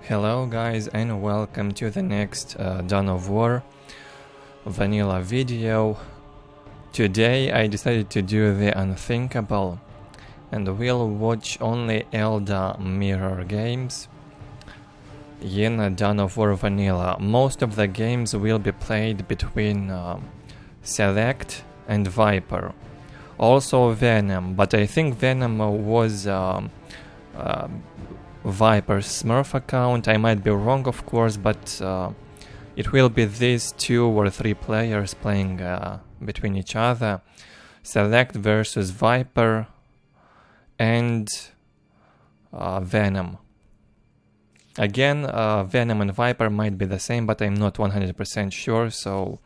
Hello guys and welcome to the next Dawn of War vanilla video. Today I decided to do the unthinkable and we'll watch only Eldar mirror games in Dawn of War vanilla. Most of the games will be played between SeleCT and Viper. Also Venom, but I think Venom was Viper's Smurf account. I might be wrong, of course, but it will be these 2 or 3 players playing between each other. SeleCT versus Viper and Venom. Again, Venom and Viper might be the same, but I'm not 100% sure, so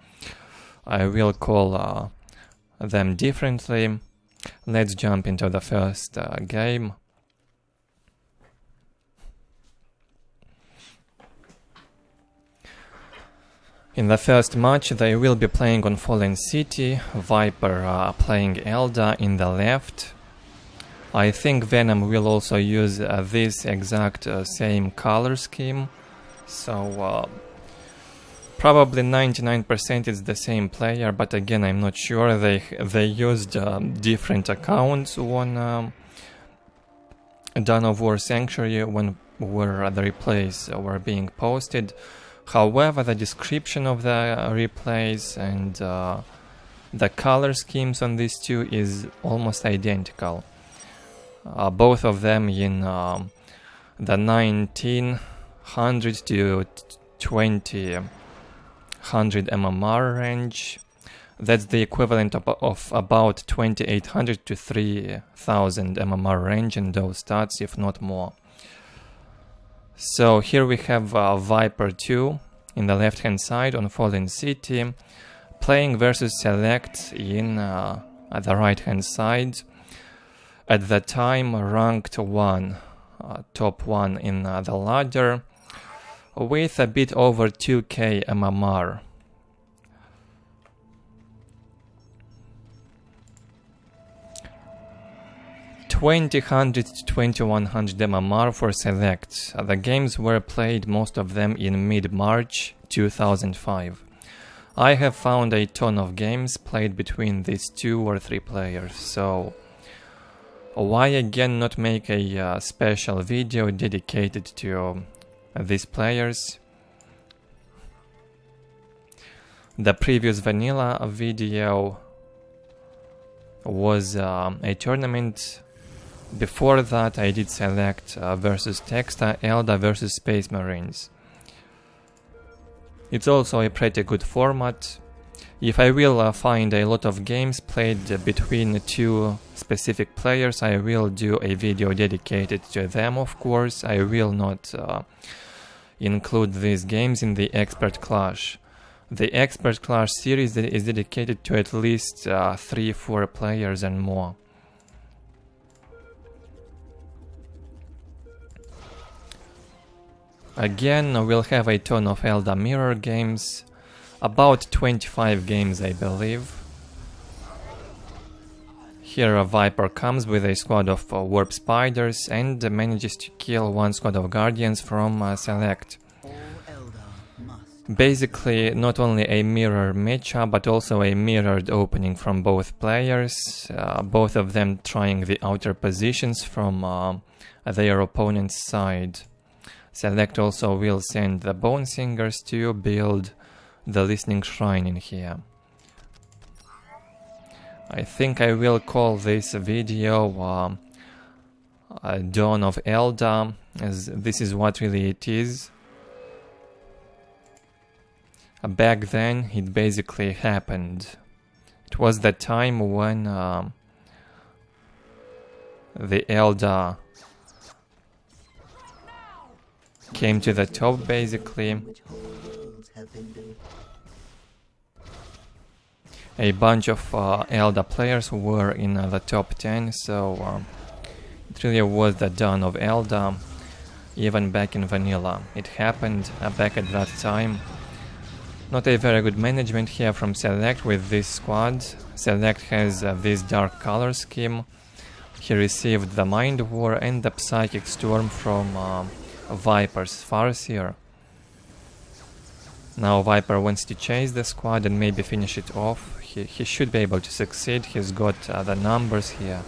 I will call them differently. Let's jump into the first game. In the first match they will be playing on Fallen City, Viper playing Eldar in the left. I think Venom will also use this exact same color scheme, so probably 99% is the same player, but again I'm not sure. They used different accounts on Dawn of War Sanctuary where the replays were being posted. However, the description of the replays and the color schemes on these 2 is almost identical. Both of them in the 1900 to 2000 MMR range. That's the equivalent of about 2800 to 3000 MMR range in those stats, if not more. So here we have Viper 2 in the left hand side on Fallen City, playing versus SeleCT in at the right hand side. At the time ranked 1, top 1 in the ladder, with a bit over 2k MMR. $2,000 to $2,100 MMR for SeleCT. The games were played, most of them, in mid-March 2005. I have found a ton of games played between these 2 or 3 players, so why again not make a special video dedicated to these players? The previous vanilla video was a tournament. Before that I did SeleCT versus Texta, Eldar versus Space Marines. It's also a pretty good format. If I will find a lot of games played between 2 specific players, I will do a video dedicated to them, of course. I will not include these games in the Expert Clash. The Expert Clash series is dedicated to at least 3-4 players and more. Again, we'll have a ton of Eldar mirror games, about 25 games I believe. Here a Viper comes with a squad of warp spiders and manages to kill 1 squad of guardians from SeleCT. Basically not only a mirror matchup but also a mirrored opening from both players, both of them trying the outer positions from their opponent's side. SeleCT also will send the Bone Singers to build the Listening Shrine in here. I think I will call this video Dawn of Eldar, as this is what really it is. Back then it basically happened. It was the time when the Eldar came to the top, basically. A bunch of Eldar players were in the top 10, so it really was the dawn of Eldar, even back in vanilla. It happened back at that time. Not a very good management here from SeleCT with this squad. SeleCT has this dark color scheme. He received the Mind War and the Psychic Storm from Viper's Farseer. Now Viper wants to chase the squad and maybe finish it off. He should be able to succeed. He's got the numbers here.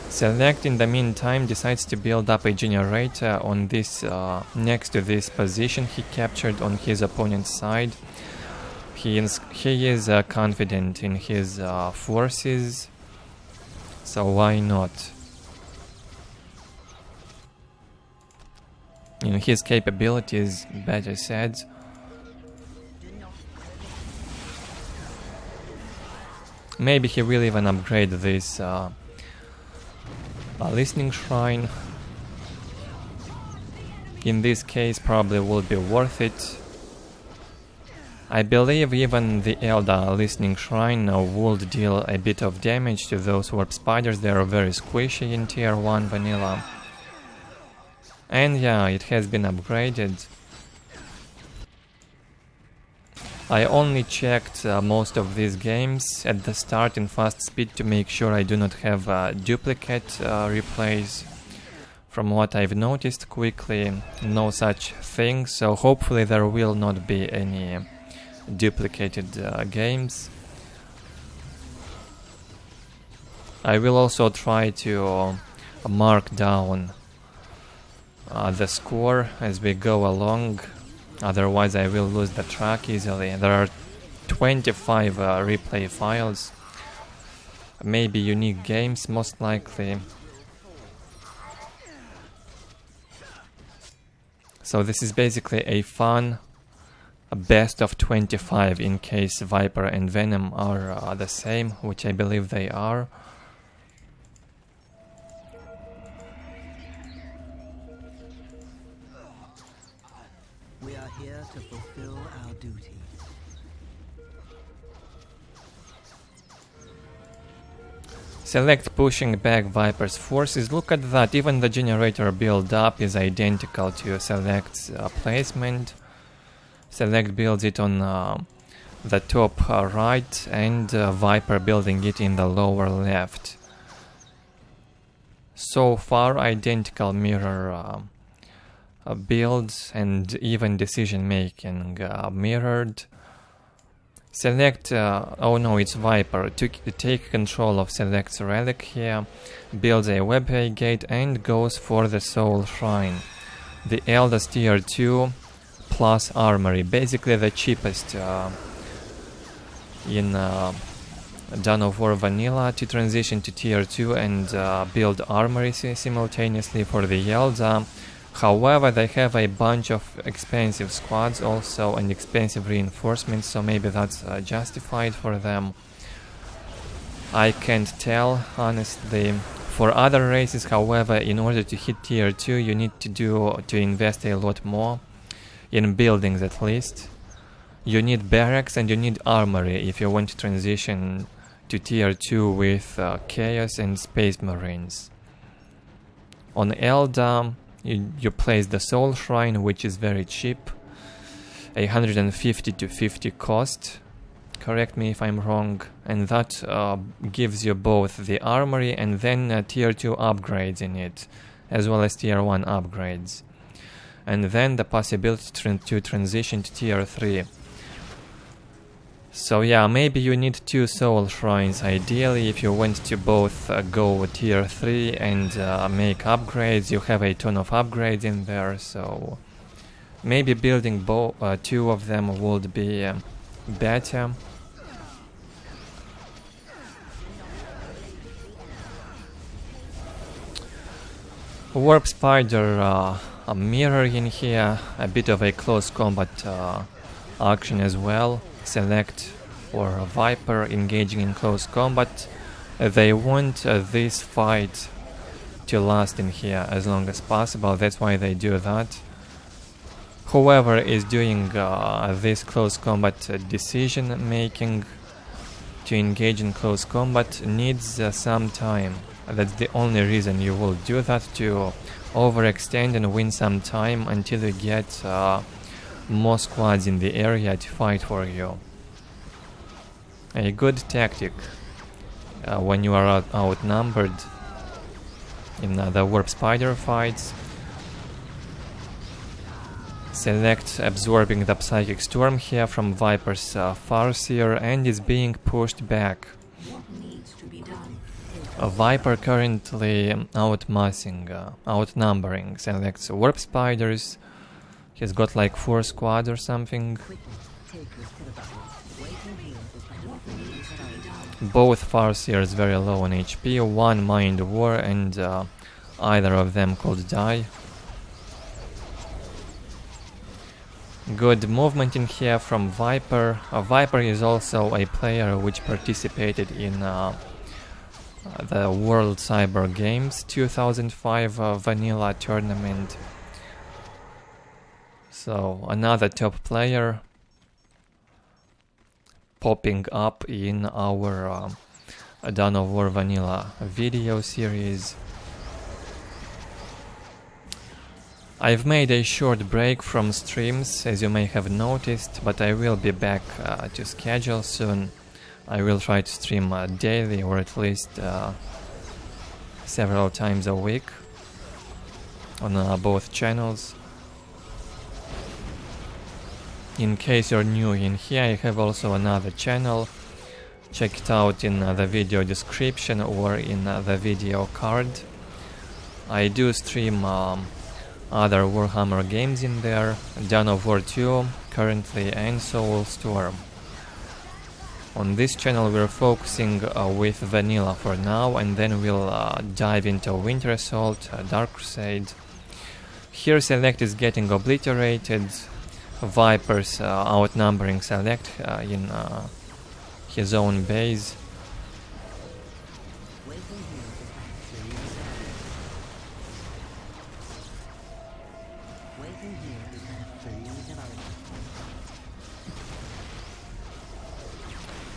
SeleCT in the meantime decides to build up a generator on this next to this position he captured on his opponent's side. He is confident in his forces, so why not? In his capabilities, better said. Maybe he will even upgrade this listening shrine. In this case, probably will be worth it. I believe even the Eldar listening shrine would deal a bit of damage to those warp spiders. They are very squishy in tier 1 vanilla. And yeah, it has been upgraded. I only checked most of these games at the start in fast speed to make sure I do not have duplicate replays. From what I've noticed quickly, no such thing, so hopefully there will not be any duplicated games. I will also try to mark down the score as we go along, otherwise I will lose the track easily. There are 25 replay files, maybe unique games most likely. So this is basically a fun best of 25 in case Viper and Venom are the same, which I believe they are. We are here to fulfill our duty. SeleCT pushing back Viper's forces. Look at that, even the generator build up is identical to SeleCT's placement. SeleCT builds it on the top right and Viper building it in the lower left. So far identical mirror builds and even decision making mirrored. SeleCT, oh no, it's Viper, to take control of SeleCT's relic here, builds a webpay gate and goes for the soul shrine. The Eldar's tier 2 plus armory, basically the cheapest in Dawn of War vanilla, to transition to tier 2 and build armory simultaneously for the Eldar. However, they have a bunch of expensive squads also and expensive reinforcements, so maybe that's justified for them. I can't tell, honestly. For other races, however, in order to hit tier 2, you need to invest a lot more. In buildings at least. You need barracks and you need armory if you want to transition to tier 2 with Chaos and Space Marines. On Eldar, you place the Soul Shrine, which is very cheap. 150 to 50 cost. Correct me if I'm wrong. And that gives you both the armory and then tier 2 upgrades in it, as well as tier 1 upgrades. And then the possibility to transition to tier 3. So yeah, maybe you need 2 soul shrines ideally if you want to both go tier 3 and make upgrades. You have a ton of upgrades in there, so maybe building 2 of them would be better. Warp Spider a mirror in here, a bit of a close combat action as well. SeleCT or Viper engaging in close combat. They want this fight to last in here as long as possible, that's why they do that. Whoever is doing this close combat decision making to engage in close combat needs some time. That's the only reason you will do that, to overextend and win some time until you get more squads in the area to fight for you. A good tactic. when you are outnumbered in the warp spider fights. SeleCT absorbing the psychic storm here from Viper's Farseer and is being pushed back. Viper currently outnumbering SeleCT's warp spiders. He's got like 4 squads or something. Both Farseers very low on HP, one Mind War, and either of them could die. Good movement in here from Viper. Viper is also a player which participated in the World Cyber Games 2005 vanilla tournament. So another top player popping up in our Dawn of War vanilla video series. I've made a short break from streams, as you may have noticed, but I will be back to schedule soon. I will try to stream daily, or at least several times a week on both channels. In case you're new in here, I have also another channel. Check it out in the video description or in the video card. I do stream other Warhammer games in there, Dawn of War 2 currently, and Soulstorm. On this channel we're focusing with vanilla for now, and then we'll dive into Winter Assault, Dark Crusade. Here SeleCT is getting obliterated. Viper's outnumbering SeleCT in his own base.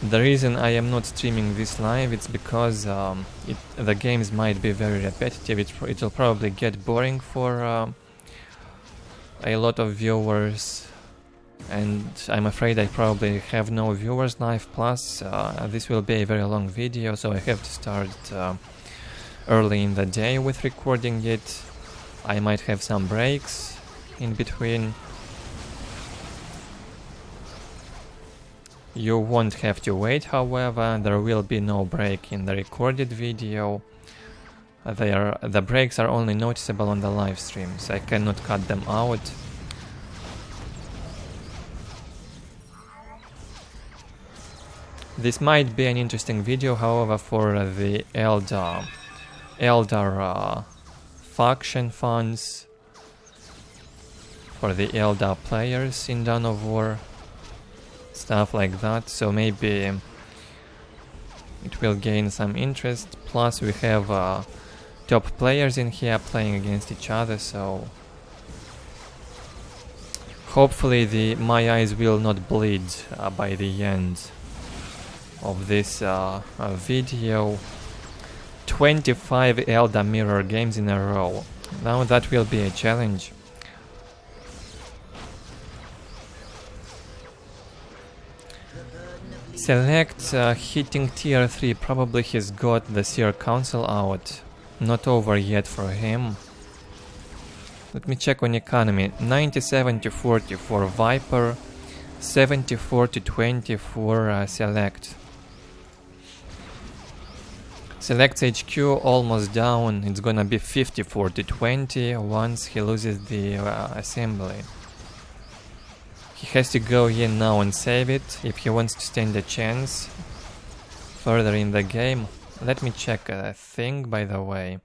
The reason I am not streaming this live, it's because the games might be very repetitive. It will probably get boring for a lot of viewers, and I'm afraid I probably have no viewers live. Plus this will be a very long video, so I have to start early in the day with recording it. I might have some breaks in between. You won't have to wait, however, there will be no break in the recorded video. The breaks are only noticeable on the live streams. I cannot cut them out. This might be an interesting video, however, for the Eldar faction funds, for the Eldar players in Dawn of War, stuff like that, so maybe it will gain some interest. Plus we have top players in here playing against each other, so hopefully my eyes will not bleed by the end of this video. 25 Eldar mirror games in a row. Now that will be a challenge. SeleCT hitting tier 3, probably he's got the Seer Council out. Not over yet for him. Let me check on economy. 97 to 40 for Viper, 74 to 20 for SeleCT. SeleCT's HQ almost down. It's gonna be 54 to 20 once he loses the assembly. He has to go in now and save it if he wants to stand a chance further in the game. Let me check a thing, by the way.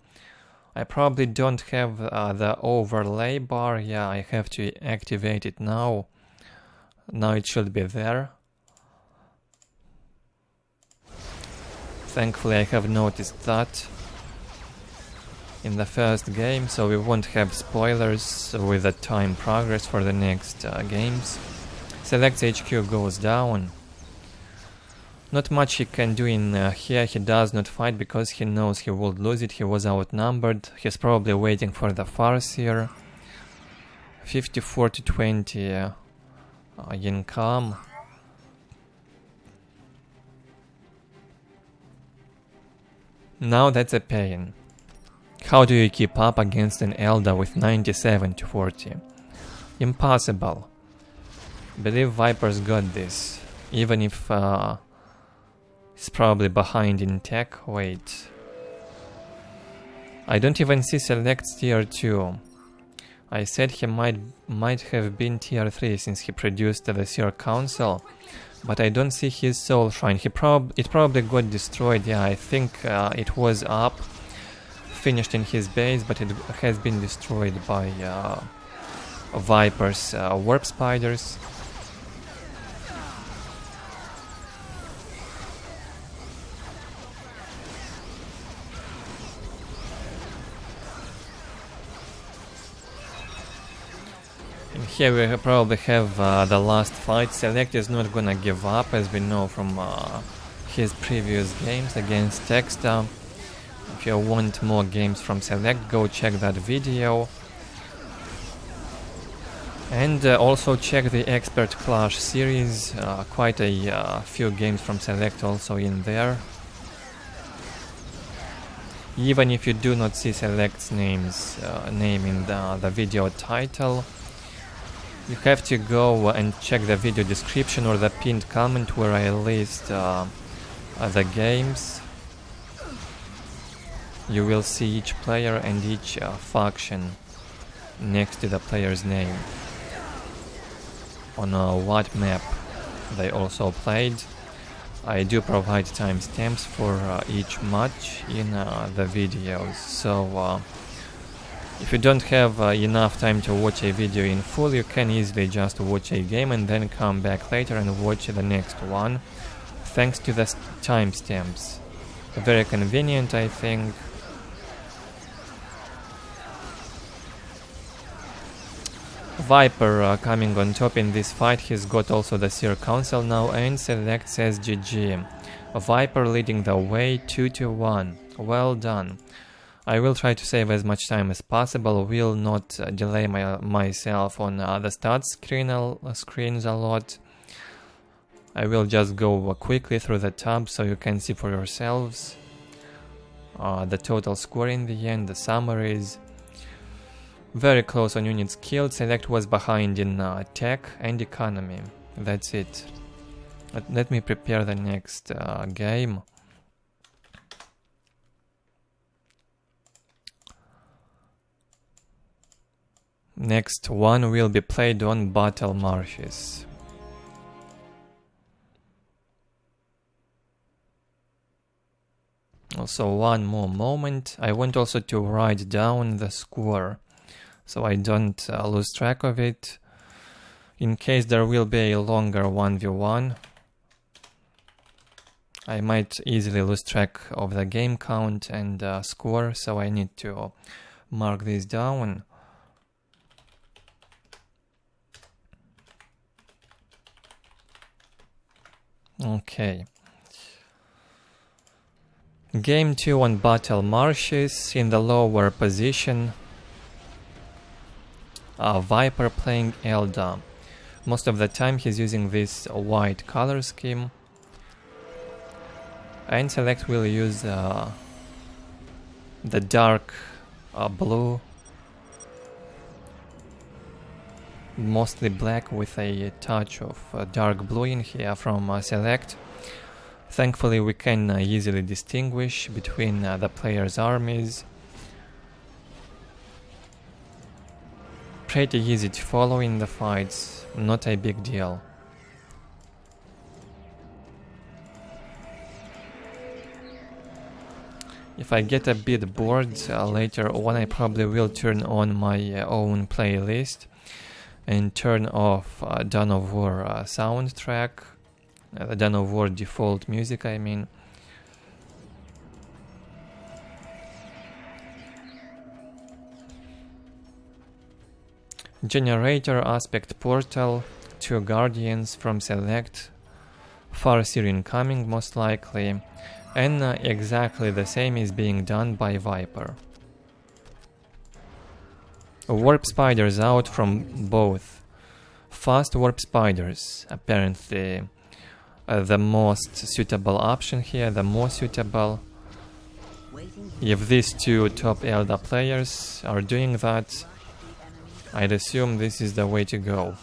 I probably don't have the overlay bar. Yeah, I have to activate it now. Now it should be there. Thankfully I have noticed that in the first game, so we won't have spoilers with the time progress for the next games. SeleCT's HQ goes down. Not much he can do in here. He does not fight because he knows he would lose it. He was outnumbered. He's probably waiting for the Farseer. 54 to 20 income. Now that's a pain. How do you keep up against an Eldar with 97 to 40? Impossible. Believe Viper's got this. Even if he's probably behind in tech. Wait. I don't even see SeleCT's tier 2. I said he might have been tier 3 since he produced the Seer Council. But I don't see his soul shrine. It probably got destroyed. Yeah, I think it was up, finished in his base, but it has been destroyed by Viper's warp spiders. And here we probably have the last fight. SeleCT is not gonna give up, as we know from his previous games against Texta. If you want more games from SeleCT, go check that video. And also check the Expert Clash series, quite a few games from SeleCT also in there. Even if you do not see SeleCT's name in the video title, you have to go and check the video description or the pinned comment where I list the games. You will see each player and each faction next to the player's name, on what map they also played. I do provide timestamps for each match in the videos, so if you don't have enough time to watch a video in full, you can easily just watch a game and then come back later and watch the next one, thanks to the timestamps. Very convenient, I think. Viper coming on top in this fight. He's got also the Seer Council now, and SeleCT says GG. Viper leading the way 2-1. Well done. I will try to save as much time as possible. Will not delay myself on the stats screens a lot. I will just go quickly through the tabs so you can see for yourselves the total score in the end, the summaries. Very close on units killed. SeleCT was behind in tech and economy. That's it. Let me prepare the next game. Next one will be played on Battle Marshes. Also, one more moment. I want also to write down the score, so I don't lose track of it, in case there will be a longer 1v1. I might easily lose track of the game count and score, so I need to mark this down. Okay. Game 2 on Battle Marshes. In the lower position, Viper playing Eldar. Most of the time he's using this white color scheme, and SeleCT will use the dark blue, mostly black with a touch of dark blue in here from SeleCT. Thankfully we can easily distinguish between the players' armies. Pretty easy to follow in the fights, not a big deal. If I get a bit bored later on, I probably will turn on my own playlist and turn off Dawn of War soundtrack, the Dawn of War default music, I mean. Generator, Aspect Portal, 2 Guardians from SeleCT, Farseer incoming most likely, and exactly the same is being done by Viper. Warp Spiders out from both. Fast Warp Spiders, apparently the most suitable option here, the more suitable. If these two top Eldar players are doing that, I'd assume this is the way to go.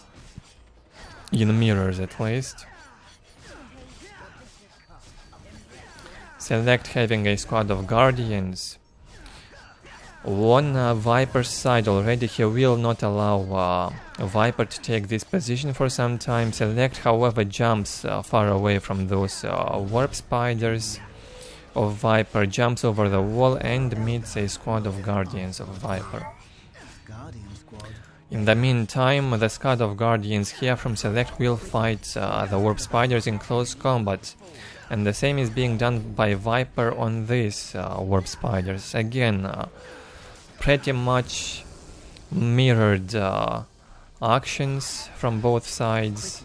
In mirrors at least. SeleCT having a squad of Guardians. On Viper's side already, he will not allow Viper to take this position for some time. SeleCT, however, jumps far away from those warp spiders of Viper, jumps over the wall and meets a squad of Guardians of Viper. In the meantime, the squad of Guardians here from SeleCT will fight the warp spiders in close combat. And the same is being done by Viper on these warp spiders. Again, pretty much mirrored actions from both sides.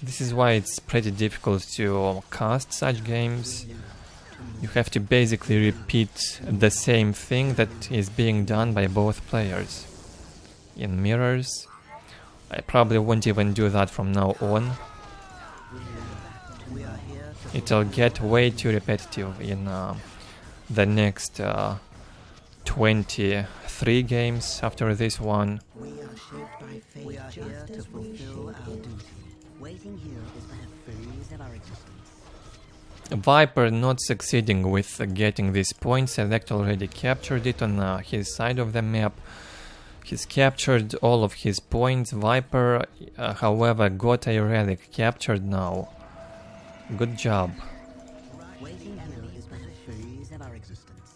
This is why it's pretty difficult to cast such games. You have to basically repeat the same thing that is being done by both players in mirrors. I probably won't even do that from now on. It'll get way too repetitive in the next 23 games after this one. We are shaped by fate. We are here to fulfill our duty. Waiting here is the phase of our existence. Viper not succeeding with getting this point. SeleCT already captured it on his side of the map. He's captured all of his points. Viper, however, got a relic captured now. Good job. Waiting here is but a phase of our existence.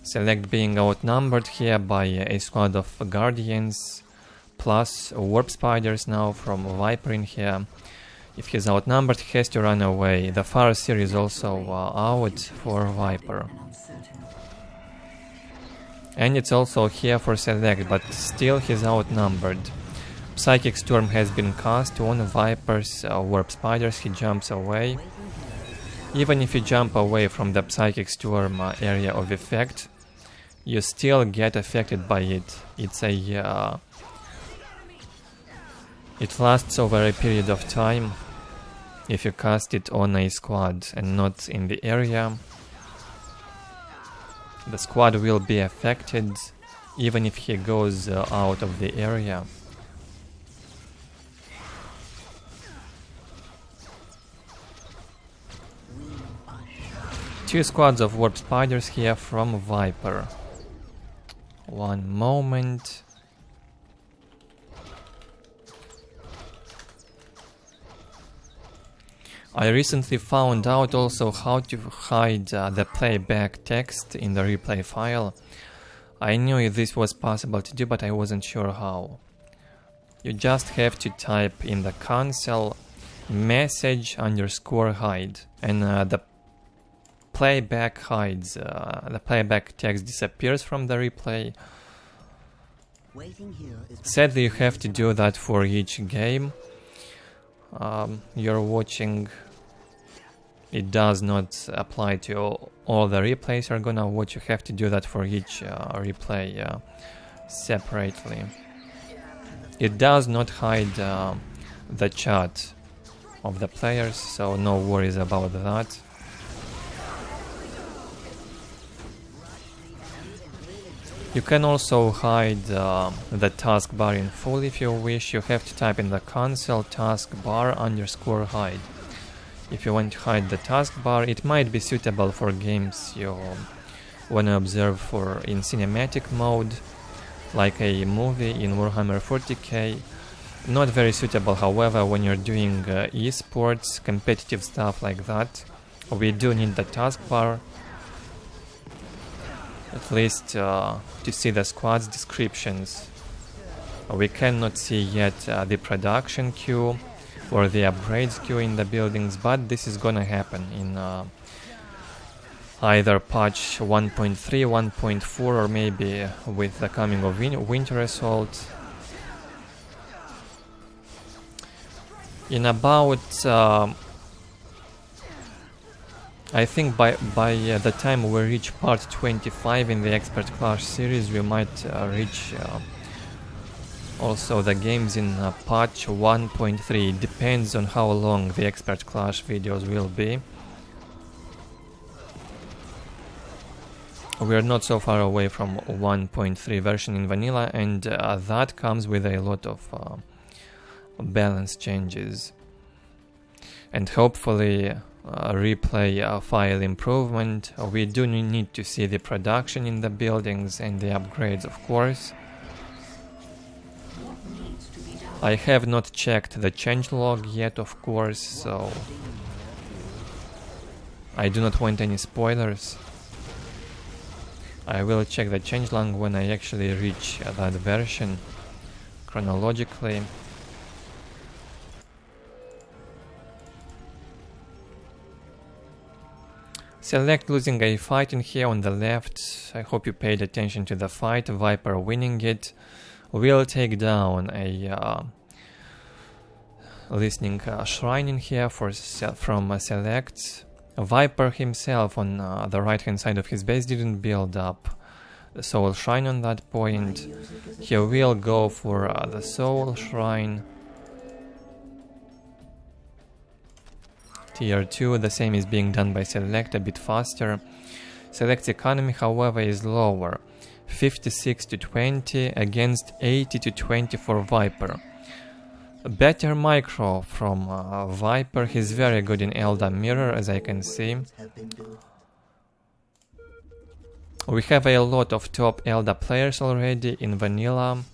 SeleCT being outnumbered here by a squad of Guardians, plus warp spiders now from Viper in here. If he's outnumbered, he has to run away. The Farseer is also out for Viper. And it's also here for SeleCT, but still he's outnumbered. Psychic Storm has been cast on Viper's warp spiders. He jumps away. Even if you jump away from the Psychic Storm area of effect, you still get affected by it. It's a it lasts over a period of time if you cast it on a squad and not in the area. The squad will be affected even if he goes out of the area. Two squads of warp spiders here from Viper. One moment. I recently found out also how to hide the playback text in the replay file. I knew this was possible to do, but I wasn't sure how. You just have to type in the console message underscore hide, and the playback hides. The playback text disappears from the replay. Sadly, you have to do that for each game you're watching. It does not apply to all the replays you're gonna watch. You have to do that for each replay separately. It does not hide the chat of the players, so no worries about that. You can also hide the taskbar in full if you wish. You have to type in the console taskbar underscore hide. If you want to hide the taskbar, it might be suitable for games you want to observe for in cinematic mode, like a movie in Warhammer 40k. Not very suitable, however, when you're doing esports, competitive stuff like that. We do need the taskbar, at least to see the squad's descriptions. We cannot see yet the production queue or the upgrades queue in the buildings, but this is gonna happen in either patch 1.3, 1.4, or maybe with the coming of Winter Assault. In about I think by the time we reach part 25 in the Expert Clash series, we might reach also the games in patch 1.3. It depends on how long the Expert Clash videos will be. We are not so far away from 1.3 version in vanilla, and that comes with a lot of balance changes. And hopefully replay file improvement. We do need to see the production in the buildings and the upgrades, of course. I have not checked the changelog yet, of course, so I do not want any spoilers. I will check the changelog when I actually reach that version chronologically. SeleCT losing a fight in here on the left. I hope you paid attention to the fight. Viper winning it. Will take down a listening shrine in here from SeleCT. Viper himself on the right hand side of his base didn't build up the soul shrine on that point. He will go for the soul shrine. Tier 2, the same is being done by SeleCT, a bit faster. SeleCT's economy, however, is lower. 56 to 20 against 80 to 20 for Viper. Better micro from Viper. He's very good in Eldar Mirror, as I can see. We have a lot of top Eldar players already in vanilla.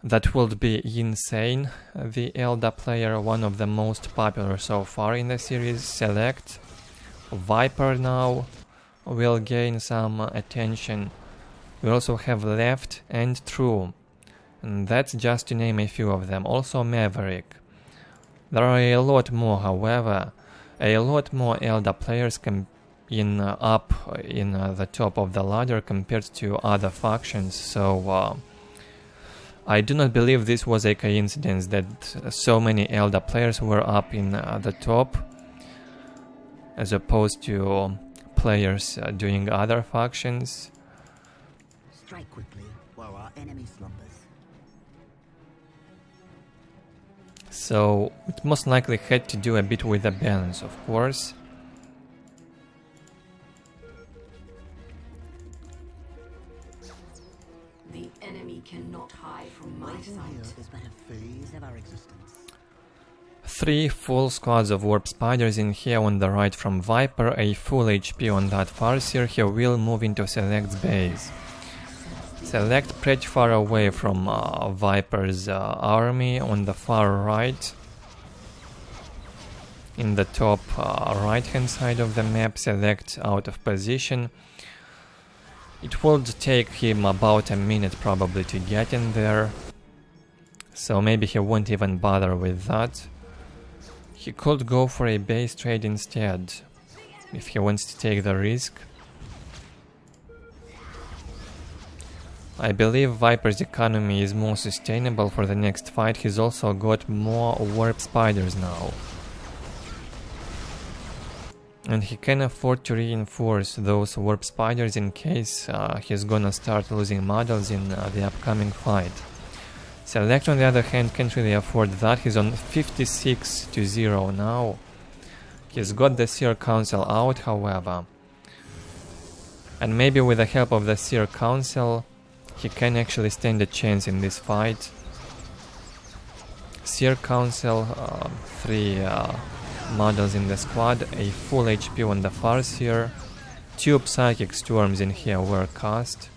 That would be insane. The Eldar player, one of the most popular so far in the series, SeleCT. Viper now will gain some attention. We also have Left and True. And that's just to name a few of them. Also Maverick. There are a lot more, however. A lot more Eldar players up in the top of the ladder compared to other factions, so I do not believe this was a coincidence that so many Eldar players were up in the top as opposed to players doing other factions. Strike quickly while our enemy slumbers. So it most likely had to do a bit with the balance, of course. The enemy cannot hide from my sight. Is but a phase of our existence. 3 full squads of warp spiders in here on the right from Viper, a full HP on that Farseer. He will move into SeleCT's base. SeleCT pretty far away from Viper's army on the far right. In the top right hand side of the map, SeleCT out of position. It would take him about a minute probably to get in there, so maybe he won't even bother with that. He could go for a base trade instead, if he wants to take the risk. I believe Viper's economy is more sustainable for the next fight. He's also got more warp spiders now. And he can afford to reinforce those warp spiders in case he's gonna start losing models in the upcoming fight. SeleCT on the other hand can't really afford that. He's on 56 to 0 now. He's got the Seer Council out, however. And maybe with the help of the Seer Council he can actually stand a chance in this fight. Seer Council, 3 models in the squad, a full HP on the Farseer, 2 Psychic Storms in here were cast.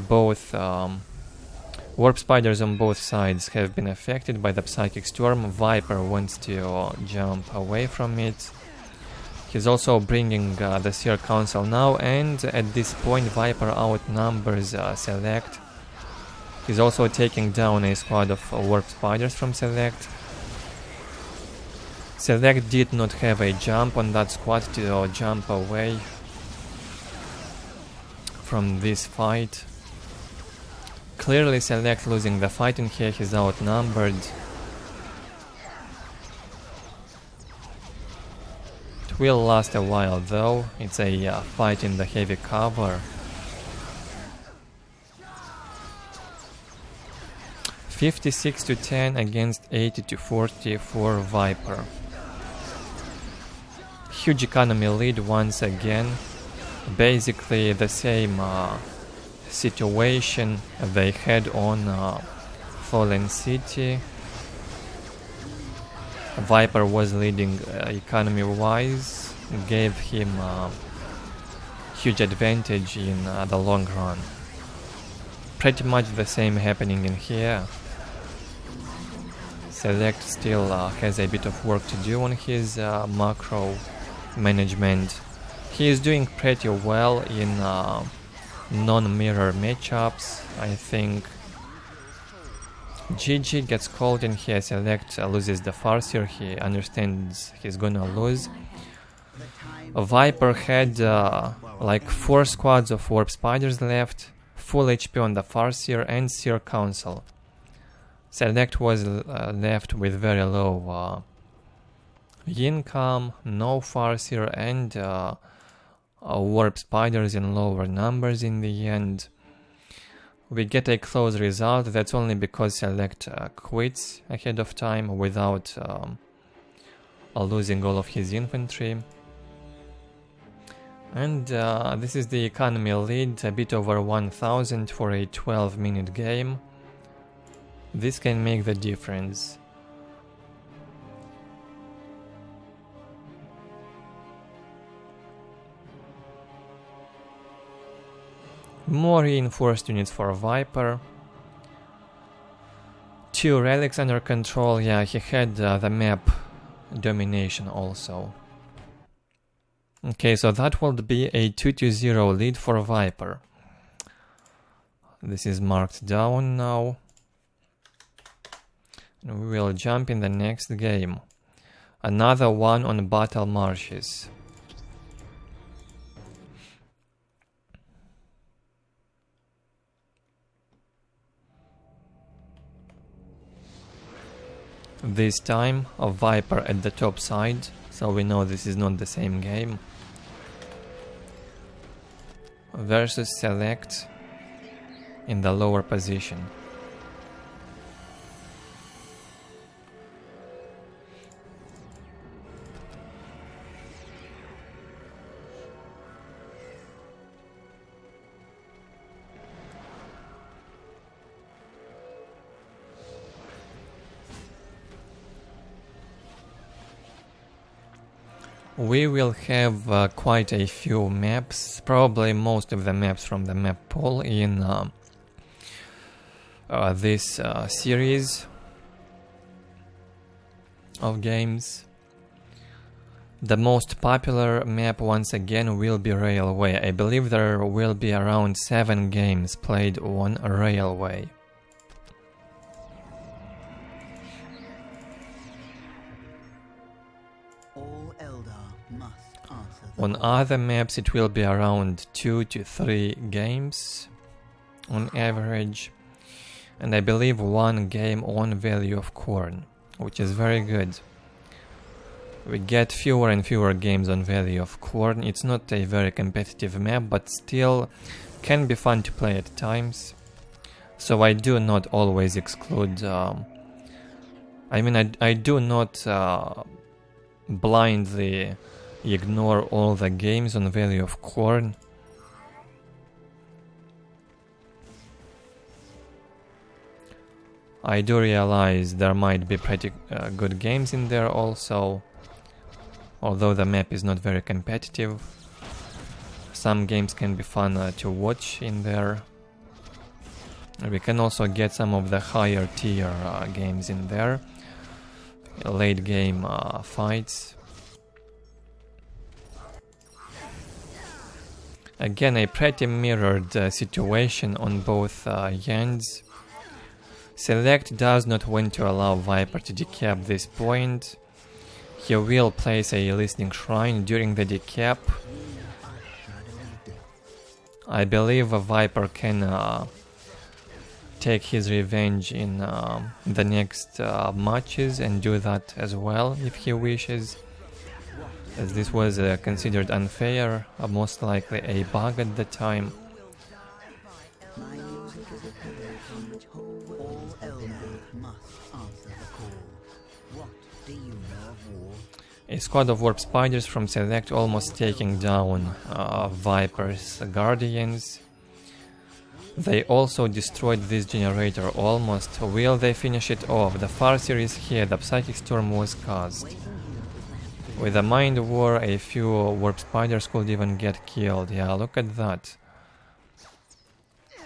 Both Warp Spiders on both sides have been affected by the Psychic Storm. Viper wants to jump away from it. He's also bringing the Seer Council now, and at this point Viper outnumbers SeleCT. He's also taking down a squad of Warp Spiders from SeleCT. SeleCT did not have a jump on that squad to jump away from this fight. Clearly SeleCT losing the fight in here, he's outnumbered. will last a while though. It's a fight in the heavy cover. 56-10 against 80-40 for Viper. Huge economy lead once again. Basically the same situation they had on Fallen City. Viper was leading economy wise, gave him huge advantage in the long run. Pretty much the same happening in here. SeleCT still has a bit of work to do on his macro management. He is doing pretty well in non-mirror matchups, I think. GG gets called in here, SeleCT loses the Farseer, he understands he's gonna lose. Viper had like 4 squads of Warp Spiders left, full HP on the Farseer and Seer Council. SeleCT was left with very low income, no Farseer and Warp Spiders in lower numbers in the end. We get a close result, that's only because SeleCT quits ahead of time without losing all of his infantry. And this is the economy lead, a bit over 1000 for a 12-minute game. This can make the difference. More reinforced units for Viper. 2 relics under control, yeah, he had the map domination also. Okay, so that will be a 2-0 lead for Viper. This is marked down now. And we will jump in the next game. Another one on Battle Marshes. This time a Viper at the top side, so we know this is not the same game. Versus SeleCT in the lower position. We will have quite a few maps, probably most of the maps from the map pool in this series of games. The most popular map once again will be Railway. I believe there will be around 7 games played on Railway. On other maps it will be around 2 to 3 games on average, and I believe 1 game on Value of Khorne, which is very good. We get fewer and fewer games on Value of Khorne. It's not a very competitive map, but still can be fun to play at times. So I do not always exclude... I do not blindly ignore all the games on Value of Khorne. I do realize there might be pretty good games in there also, although the map is not very competitive. Some games can be fun to watch in there. We can also get some of the higher tier games in there, late game fights. Again, a pretty mirrored situation on both ends. SeleCT does not want to allow Viper to decap this point. He will place a listening shrine during the decap. I believe a Viper can take his revenge in the next matches and do that as well if he wishes. as this was considered unfair, most likely a bug at the time. My music is a pillar from which all Eldar must answer the call. What do you know of war? A squad of warp spiders from SeleCT almost taking down Viper's guardians. They also destroyed this generator almost. Will they finish it off? The Farseer is here, the Psychic Storm was cast. With a Mind War, a few warp spiders could even get killed. Yeah, look at that.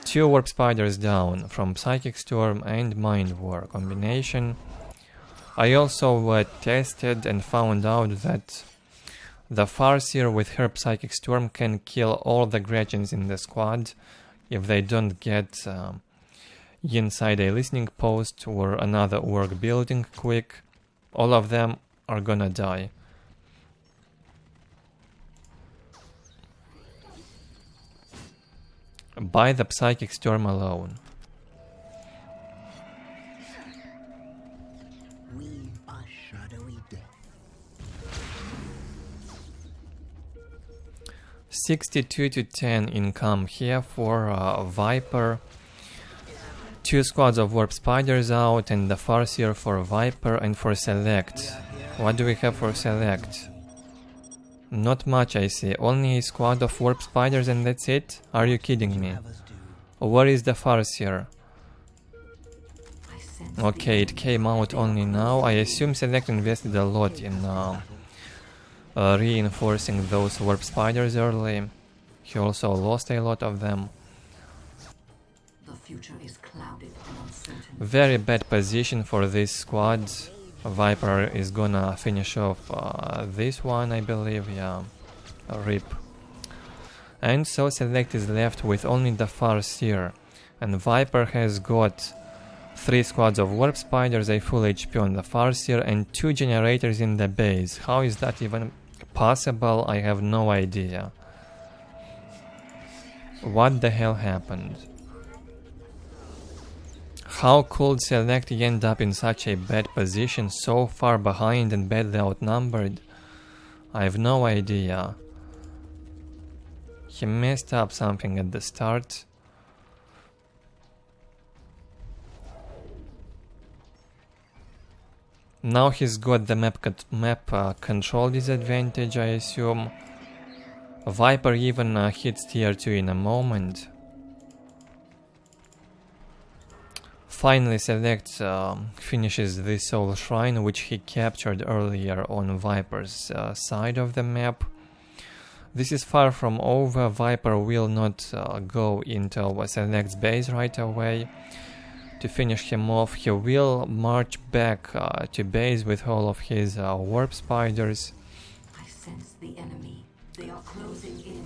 2 warp spiders down from Psychic Storm and Mind War combination. I also tested and found out that the Farseer with her Psychic Storm can kill all the Gretchens in the squad if they don't get inside a listening post or another org building quick. All of them are gonna die. By the Psychic Storm alone. We are shadowy death. 62-10 income here for Viper. 2 squads of warp spiders out, and the Farseer for Viper. And for SeleCT, what do we have for SeleCT? Not much, I see. Only a squad of warp spiders and that's it? Are you kidding me? Where is the Farseer? Okay, it came out only now. I assume SeleCT invested a lot in reinforcing those warp spiders early. He also lost a lot of them. The future is clouded and uncertain. Very bad position for this squad. Viper is gonna finish off this one, I believe. Yeah, RIP. And so SeleCT is left with only the Farseer, and Viper has got 3 squads of warp spiders, a full HP on the Farseer, and 2 generators in the base. How is that even possible? I have no idea. What the hell happened? How could SeleCT end up in such a bad position, so far behind and badly outnumbered? I have no idea. He messed up something at the start. Now he's got the map control disadvantage, I assume. Viper even hits tier 2 in a moment. Finally, SeleCT finishes this Soul Shrine, which he captured earlier on Viper's side of the map. This is far from over. Viper will not go into SeleCT's base right away. To finish him off, he will march back to base with all of his warp spiders. I sense the enemy. They are closing in.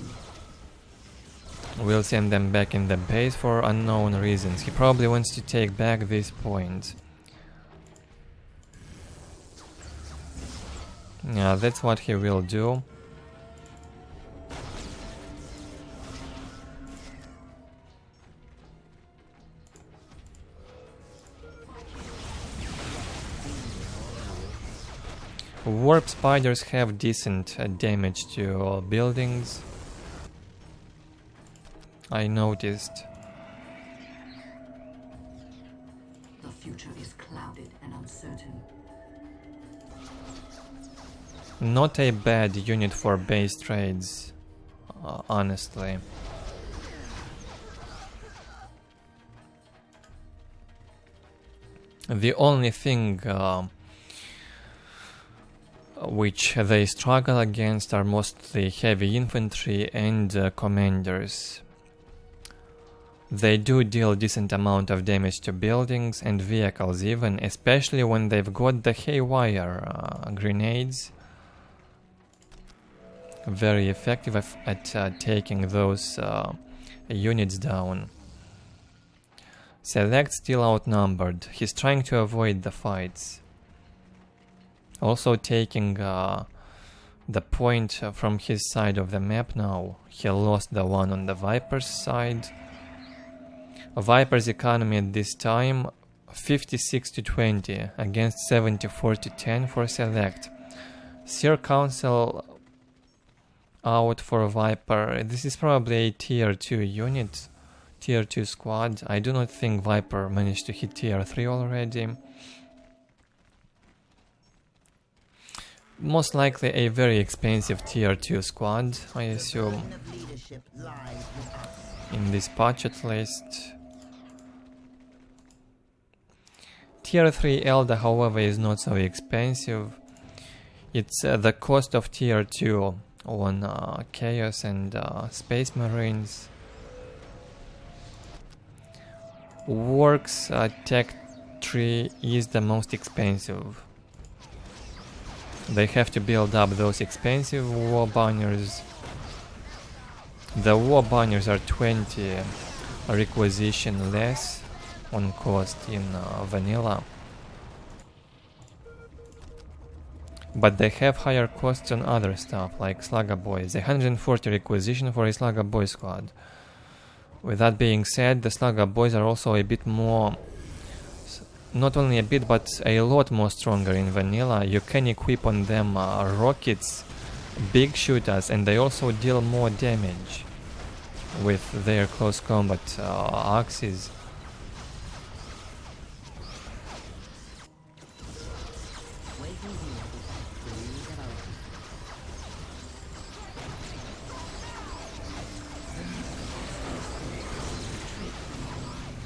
We'll send them back in the base for unknown reasons. He probably wants to take back this point. Yeah, that's what he will do. Warp spiders have decent damage to buildings. I noticed. The future is clouded and uncertain. Not a bad unit for base trades, honestly. The only thing which they struggle against are mostly heavy infantry and commanders. They do deal decent amount of damage to buildings and vehicles even, especially when they've got the haywire grenades. Very effective at taking those units down. SeleCT still outnumbered. He's trying to avoid the fights. Also taking the point from his side of the map now. He lost the one on the Viper's side. Viper's economy at this time 56-20 against 74-10 for SeleCT. Seer Council out for Viper. This is probably a tier 2 unit, tier 2 squad. I do not think Viper managed to hit tier 3 already. Most likely a very expensive tier 2 squad, I assume, in this patch at least. Tier 3 Eldar, however, is not so expensive. It's the cost of tier 2 on Chaos and Space Marines. Works tech tree is the most expensive. They have to build up those expensive war banners. The war banners are 20 requisition less on cost in vanilla. But they have higher costs on other stuff like Slugger Boys. 140 requisition for a Slugger Boy squad. With that being said, the Slugger Boys are also a bit more, not only a bit, but a lot more stronger in vanilla. You can equip on them rockets, big shooters, and they also deal more damage with their close combat axes.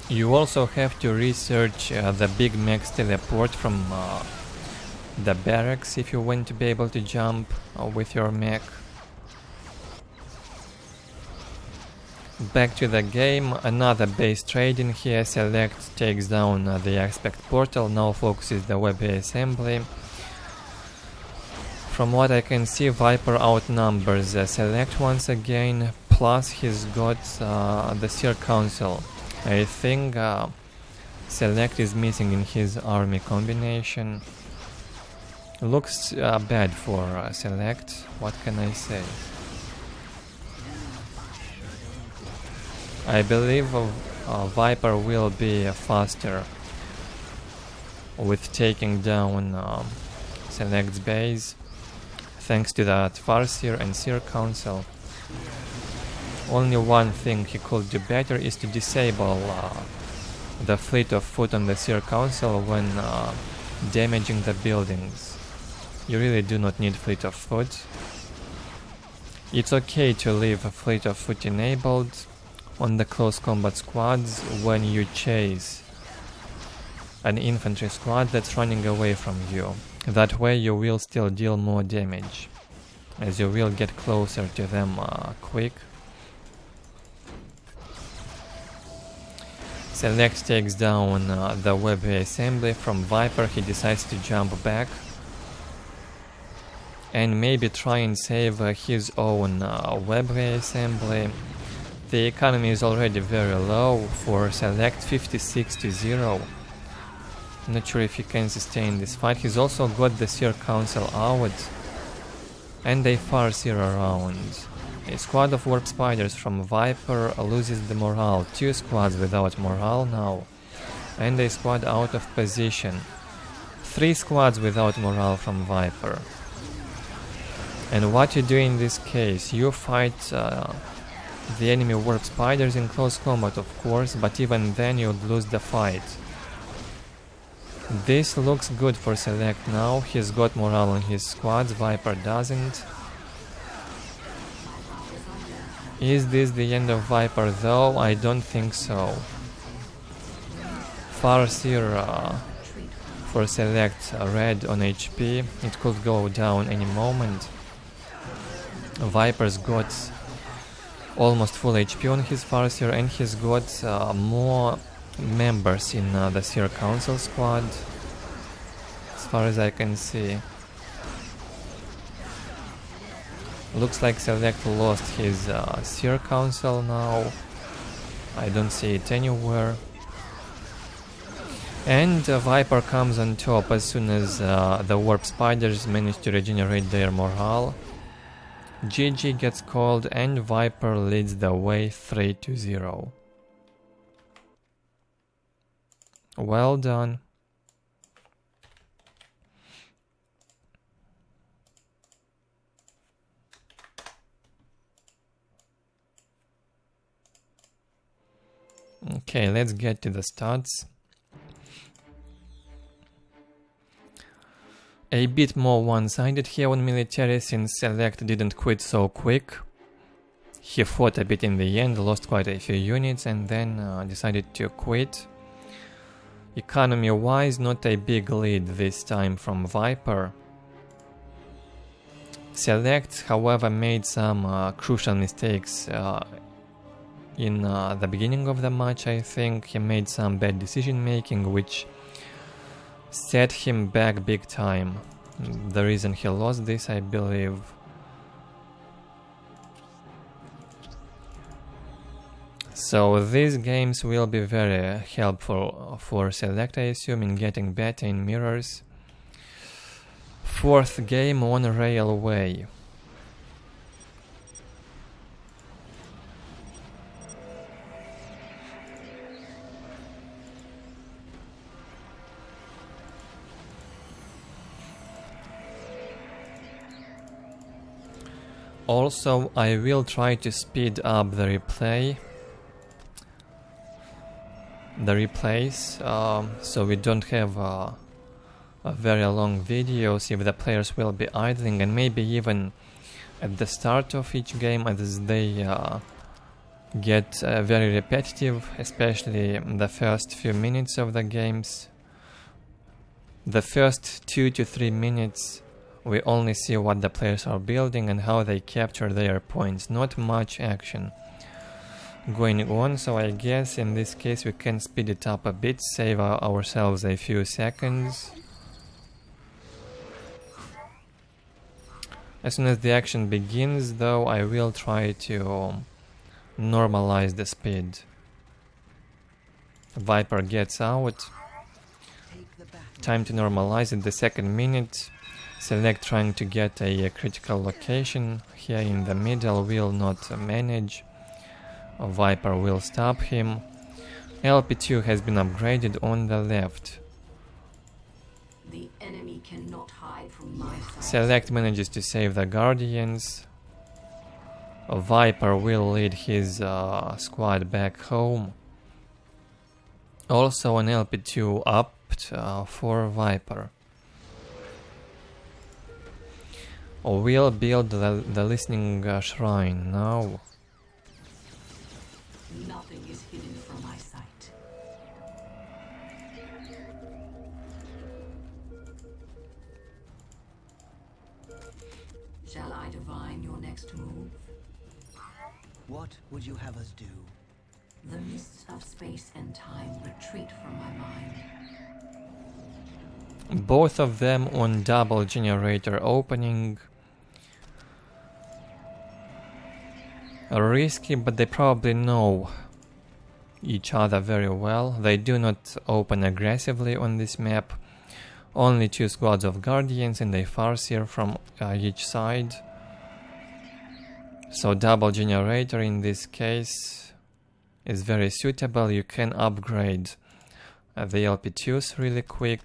You also have to research the big max teleport from the barracks if you want to be able to jump with your mech. Back to the game, another base trading here. SeleCT takes down the aspect portal, now focuses the web assembly. From what I can see, Viper outnumbers SeleCT once again, plus he's got the Seer Council. I think SeleCT is missing in his army combination. Looks bad for SeleCT, what can I say? I believe Viper will be faster with taking down SeleCT's base, thanks to that Farseer and Seer Council. Only one thing he could do better is to disable the fleet of foot on the Seer Council when damaging the buildings. You really do not need fleet of foot. It's okay to leave a fleet of foot enabled on the close combat squads when you chase an infantry squad that's running away from you. That way you will still deal more damage, as you will get closer to them quick. SeleCT takes down the web assembly from Viper. He decides to jump back and maybe try and save his own web assembly. The economy is already very low for SeleCT, 56-0. Not sure if he can sustain this fight. He's also got the Seer Council out and a Farseer around. A squad of warp spiders from Viper loses the morale. 2 squads without morale now. And a squad out of position. 3 squads without morale from Viper. And what you do in this case? You fight the enemy warp spiders in close combat, of course, but even then you'd lose the fight. This looks good for SeleCT now. He's got morale on his squads, Viper doesn't. Is this the end of Viper though? I don't think so. Farseer for SeleCT red on HP. It could go down any moment. Viper's got almost full HP on his Farseer, and he's got more members in the Seer Council squad, as far as I can see. Looks like SeleCT lost his Seer Council now. I don't see it anywhere. And Viper comes on top as soon as the warp spiders manage to regenerate their morale. GG gets called and Viper leads the way 3-0. Well done. Okay, let's get to the stats. A bit more one-sided here on military, since SeleCT didn't quit so quick. He fought a bit in the end, lost quite a few units, and then decided to quit. Economy-wise, not a big lead this time from Viper. SeleCT, however, made some crucial mistakes in the beginning of the match. I think he made some bad decision making, which set him back big time. The reason he lost this, I believe. So these games will be very helpful for SeleCT, I assume, in getting better in mirrors. Fourth game on Railway. Also, I will try to speed up the replays, so we don't have a very long videos if the players will be idling, and maybe even at the start of each game, as they get very repetitive, especially the first few minutes of the games. The first 2 to 3 minutes we only see what the players are building and how they capture their points, not much action going on, so I guess in this case we can speed it up a bit, save ourselves a few seconds. As soon as the action begins, though, I will try to normalize the speed. Viper gets out. Time to normalize it, the second minute. SeleCT trying to get a critical location here in the middle, will not manage. Viper will stop him. LP2 has been upgraded on the left. The enemy cannot hide from my sight. SeleCT manages to save the Guardians. Viper will lead his squad back home. Also an LP2 upped for Viper. We'll build the listening shrine now. Nothing is hidden from my sight. Shall I divine your next move? What would you have us do? The mists of space and time retreat from my mind. Both of them on double generator opening. Risky, but they probably know each other very well. They do not open aggressively on this map. Only 2 squads of Guardians and a Farseer from each side. So double generator in this case is very suitable. You can upgrade the LP2s really quick.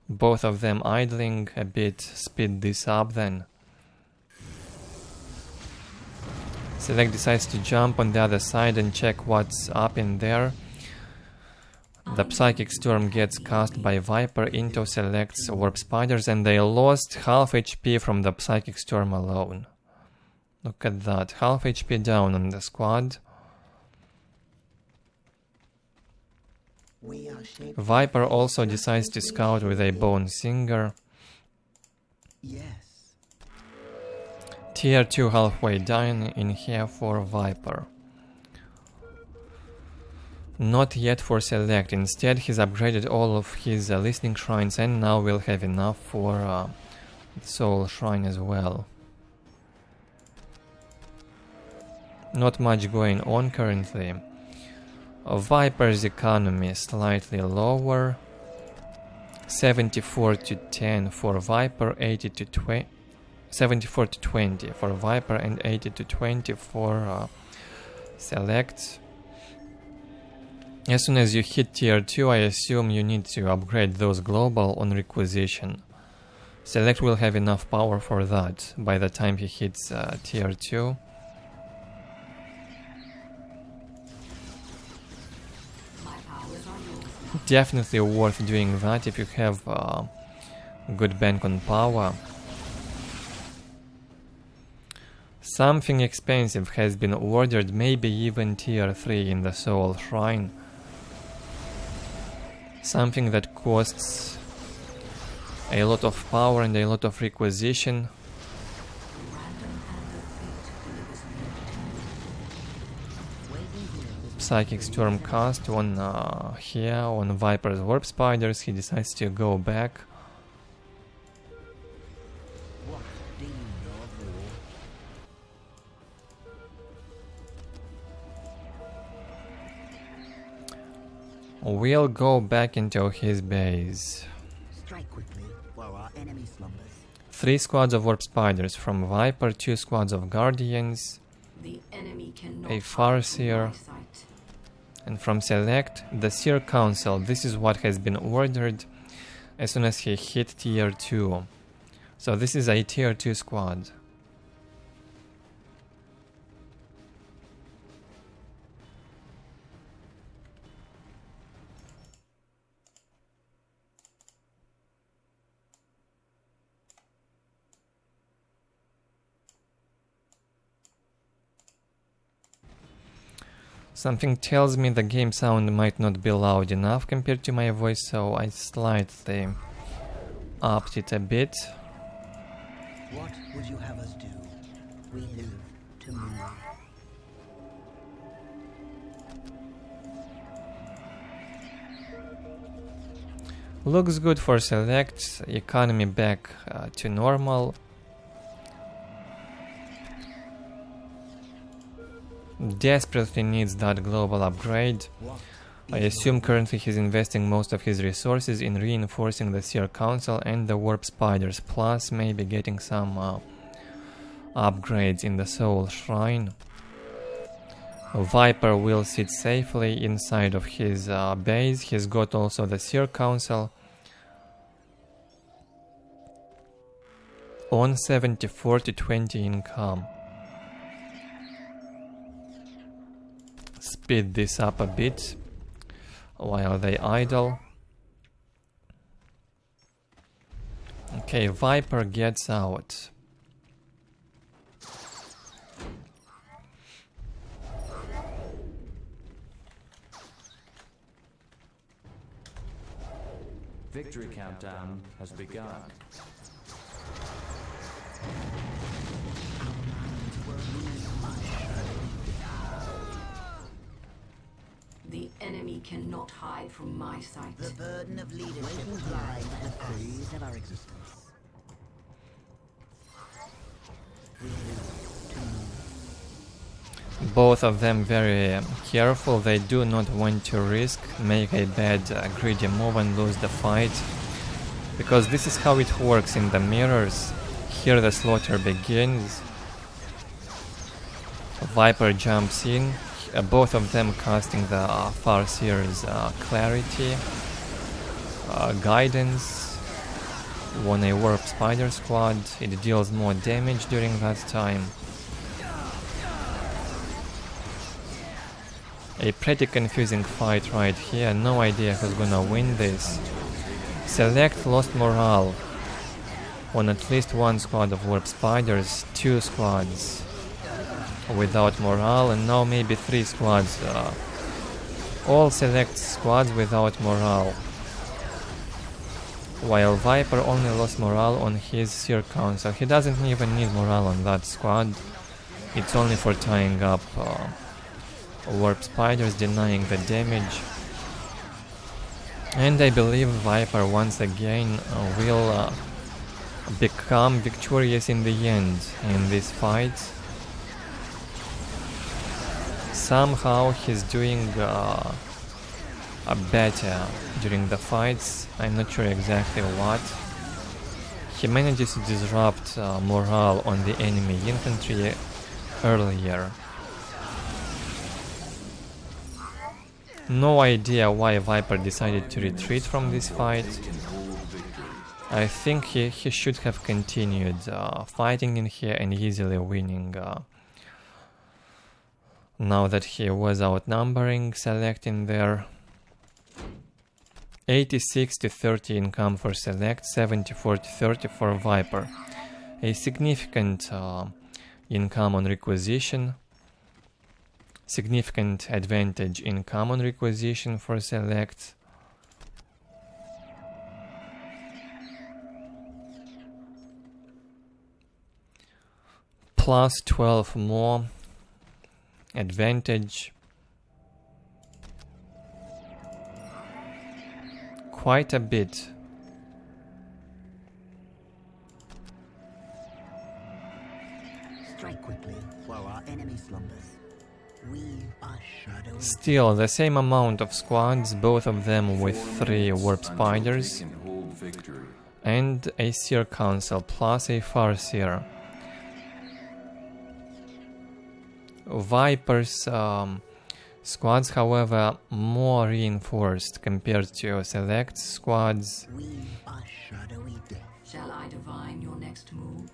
Both of them idling a bit, speed this up then. SeleCT decides to jump on the other side and check what's up in there. The Psychic Storm gets cast by Viper into SeleCT's Warp Spiders, and they lost half HP from the Psychic Storm alone. Look at that, half HP down on the squad. Viper also decides to scout with a Bone Singer. Yes. Tier 2 halfway down in here for Viper. Not yet for SeleCT, instead he's upgraded all of his listening shrines and now will have enough for Soul Shrine as well. Not much going on currently. Viper's economy slightly lower. 74 to 10 for Viper, 80 to 20. 74 to 20 for Viper and 80 to 20 for SeleCT. As soon as you hit tier 2, I assume you need to upgrade those global on requisition. SeleCT will have enough power for that by the time he hits tier 2. Definitely worth doing that if you have good bank on power. Something expensive has been ordered, maybe even tier 3 in the Soul Shrine. Something that costs a lot of power and a lot of requisition. Psychic Storm cast on here on Viper's Warp Spiders. He decides to go back. What do you know of war? We'll go back into his base. Strike quickly while our enemy slumbers. 3 squads of Warp Spiders from Viper, 2 squads of Guardians, The enemy cannot a hide Farseer, from my sight. and from Select, the Seer Council. This is what has been ordered as soon as he hit tier 2. So this is a tier 2 squad. Something tells me the game sound might not be loud enough compared to my voice, so I slightly upped it a bit. What would you have us do? We live to move. Looks good for Select, economy back to normal. Desperately needs that global upgrade. I assume currently he's investing most of his resources in reinforcing the Seer Council and the Warp Spiders, plus maybe getting some upgrades in the Soul Shrine. Viper will sit safely inside of his base. He's got also the Seer Council on 74 to 20 income. Speed this up a bit while they idle. Okay, Viper gets out. Victory countdown has begun. The enemy cannot hide from my sight. The burden of leadership lies at the praise of our existence. We live to move. Both of them very careful. They do not want to risk, make a bad greedy move and lose the fight. Because this is how it works in the mirrors. Here the slaughter begins. Viper jumps in. Both of them casting the Farseer's Clarity, Guidance, on a Warp Spider squad. It deals more damage during that time. A pretty confusing fight right here, no idea who's gonna win this. Select lost morale on at least one squad of Warp Spiders, 2 squads without morale, and now maybe 3 squads. All Select squads without morale. While Viper only lost morale on his Seer Council. He doesn't even need morale on that squad. It's only for tying up Warp Spiders, denying the damage. And I believe Viper once again will become victorious in the end in this fight. Somehow he's doing better during the fights. I'm not sure exactly what. He manages to disrupt morale on the enemy infantry earlier. No idea why Viper decided to retreat from this fight. I think he should have continued fighting in here and easily winning. Now that he was outnumbering Select in there. 86 to 30 income for Select, 74 to 30 for Viper. A significant income on requisition. Significant advantage income on requisition for Select. Plus 12 more advantage. Quite a bit. Strike quickly while our enemy slumbers. We are shadowy. Still, the same amount of squads, both of them with 3 warp spiders and a Seer Council plus a Farseer. Viper's squads, however, more reinforced compared to Select squads. We are shadowy death. Shall I divine your next move?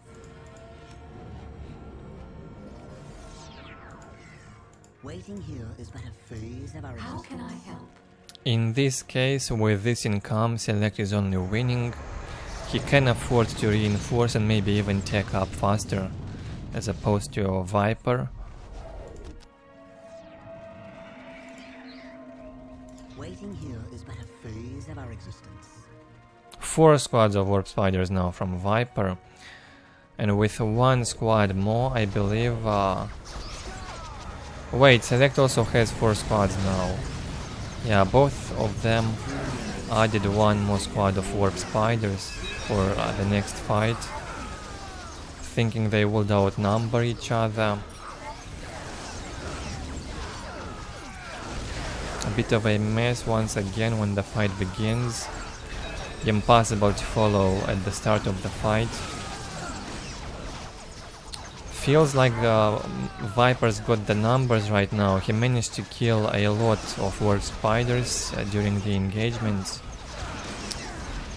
Waiting here is but a phase of our How existence. can I help? In this case, with this income, Select is only winning. He can afford to reinforce and maybe even take up faster, as opposed to Viper. Waiting here is but a phase of our existence. 4 squads of warp spiders now from Viper, and with 1 squad more, I believe. Wait, Select also has 4 squads now. Yeah, both of them added 1 more squad of warp spiders for the next fight, thinking they would outnumber each other. A bit of a mess once again when the fight begins. Impossible to follow at the start of the fight. Feels like Viper's got the numbers right now. He managed to kill a lot of warp spiders during the engagement.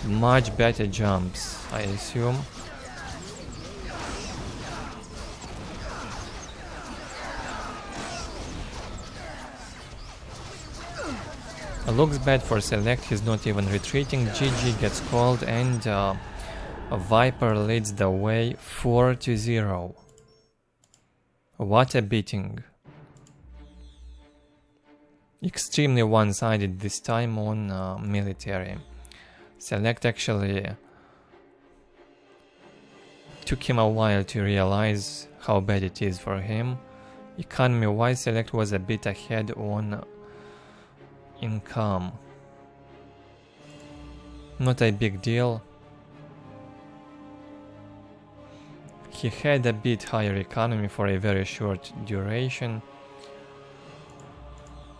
Much better jumps, I assume. Looks bad for Select, he's not even retreating. GG gets called and Viper leads the way 4-0. What a beating. Extremely one-sided this time on military. Select actually took him a while to realize how bad it is for him. Economy-wise, Select was a bit ahead on income. Not a big deal. He had a bit higher economy for a very short duration.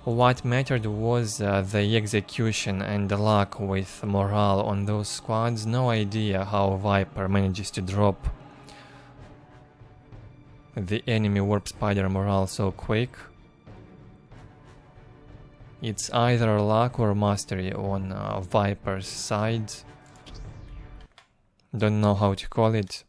What mattered was the execution and the luck with morale on those squads. No idea how Viper manages to drop the enemy warp spider morale so quick. It's either luck or mastery on Viper's side. Don't know how to call it.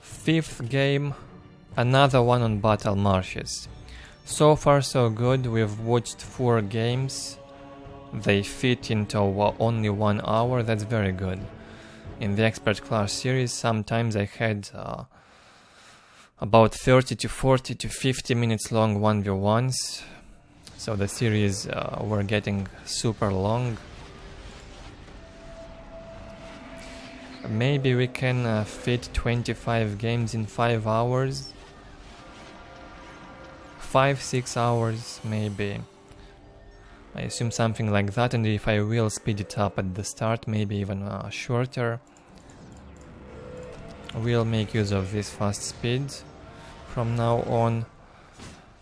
Fifth game, another one on Battle Marshes. So far so good, we've watched 4 games. They fit into only 1 hour, that's very good. In the Expert Class series, sometimes I had about 30 to 40 to 50 minutes long 1v1s. So the series were getting super long. Maybe we can fit 25 games in 5 hours. 5-6 hours maybe. I assume something like that, and if I will speed it up at the start, maybe even shorter. We'll make use of this fast speed from now on,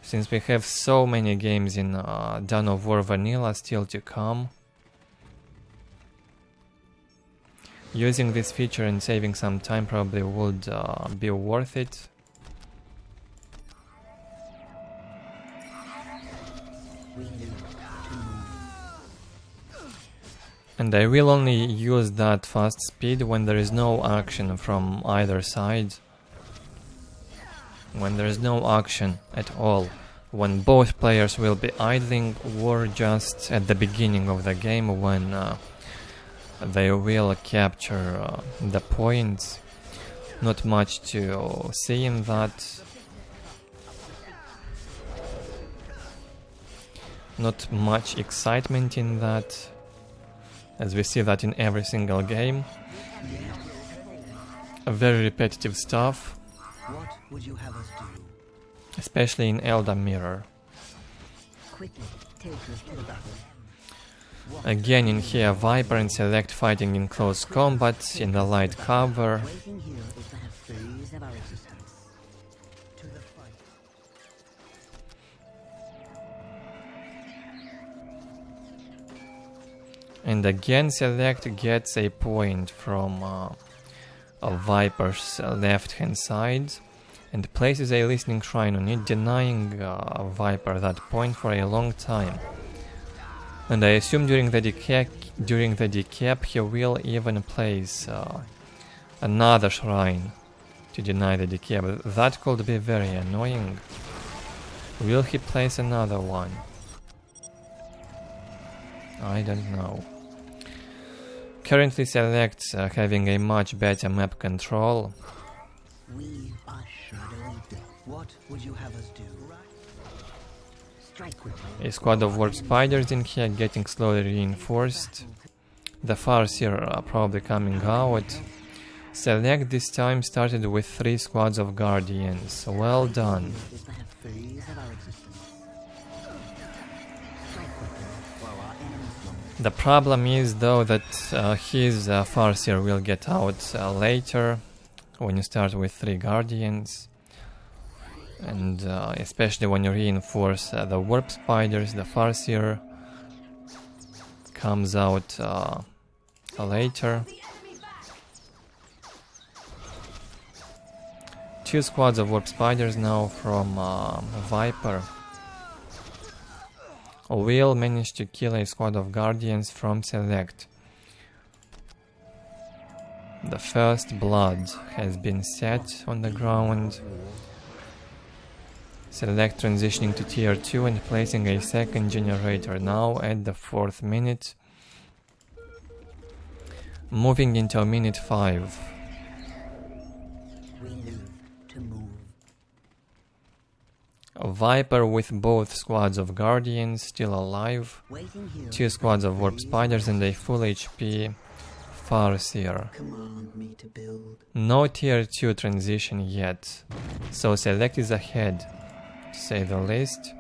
since we have so many games in Dawn of War Vanilla still to come. Using this feature and saving some time probably would be worth it. And I will only use that fast speed when there is no action from either side. When there is no action at all. When both players will be idling, or just at the beginning of the game when they will capture the points. Not much to see in that. Not much excitement in that, as we see that in every single game. Very repetitive stuff. What would you have us do? Especially in Eldar Mirror. Quickly, take us to the battle. Again in here Viper and SeleCT fighting in close combat, in the light cover. Waiting here is the phase of our existence. To the fight. And again SeleCT gets a point from Viper's left hand side and places a listening shrine on it, denying Viper that point for a long time. And I assume during the decap he will even place another shrine to deny the decap. That could be very annoying. Will he place another one? I don't know. Currently SeleCT having a much better map control. We are shadowy death. What would you have us do? Strike quickly. A squad of warp spiders in here getting slowly reinforced. The Farseer are probably coming out. SeleCT this time started with 3 squads of guardians. Well done. Is the phase of our existence. Strike quickly while our enemies slumber. The problem is though that his Farseer will get out later when you start with 3 guardians. And especially when you reinforce the warp spiders, the Farseer comes out later. 2 squads of warp spiders now from Viper. Will manage to kill a squad of guardians from SeleCT. The first blood has been set on the ground. SeleCT transitioning to tier 2 and placing a second generator now at the 4th minute. Moving into minute 5. We live to move. Viper with both squads of guardians still alive. Waiting here. 2 squads of warp spiders and a full HP Farseer. Command me to build. No tier 2 transition yet, so SeleCT is ahead, to say the least.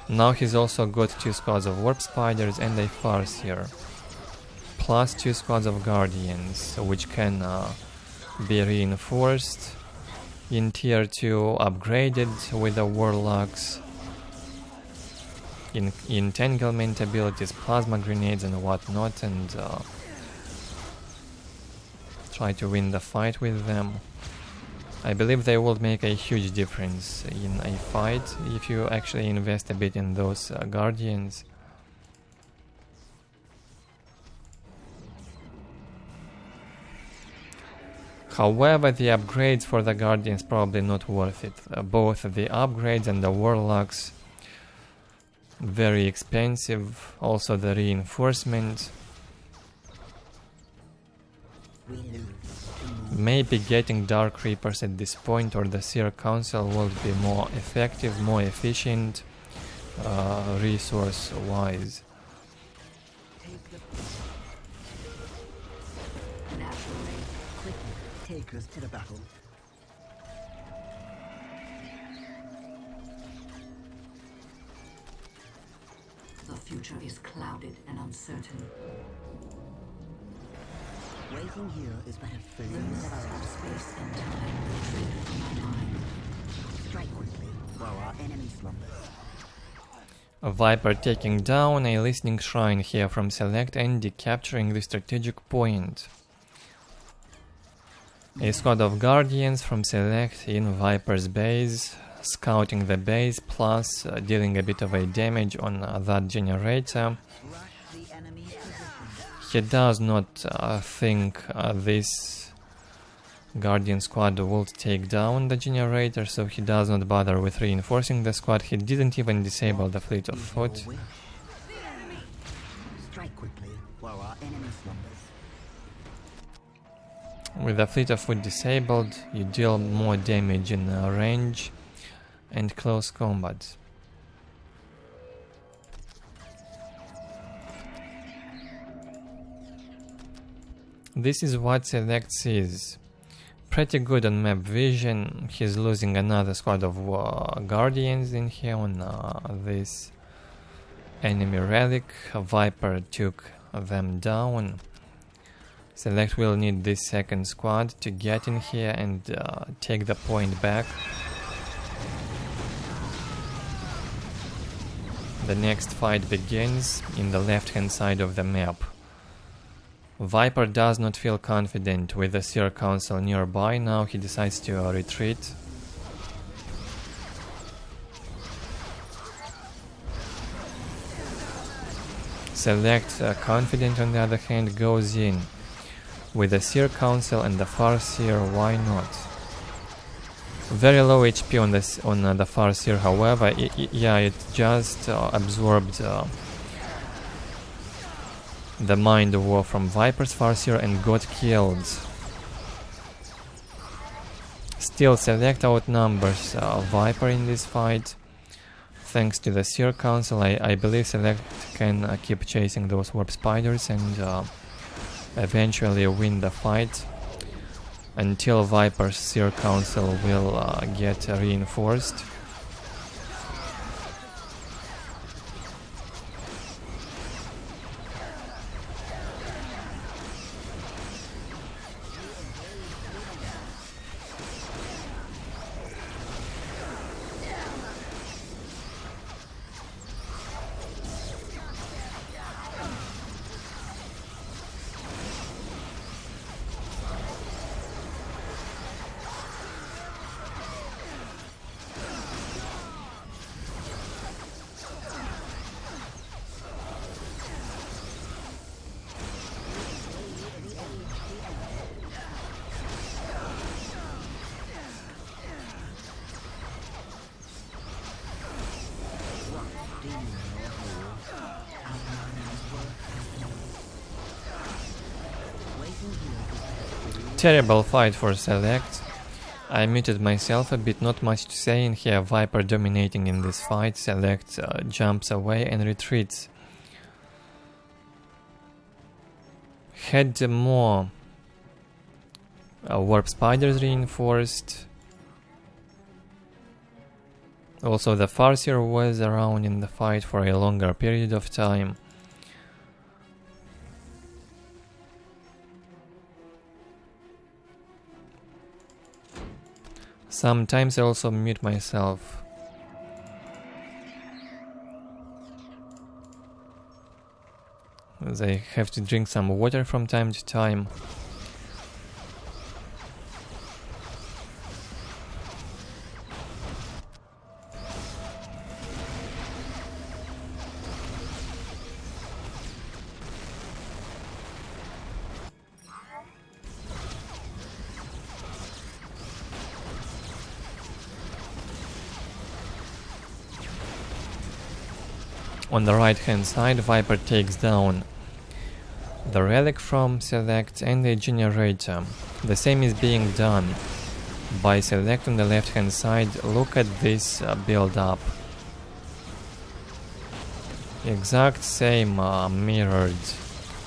Now he's also got 2 squads of warp spiders and a Farseer, plus 2 squads of guardians, which can be reinforced in tier 2, upgraded with the warlocks, in entanglement abilities, plasma grenades and whatnot, and try to win the fight with them. I believe they will make a huge difference in a fight if you actually invest a bit in those guardians. However, the upgrades for the guardians probably not worth it. Both the upgrades and the warlocks very expensive. Also the reinforcement. We live to move. Maybe getting Dark Reapers at this point or the Seer Council will be more effective, more efficient, resource wise. Take the Naturally, quickly. Take us to the battle. the future is clouded and uncertain. Waiting here is but a The phase mists of our of existence. space and time retreat from my mind. Strike quickly while our enemy slumbers. A Viper taking down a listening shrine here from SeleCT and decapturing the strategic point. A squad of guardians from SeleCT in Viper's base, scouting the base plus dealing a bit of a damage on that generator. Rush the he does not think this Guardian squad will take down the generator, so he does not bother with reinforcing the squad. He didn't even disable the fleet of foot. Strike quickly while our enemy slumbers. With the fleet of foot disabled, you deal more damage in range and close combat. This is what SeleCT sees. Pretty good on map vision. He's losing another squad of guardians in here on this enemy relic. Viper took them down. SeleCT will need this second squad to get in here and take the point back. The next fight begins in the left hand side of the map. Viper does not feel confident with the Seer Council nearby. Now he decides to retreat. SeleCT, confident on the other hand, goes in. With the Seer Council and the Farseer, why not? Very low HP on the Farseer, however, it just absorbed the Mind War from Viper's Farseer and got killed. Still, SeleCT outnumbers Viper in this fight. Thanks to the Seer Council, I believe SeleCT can keep chasing those warp spiders and eventually win the fight until Viper's Seer Council will get reinforced. Terrible fight for SeleCT. I muted myself a bit, not much to say in here. Viper dominating in this fight. SeleCT jumps away and retreats. Had more warp spiders reinforced. Also the Farseer was around in the fight for a longer period of time. Sometimes I also mute myself. As I have to drink some water from time to time. On the right hand side, Viper takes down the relic from SeleCT and the generator. The same is being done by SeleCT on the left hand side. Look at this build up. Exact same mirrored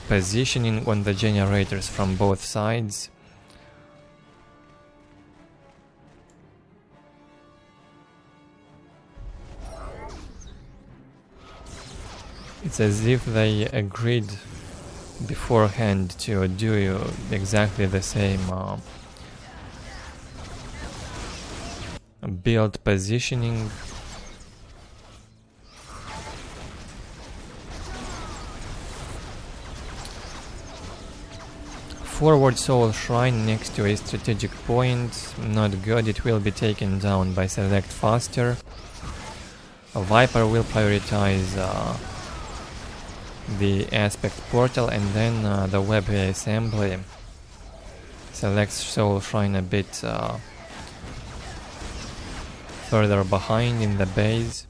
positioning on the generators from both sides. It's as if they agreed beforehand to do exactly the same build positioning. Forward Soul Shrine next to a strategic point, not good, it will be taken down by SeleCT faster. Viper will prioritize the aspect portal and then the web assembly. Select Soul Shrine a bit further behind in the base.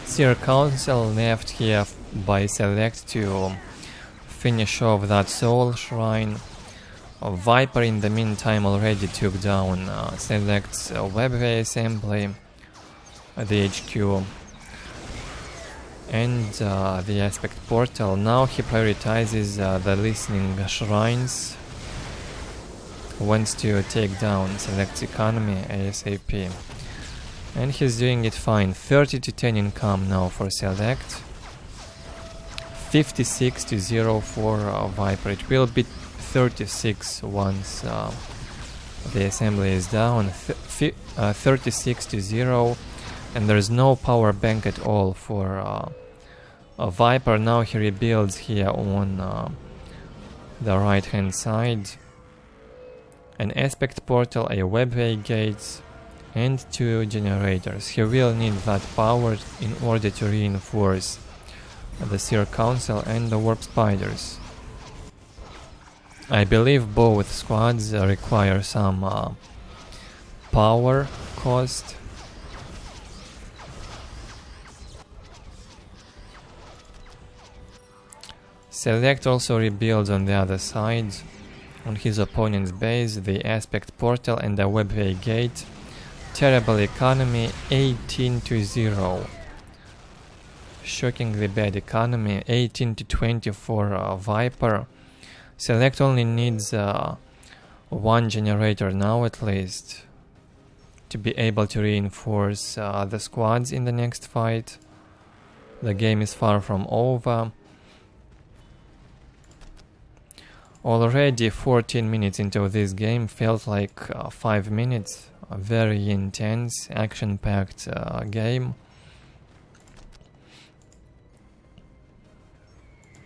Seer Council left here by Select to finish off that Soul Shrine. Viper in the meantime already took down Select's webway assembly, the HQ, and the aspect portal. Now he prioritizes the listening shrines, wants to take down Select's economy ASAP. And he's doing it fine. 30 to 10 income now for Select. 56 to 0 for Viper. It will be 36 once the assembly is down. 36 to 0. And there's no power bank at all for Viper. Now he rebuilds here on the right hand side. An aspect portal, a webway gate, and 2 generators. He will need that power in order to reinforce the Seer Council and the Warp Spiders. I believe both squads require some power cost. Select also rebuilds on the other side, on his opponent's base, the aspect portal and the webway gate. Terrible economy, 18 to 0. Shockingly bad economy, 18 to 20 for Viper. Select only needs 1 generator now at least to be able to reinforce the squads in the next fight. The game is far from over. Already 14 minutes into this game, felt like 5 minutes. A very intense, action-packed game.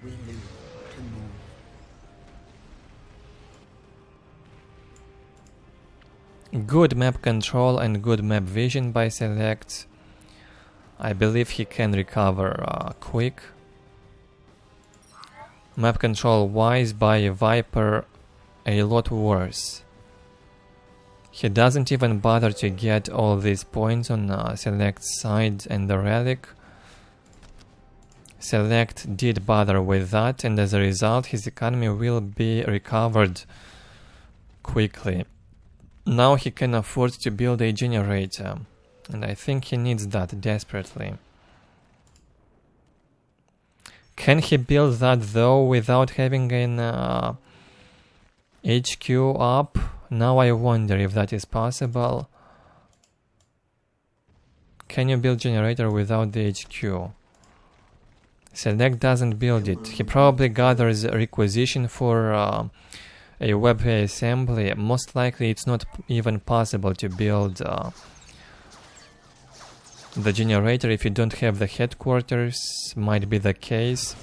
We lose to move. Good map control and good map vision by Select. I believe he can recover quick. Map control wise by Viper, a lot worse. He doesn't even bother to get all these points on Select's side and the relic. Select did bother with that, and as a result his economy will be recovered quickly. Now he can afford to build a generator, and I think he needs that desperately. Can he build that though without having an HQ up? Now I wonder if that is possible. Can you build generator without the HQ? Select doesn't build it. He probably gathers requisition for a webway assembly. Most likely it's not even possible to build the generator if you don't have the headquarters. Might be the case.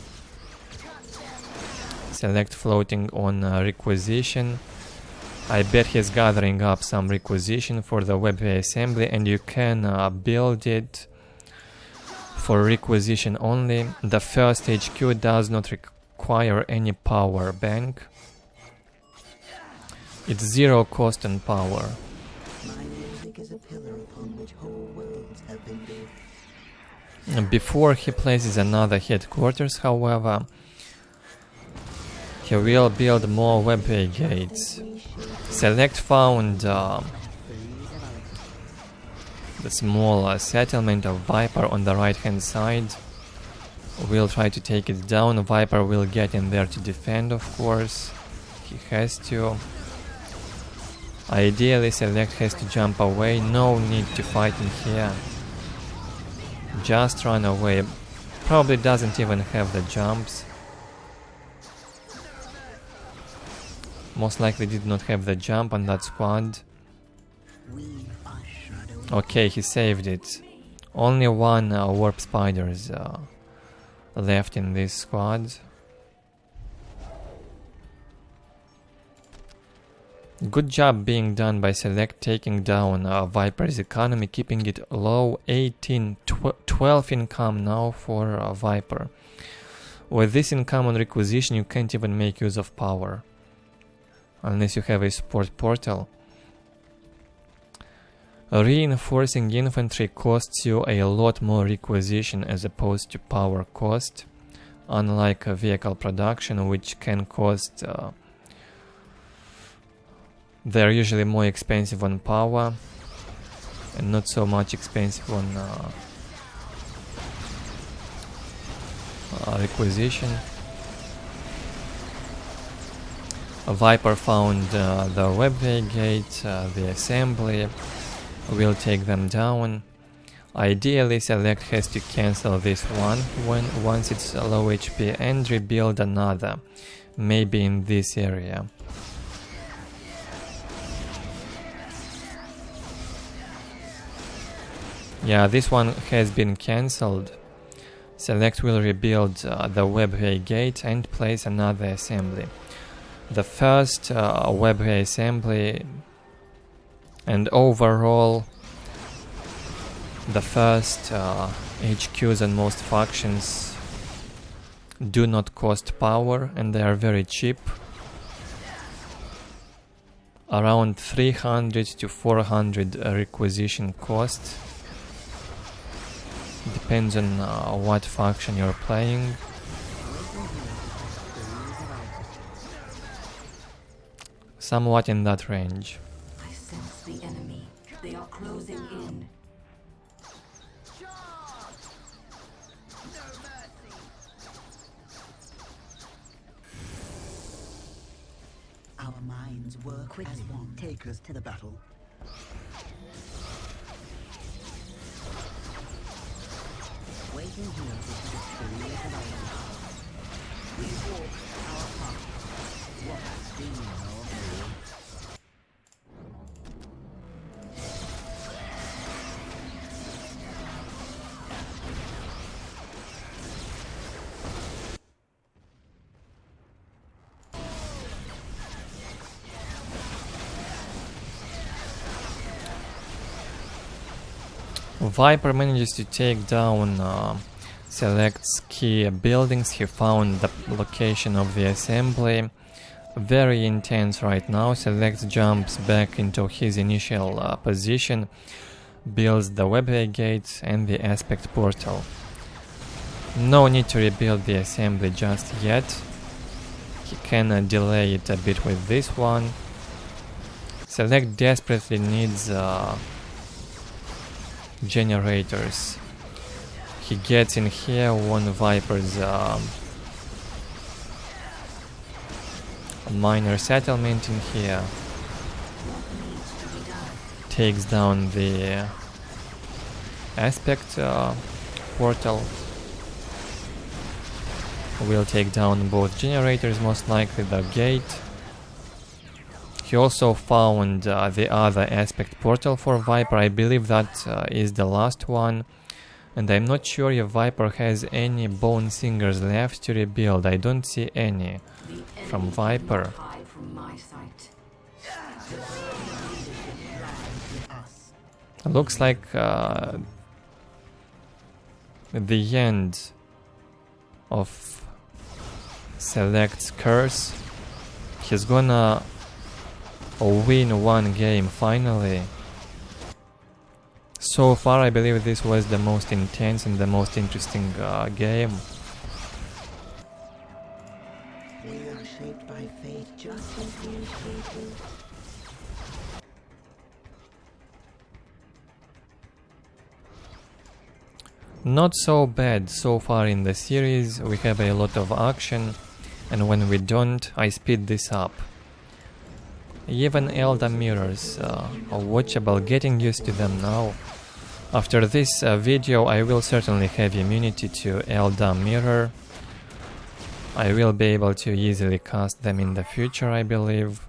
Select floating on requisition. I bet he's gathering up some requisition for the webway assembly, and you can build it for requisition only. The first HQ does not require any power bank. It's 0 cost and power. My music is a pillar upon which whole worlds have been built. Before he places another headquarters, however, he will build more webway gates. Select found the small settlement of Viper on the right hand side. We'll try to take it down. Viper will get in there to defend, of course. He has to. Ideally, Select has to jump away. No need to fight in here. Just run away. Probably doesn't even have the jumps. Most likely did not have the jump on that squad. We are shadow. Okay, he saved it. Only one warp spiders left in this squad. Good job being done by SeleCT, taking down Viper's economy, keeping it low. 12 income now for Viper. With this income on requisition, you can't even make use of power unless you have a support portal. Reinforcing infantry costs you a lot more requisition as opposed to power cost, unlike vehicle production, which can cost they're usually more expensive on power and not so much expensive on requisition. Viper found the webway gate, the assembly. We'll take them down. Ideally, SeleCT has to cancel this one once it's low HP and rebuild another, maybe in this area. Yeah, this one has been cancelled. SeleCT will rebuild the webway gate and place another assembly. The first webway assembly and overall the first HQs and most factions do not cost power and they are very cheap. Around 300 to 400 requisition cost. Depends on what faction you're playing. Somewhat in that range. I sense the enemy. They are closing in. Our minds work as one. Take us to the battle. Waiting here to destroy the light. We walk our path. What do you know of war? Viper manages to take down SeleCT's key buildings. He found the location of the assembly. Very intense right now. SeleCT jumps back into his initial position, builds the webway gate and the aspect portal. No need to rebuild the assembly just yet. He can delay it a bit with this one. SeleCT desperately needs generators. He gets in here one Viper's minor settlement in here. Takes down the aspect portal. Will take down both generators, most likely the gate. He also found the other aspect portal for Viper. I believe that is the last one. And I'm not sure if Viper has any Bone Singers left to rebuild. I don't see any from Viper. Looks like the end of SeleCT's curse. He's gonna win one game finally. So far I believe this was the most intense and the most interesting game. We are shaped by fate just as we shape. Not so bad so far in the series. We have a lot of action, and when we don't, I speed this up. Even Eldar mirrors are watchable, getting used to them now. After this video I will certainly have immunity to Eldar mirror. I will be able to easily cast them in the future, I believe.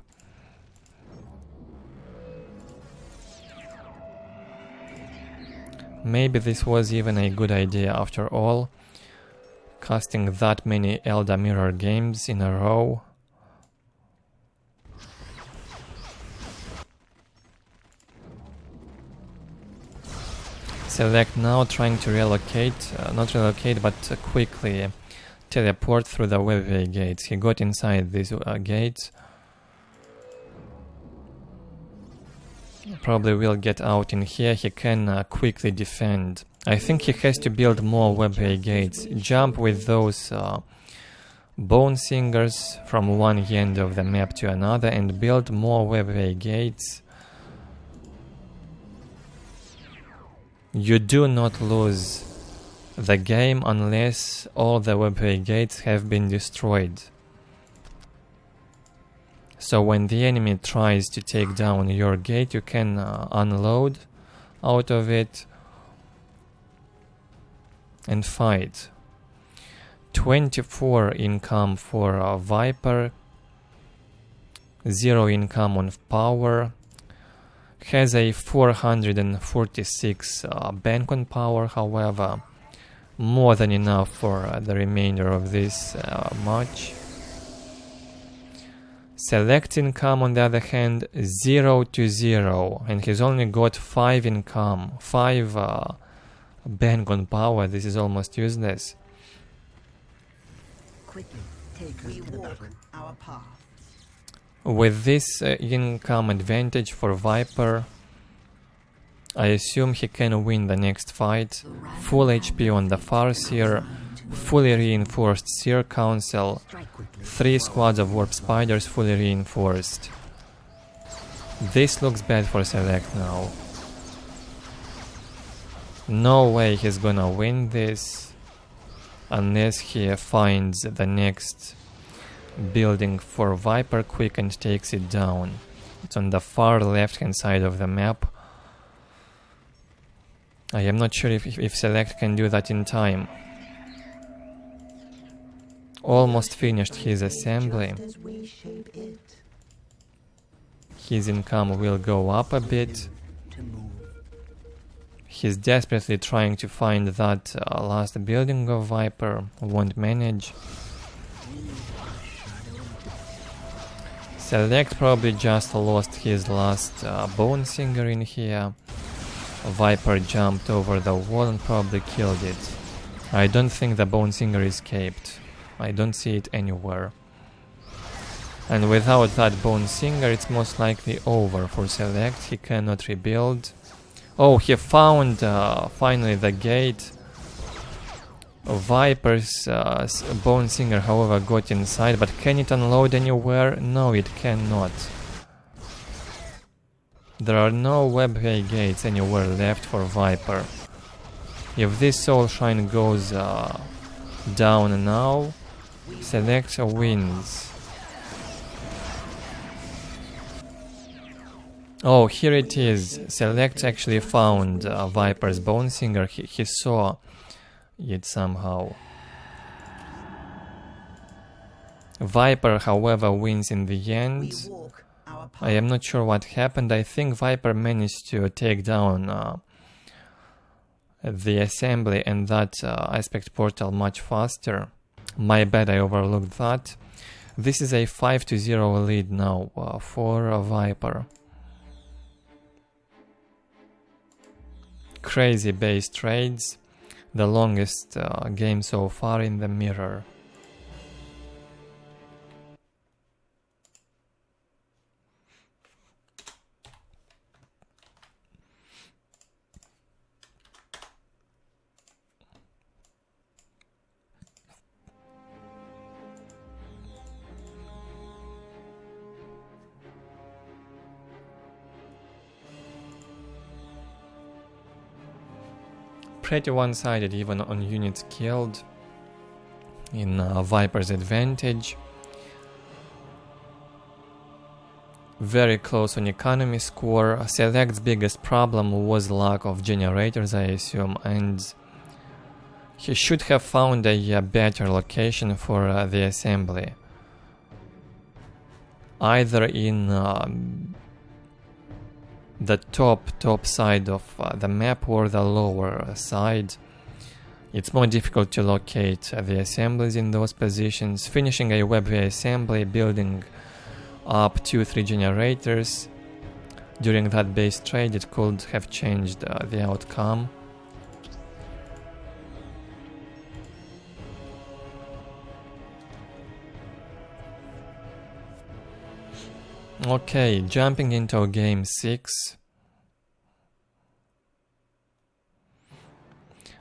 Maybe this was even a good idea after all, casting that many Eldar mirror games in a row. Select now, trying to relocate, not relocate, but quickly teleport through the webway gates. He got inside these gates. Probably will get out in here. He can quickly defend. I think he has to build more webway gates. Jump with those bone singers from one end of the map to another and build more webway gates. You do not lose the game unless all the webway gates have been destroyed. So when the enemy tries to take down your gate, you can unload out of it and fight. 24 income for Viper, 0 income on power, has a 446 bank on power, however, more than enough for the remainder of this match. Select income, on the other hand, 0 to 0, and he's only got 5 income, 5 bank on power. This is almost useless. Quickly, take us to the battle. Our path. With this income advantage for Viper, I assume he can win the next fight. Full HP on the Farseer, fully reinforced Seer Council, 3 squads of Warp Spiders fully reinforced. This looks bad for Select now. No way he's gonna win this unless he finds the next building for Viper quick and takes it down. It's on the far left hand side of the map. I am not sure if Select can do that in time. Almost finished his assembly. Just as we shape it His income will go up a bit. to move. He's desperately trying to find that last building of Viper. Won't manage. Select probably just lost his last bone singer in here. Viper jumped over the wall and probably killed it. I don't think the bone singer escaped. I don't see it anywhere. And without that bone singer, it's most likely over for Select. He cannot rebuild. Oh, he found finally the gate. Viper's bone singer, however, got inside, but can it unload anywhere? No, it cannot. There are no webway gates anywhere left for Viper. If this Soul Shine goes down now, Select wins. Oh, here it is. Select actually found Viper's bone singer. He saw it somehow. Viper, however, wins in the end. We walk our path. I am not sure what happened. I think Viper managed to take down the assembly and that aspect portal much faster. My bad, I overlooked that. This is a 5-0 lead now for Viper. Crazy base trades. The longest game so far in the mirror. Pretty one-sided even on units killed in Viper's advantage. Very close on economy score. Select's biggest problem was lack of generators, I assume, and he should have found a better location for the assembly. Either in the top side of the map or the lower side. It's more difficult to locate the assemblies in those positions. Finishing a web-way assembly, building up 2-3 generators during that base trade, it could have changed the outcome. Okay, jumping into game 6.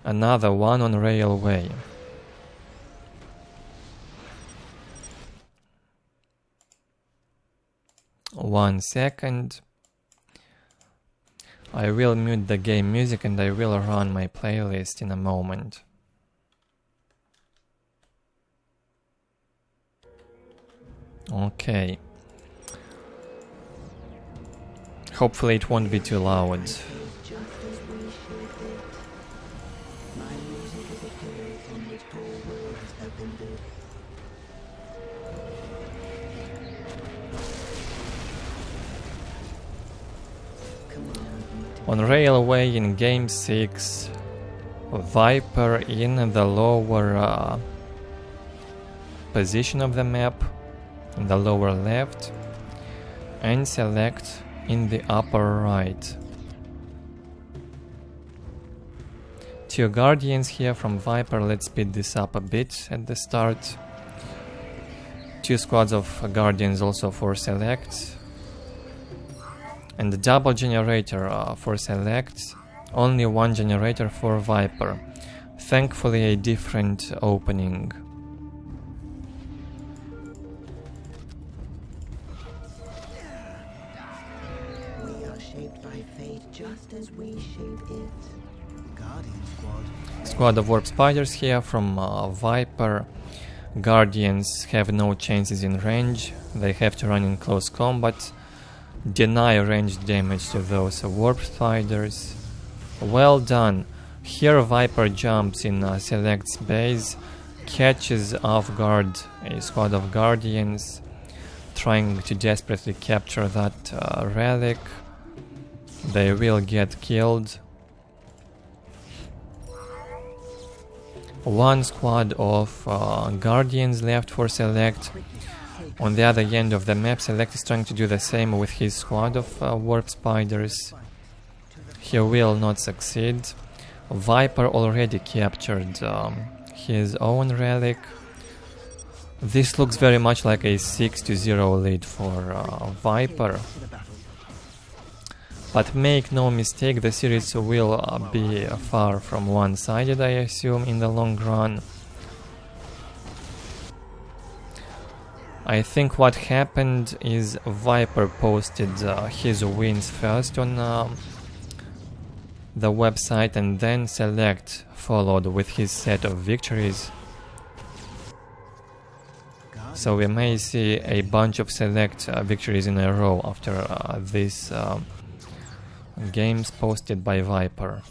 Another one on railway. One second. I will mute the game music and I will run my playlist in a moment. Okay. Hopefully it won't be too loud. Just as we should be. My music is a pillar from which whole worlds have been built. On railway in game 6, Viper in the lower position of the map, in the lower left, and SeleCT in the upper right. 2 Guardians here from Viper. Let's speed this up a bit at the start. 2 squads of Guardians also for SeleCT. And the double generator for SeleCT. Only 1 generator for Viper. Thankfully a different opening. We are shaped by fate just as we shape it. Guardian squad. Squad of warp spiders here from Viper. Guardians have no chances in range. They have to run in close combat. Deny ranged damage to those warp spiders. Well done. Here Viper jumps in SeleCT's base, catches off guard a squad of Guardians, trying to desperately capture that relic. They will get killed. 1 squad of Guardians left for SeleCT. On the other end of the map, SeleCT is trying to do the same with his squad of warp spiders. He will not succeed. Viper already captured his own relic. This looks very much like a 6-0 lead for Viper. But make no mistake, the series will be far from one-sided, I assume, in the long run. I think what happened is Viper posted his wins first on the website, and then SeleCT followed with his set of victories. So we may see a bunch of SeleCT victories in a row after these games posted by Viper.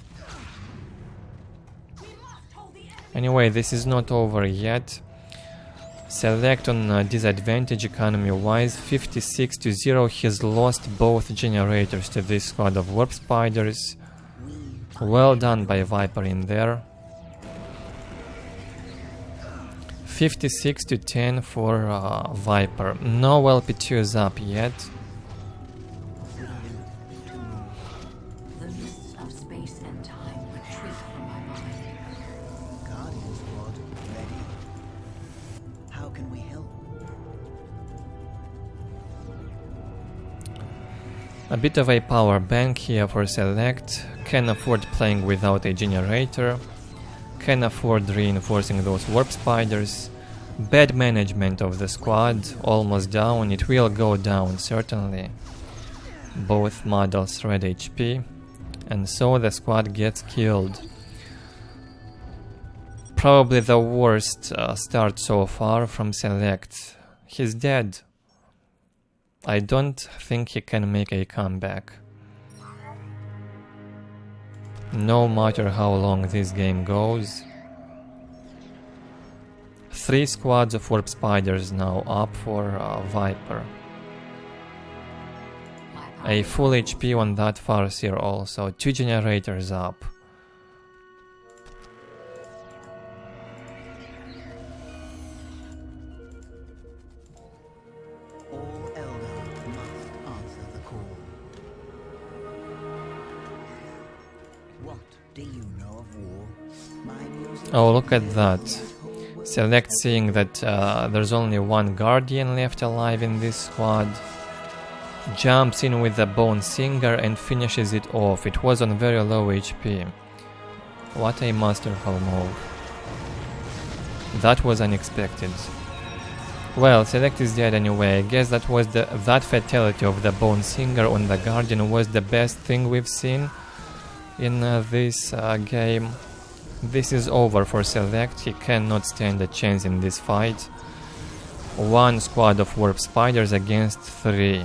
Anyway, this is not over yet. SeleCT on disadvantage economy-wise, 56-0. He's lost both generators to this squad of warp spiders. Well done by Viper in there. 56-10 for Viper. No LP2s up yet. The mists of space and time retreat from my mind. Guardian squad ready. How can we help? A bit of a power bank here for SeleCT. Can afford playing without a generator. Can afford reinforcing those warp spiders. Bad management of the squad. Almost down. It will go down certainly. Both models red HP. And so the squad gets killed. Probably the worst start so far from SeleCT. He's dead. I don't think he can make a comeback. No matter how long this game goes. 3 squads of warp spiders now up for Viper. A full HP on that Farseer also. 2 generators up. All Eldar must answer the call. What do you know of war? My music. Oh, look at that. Select, seeing that there's only one Guardian left alive in this squad, jumps in with the Bone Singer and finishes it off. It was on very low HP. What a masterful move. That was unexpected. Well, Select is dead anyway. I guess that was that fatality of the Bone Singer on the Guardian was the best thing we've seen in this game. This is over for Select. He cannot stand a chance in this fight. 1 squad of Warp Spiders against 3.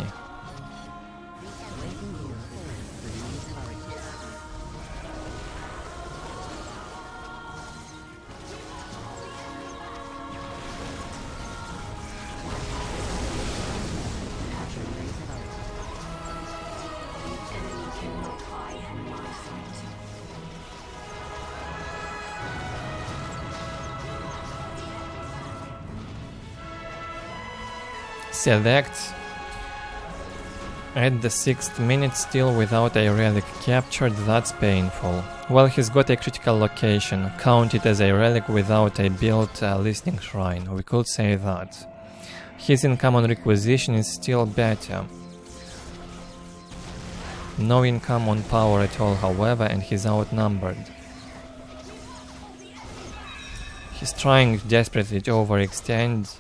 Select at the 6th minute still without a relic captured. That's painful. Well, he's got a critical location, counted as a relic without a built listening shrine, we could say that. His income on requisition is still better. No income on power at all, however, and he's outnumbered. He's trying desperately to overextend.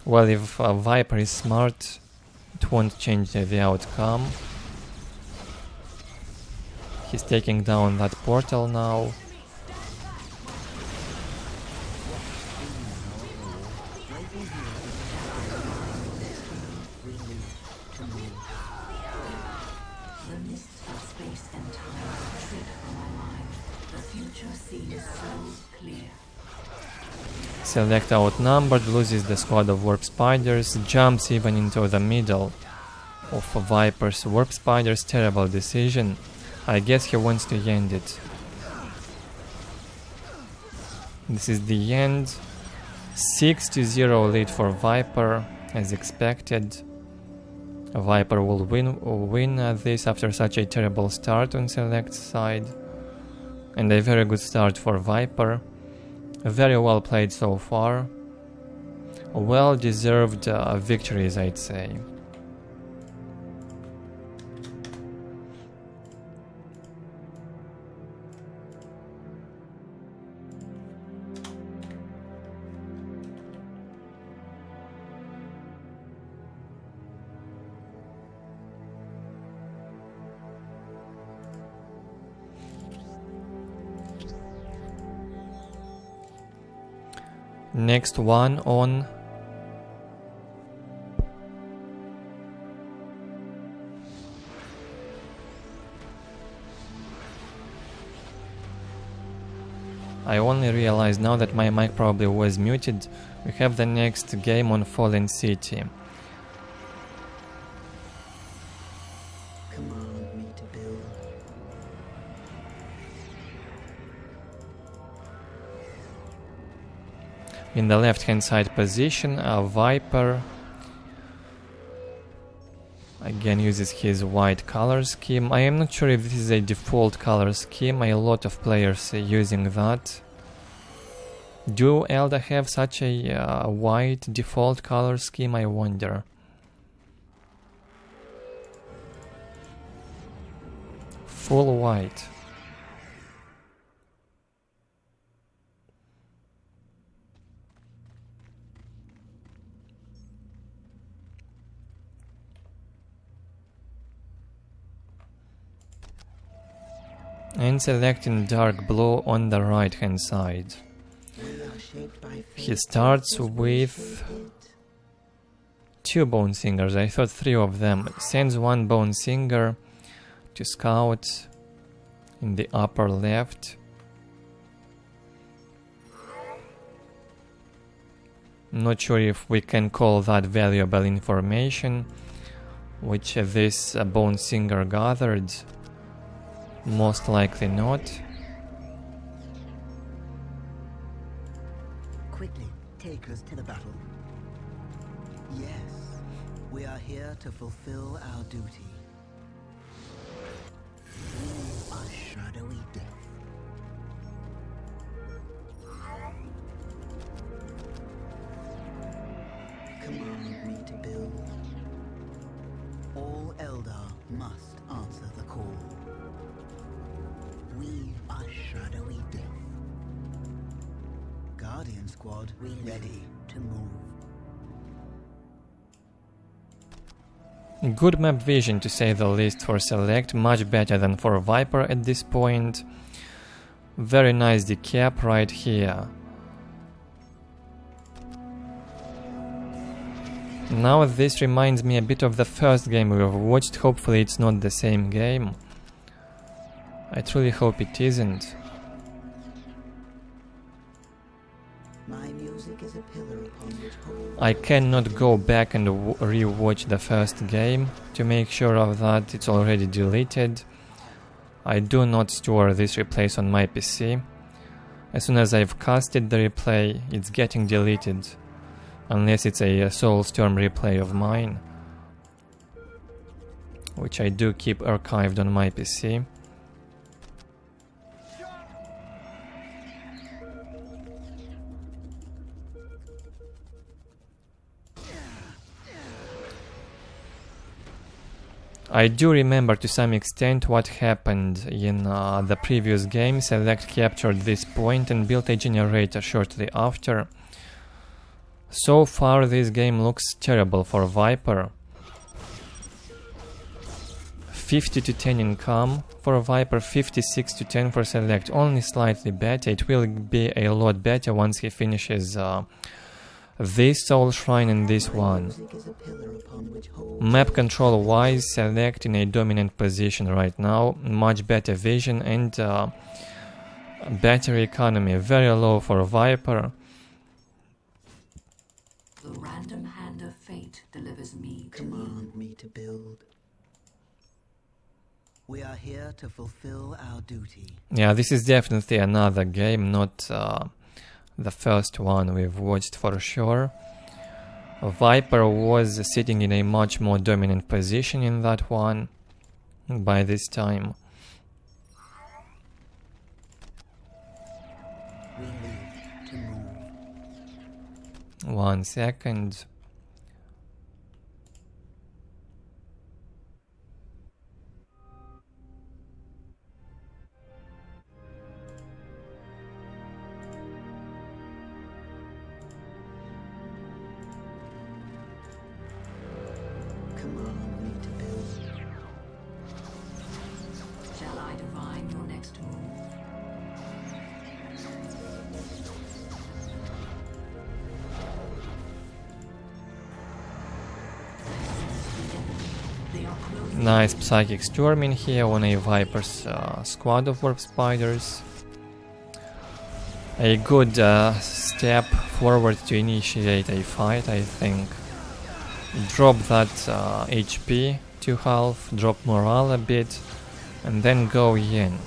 Well, if Viper is smart, it won't change the outcome. He's taking down that portal now. The mists of space and time trick from my mind. The future seems so clear. Select outnumbered, loses the squad of Warp Spiders, jumps even into the middle of Viper's Warp Spiders. Terrible decision. I guess he wants to end it. This is the end. 6-0 lead for Viper, as expected. Viper will win this after such a terrible start on Select's side. And a very good start for Viper. Very well played so far. Well deserved victories, I'd say. Next one on I only realized now that my mic probably was muted. We have the next game on Fallen City. Command me to build. In the left hand side position, a Viper again uses his white color scheme. I am not sure if this is a default color scheme. A lot of players are using that. Do Eldar have such a white default color scheme, I wonder? Full white. And selecting dark blue on the right hand side. He starts with 2 Bone Singers. I thought 3 of them. Sends 1 Bone Singer to scout in the upper left. Not sure if we can call that valuable information. which this Bone Singer gathered. Most likely not. Quickly, take us to the battle. Yes, we are here to fulfill our duty. We are shadowy death. Command me to build. All Eldar must answer the call. We are shadowy death. Guardian squad, we ready to move. Good map vision, to say the least, for Select, much better than for Viper at this point. Very nice decap right here. Now this reminds me a bit of the first game we've watched. Hopefully it's not the same game. I truly hope it isn't. My music is a pillar upon which hope. I cannot go back and re-watch the first game to make sure of that. It's already deleted. I do not store these replays on my PC. As soon as I've casted the replay, it's getting deleted. Unless it's a Soulstorm replay of mine, which I do keep archived on my PC. I do remember to some extent what happened in the previous game. Select captured this point and built a generator shortly after. So far this game looks terrible for Viper. 50 to 10 income for Viper, 56 to 10 for Select, only slightly better. It will be a lot better once he finishes this Soul Shrine and this one. Map control wise, Select in a dominant position right now, much better vision and better economy, very low for Viper. The random hand of fate delivers me to Command me to build. We are here to fulfill our duty. Yeah, this is definitely another game, not the first one we've watched for sure. Viper was sitting in a much more dominant position in that one by this time. We live to move. 1 second. Command me to build. Shall I divine your next move? They are close. Nice Psychic Storm in here on a Viper's squad of Warp Spiders. A good step forward to initiate a fight, I think. Drop that HP to half, drop morale a bit, and then go in.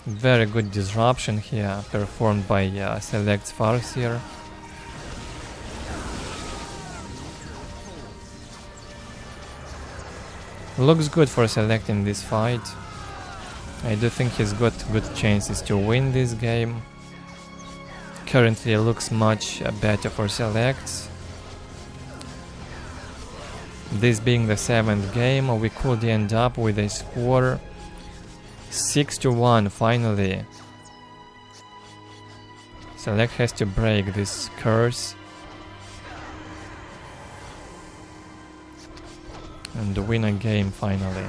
Very good disruption here, performed by Select's Farseer. Looks good for Select in this fight. I do think he's got good chances to win this game. Currently looks much better for Select. This being the 7th game, we could end up with a score 6-1 finally. Select has to break this curse and win a game finally.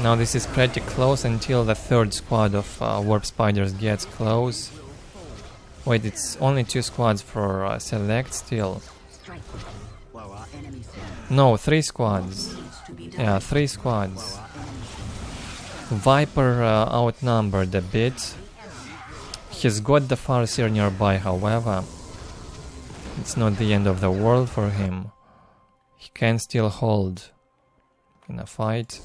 Now this is pretty close until the 3rd squad of Warp Spiders gets close. Wait, it's only 2 squads for Select still. No, 3 squads. Yeah, 3 squads. Viper outnumbered a bit. He's got the Farseer nearby, however. It's not the end of the world for him. He can still hold in a fight.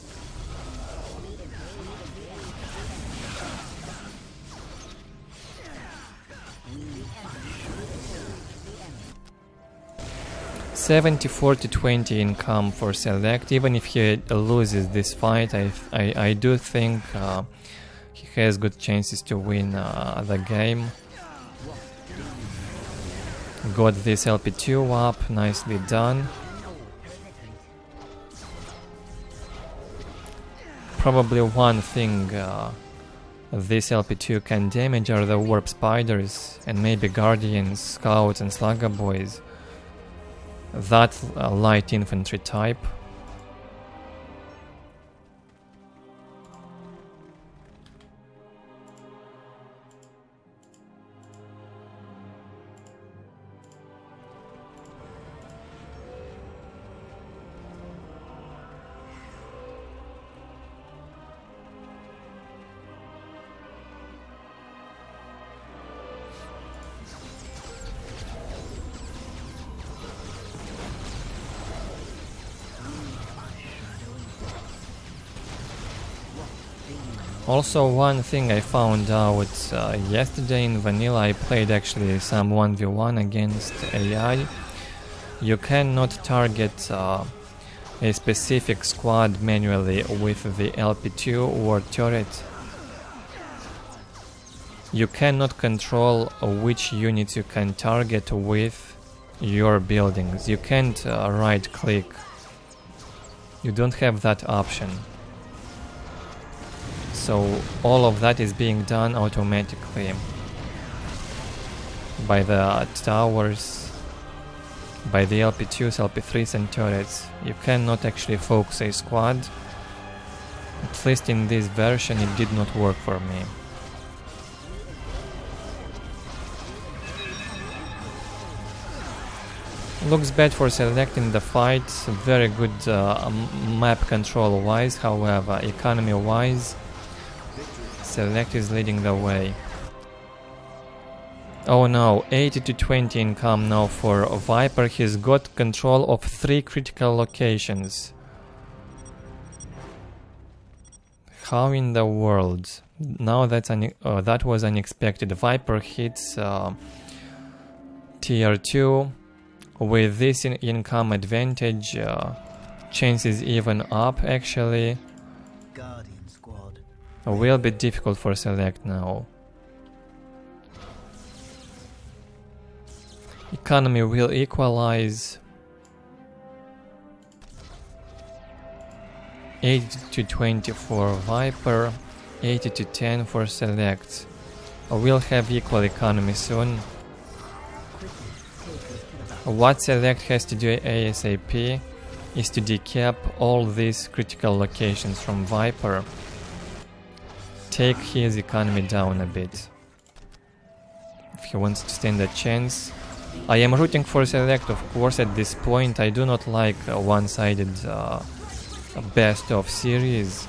$74-20 income for Select. Even if he loses this fight, I do think he has good chances to win the game. Got this LP2 up, nicely done. Probably one thing this LP2 can damage are the Warp Spiders and maybe Guardians, Scouts and Slugger Boys. That light infantry type. Also, one thing I found out yesterday in Vanilla, I played actually some 1v1 against AI. You cannot target a specific squad manually with the LP2 or turret. You cannot control which units you can target with your buildings. You can't right click. You don't have that option. So all of that is being done automatically by the towers, by the LP2s, LP3s and turrets. You cannot actually focus a squad. At least in this version it did not work for me. Looks bad for Select in the fight. Very good map control wise, however, economy wise, Select is leading the way. Oh no, 80-20 income now for Viper. He's got control of 3 critical locations. How in the world? Now that's that was unexpected. Viper hits tier 2. With this income advantage, chances even up actually. Guardian squad. Will be difficult for Select now. Economy will equalize. 80-20 for Viper, 80-10 for Select. We'll have equal economy soon. What Select has to do ASAP is to decap all these critical locations from Viper. Take his economy down a bit if he wants to stand a chance. I am rooting for Select, of course. At this point I do not like a one-sided best of series.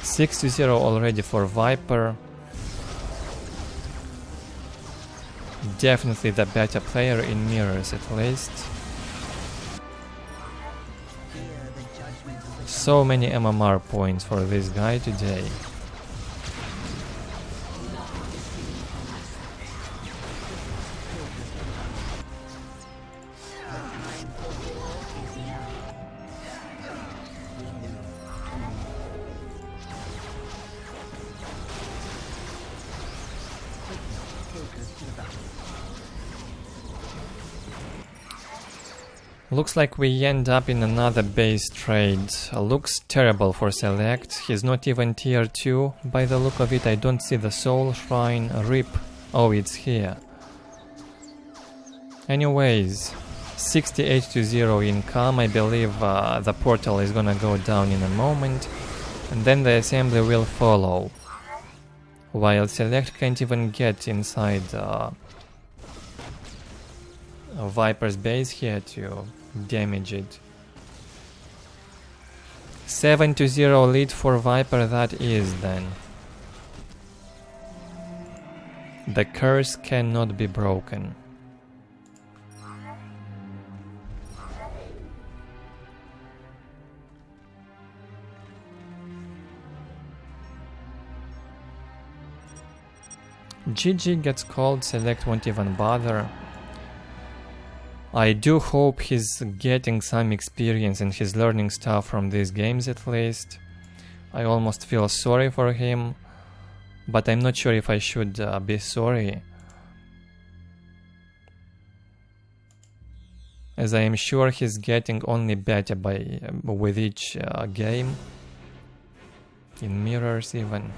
6-0 already for Viper. Definitely the better player in mirrors, at least. So many MMR points for this guy today. Looks like we end up in another base trade. Looks terrible for Select. He's not even tier 2 by the look of it. I don't see the soul shrine. RIP. Oh, it's here. Anyways, 68-0 income. I believe the portal is gonna go down in a moment, and then the assembly will follow. While Select can't even get inside Viper's base here to damage it. 7-0 lead for Viper that is then. The curse cannot be broken. GG gets called, Select won't even bother. I do hope he's getting some experience and he's learning stuff from these games at least. I almost feel sorry for him, but I'm not sure if I should be sorry, as I am sure he's getting only better with each game, in mirrors even.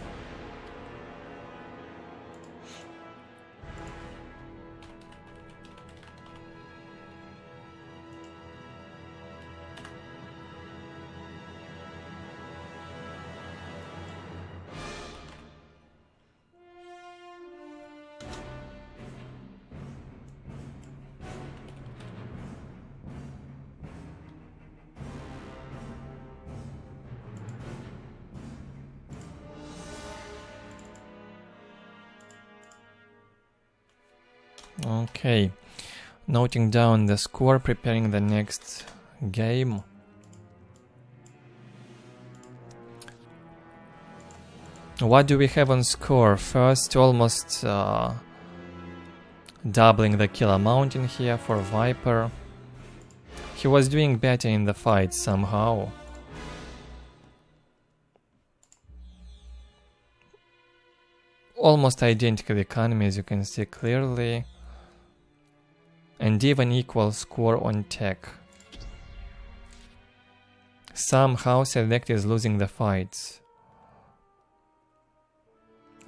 Okay, noting down the score, preparing the next game. What do we have on score? First, almost doubling the kill amount in here for Viper. He was doing better in the fight somehow. Almost identical economy, as you can see clearly. And even equal score on tech. Somehow SeleCT is losing the fights.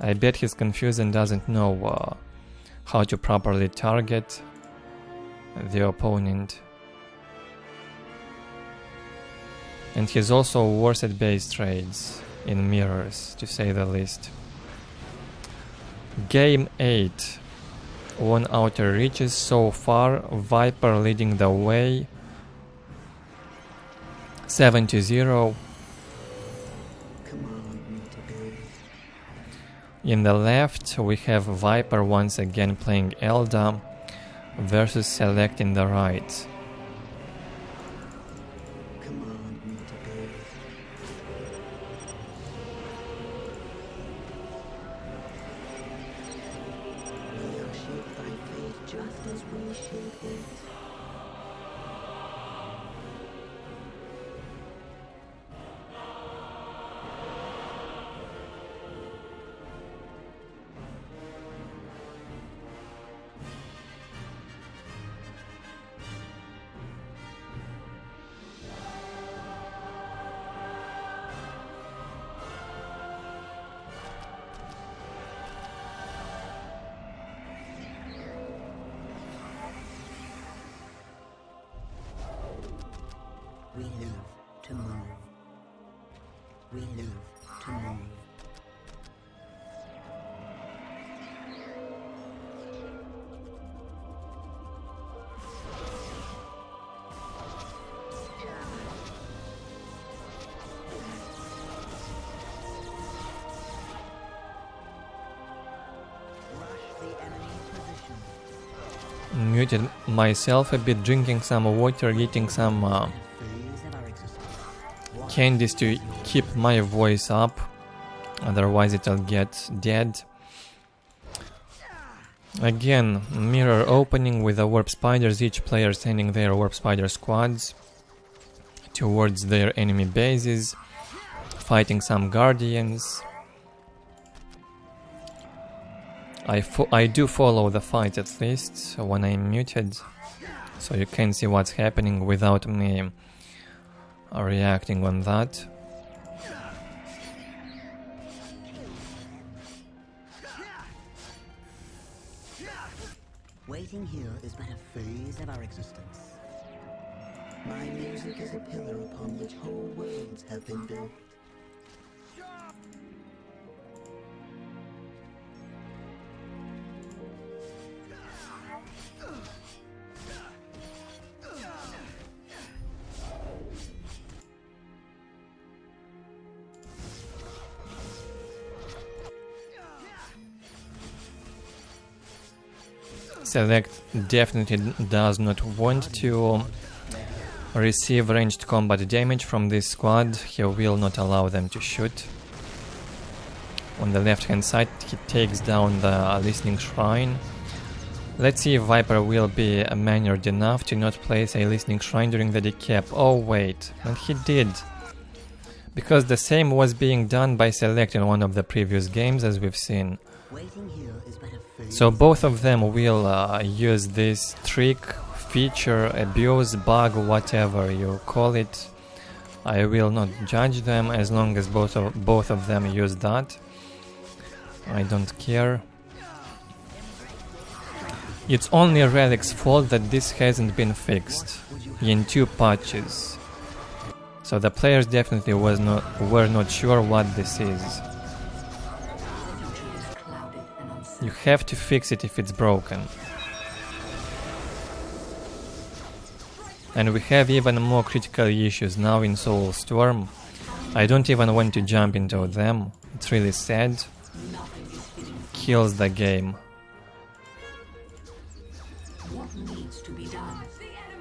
I bet he's confused and doesn't know how to properly target the opponent. And he's also worse at base trades in mirrors, to say the least. Game 8. On outer reaches so far, Viper leading the way, 7-0. In the left we have Viper once again playing Eldar versus SeleCT in the right. We live to move. We live to move. Muted myself a bit, drinking some water, eating some candies to keep my voice up, otherwise it'll get dead. Again, mirror opening with the warp spiders, each player sending their warp spider squads towards their enemy bases, fighting some guardians. I do follow the fight at least when I'm muted, so you can see what's happening without me reacting on that. Waiting here is but a phase of our existence. My music is a pillar upon which whole worlds have been built. SeleCT definitely does not want to receive ranged combat damage from this squad. He will not allow them to shoot. On the left hand side he takes down the listening shrine. Let's see if Viper will be mannered enough to not place a listening shrine during the decap. Oh wait, and he did. Because the same was being done by SeleCT in one of the previous games, as we've seen. Waiting here is but a phase. So both of them will use this trick, feature, abuse, bug, whatever you call it. I will not judge them as long as both of them use that. I don't care. It's only Relic's fault that this hasn't been fixed in 2 patches. So the players definitely were not sure what this is. You have to fix it if it's broken. And we have even more critical issues now in Soulstorm. I don't even want to jump into them. It's really sad. Kills the game. What needs to be done?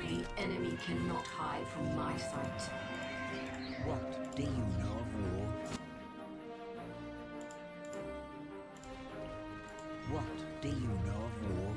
The enemy cannot hide from my sight. What do you know of war? What do you know of war?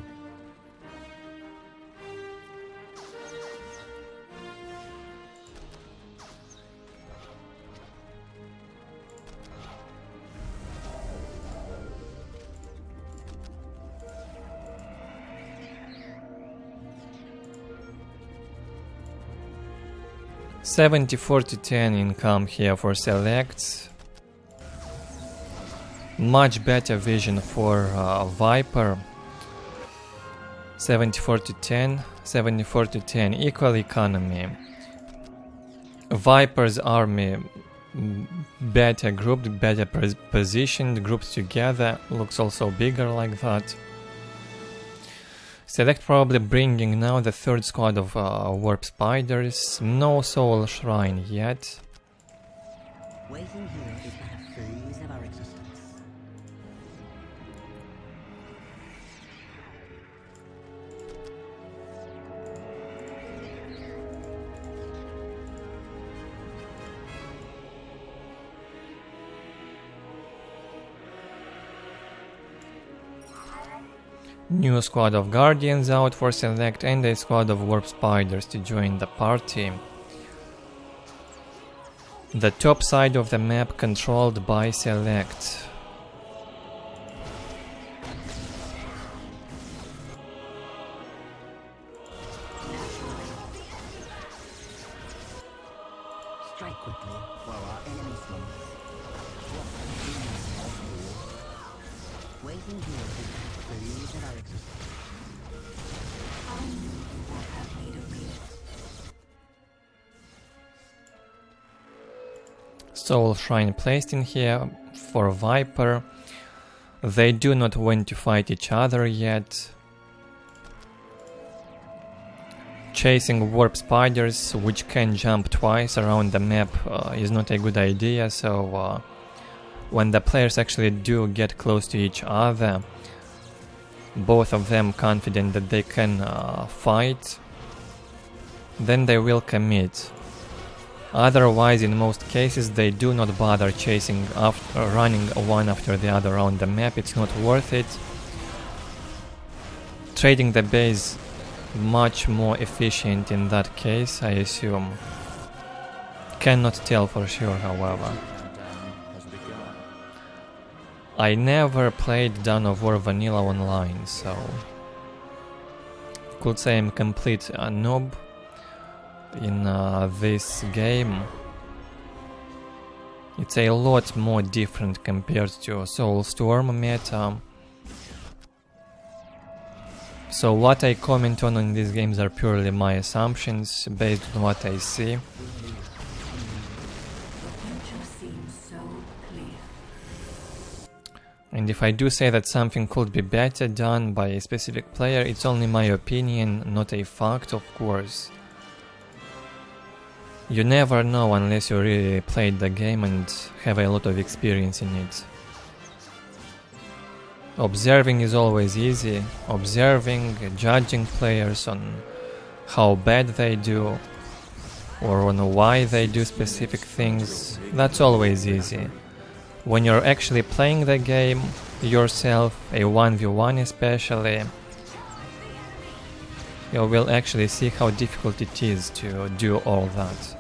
$74-10 income here for SeleCT. Much better vision for Viper. 74-10, 74-10, equal economy. Viper's army better grouped, better positioned, grouped together, looks also bigger like that. SeleCT probably bringing now the 3rd squad of Warp Spiders. No Soul Shrine yet. Waiting here is but a phase of our existence. New squad of Guardians out for SeleCT and a squad of Warp Spiders to join the party. The top side of the map controlled by SeleCT. Strike quickly while our enemy slows. What do you know of war? Waiting here is but a phase of our existence. I knew you would have made a real. Soul Shrine placed in here for Viper. They do not want to fight each other yet. Chasing Warp Spiders, which can jump twice around the map, is not a good idea, so when the players actually do get close to each other, both of them confident that they can fight, then they will commit. Otherwise, in most cases, they do not bother chasing running one after the other around the map. It's not worth it. Trading the base much more efficient in that case, I assume. Cannot tell for sure, however. I never played Dawn of War Vanilla online, so could say I'm complete noob in this game. It's a lot more different compared to Soulstorm meta. So what I comment on in these games are purely my assumptions based on what I see. The future seems so clear. And if I do say that something could be better done by a specific player, it's only my opinion, not a fact, of course. You never know unless you really played the game and have a lot of experience in it. Observing is always easy. Observing, judging players on how bad they do or on why they do specific things, that's always easy. When you're actually playing the game yourself, a 1v1 especially, you will actually see how difficult it is to do all that.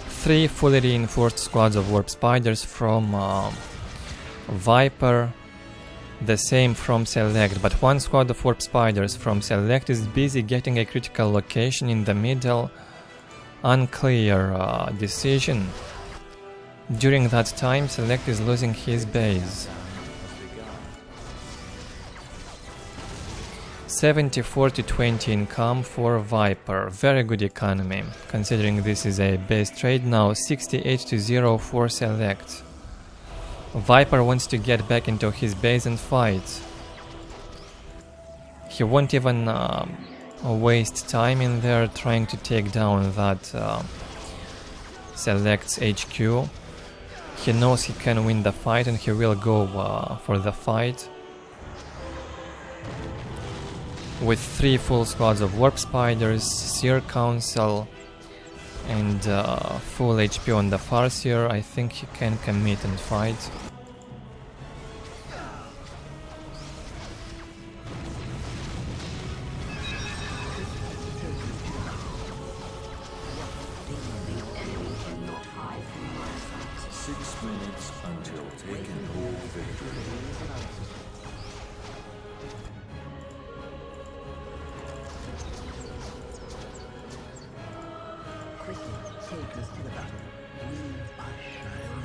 Three fully reinforced squads of warp spiders from Viper, the same from SeleCT, but one squad of warp spiders from SeleCT is busy getting a critical location in the middle. Unclear decision. During that time, SeleCT is losing his base. 70-40-20 income for Viper, very good economy, considering this is a base trade now. 68-0 for SeleCT. Viper wants to get back into his base and fight. He won't even waste time in there trying to take down that SeleCT's HQ. He knows he can win the fight and he will go for the fight. With 3 full squads of warp spiders, Seer Council, and full HP on the Farseer, I think he can commit and fight. Take us to the battle. We are shining.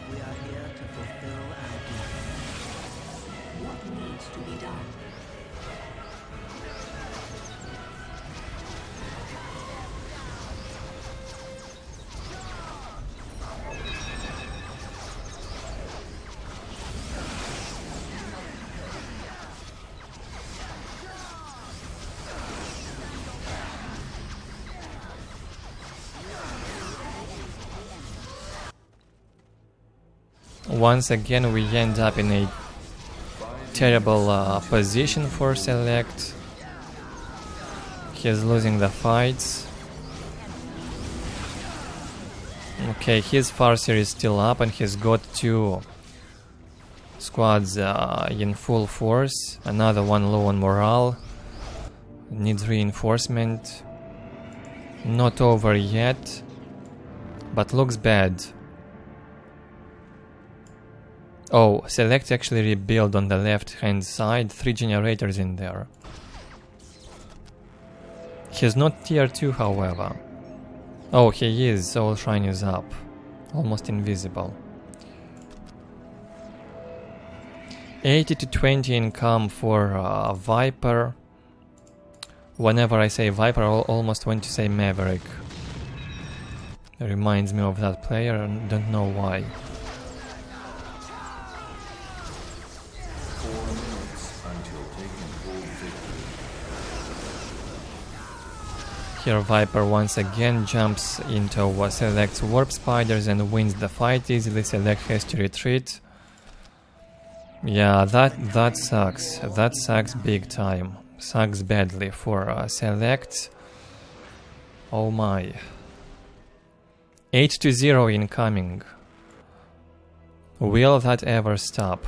We are here to fulfill our duty. What needs to be done? Once again we end up in a terrible position for SeleCT. He's losing the fights. Okay, his Farseer is still up and he's got 2 squads in full force. Another one low on morale. Needs reinforcement. Not over yet, but looks bad. Oh, SeleCT actually rebuild on the left hand side, 3 generators in there. He's not tier 2 however. Oh, he is, Soul Shrine is up. Almost invisible. 80-20 income for Viper. Whenever I say Viper, I almost want to say Maverick. It reminds me of that player and don't know why. Here Viper once again jumps into SeleCT's warp spiders and wins the fight easily. SeleCT has to retreat. Yeah, that sucks. That sucks big time. Sucks badly for SeleCT. Oh my. 8-0 incoming. Will that ever stop?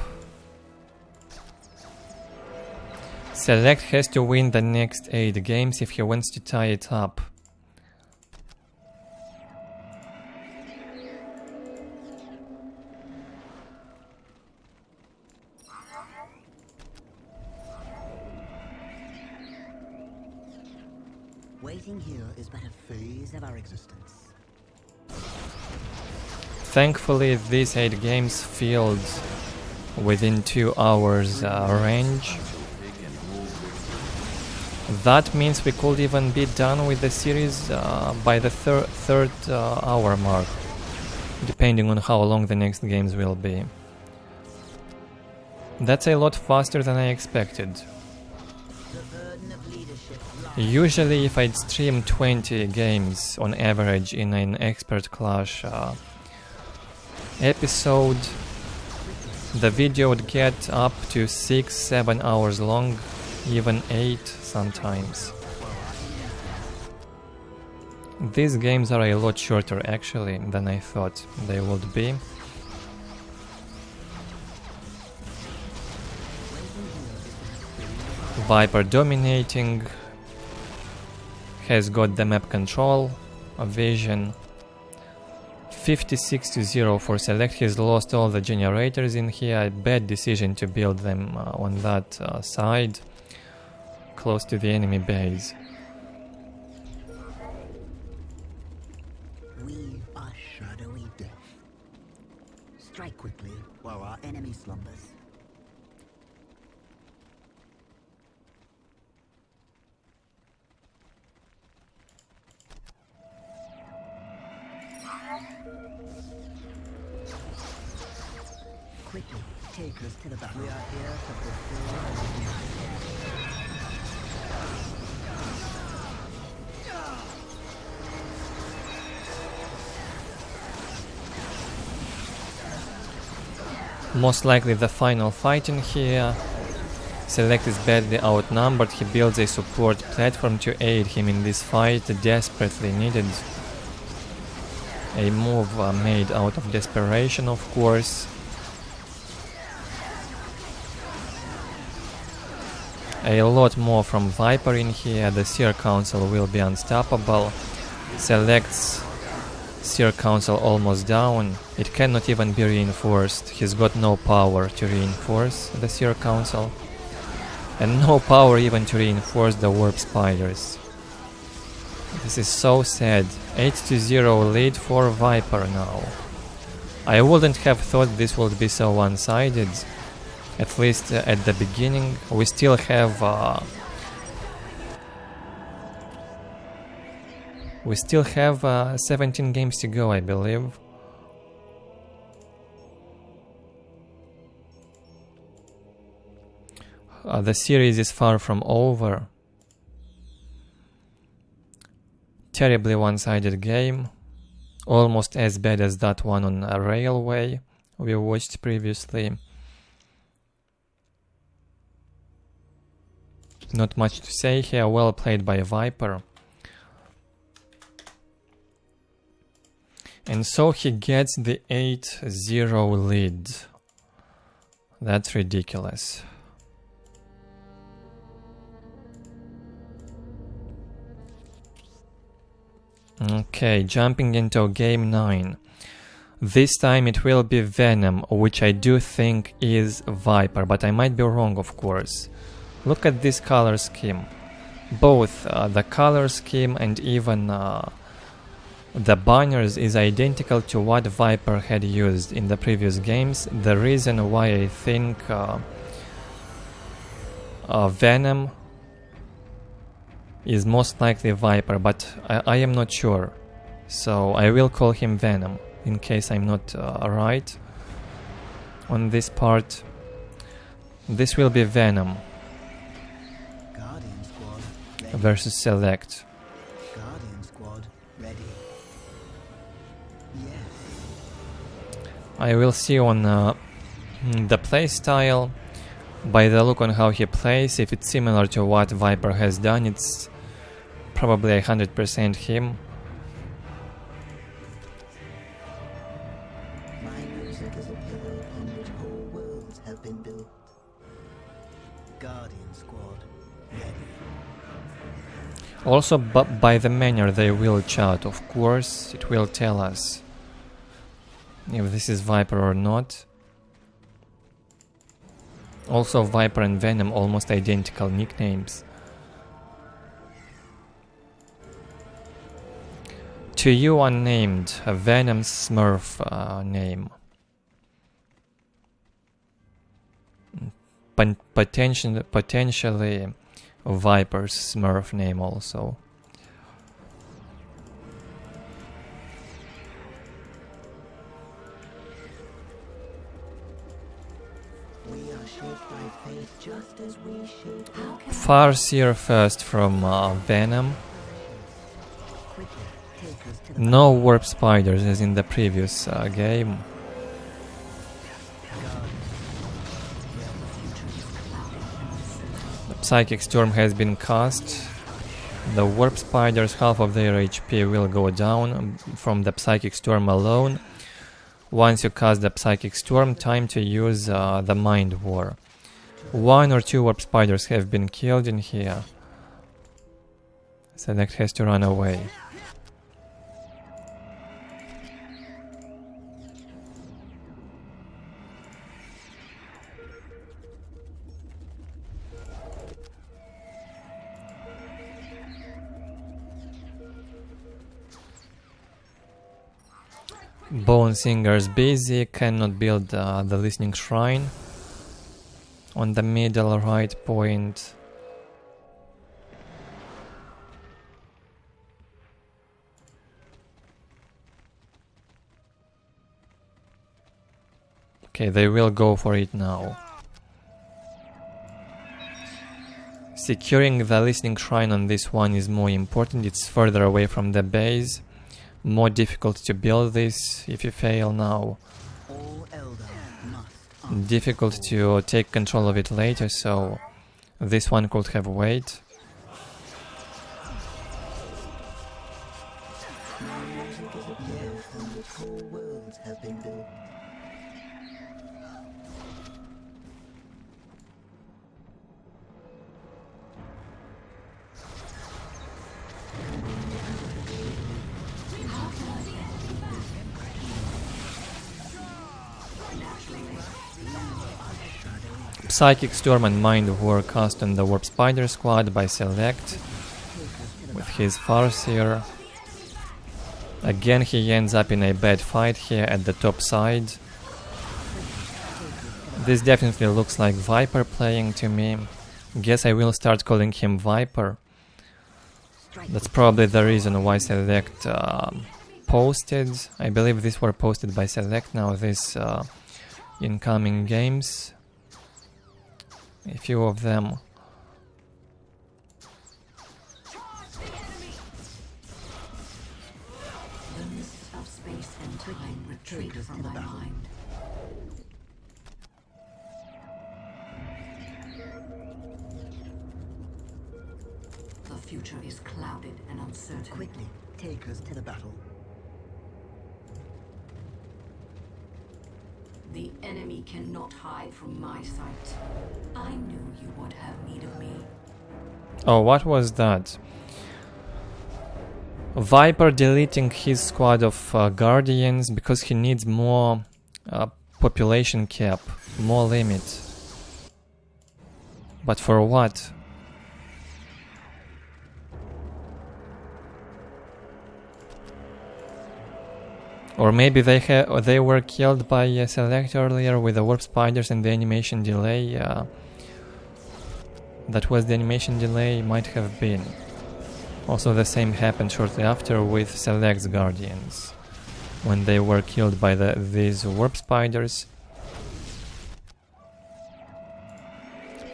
SeleCT has to win the next 8 games if he wants to tie it up. Waiting here is but a phase of our existence. Thankfully, these 8 games filled within 2 hours range. That means we could even be done with the series by the third hour mark, depending on how long the next games will be. That's a lot faster than I expected. Usually if I'd stream 20 games on average in an Expert Clash episode, the video would get up to 6-7 hours long, even 8 sometimes. These games are a lot shorter actually than I thought they would be. Viper dominating, has got the map control, vision. 56-0 for SeleCT. He's lost all the generators in here. Bad decision to build them on that side, close to the enemy base. We are shadowy death. Strike quickly while our enemy slumbers. Quickly, take us to the battle. We are here to fulfill our mission. Most likely the final fight in here. SeleCT is badly outnumbered. He builds a support platform to aid him in this fight, desperately needed. A move made out of desperation, of course. A lot more from Viper in here. The Seer Council will be unstoppable. SeleCT's Seer Council almost down. It cannot even be reinforced. He's got no power to reinforce the Seer Council. And no power even to reinforce the Warp Spiders. This is so sad. 8-0 lead for Viper now. I wouldn't have thought this would be so one-sided. At least at the beginning. We still have 17 games to go, I believe. The series is far from over. Terribly one-sided game. Almost as bad as that one on a Railway we watched previously. Not much to say here. Well played by Viper. And so he gets the 8-0 lead. That's ridiculous. Okay, jumping into game 9. This time it will be Venom, which I do think is Viper, but I might be wrong, of course. Look at this color scheme. Both the color scheme and even the banners is identical to what Viper had used in the previous games. The reason why I think Venom is most likely Viper, but I am not sure. So I will call him Venom in case I'm not right on this part. This will be Venom versus SeleCT. Guardian squad ready. Yes. I will see on the playstyle, by the look on how he plays, if it's similar to what Viper has done, it's probably 100% him. My music is a pillar upon which whole worlds have been built. Guardian squad ready. Also, by the manner they will chat, of course, it will tell us if this is Viper or not. Also, Viper and Venom almost identical nicknames. To you unnamed, a Venom Smurf name. Potentially Viper's Smurf name also. We are shaped by fate just as we shape How can Farseer first from Venom. quickly. Take us to the No warp spiders as in the previous game. The Psychic Storm has been cast. The warp spiders, half of their HP will go down from the Psychic Storm alone. Once you cast the Psychic Storm, time to use the Mind War. 1 or 2 warp spiders have been killed in here. Select has to run away. Bone Singer's busy, cannot build the Listening Shrine on the middle right point. Okay, they will go for it now. Securing the Listening Shrine on this one is more important, it's further away from the base. More difficult to build this if you fail now. all Eldar must Difficult to take control of it later, so this one could have wait. music is a place in which whole worlds have been built. Psychic Storm and Mind War cast on the Warp Spider squad by SeleCT with his Farseer. Again he ends up in a bad fight here at the top side. This definitely looks like Viper playing to me. Guess I will start calling him Viper. That's probably the reason why SeleCT posted. I believe these were posted by SeleCT now, these incoming games. A few of them. the mists of space and time retreat from my mind? The future is clouded and uncertain. Quickly, take us to the battle. The enemy cannot hide from my sight. I knew you would have need of me. Oh, what was that? Viper deleting his squad of Guardians because he needs more population cap, more limit. But for what? Or maybe they were killed by SeleCT earlier with the warp spiders and the animation delay. That was the animation delay, might have been. Also the same happened shortly after with SeleCT's Guardians, when they were killed by these warp spiders.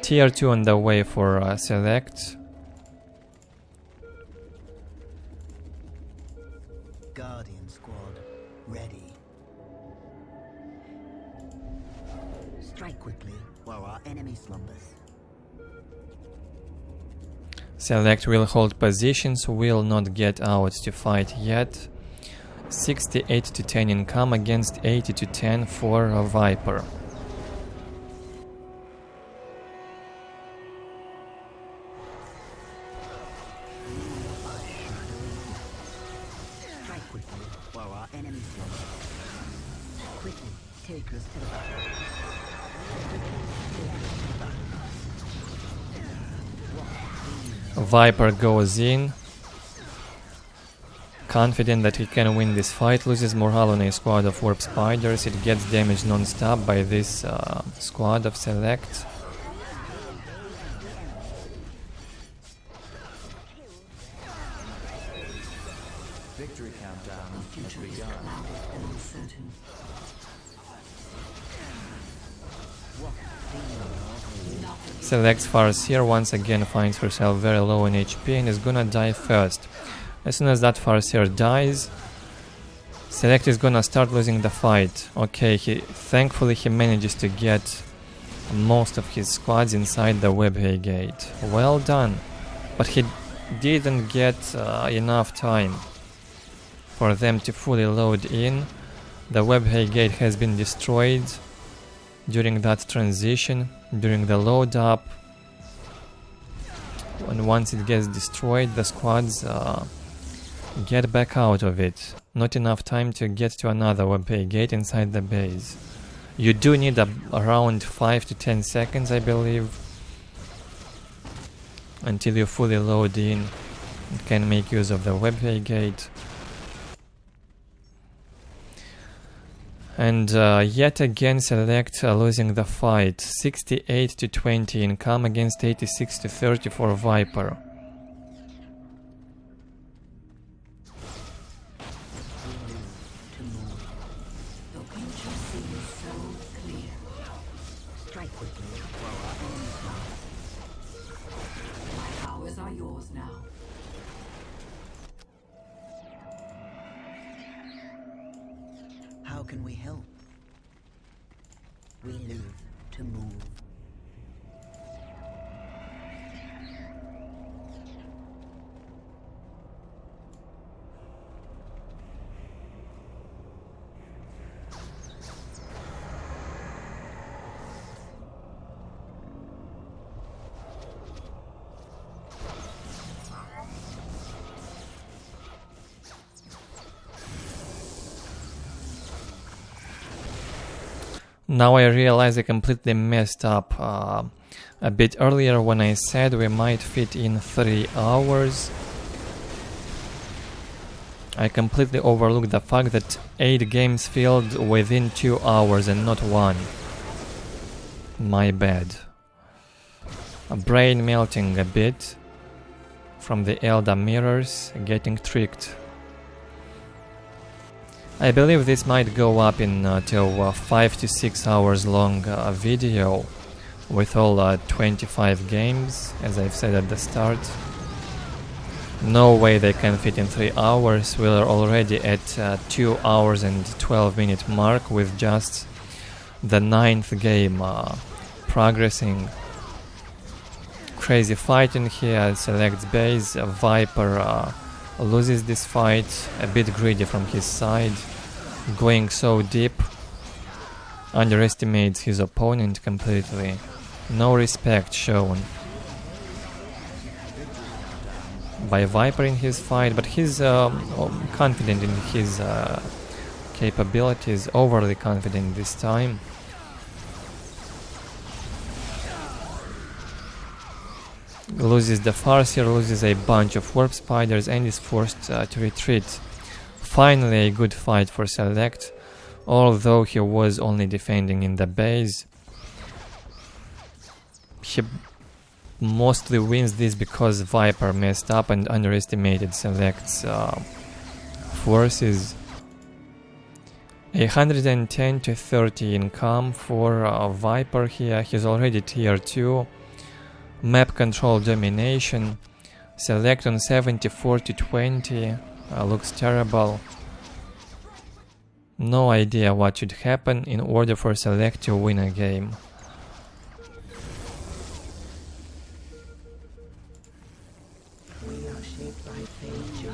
Tier 2 on the way for SeleCT. Guardian squad, ready. Strike quickly while our enemy slumbers. SeleCT will hold positions, will not get out to fight yet. 68 to 10 income against 80 to 10 for a Viper. Strike quickly while our enemy slumbers. Quickly, take us to the battle. Viper goes in, confident that he can win this fight, loses morale on a squad of warp spiders, it gets damaged non-stop by this squad of SeleCT. Selects Farseer, once again finds herself very low in HP and is gonna die first. As soon as that Farseer dies, SeleCT is gonna start losing the fight. Okay, thankfully he manages to get most of his squads inside the webhay gate. Well done. But he didn't get enough time for them to fully load in. The webhay gate has been destroyed during that transition, during the load up. And once it gets destroyed, the squads get back out of it. Not enough time to get to another webhay gate inside the base. You do need around 5 to 10 seconds, I believe, until you fully load in and can make use of the webhay gate. And yet again SeleCT losing the fight. 68 to 20 income against 86 to 30 for Viper. The future seems so clear. Strike quickly, throw up on the spot. My powers are yours now. How can we help? We live to move. Now I realize I completely messed up a bit earlier when I said we might fit in 3 hours. I completely overlooked the fact that 8 games filled within 2 hours and not 1. My bad. A brain melting a bit from the Eldar mirrors, getting tricked. I believe this might go up into a 5 to 6 hours long video with all 25 games, as I've said at the start. No way they can fit in 3 hours. We're already at 2 hours and 12 minute mark with just the 9th game progressing. Crazy fighting here, SeleCT's base. Viper loses this fight, a bit greedy from his side, going so deep, underestimates his opponent completely. No respect shown by Viper in his fight, but he's confident in his capabilities, overly confident this time. Loses the Farseer, loses a bunch of warp spiders and is forced to retreat. Finally a good fight for SeleCT, although he was only defending in the base. He mostly wins this because Viper messed up and underestimated SeleCT's forces. 110 to 30 income for Viper here. He's already tier 2. Map control domination. SeleCT on 74 to 20. Looks terrible. No idea what should happen in order for SeleCT to win a game. We are shaped by fate, you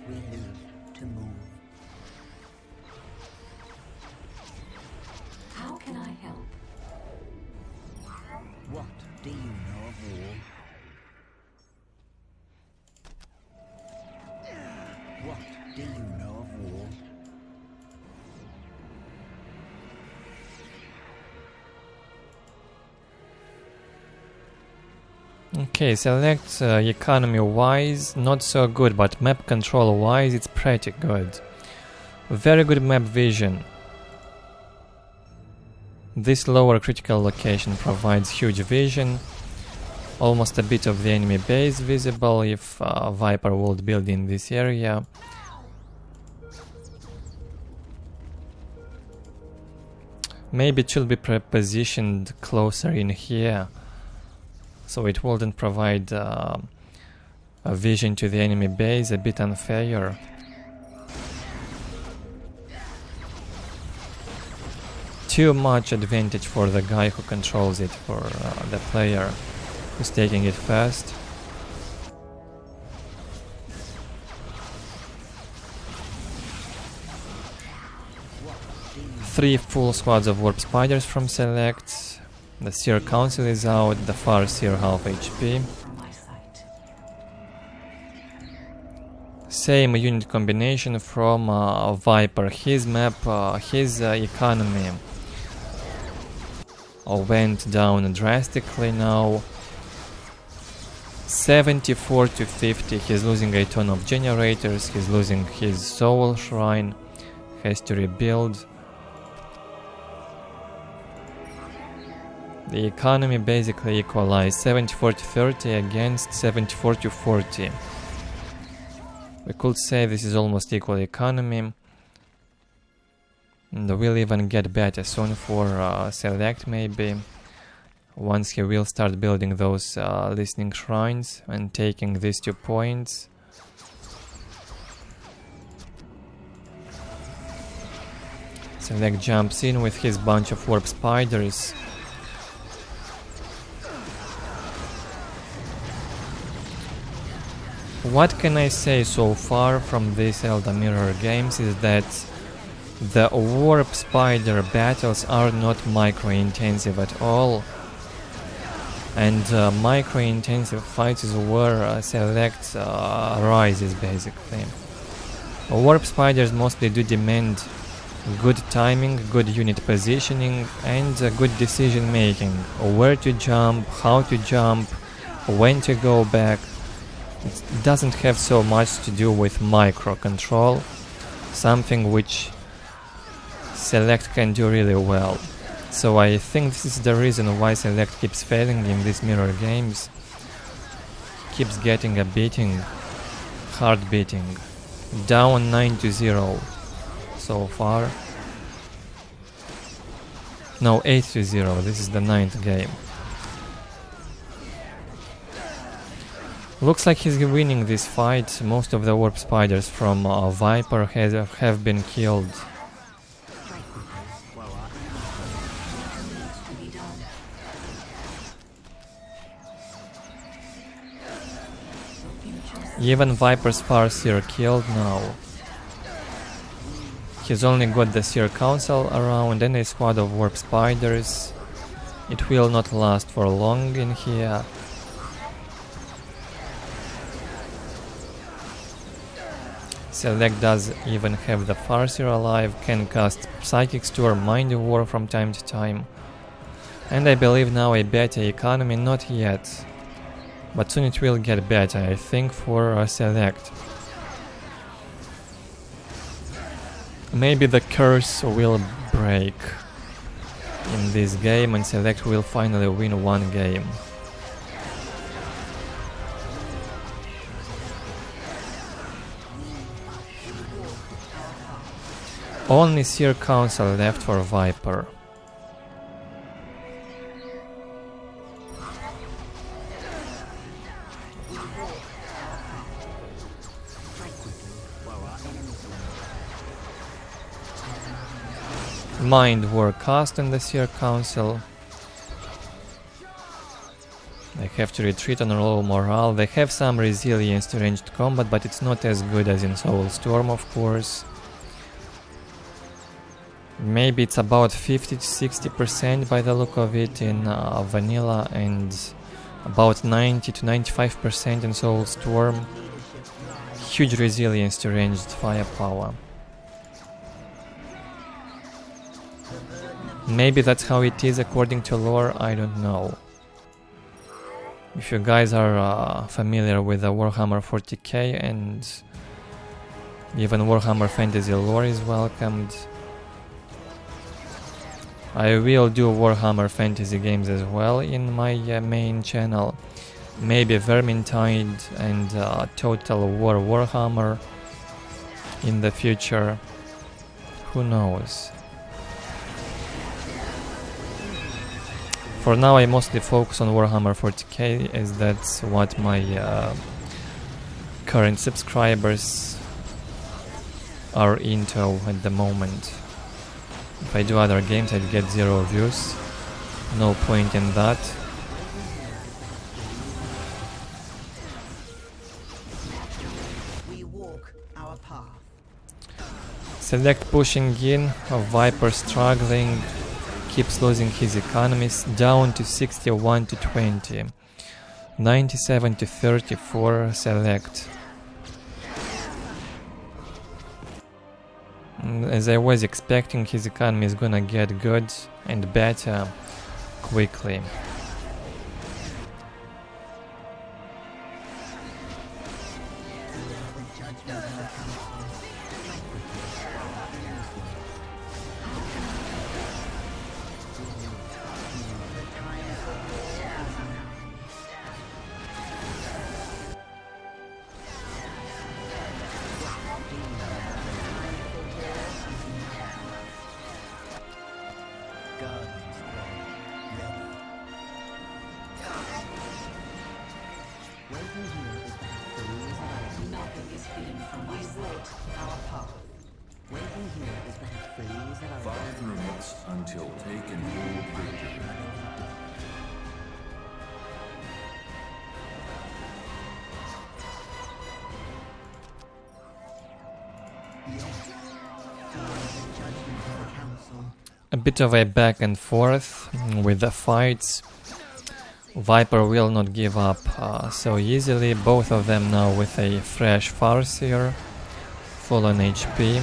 We live to move. How can I help? What do you know of war? What do you know of war? Okay, SeleCT economy wise not so good, but map control wise it's pretty good. Very good map vision. This lower critical location provides huge vision. Almost a bit of the enemy base visible if Viper would build in this area. Maybe it should be positioned closer in here, so it wouldn't provide a vision to the enemy base, a bit unfair. Too much advantage for the guy who controls it, for the player who's taking it first. Three full squads of warp spiders from SeleCT. The Seer Council is out, the Far Seer half HP. My sight. Same unit combination from Viper. His map, his economy went down drastically now. 74 to 50. He's losing a ton of generators, he's losing his soul shrine, has to rebuild. The economy basically equalized 74 to 30 against 74 to 40. We could say this is almost equal economy. And we'll even get better soon for SeleCT maybe. Once he will start building those listening shrines and taking these 2 points. SeleCT jumps in with his bunch of warp spiders. What can I say so far from these Eldar Mirror games is that the warp spider battles are not micro-intensive at all, and micro-intensive fights is where SeleCT rises basically. Warp spiders mostly do demand good timing, good unit positioning, and good decision making. Where to jump, how to jump, when to go back. It doesn't have so much to do with micro control, something which SeleCT can do really well. So I think this is the reason why SeleCT keeps failing in these mirror games. Keeps getting a beating, hard beating. Down 9-0 so far. No, 8-0, this is the 9th game. Looks like he's winning this fight. Most of the warp spiders from Viper have been killed. Even Viper's Far Seer killed now. He's only got the Seer Council around and a squad of warp spiders. It will not last for long in here. SeleCT does even have the Farseer alive, can cast Psychic Storm, Mind War from time to time. And I believe now a better economy, not yet. But soon it will get better, I think, for SeleCT. Maybe the curse will break in this game and SeleCT will finally win one game. Only Seer Council left for Viper. Mind War cast in the Seer Council. They have to retreat on low morale. They have some resilience to ranged combat, but it's not as good as in Soulstorm, of course. Maybe it's about 50 to 60% by the look of it in vanilla, and about 90 to 95% in Soulstorm. Huge resilience to ranged firepower. Maybe that's how it is according to lore, I don't know. If you guys are familiar with the Warhammer 40k and even Warhammer Fantasy lore is welcomed. I will do Warhammer Fantasy games as well in my main channel. Maybe Vermintide and Total War Warhammer in the future. Who knows? For now I mostly focus on Warhammer 40k, as that's what my current subscribers are into at the moment. If I do other games I'd get 0 views. No point in that. We walk our path. Select pushing in, a Viper struggling, keeps losing his economies, down to 61 to 20. 97 to 34, Select. As I was expecting, his economy is gonna get good and better quickly. Nothing is hidden from my sight. Our path. Waiting here is but a phase of our 5 minutes until taken hold victory. A bit of a back and forth with the fights. Viper will not give up so easily. Both of them now with a fresh Farseer, full on HP.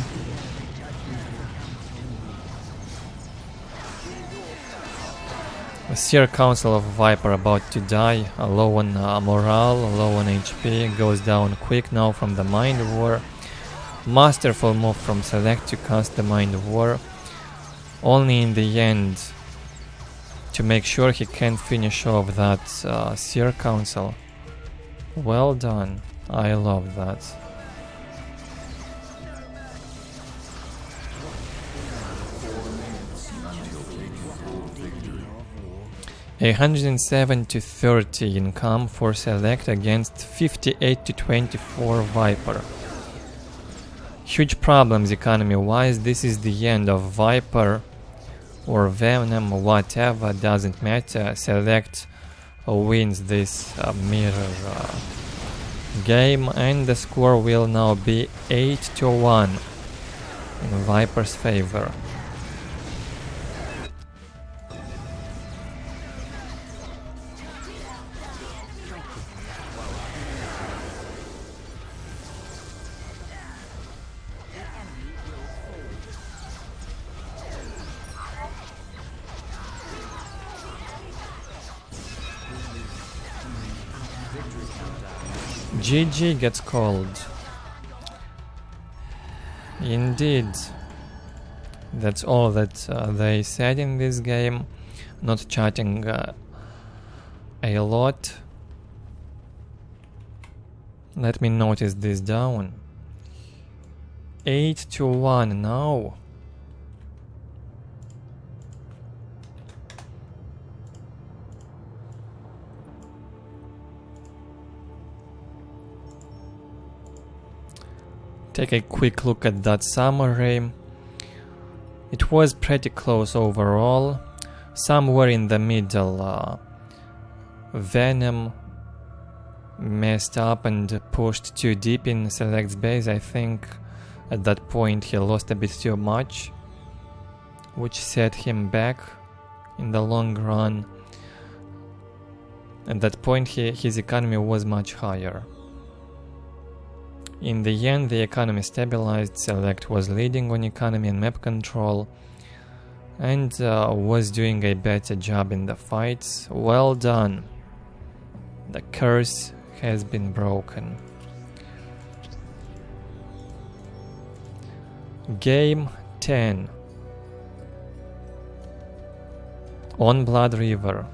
The Seer Council of Viper about to die, low on morale, low on HP, goes down quick now from the Mind War. Masterful move from Select to cast the Mind War, only in the end to make sure he can finish off that Seer Council. Well done, I love that. Until taken hold victory. 107 to 30 income for Select against 58 to 24 Viper. Huge problems economy wise. This is the end of Viper or Venom, whatever, doesn't matter. Select wins this mirror game, and the score will now be 8 to 1 in Viper's favor. GG gets called. Indeed. That's all that they said in this game. Not chatting a lot. Let me notice this down. 8 to 1 now. Take a quick look at that summary. It was pretty close overall. Somewhere in the middle, Venom messed up and pushed too deep in Select's base. I think at that point he lost a bit too much, which set him back in the long run. At that point his economy was much higher. In the end, the economy stabilized. Select was leading on economy and map control, and was doing a better job in the fights. Well done. The curse has been broken. Game 10 on Blood River.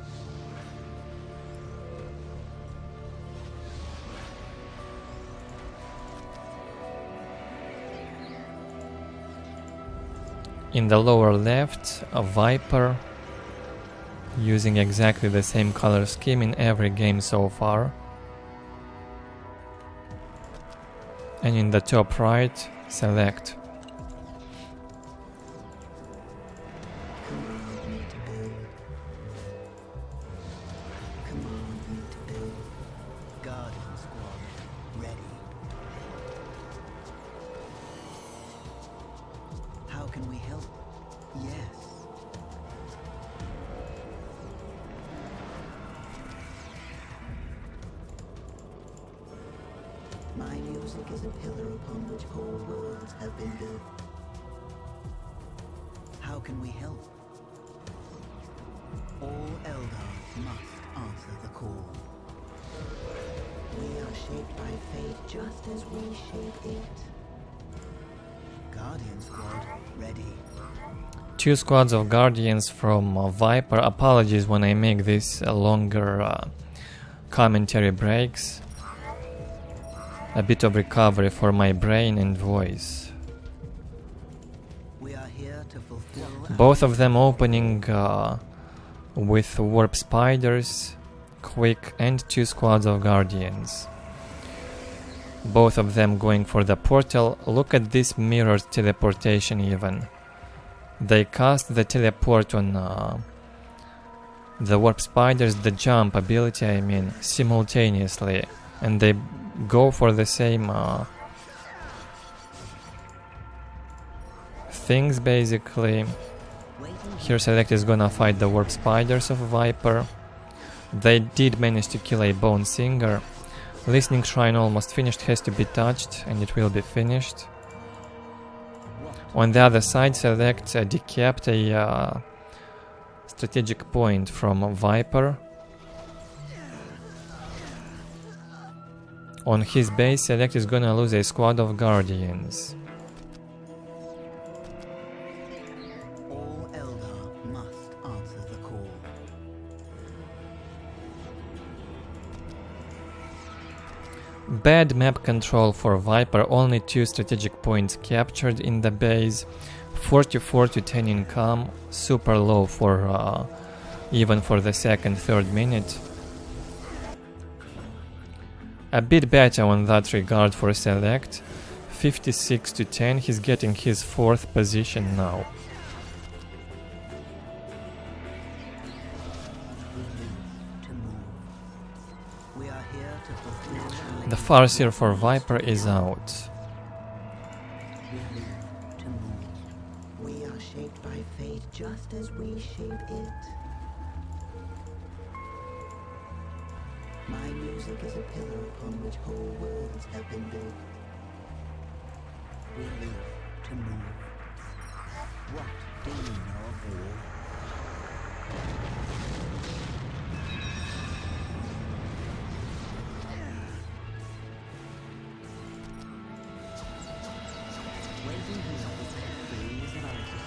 In the lower left, a Viper using exactly the same color scheme in every game so far. And in the top right, select. Command me to build. Command me to build. Guardian squad, ready. How can we help? Yes. My music is a pillar upon which whole worlds have been built. How can we help? All Eldar must answer the call. We are shaped by fate just as we shape it. Guardian squad, ready. 2 squads of Guardians from Viper. Apologies when I make this longer commentary breaks. A bit of recovery for my brain and voice. We are here to fulfill Both of them opening with warp spiders, quick, and 2 squads of Guardians. Both of them going for the portal. Look at this mirrored teleportation even. They cast the teleport on the warp spiders, the jump ability I mean, simultaneously. And they go for the same things basically. Here SeleCT is gonna fight the warp spiders of Viper. They did manage to kill a bone singer. Listening shrine almost finished, has to be touched and it will be finished. On the other side SeleCT decapped a strategic point from Viper. On his base, SeleCT is gonna lose a squad of Guardians. all Eldar must answer the call. Bad map control for Viper, only 2 strategic points captured in the base. 44 to 10 income, super low for even for the second, third minute. A bit better on that regard for SeleCT. 56 to 10, he's getting his 4th position now. To move. We are here to fulfill The Farseer for Viper is out. to move. We are shaped by fate just as we shape it. My music is a pillar upon which whole worlds have been built. We live to move. What do you know of war? Waiting here is free as an oasis.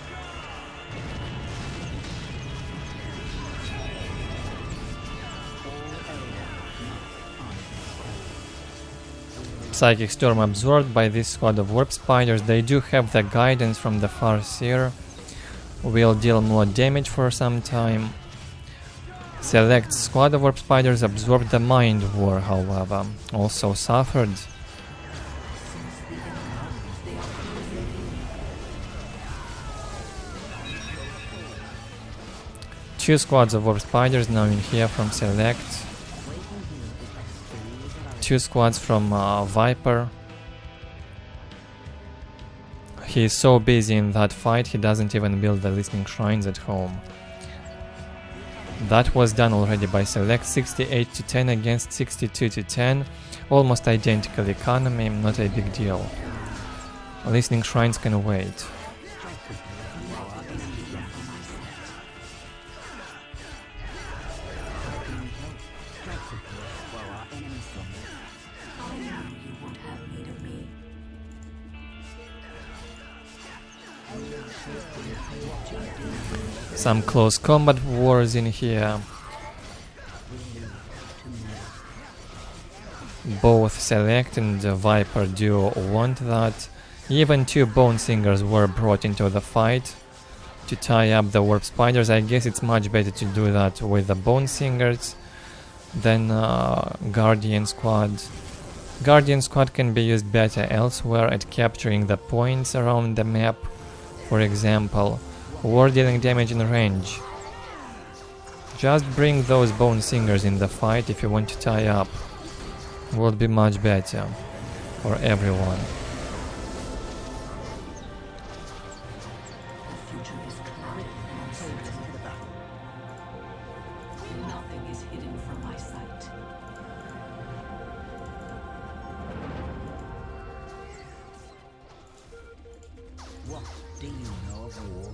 Psychic Storm absorbed by this squad of warp spiders. They do have the guidance from the Farseer. Will deal more damage for some time. SeleCT squad of warp spiders absorbed the Mind War, however, also suffered. Two squads of warp spiders now in here from SeleCT. Two squads from Viper. He is so busy in that fight, he doesn't even build the listening shrines at home. That was done already by SeleCT. 68 to 10 against 62 to 10. Almost identical economy, not a big deal. Listening shrines can wait. Some close combat wars in here. Both SeleCT and Viper do want that. Even two Bone Singers were brought into the fight to tie up the warp spiders. I guess it's much better to do that with the bone singers than Guardian Squad. Guardian Squad can be used better elsewhere at capturing the points around the map. For example, war dealing damage in range. Just bring those bone singers in the fight if you want to tie up. Would be much better for everyone. The future is clouded and uncertain. Nothing is hidden from my sight. What do you know of war?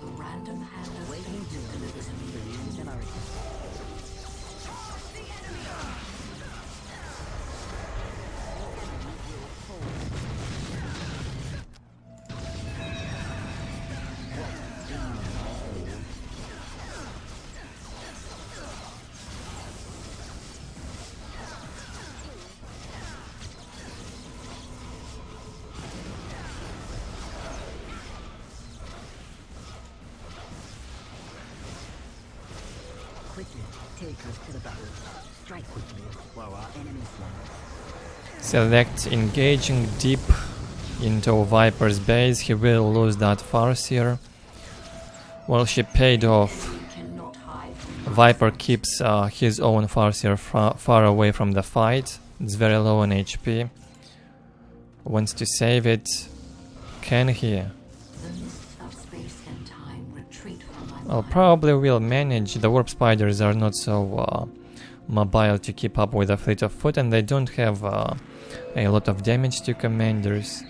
The random hand of Waiting fate to delivers me the generation. Quickly, take us to the battle. Strike quickly while our enemies fly. Select engaging deep into Viper's base. He will lose that Farseer. Well, she paid off. You cannot hide from Viper keeps his own Farseer far away from the fight. It's very low on HP. Wants to save it. Can he? the mists of space and time retreat from my Well, mind. probably will manage. The warp spiders are not so mobile to keep up with a fleet of foot, and they don't have a lot of damage to commanders.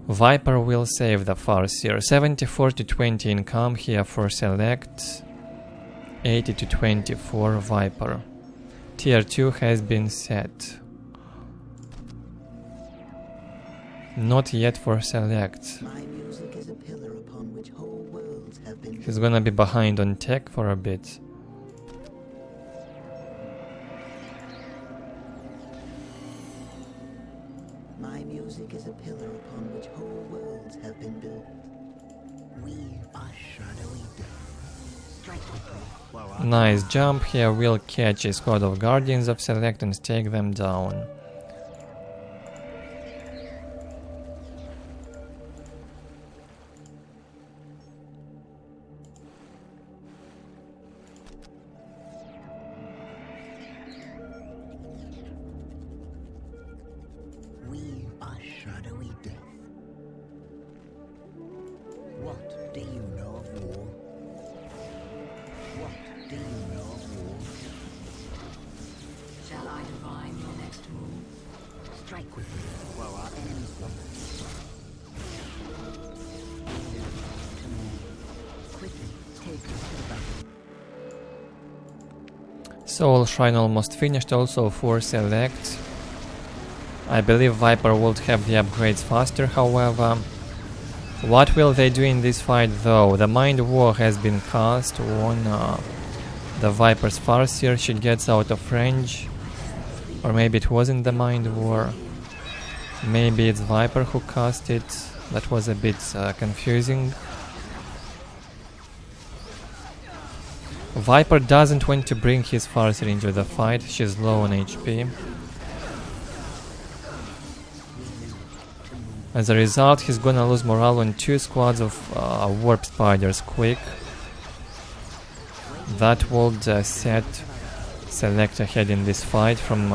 Viper will save the Farseer. 74 to 20 income here for Select. 80 to 24 Viper. Tier 2 has been set. Not yet for Select. My music is a pillar upon which whole worlds have been He's gonna be behind on tech for a bit. My music is a pillar upon which whole worlds have been built. We are shadowy death. Strike quickly while our Nice jump here. Will catch a squad of Guardians of Select and take them down. We are shadowy death. What do you know of war? What do you know of war? Shall I divine your next move? Strike quickly while our enemies fly. Quickly, take us to the battle. Soul Shrine almost finished also for Select. I believe Viper would have the upgrades faster, however. What will they do in this fight though? The Mind War has been cast on the Viper's Farseer. She gets out of range. Or maybe it wasn't the Mind War. Maybe it's Viper who cast it. That was a bit confusing. Viper doesn't want to bring his Farseer into the fight. She's low on HP. As a result, he's gonna lose morale on 2 squads of warp spiders quick. That would set Select ahead in this fight from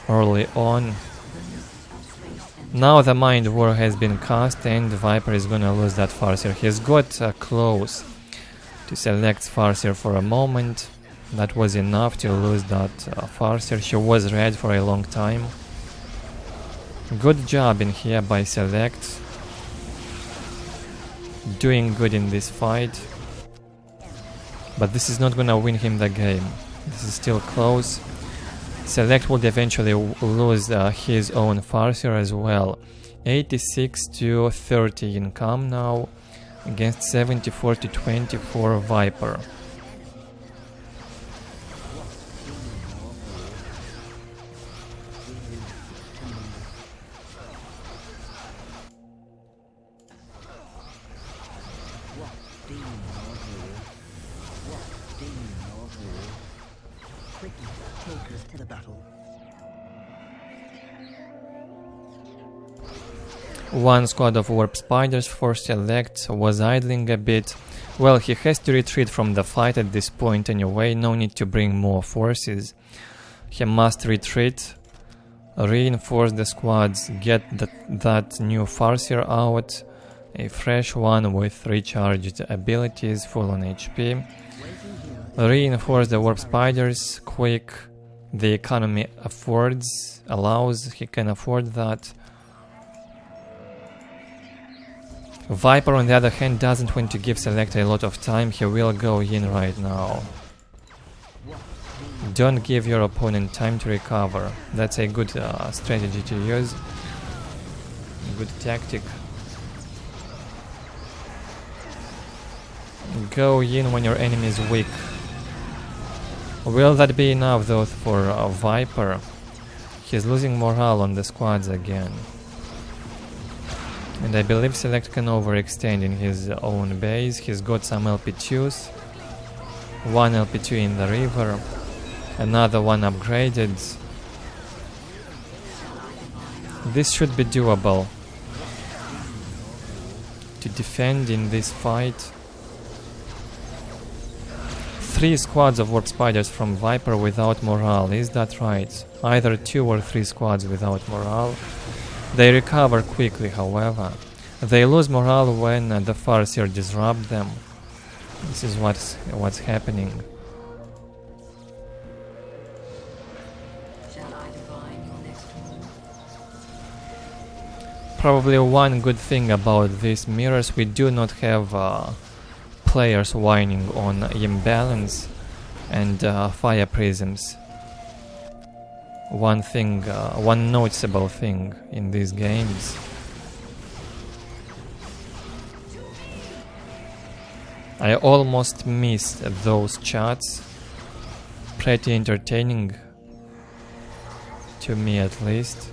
early on. Now the Mind War has been cast and Viper is gonna lose that Farseer. He's got close to Select's Farseer for a moment. That was enough to lose that Farseer. She was red for a long time. Good job in here by Select. Doing good in this fight. But this is not gonna win him the game. This is still close. Select would eventually lose his own Farseer as well. 86 to 30 income now against 74 to 24 Viper. One squad of warp spiders for Select was idling a bit. Well, he has to retreat from the fight at this point anyway, no need to bring more forces. He must retreat, reinforce the squads, get that new Farseer out, a fresh one with recharged abilities, full on HP. Reinforce the warp spiders, quick. The economy allows, he can afford that. Viper, on the other hand, doesn't want to give Select a lot of time. He will go in right now. Don't give your opponent time to recover. That's a good strategy to use. Good tactic. Go in when your enemy is weak. Will that be enough though for Viper? He's losing morale on the squads again. And I believe Select can overextend in his own base. He's got some LP2s. One LP2 in the river. Another one upgraded. This should be doable. To defend in this fight. 3 squads of warp spiders from Viper without morale, is that right? Either 2 or 3 squads without morale. They recover quickly, however. They lose morale when the Farseer disrupt them. This is what's happening. Shall I divine your next move? Probably one good thing about these mirrors, we do not have players whining on imbalance and fire prisms. One thing, one noticeable thing in these games. I almost missed those chats. Pretty entertaining, to me at least.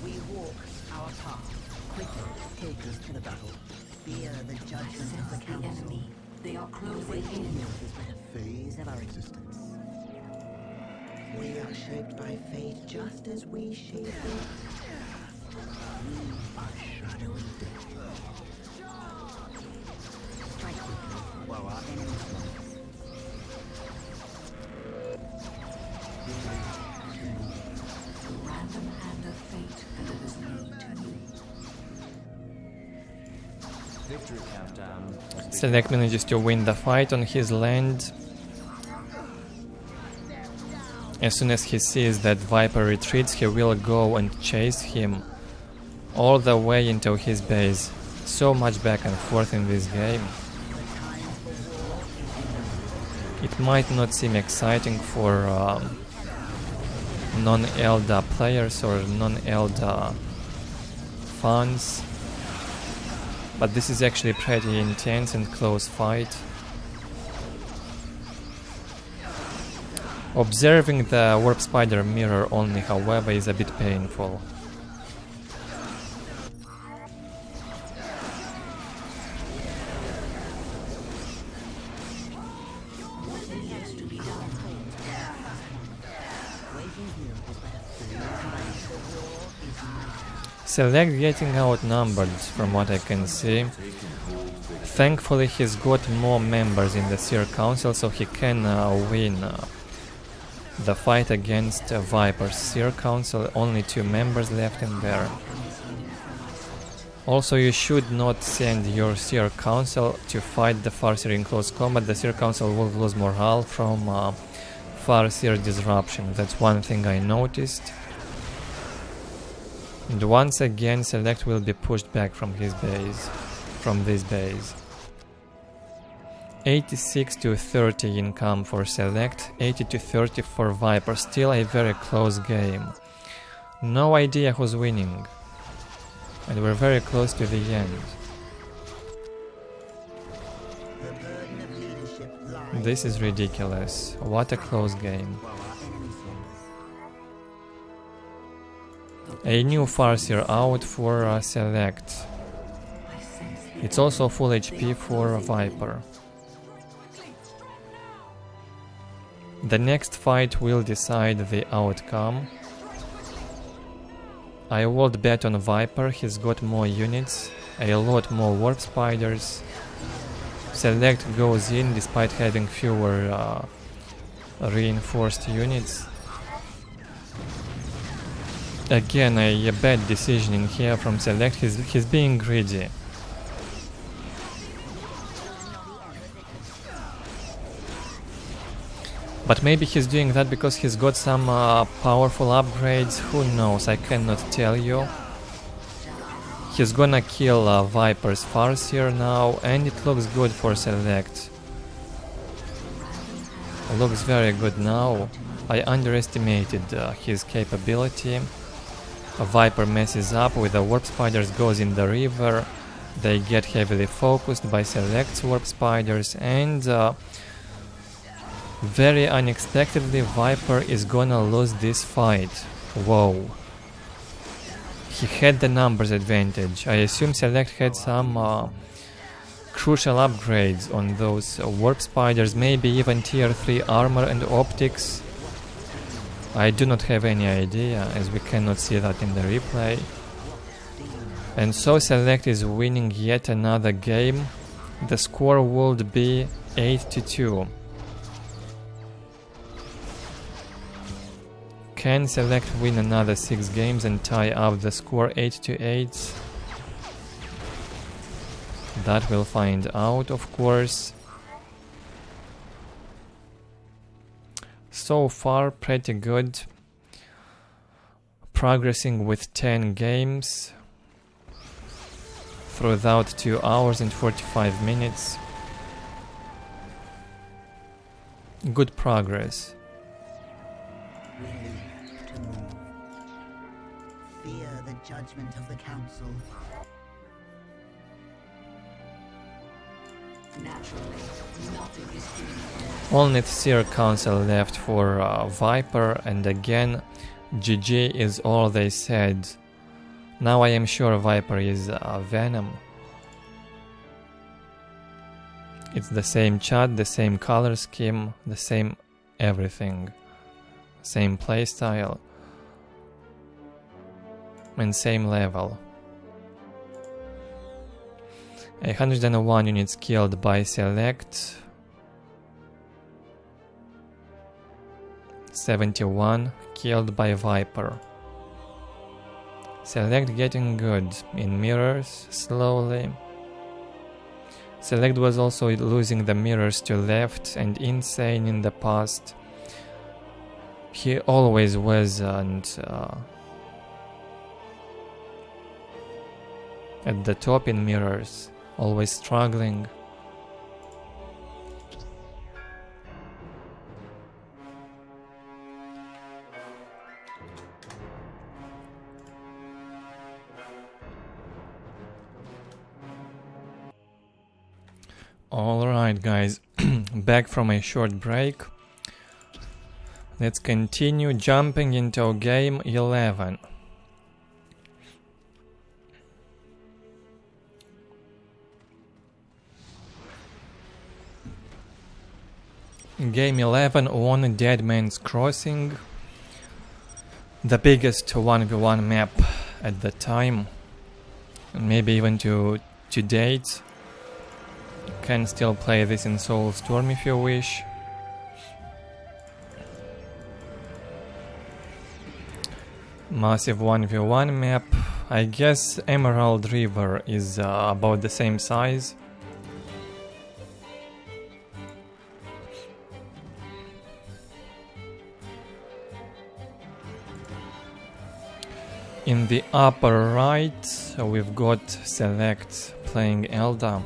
We walk our path. Quickly take us to the battle. Fear the I judgment of sense the the council. enemy. They are closing Waiting in. here has been a phase of our existence. We are shaped by fate just as we shape it. We are shadowy death. Strike quickly while our enemies rise. The random hand of fate delivers me to you. Victory countdown has begun. Select manages to win the fight on his land. As soon as he sees that Viper retreats, he will go and chase him all the way into his base. So much back and forth in this game. It might not seem exciting for non-Eldar players or non-Eldar fans, but this is actually pretty intense and close fight. Observing the warp spider mirror only, however, is a bit painful. What needs to be done? Select getting outnumbered from what I can see. Thankfully he's got more members in the Seer Council, so he can win the fight against Viper's Seer Council. Only 2 members left in there. Also, you should not send your Seer Council to fight the Farseer in close combat. The Seer Council will lose morale from Farseer disruption. That's one thing I noticed. And once again, Select will be pushed back from his base, from this base. 86 to 30 income for Select, 80 to 30 for Viper. Still a very close game. No idea who's winning. And we're very close to the end. The burden of leadership lies This is ridiculous. What a close game. while our enemy slumbers. The A new Farseer out for Select. It's also full HP for Viper. The next fight will decide the outcome. I would bet on Viper, he's got more units, a lot more warp spiders. Select goes in despite having fewer reinforced units. Again, a bad decision here from Select, he's being greedy. But maybe he's doing that because he's got some powerful upgrades, who knows, I cannot tell you. He's gonna kill Viper's Farseer now, and it looks good for Select. Looks very good now. I underestimated his capability. Viper messes up with the warp spiders, goes in the river. They get heavily focused by Select's warp spiders, and very unexpectedly Viper is gonna lose this fight. Whoa. He had the numbers advantage. I assume Select had some crucial upgrades on those warp spiders, maybe even tier 3 armor and optics. I do not have any idea, as we cannot see that in the replay. And so Select is winning yet another game. The score would be 8-2. Can Select win another 6 games and tie up the score 8-8? That we'll find out, of course. So far, pretty good. Progressing with 10 games throughout 2 hours and 45 minutes. Good progress. To move. Fear the judgment of the council. Naturally, nothing is hidden. Only Seer Council left for Viper, and again, GG is all they said. Now I am sure Viper is Venom. It's the same chat, the same color scheme, the same everything. Same playstyle. And same level. 101 units killed by Select. 71 killed by Viper. Select getting good in mirrors, slowly. Select was also losing the mirrors to left and insane in the past. He always was at the top in mirrors, always struggling. Alright guys, back from a short break. Let's continue jumping into game 11. Game 11 on Deadman's Crossing. The biggest 1v1 map at the time. Maybe even to date. Can still play this in Soulstorm if you wish. Massive 1v1 map. I guess Emerald River is about the same size. In the upper right, we've got Select playing Eldar.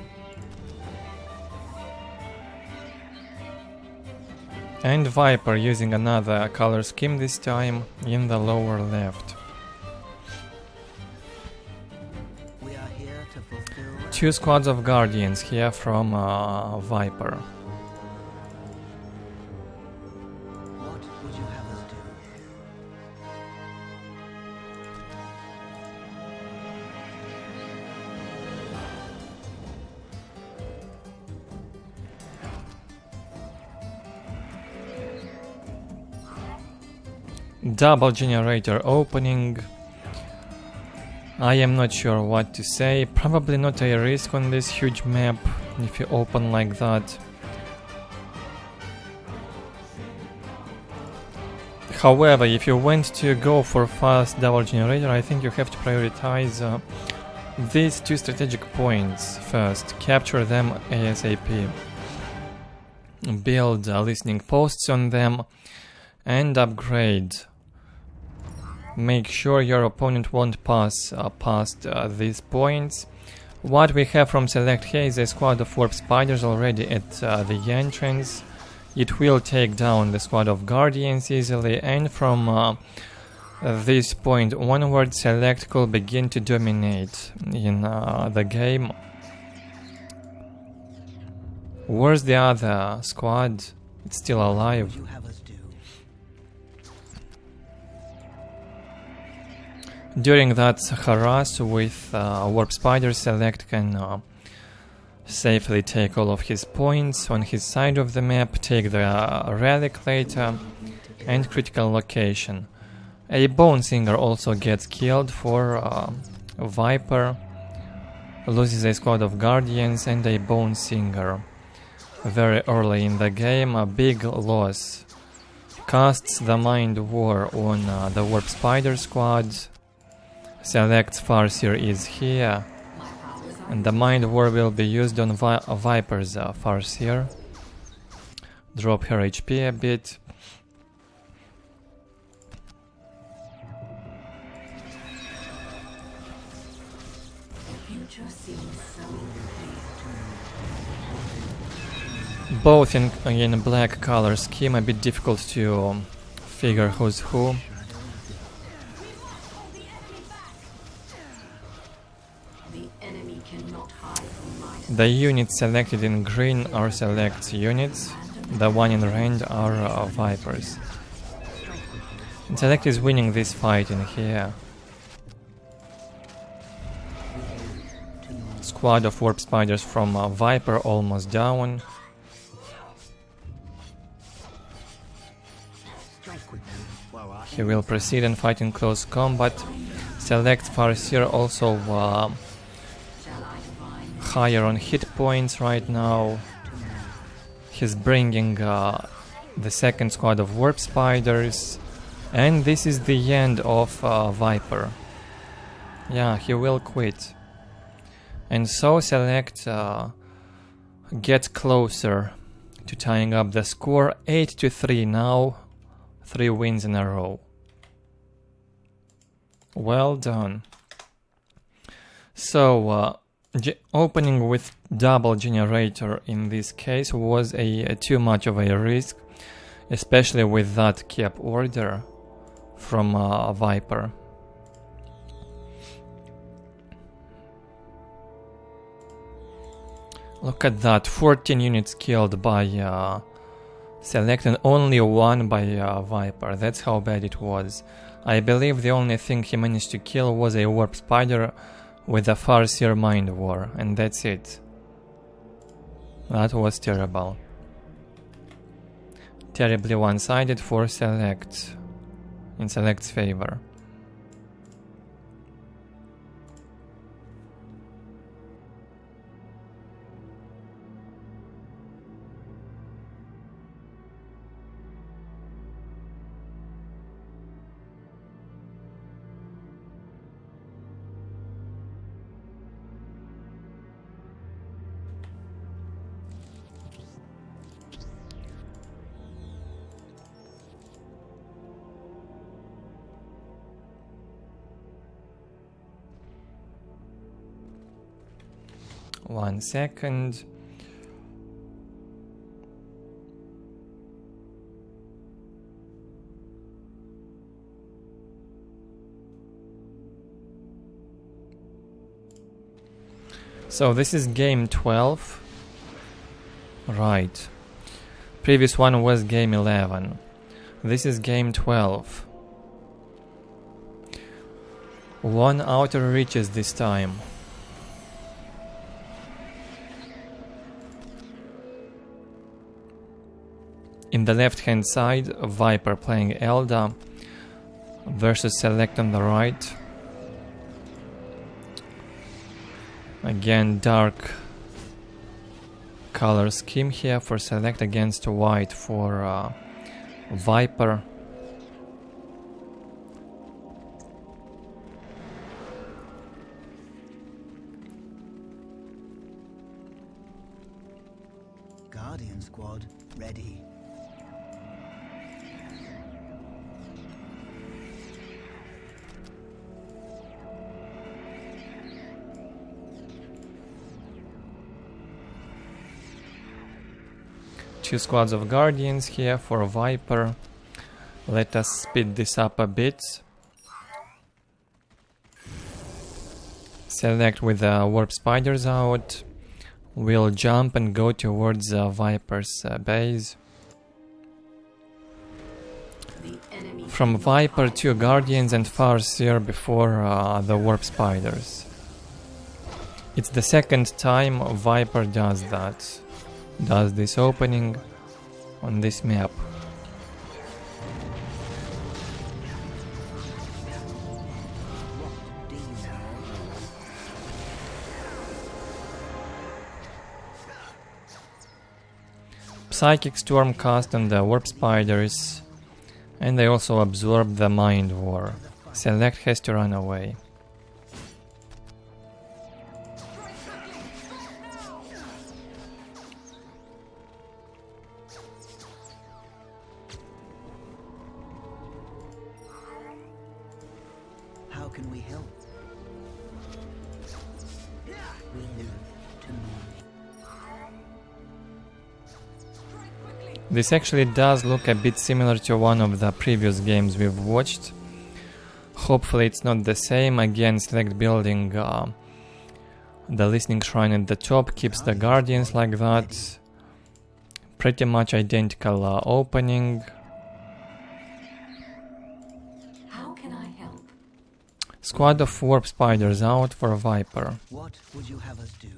And Viper using another color scheme this time in the lower left. We are here to fulfill. 2 squads of Guardians here from Viper. What would you have us Double generator opening. I am not sure what to say. Probably not a risk on this huge map if you open like that. However, if you want to go for fast double generator, I think you have to prioritize these two strategic points first. Capture them ASAP. Build listening posts on them and upgrade. Make sure your opponent won't pass past these points. What we have from SeleCT here is a squad of warp spiders already at the entrance. It will take down the squad of guardians easily, and from this point onward SeleCT could begin to dominate in the game. Where's the other squad? It's still alive. You have us do. During that harass with warp spiders, SeleCT can safely take all of his points on his side of the map, take the relic later, and critical location. A Bone Singer also gets killed for Viper, loses a squad of guardians and a Bone Singer. Very early in the game, a big loss. Casts the Mind War on the Warp Spider squad. SeleCT's Farseer is here, and the Mind War will be used on Viper's Farseer. Drop her HP a bit. Both in black color scheme, a bit difficult to figure who's who. The units selected in green are SeleCT's units, the one in red are Vipers. And SeleCT is winning this fight in here. Squad of warp spiders from Viper almost down. He will proceed and fight in close combat. SeleCT Farseer also higher on hit points right now. He's bringing the second squad of warp spiders, and this is the end of Viper. Yeah, he will quit. And so SeleCT gets closer to tying up the score. 8-3 now, 3 wins in a row. Well done. So opening with double generator in this case was a too much of a risk, especially with that cap order from Viper. Look at that, 14 units killed by SeleCT and only 1 by Viper. That's how bad it was. I believe the only thing he managed to kill was a warp spider with a Farseer Mind War, and that's it. That was terrible. Terribly one-sided for SeleCT, in SeleCT's favor. One second. So this is game 12. Right. Previous one was game 11. This is game 12. 1 outer reaches this time. In the left hand side, Viper playing Eldar. versus Select on the right. Again, dark color scheme here for Select against white for Viper. Guardian squad ready. Two squads of Guardians here for Viper. Let us speed this up a bit. Select with the Warp Spiders out. We'll jump and go towards Viper's base. From Viper, two Guardians and Farseer before the Warp Spiders. It's the second time Viper does that. Does this opening on this map. Psychic Storm cast on the Warp Spiders, and they also absorb the Mind War. Select has to run away. How can we help? We live to move. This actually does look a bit similar to one of the previous games we've watched. Hopefully it's not the same. Again, Select building the Listening Shrine at the top, keeps the Guardians like that. Pretty much identical opening. How can I help? Squad of Warp Spiders out for Viper. What would you have us do?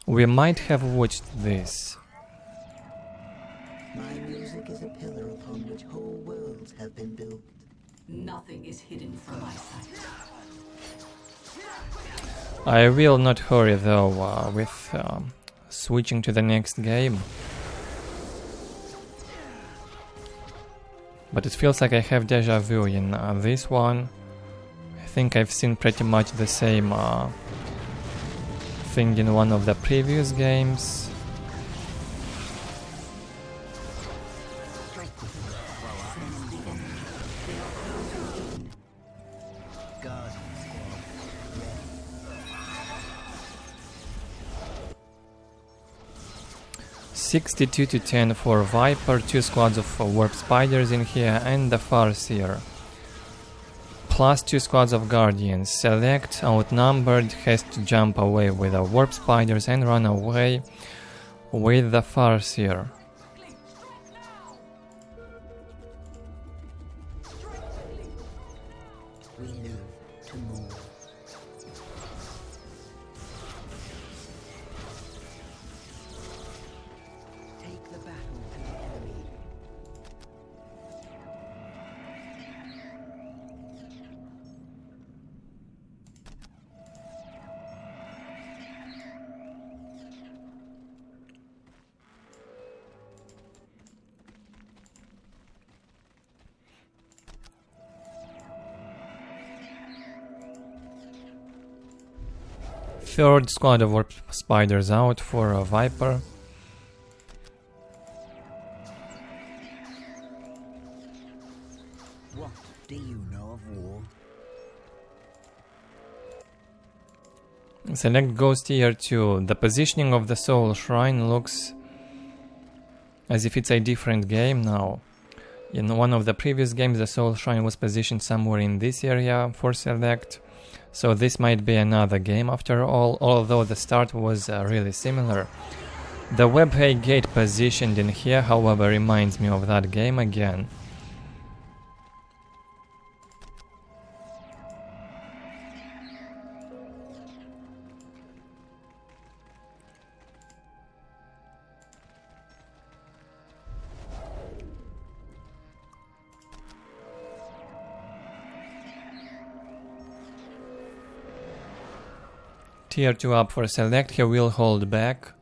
We might have watched this. My music is a pillar upon which whole worlds have been built. Nothing is hidden from my sight. I will not hurry though with switching to the next game. But it feels like I have deja vu in this one. I think I've seen pretty much the same thing in one of the previous games. Guardian squad ready. 62 to 10 for Viper, two squads of Warp Spiders in here, and the Farseer. Plus two squads of Guardians. Select, outnumbered, has to jump away with the Warp Spiders and run away with the Farseer. We live to move. Take the battle to the enemy. Third squad of Warp Spiders out for Viper. What do you know of war? Select goes tier 2. The positioning of the Soul Shrine looks as if it's a different game now. In one of the previous games the Soul Shrine was positioned somewhere in this area for Select. So this might be another game after all, although the start was really similar. The webpage gate positioned in here, however, reminds me of that game again. tier 2 up for Select, he will hold back.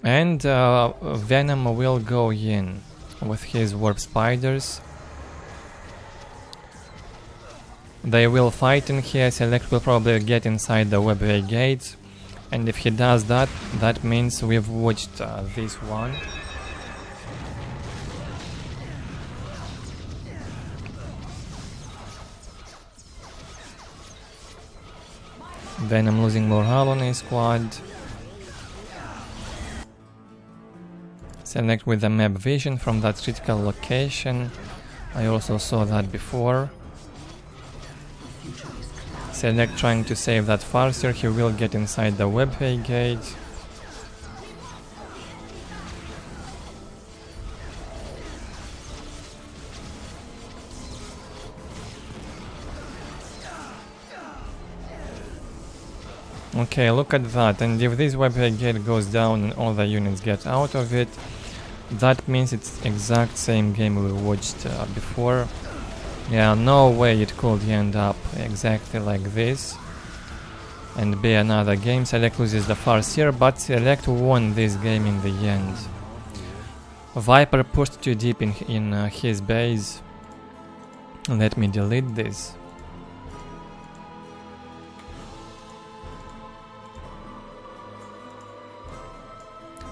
And Venom will go in with his Warp Spiders. They will fight in here. Select will probably get inside the webway gate. And if he does that, that means we've watched this one. Venom losing morale on his squad. Select with the map vision from that critical location. I also saw that before. Select trying to save that Farseer, he will get inside the webway gate. Okay, look at that, and if this webway gate goes down and all the units get out of it, that means it's exact same game we watched before. Yeah, no way it could end up exactly like this and be another game. Select loses the Farseer, but Select won this game in the end. Viper pushed too deep in his base. Let me delete this.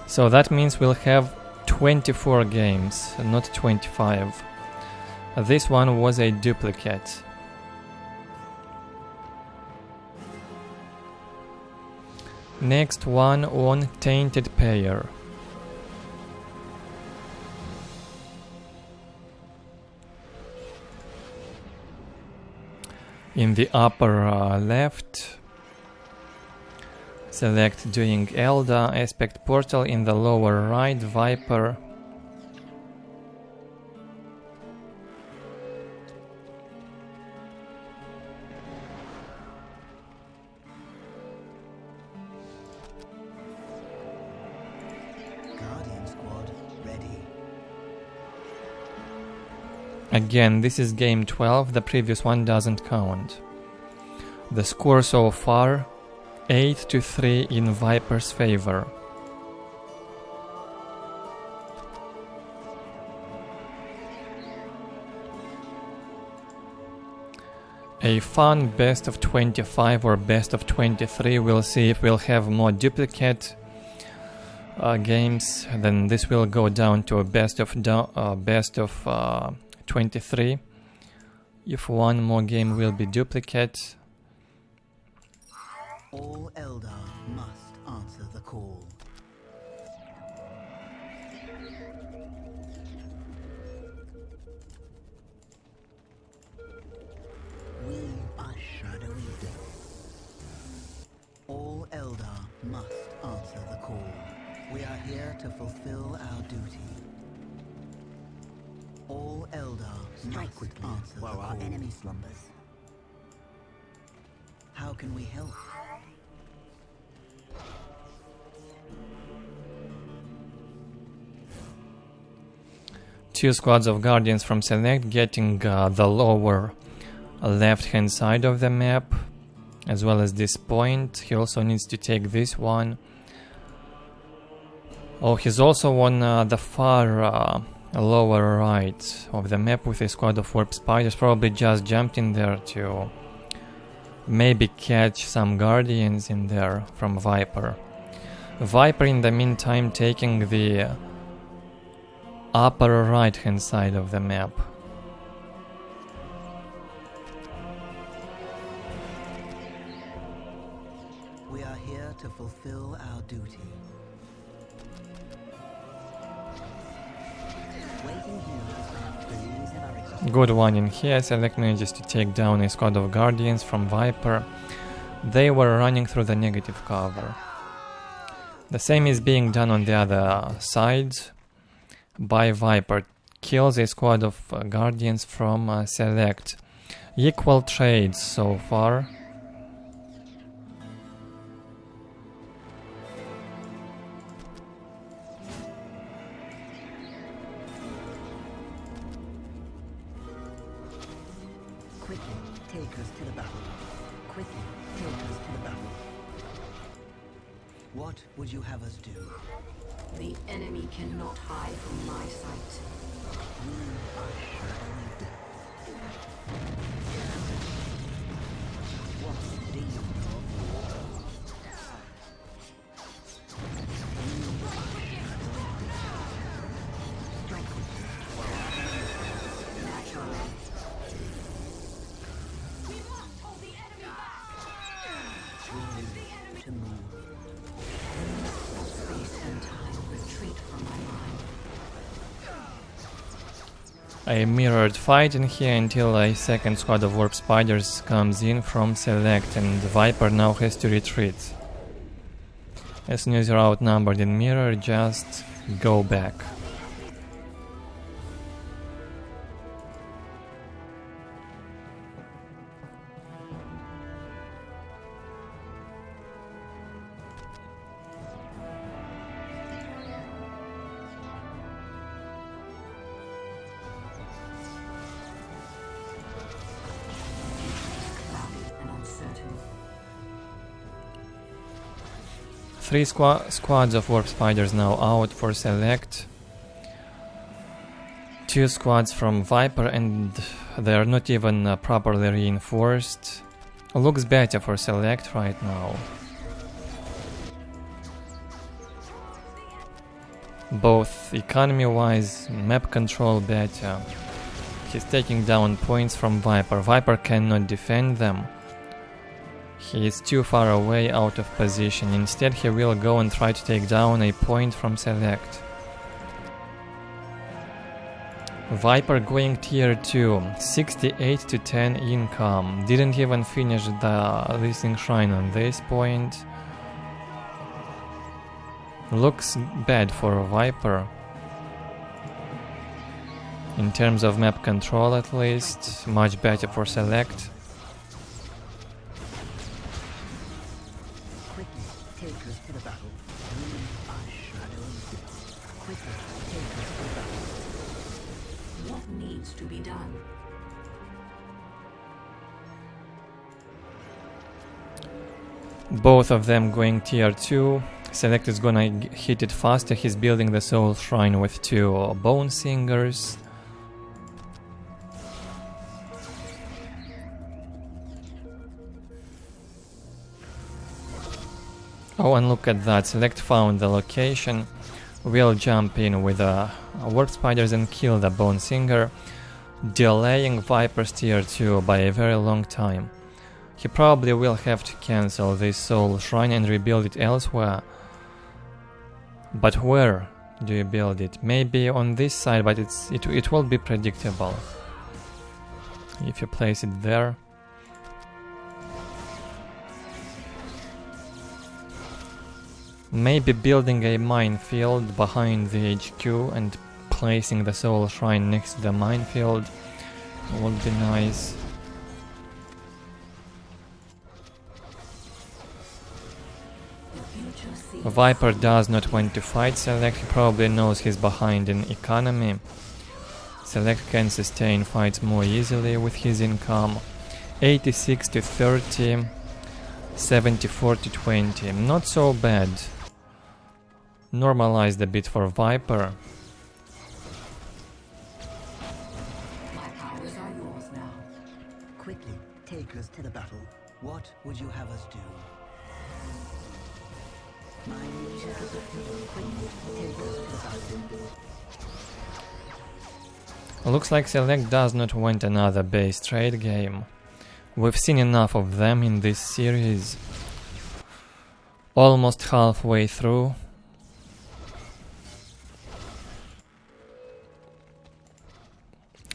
So that means we'll have 24 games, not 25. This one was a duplicate. Next one on Tainted Payer. In the upper left, Select doing Eldar, Aspect Portal. In the lower right, Viper. Guardian squad ready. Again, this is game 12, the previous one doesn't count. The score so far, 8-3 in Viper's favor. A fun best of 25 or best of 23, we'll see if we'll have more duplicate games, then this will go down to a best of 23. If one more game will be duplicate. All Eldar must answer the call. We are shadowy death. All Eldar must answer the call. We are here to fulfill our duty. All Eldar must answer the call. Our enemy slumbers. How can we help? Two squads of Guardians from Select getting the lower left hand side of the map, as well as this point. He also needs to take this one. Oh, he's also on the far lower right of the map with a squad of Warp Spiders. Probably just jumped in there to maybe catch some Guardians in there from Viper. Viper in the meantime taking the upper right hand side of the map. We are here to fulfill our duty. Waiting here the leaves of our existence. Good one in here. Select manages to take down a squad of Guardians from Viper. They were running through the negative cover. The same is being done on the other side by Viper. Kills a squad of Guardians from Select. Equal trades so far. Quickly take us to the battle. Quickly, take us to the battle. What would you have us do? The enemy cannot hide from my sight. We are surely dead. What do you know of war? Strike with me. Naturally. To move. Space and time retreat from my mind. A mirrored fight in here until a second squad of warp spiders comes in from SeleCT, and Viper now has to retreat. As soon as you're outnumbered in mirror, just go back. Cloudy and uncertain. Three squads of warp spiders now out for SeleCT. Two squads from Viper, and they are not even properly reinforced. Looks better for SeleCT right now. Both economy-wise, map control better. He's taking down points from Viper. Viper cannot defend them. He is too far away, out of position. Instead, he will go and try to take down a point from SeleCT. Viper going tier 2, 68 to 10 income. Didn't even finish the Listening Shrine on this point. Looks bad for Viper. In terms of map control at least, much better for SeleCT. Quickly, take us to the battle. We are shadows dead. Quickly, take us to the battle. What needs to be done? Both of them going tier 2. SeleCT is gonna hit it faster. He's building the Soul Shrine with 2 Bone Singers. Oh, and look at that. SeleCT found the location. We'll jump in with Warp Spiders and kill the Bone Singer, delaying Viper's tier 2 by a very long time. He probably will have to cancel this Soul Shrine and rebuild it elsewhere. But where do you build it? Maybe on this side, but it will be predictable if you place it there. Maybe building a minefield behind the HQ and placing the Soul Shrine next to the minefield would be nice. Viper does not want to fight SeleCT. He probably knows he's behind in economy. SeleCT can sustain fights more easily with his income. 86 to 30, 74 to 20. Not so bad. Normalized a bit for Viper. My powers are yours now. Quickly, take us to the battle. What would you have us do? My music is a field. Quickly, take us to the battle. Looks like SeleCT does not want another base trade game. We've seen enough of them in this series. Almost halfway through.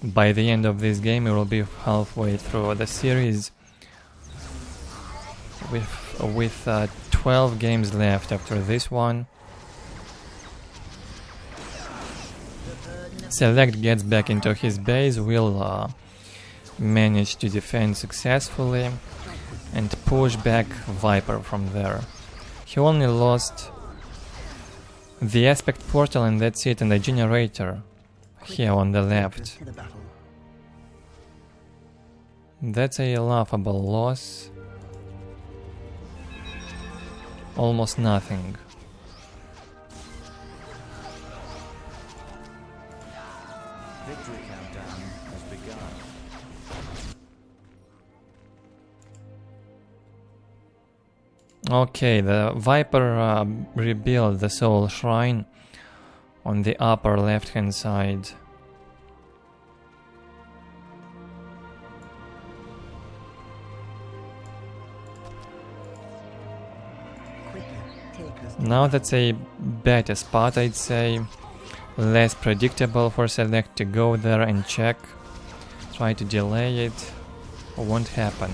By the end of this game, we will be halfway through the series. With 12 games left after this one. SeleCT gets back into his base, will manage to defend successfully and push back Viper from there. He only lost the aspect portal and that's it, and the generator here on the left. To the battle. That's a laughable loss. almost nothing. Victory countdown has begun. Okay, the Viper rebuilt the Soul Shrine on the upper left hand side. Now that's a better spot, I'd say. Less predictable for SeleCT to go there and check. Try to delay it. Won't happen.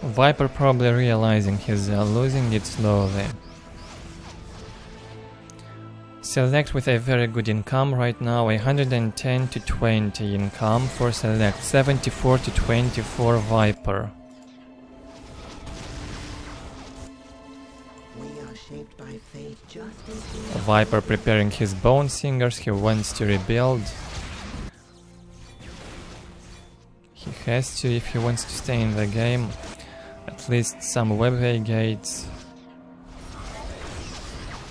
Viper probably realizing he's losing it slowly. SeleCT with a very good income right now, 110 to 20 income for SeleCT, 74 to 24 Viper. We are shaped by fate just as we Viper preparing his Bone Singers, he wants to rebuild. He has to if he wants to stay in the game. At least some webway gates.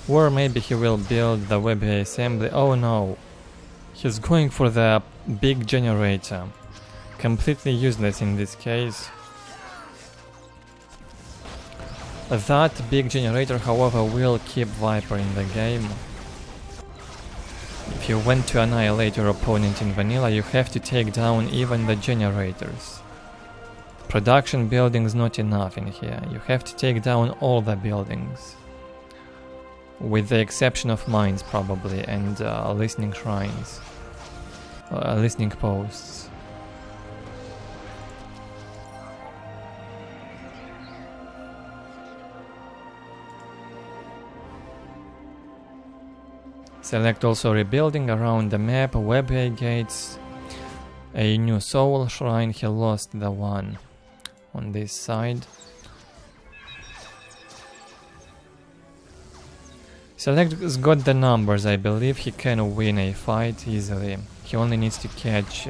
Or maybe he will build the webway assembly. Oh no! He's going for the big generator. Completely useless in this case. That big generator, however, will keep Viper in the game. If you want to annihilate your opponent in vanilla, you have to take down even the generators. Production buildings not enough in here. You have to take down all the buildings. With the exception of mines probably and listening shrines. Listening posts. SeleCT also rebuilding around the map, webway gates. A new soul shrine, he lost the one on this side. SeleCT's got the numbers, I believe he can win a fight easily. He only needs to catch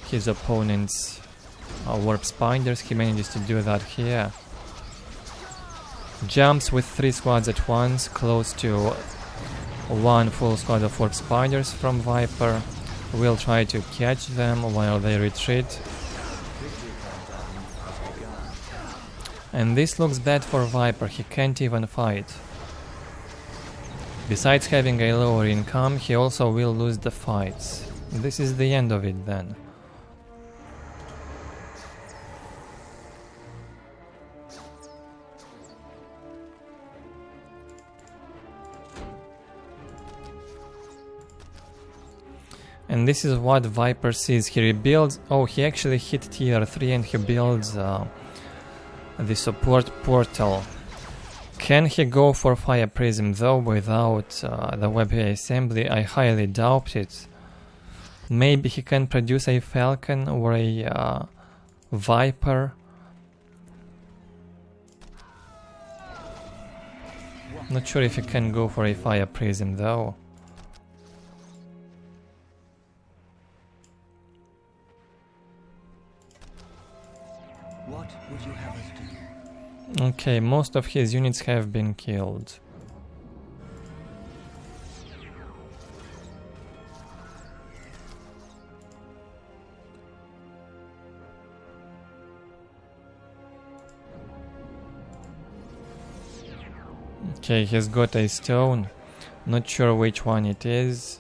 his opponent's warp spiders. He manages to do that here. Jumps with 3 squads at once, close to 1 full squad of warp spiders from Viper. We'll try to catch them while they retreat. And this looks bad for Viper, he can't even fight. Besides having a lower income, he also will lose the fights. This is the end of it then. And this is what Viper sees. He rebuilds. Oh, he actually hit tier 3 and he builds the support portal. Can he go for Fire Prism though without the webway assembly? I highly doubt it. Maybe he can produce a Falcon or a Viper. Not sure if he can go for a Fire Prism though. What would you have us do? Okay, most of his units have been killed. Okay, he's got a stone. Not sure which one it is.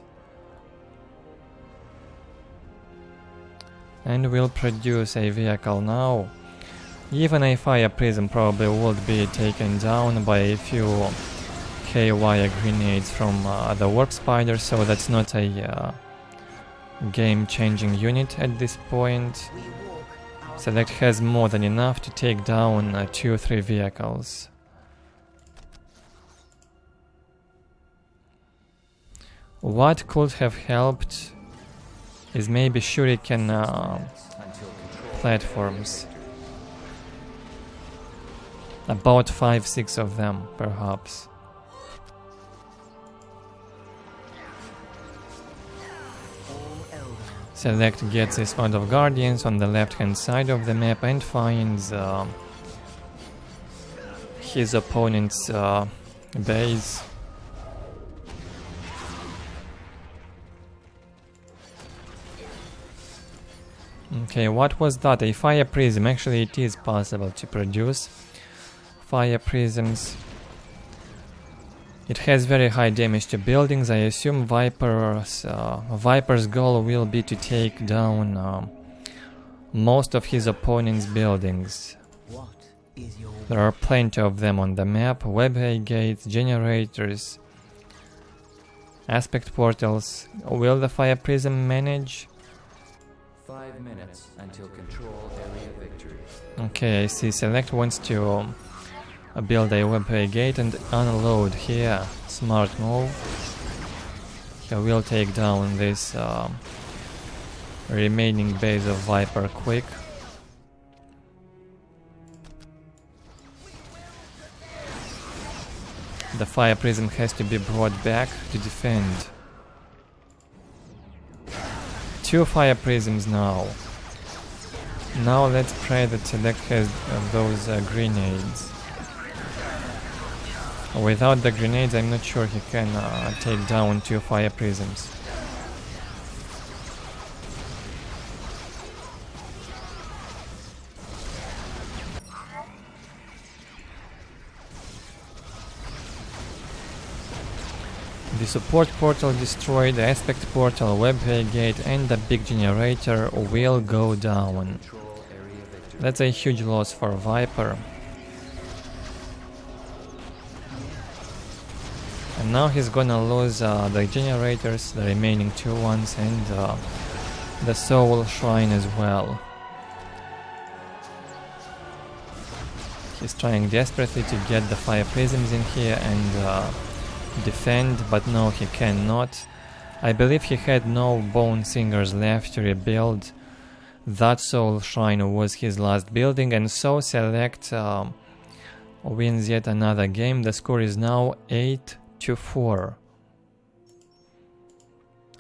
And we'll produce a vehicle now. Even a Fire Prism probably would be taken down by a few K-wire grenades from the Warp Spider, so that's not a game-changing unit at this point. Select has more than enough to take down 2 or 3 vehicles. What could have helped is maybe shuriken platforms. About 5-6 of them, perhaps. Select gets his Horde of Guardians on the left hand side of the map and finds his opponent's base. Okay, what was that? A fire prism. Actually, it is possible to produce fire prisms. It has very high damage to buildings. I assume Viper's goal will be to take down most of his opponent's buildings. What is your There are plenty of them on the map. Webway gates, generators, aspect portals. Will the fire prism manage? 5 minutes until control area victory. Okay, I see. Select wants to build a webway gate and unload here. Smart move. He will take down this remaining base of Viper quick. The fire prism has to be brought back to defend. 2 fire prisms now. Now let's pray that Select has those grenades. Without the grenades, I'm not sure he can take down 2 fire prisms. The support portal destroyed, the aspect portal, webway gate and the big generator will go down. Control area victory. That's a huge loss for Viper. And now he's gonna lose the generators, the remaining 2 ones, and the soul shrine as well. He's trying desperately to get the fire prisms in here and defend, but no, he cannot. I believe he had no bone singers left to rebuild. That soul shrine was his last building, and so Select wins yet another game. The score is now 8-4.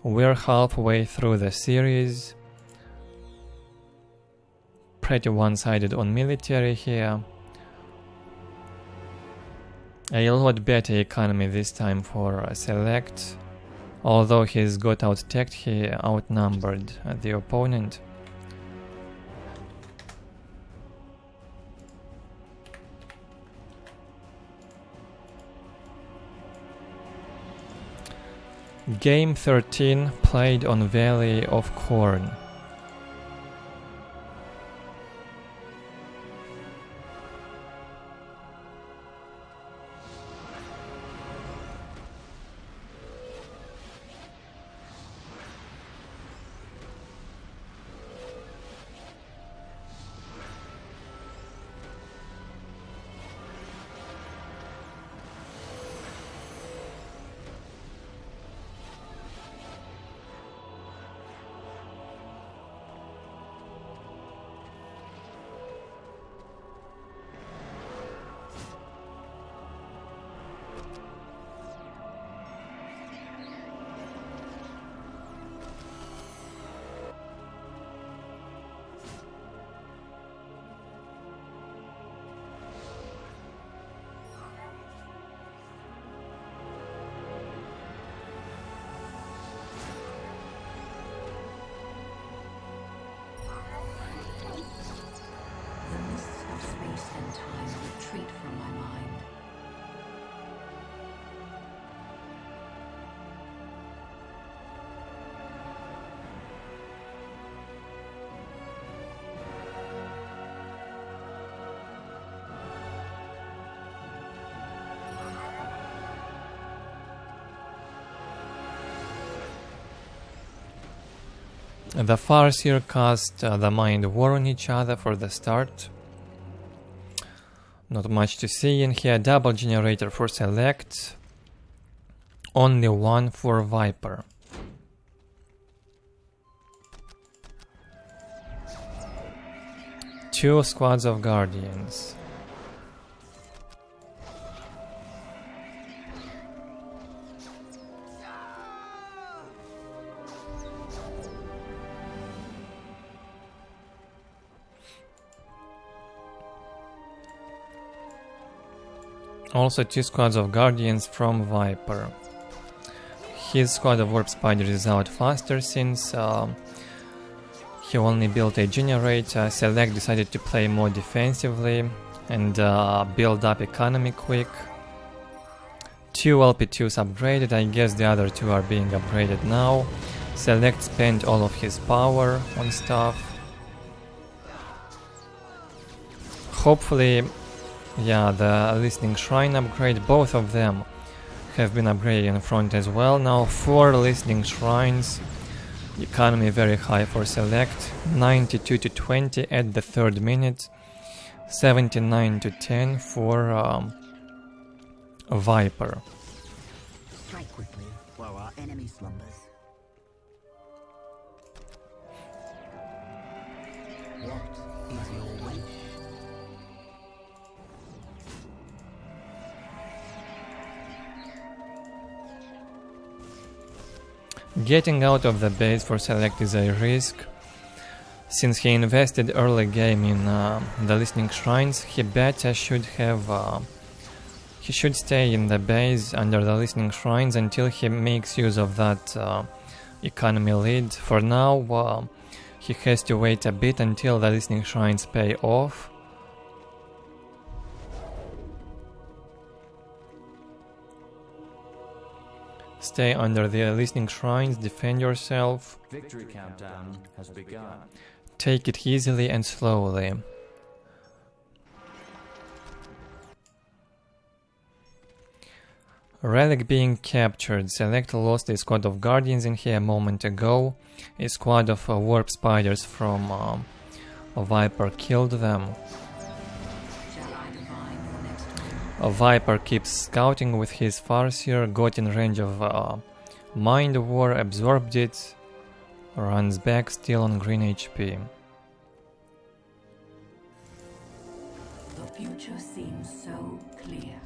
We're halfway through the series. Pretty one-sided on military here. A lot better economy this time for Select. Although he's got out-teched, he outnumbered the opponent. Game 13 played on Valley of Khorne. The Farseer cast the Mind War on each other for the start. Not much to see in here. Double generator for Select. Only one for Viper. Two squads of Guardians. Also two squads of Guardians from Viper. His squad of Warp Spiders is out faster since he only built a generator. Select decided to play more defensively and build up economy quick. Two LP2s upgraded, I guess the other two are being upgraded now. Select spent all of his power on stuff. Hopefully, yeah, the Listening Shrine upgrade, both of them have been upgraded in front as well. Now 4 Listening Shrines, economy very high for Select, 92 to 20 at the 3rd minute, 79 to 10 for Viper. Strike quickly while our enemy slumbers. What is your wish? Getting out of the base for Select is a risk. Since he invested early game in the Listening Shrines, he better should have... he should stay in the base under the Listening Shrines until he makes use of that economy lead. For now, he has to wait a bit until the Listening Shrines pay off. Stay under the Listening Shrines, defend yourself. Victory countdown has begun. Take it easily and slowly. Relic being captured. Select lost a squad of Guardians in here a moment ago. A squad of Warp Spiders from Viper killed them. Viper keeps scouting with his Farseer, got in range of Mind War, absorbed it, runs back still on green HP. The future seems so clear.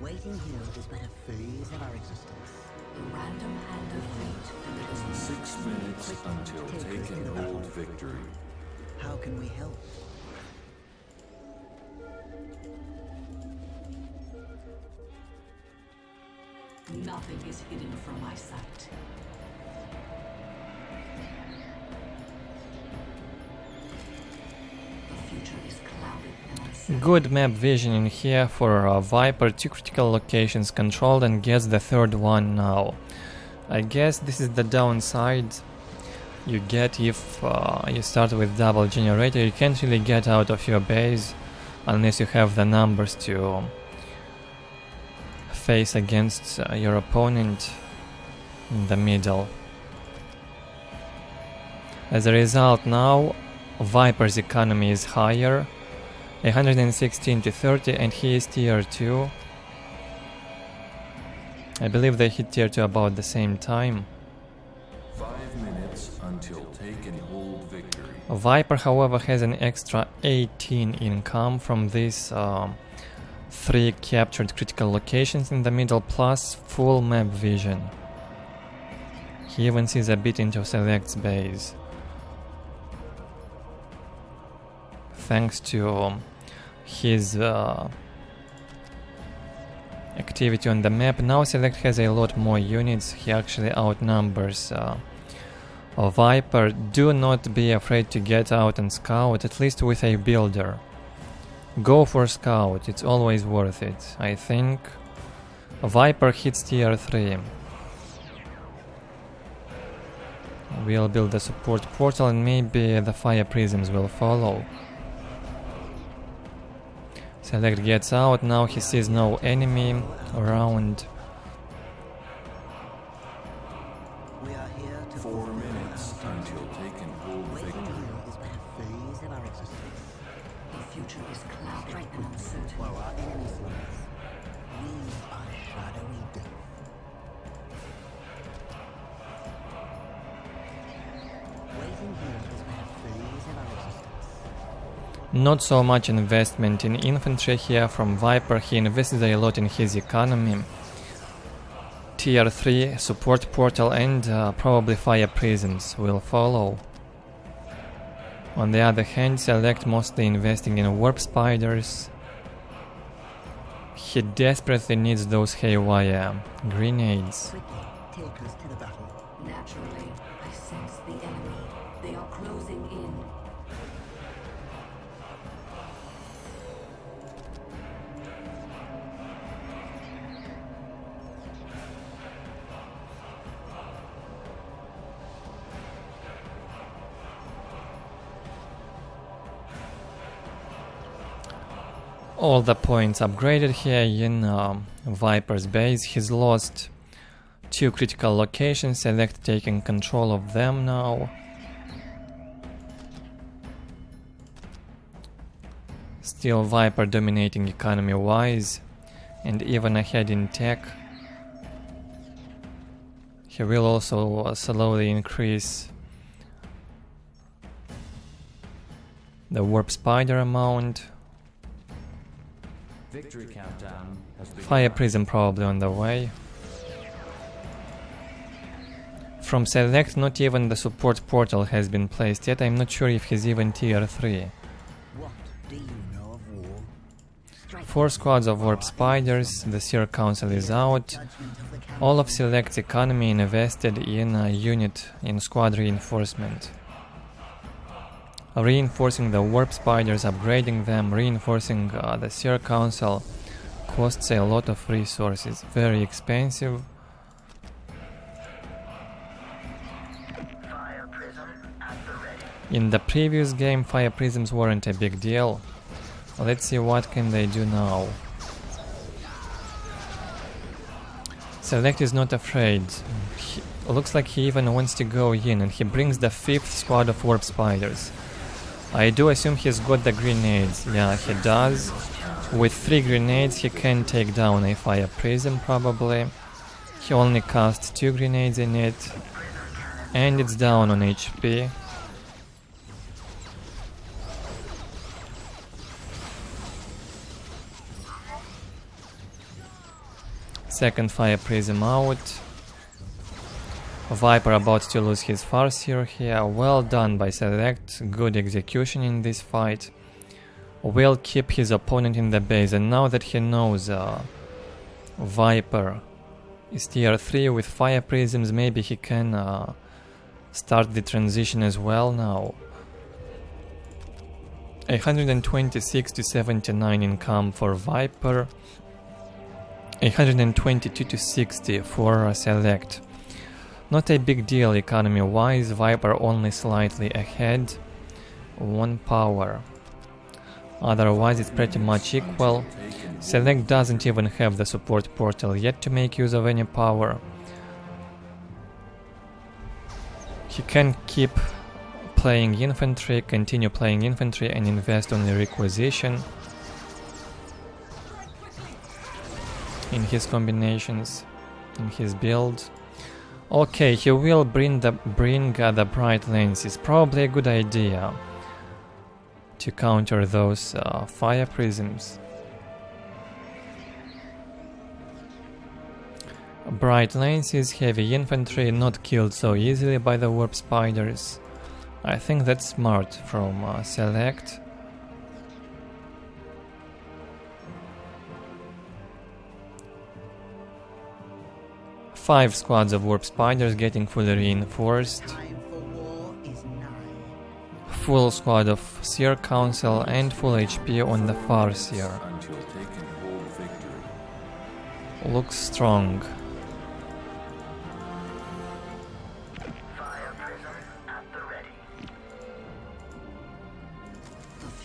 Waiting here is but a phase of our existence. The random hand of fate delivers 6 minutes until taken hold victory. How can we help? nothing is hidden from my sight. The future is clouded and uncertain. Good map vision in here for Viper, 2 critical locations controlled and gets the third one now. I guess this is the downside you get if you start with double generator. You can't really get out of your base unless you have the numbers to face against your opponent in the middle. As a result, now Viper's economy is higher, 116 to 30, and he is tier 2. I believe they hit tier 2 about the same time. 5 minutes until take and hold victory. Viper, however, has an extra 18 income from these 3 captured critical locations in the middle, plus full map vision. He even sees a bit into Select's base, thanks to his activity on the map. Now Select has a lot more units. He actually outnumbers Viper. Do not be afraid to get out and scout, at least with a builder. Go for scout, it's always worth it, I think. Viper hits tier 3. We'll build the support portal and maybe the fire prisms will follow. Select gets out, now he sees no enemy around. We are here to 4 minutes until taken hold waiting victory. here is but a phase of our existence. The future is clouded and uncertain. While our enemy sleeps, we are shadowy death. Waiting here is but a phase of our existence. Not so much investment in infantry here from Viper, he invested a lot in his economy. Tier 3 support portal and probably fire prisms will follow. On the other hand, Select mostly investing in warp spiders. He desperately needs those haywire grenades. Quickly, take us to the battle. Naturally, I sense the enemy. They are closing in. All the points upgraded here in Viper's base. He's lost 2 critical locations, Select taking control of them now. Still Viper dominating economy wise and even ahead in tech. He will also slowly increase the warp spider amount. Victory countdown has begun. Fire prism probably on the way. From Select, not even the support portal has been placed yet. I'm not sure if he's even tier 3. What do you know of war? 4 squads of warp spiders, the Seer Council is out. Judgment of the council. All of Select's economy invested in a unit in squad reinforcement. Reinforcing the warp spiders, upgrading them, reinforcing the Seer Council costs a lot of resources, very expensive. In the previous game, fire prisms weren't a big deal. Let's see what can they do now. Select is not afraid. Looks like he even wants to go in, and he brings the 5th squad of warp spiders. I do assume he's got the grenades. Yeah, he does. With 3 grenades he can take down a fire prism probably. He only cast 2 grenades in it. And it's down on HP. Second fire prism out. Viper about to lose his Farseer here. Well done by Select. Good execution in this fight. Will keep his opponent in the base, and now that he knows Viper is tier 3 with fire prisms, maybe he can start the transition as well now. 126 to 79 income for Viper. 122 to 60 for Select. Not a big deal economy wise, Viper only slightly ahead. 1 power. Otherwise it's pretty much equal. Select doesn't even have the support portal yet to make use of any power. He can keep playing infantry, continue playing infantry and invest on the requisition in his combinations, in his build. Okay, he will bring the bright lenses. Probably a good idea to counter those fire prisms. Bright lenses, heavy infantry, not killed so easily by the warp spiders. I think that's smart from Select. Five squads of warp spiders getting fully reinforced. Time for war is nigh. Full squad of Seer Council and full HP on the Farseer. Until taken hold victory. Looks strong. Fire prism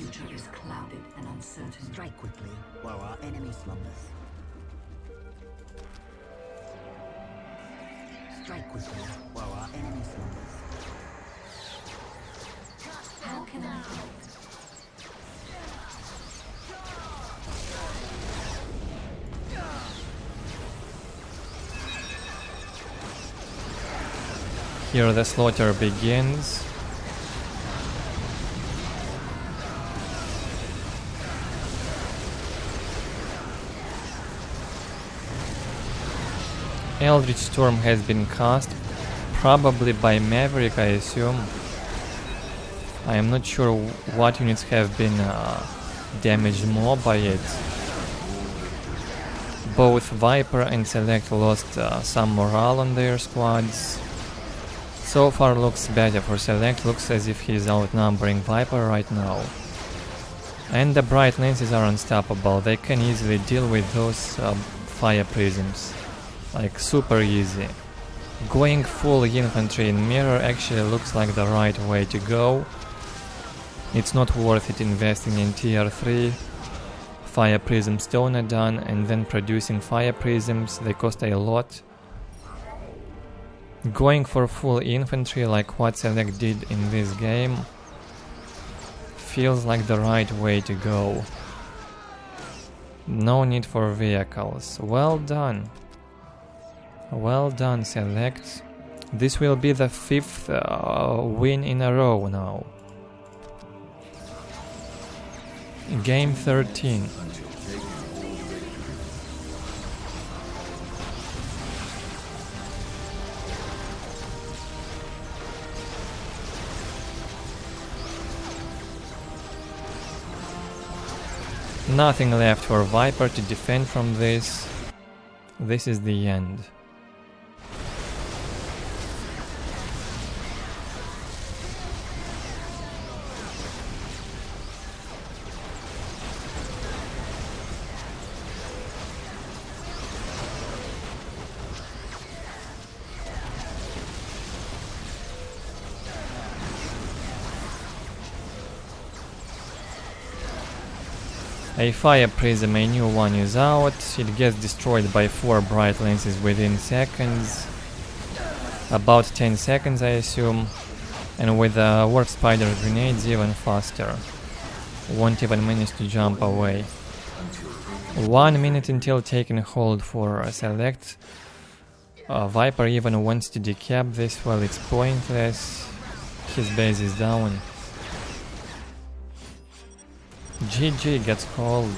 future is clouded and uncertain. Strike quickly while our enemy slumbers. Strike quickly while our enemy slumbers. How can I help? Here the slaughter begins. Eldritch Storm has been cast, probably by Maverick, I assume. I am not sure what units have been damaged more by it. Both Viper and Select lost some morale on their squads. So far looks better for Select, looks as if he's outnumbering Viper right now. And the Bright Lances are unstoppable, they can easily deal with those fire prisms. Like super easy. Going full infantry in mirror actually looks like the right way to go. It's not worth it investing in tier 3. Fire prism stone are done and then producing fire prisms, they cost a lot. Going for full infantry like what Select did in this game feels like the right way to go. No need for vehicles. Well done. Well done, Select. This will be the 5th win in a row now. Game 13. Nothing left for Viper to defend from this. This is the end. A fire prism, a new one is out, it gets destroyed by 4 bright lances within seconds. About 10 seconds I assume. And with warp spider grenades even faster. Won't even manage to jump away. 1 minute until taking hold for Select. Viper even wants to decap this, well it's pointless. His base is down. GG gets called.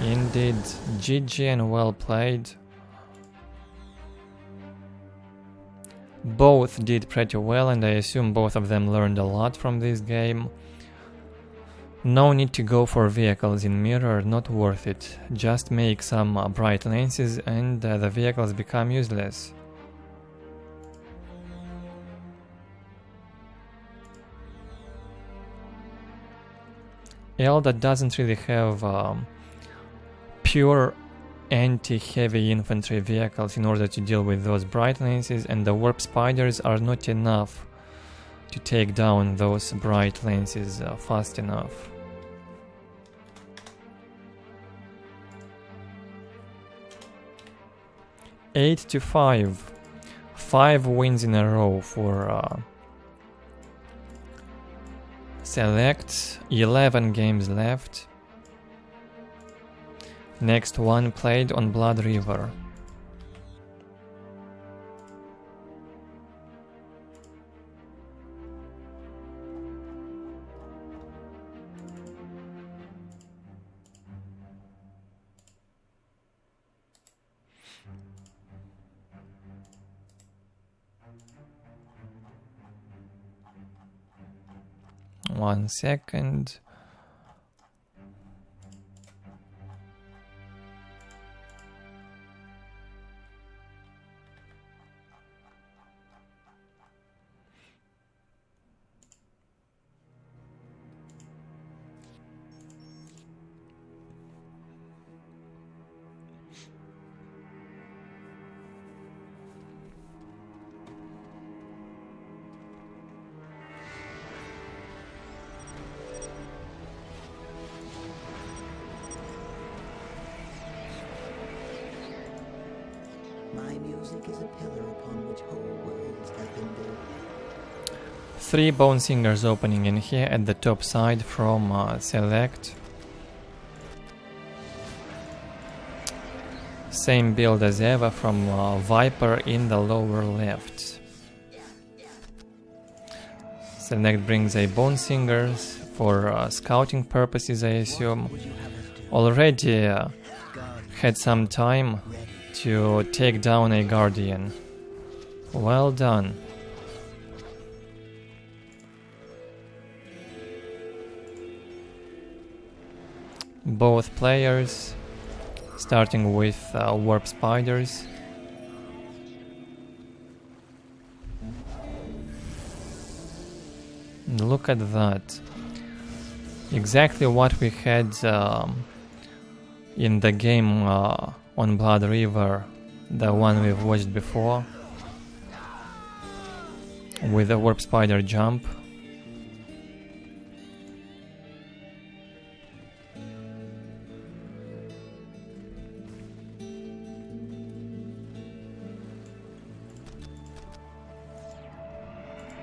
Indeed, GG and well played. Both did pretty well and I assume both of them learned a lot from this game. No need to go for vehicles in mirror, not worth it. Just make some bright lances and the vehicles become useless. Eldar doesn't really have pure anti-heavy infantry vehicles in order to deal with those bright lances, and the warp spiders are not enough to take down those bright lances fast enough. Eight to 5. 5 wins in a row for Select. 11 games left. Next one played on Blood River. One second. music is a pillar upon which whole worlds have been built. 3 Bone Singers opening in here at the top side from SeleCT. Same build as ever from Viper in the lower left. SeleCT brings a Bone Singers for scouting purposes, I assume. Already had some time to take down a Guardian. Well done. Both players starting with Warp Spiders. Look at that. Exactly what we had in the game on Blood River, the one we've watched before, with the Warp Spider jump.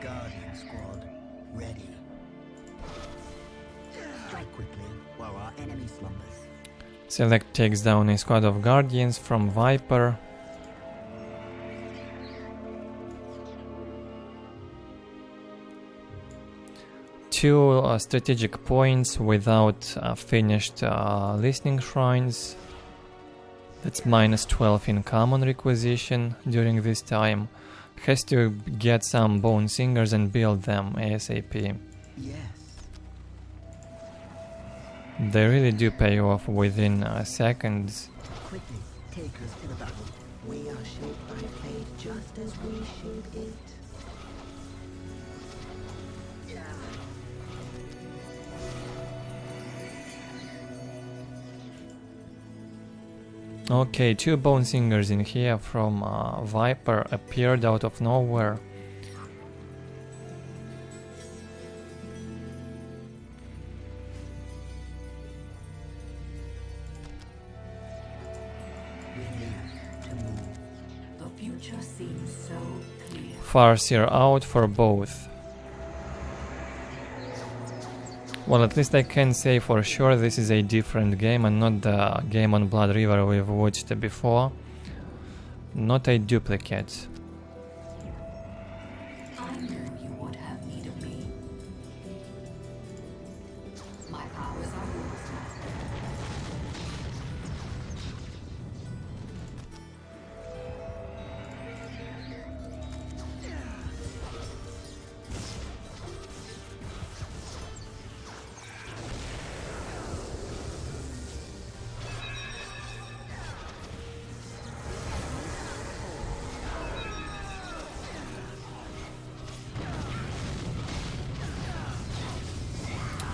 Guardian squad, ready. Strike quickly while our enemy slumbers. SeleCT takes down a squad of Guardians from Viper. Two strategic points without finished listening shrines. That's -12 income on requisition during this time. Has to get some Bone Singers and build them ASAP. Yes. They really do pay off within seconds. Quickly, take us to the battle. We are shaped by fate just as we shape it. Okay, 2 Bone Singers in here from Viper appeared out of nowhere. The future seems so clear. Farseer out for both. Well, at least I can say for sure this is a different game and not the game on Blood River we've watched before. Not a duplicate. I knew you would have need of me. My powers are yours now.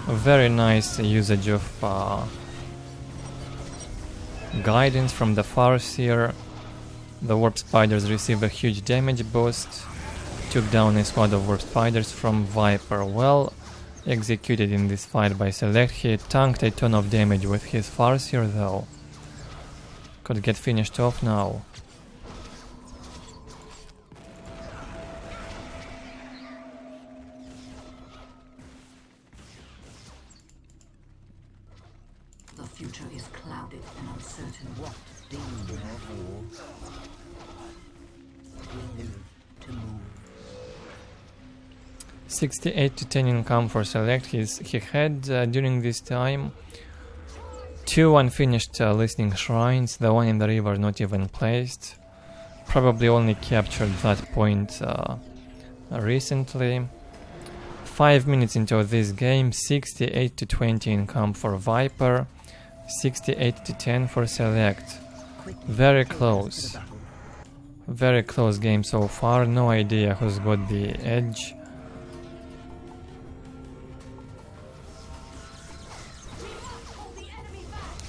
A very nice usage of guidance from the Farseer. The Warp Spiders receive a huge damage boost. Took down a squad of Warp Spiders from Viper. Well executed in this fight by SeleCT. He tanked a ton of damage with his Farseer though. Could get finished off now. The future is clouded and uncertain. What demon of war? We live to move. 68 to 10 income for SeleCT. He had during this time 2 unfinished listening shrines, the one in the river not even placed. Probably only captured that point recently. 5 minutes into this game, 68 to 20 income for Viper, 68 to 10 for SeleCT. Very close. Very close game so far, no idea who's got the edge.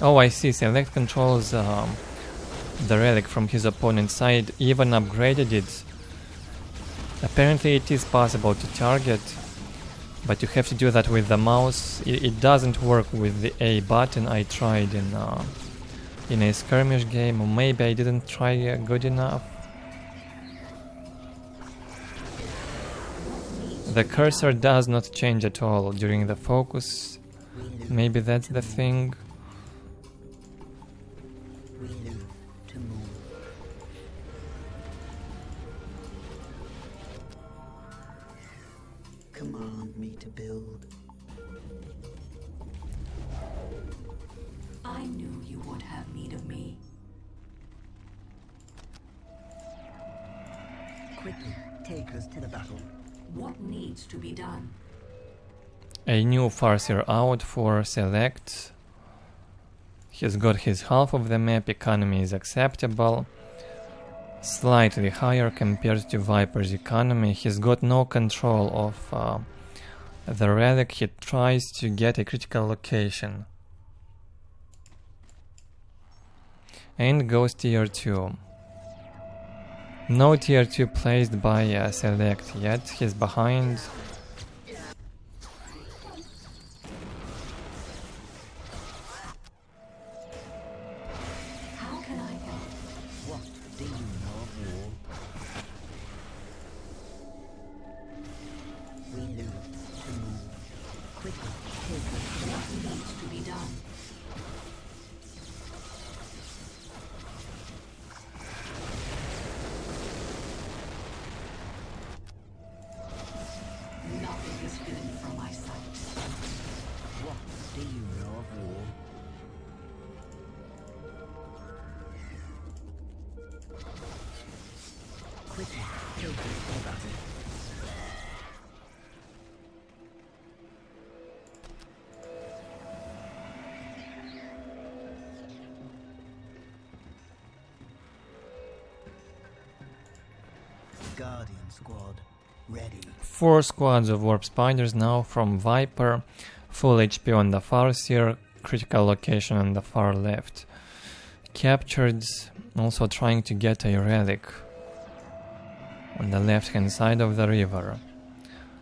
Oh, I see, SeleCT controls the relic from his opponent's side, even upgraded it. Apparently it is possible to target, but you have to do that with the mouse. It doesn't work with the A button. I tried in a skirmish game, or maybe I didn't try good enough. The cursor does not change at all during the focus. Maybe that's the thing. We live to move. Command me to build. I knew you would have need of me. Quickly, take us to the battle. What needs to be done? A new Farseer out for SeleCT. He's got his half of the map, economy is acceptable. Slightly higher compared to Viper's economy. He's got no control of the relic. He tries to get a critical location. And goes tier 2. No tier 2 placed by SeleCT yet. He's behind. How can I help? What do you know of war? We live to move. Quickly, take us to the What battle. needs to be done? Nothing is hidden from my sight. What do you know of war? Quickly, take us to the battle. Guardian squad, ready. 4 squads of Warp Spiders now from Viper. Full HP on the Farseer, critical location on the far left. Captured, also trying to get a relic on the left hand side of the river.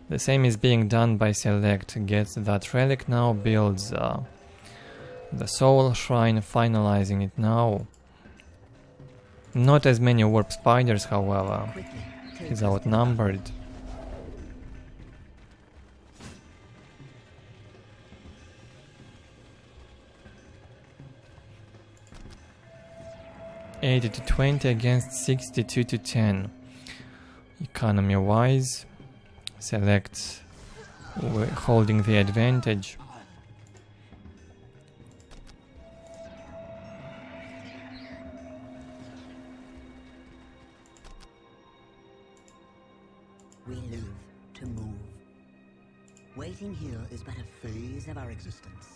The same is being done by SeleCT. Gets that relic now, builds the Soul Shrine, finalizing it now. Not as many Warp Spiders, however. Quickly, take He's us to the outnumbered. '80 to 20 against 62 to 10. Economy wise, SeleCT holding the advantage. We live to move. Waiting here is but a phase of our existence.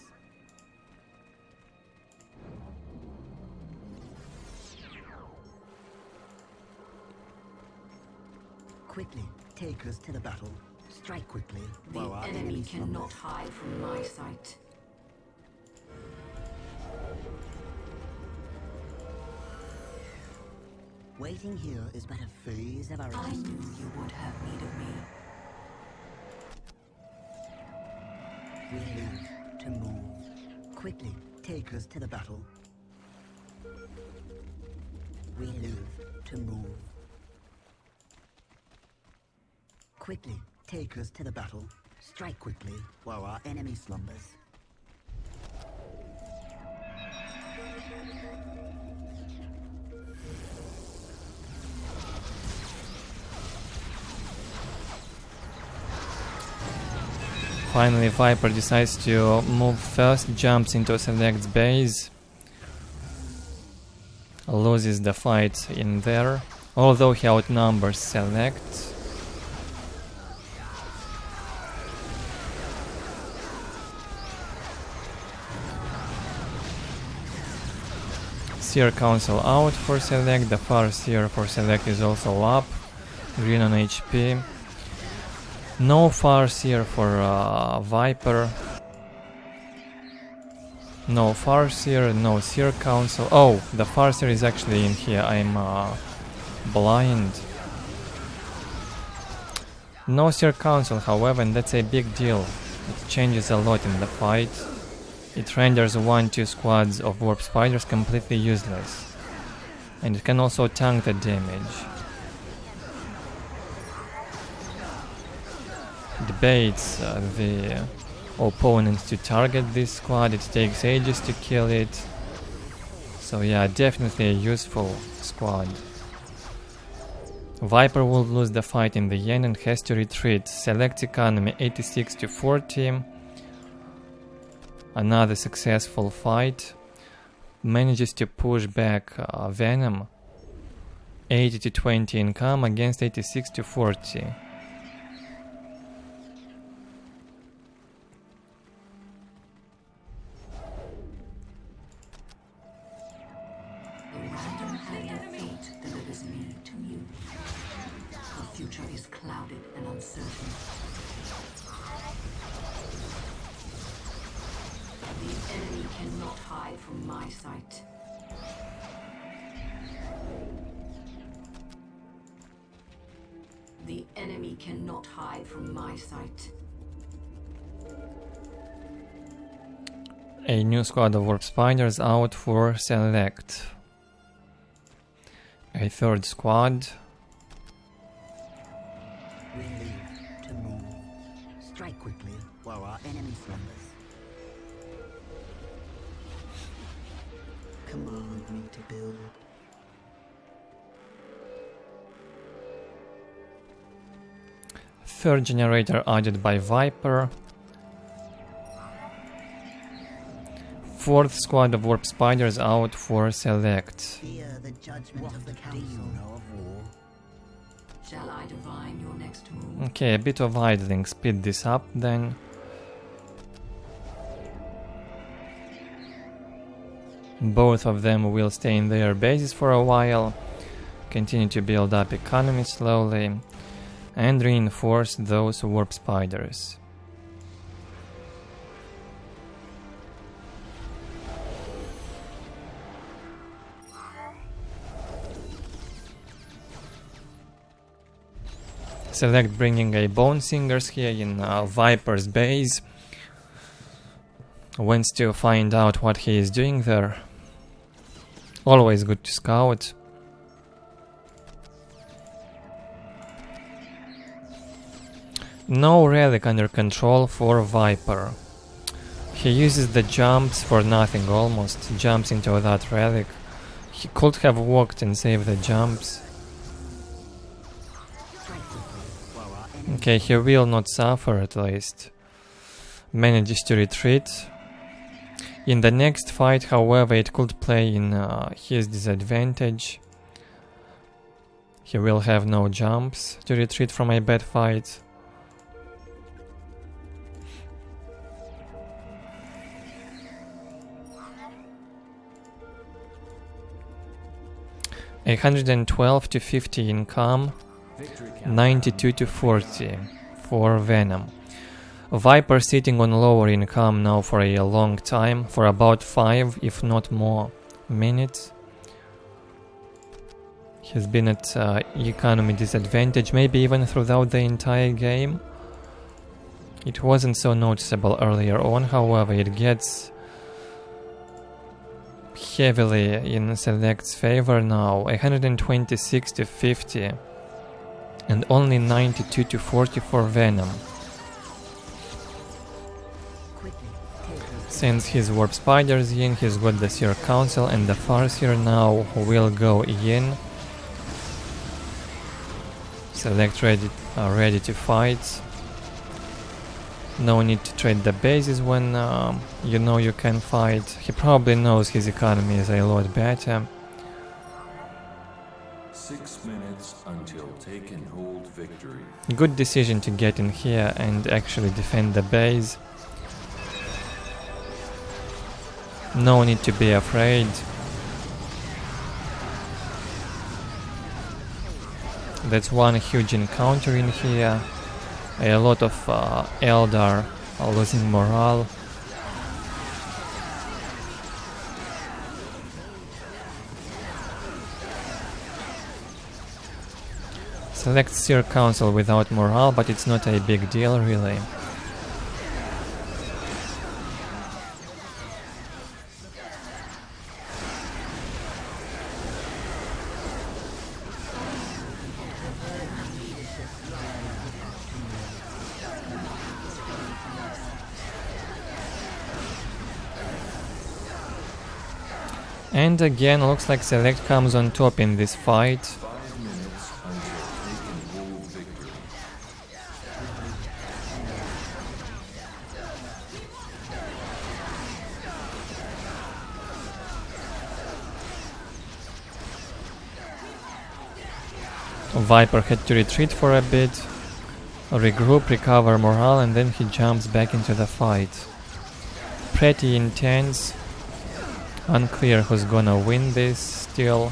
Quickly, take us to the battle. Strike quickly, The while our enemy enemies cannot slumbers. hide from my sight. Waiting here is but a phase of our I knew existence. you would have need of me. We live to move. Quickly, take us to the battle. We live to move. Quickly, take us to the battle. Strike quickly while our enemy slumbers. Finally, Viper decides to move first, jumps into SeleCT's base, loses the fight in there, although he outnumbers SeleCT. Seer Council out for SeleCT, the Farseer for SeleCT is also up, green on HP. No Farseer for Viper. No Farseer, no Seer Council. Oh, the Farseer is actually in here. I'm blind. No Seer Council, however, and that's a big deal. It changes a lot in the fight. It renders 1-2 squads of Warp Spiders completely useless. And it can also tank the damage. debates the opponents to target this squad. It takes ages to kill it. So yeah, definitely a useful squad. Viper will lose the fight in the end and has to retreat. Select economy 86 to 40. Another successful fight. Manages to push back Venom 80 to 20 income against 86 to 40. Random hand of fate delivers me to you. The future is clouded and uncertain. The enemy cannot hide from my sight. The enemy cannot hide from my sight. A new squad of warp spiders out for select. A third squad. We live to move. Strike quickly while our enemy slumbers. Command me to build. Third generator added by Viper. Fourth squad of warp spiders out for select. Fear the judgment of the council. Of war. Shall I divine your next move? Okay, a bit of idling. Speed this up then. Both of them will stay in their bases for a while, continue to build up economy slowly, and reinforce those warp spiders. Select bringing a Bone Singers here in Viper's base. Wants to find out what he is doing there. Always good to scout. No relic under control for Viper. He uses the jumps for nothing almost. Jumps into that relic. He could have walked and saved the jumps. Okay, he will not suffer at least. Manages to retreat. In the next fight, however, it could play in his disadvantage. He will have no jumps to retreat from a bad fight. $112 to 50 income, 92 to 40 for Venom. Viper sitting on lower income now for a long time, for about 5 if not more minutes. He's been at economy disadvantage, maybe even throughout the entire game. It wasn't so noticeable earlier on, however, it gets heavily in Select's favor now. 126 to 50 and only 92 to 40 for Venom. Sends his warp spiders in, he's got the Seer Council and the Farseer now will go in. Select ready to fight. No need to trade the bases when you know you can fight. He probably knows his economy is a lot better. 6 minutes until take and hold victory. Good decision to get in here and actually defend the base. No need to be afraid. That's one huge encounter in here. A lot of Eldar are losing morale. Select Seer Council without morale, but it's not a big deal really. And again, looks like Select comes on top in this fight. 5 minutes until taken hold victory. Viper had to retreat for a bit, regroup, recover morale, and then he jumps back into the fight. Pretty intense. Unclear who's gonna win this still.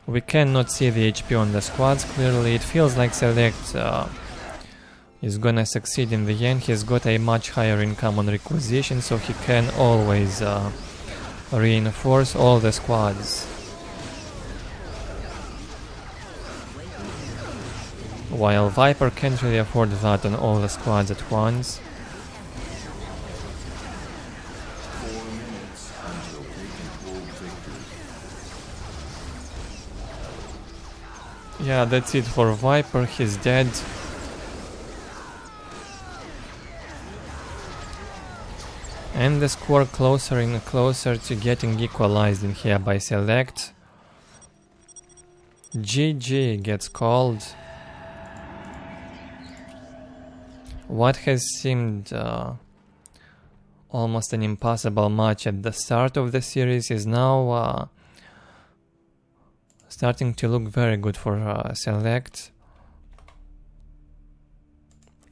We cannot see the HP on the squads clearly. It feels like Select is gonna succeed in the end. He's got a much higher income on requisition, so he can always reinforce all the squads. While Viper can't really afford that on all the squads at once. 4 minutes until taken hold victory. Yeah, that's it for Viper, he's dead. And the score closer and closer to getting equalized in here by Select. GG gets called. What has seemed almost an impossible match at the start of the series is now starting to look very good for Select.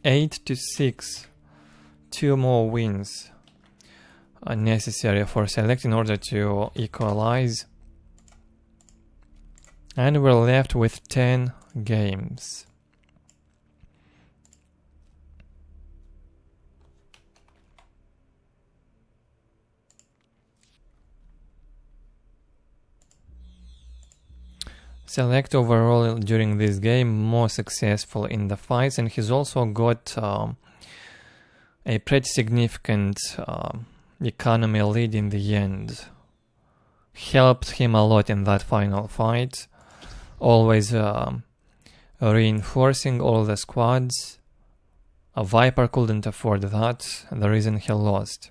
8-6. 2 more wins are necessary for Select in order to equalize. And we're left with 10 games. Select overall during this game more successful in the fights, and he's also got a pretty significant economy lead in the end. Helped him a lot in that final fight, always reinforcing all the squads. A Viper couldn't afford that, the reason he lost.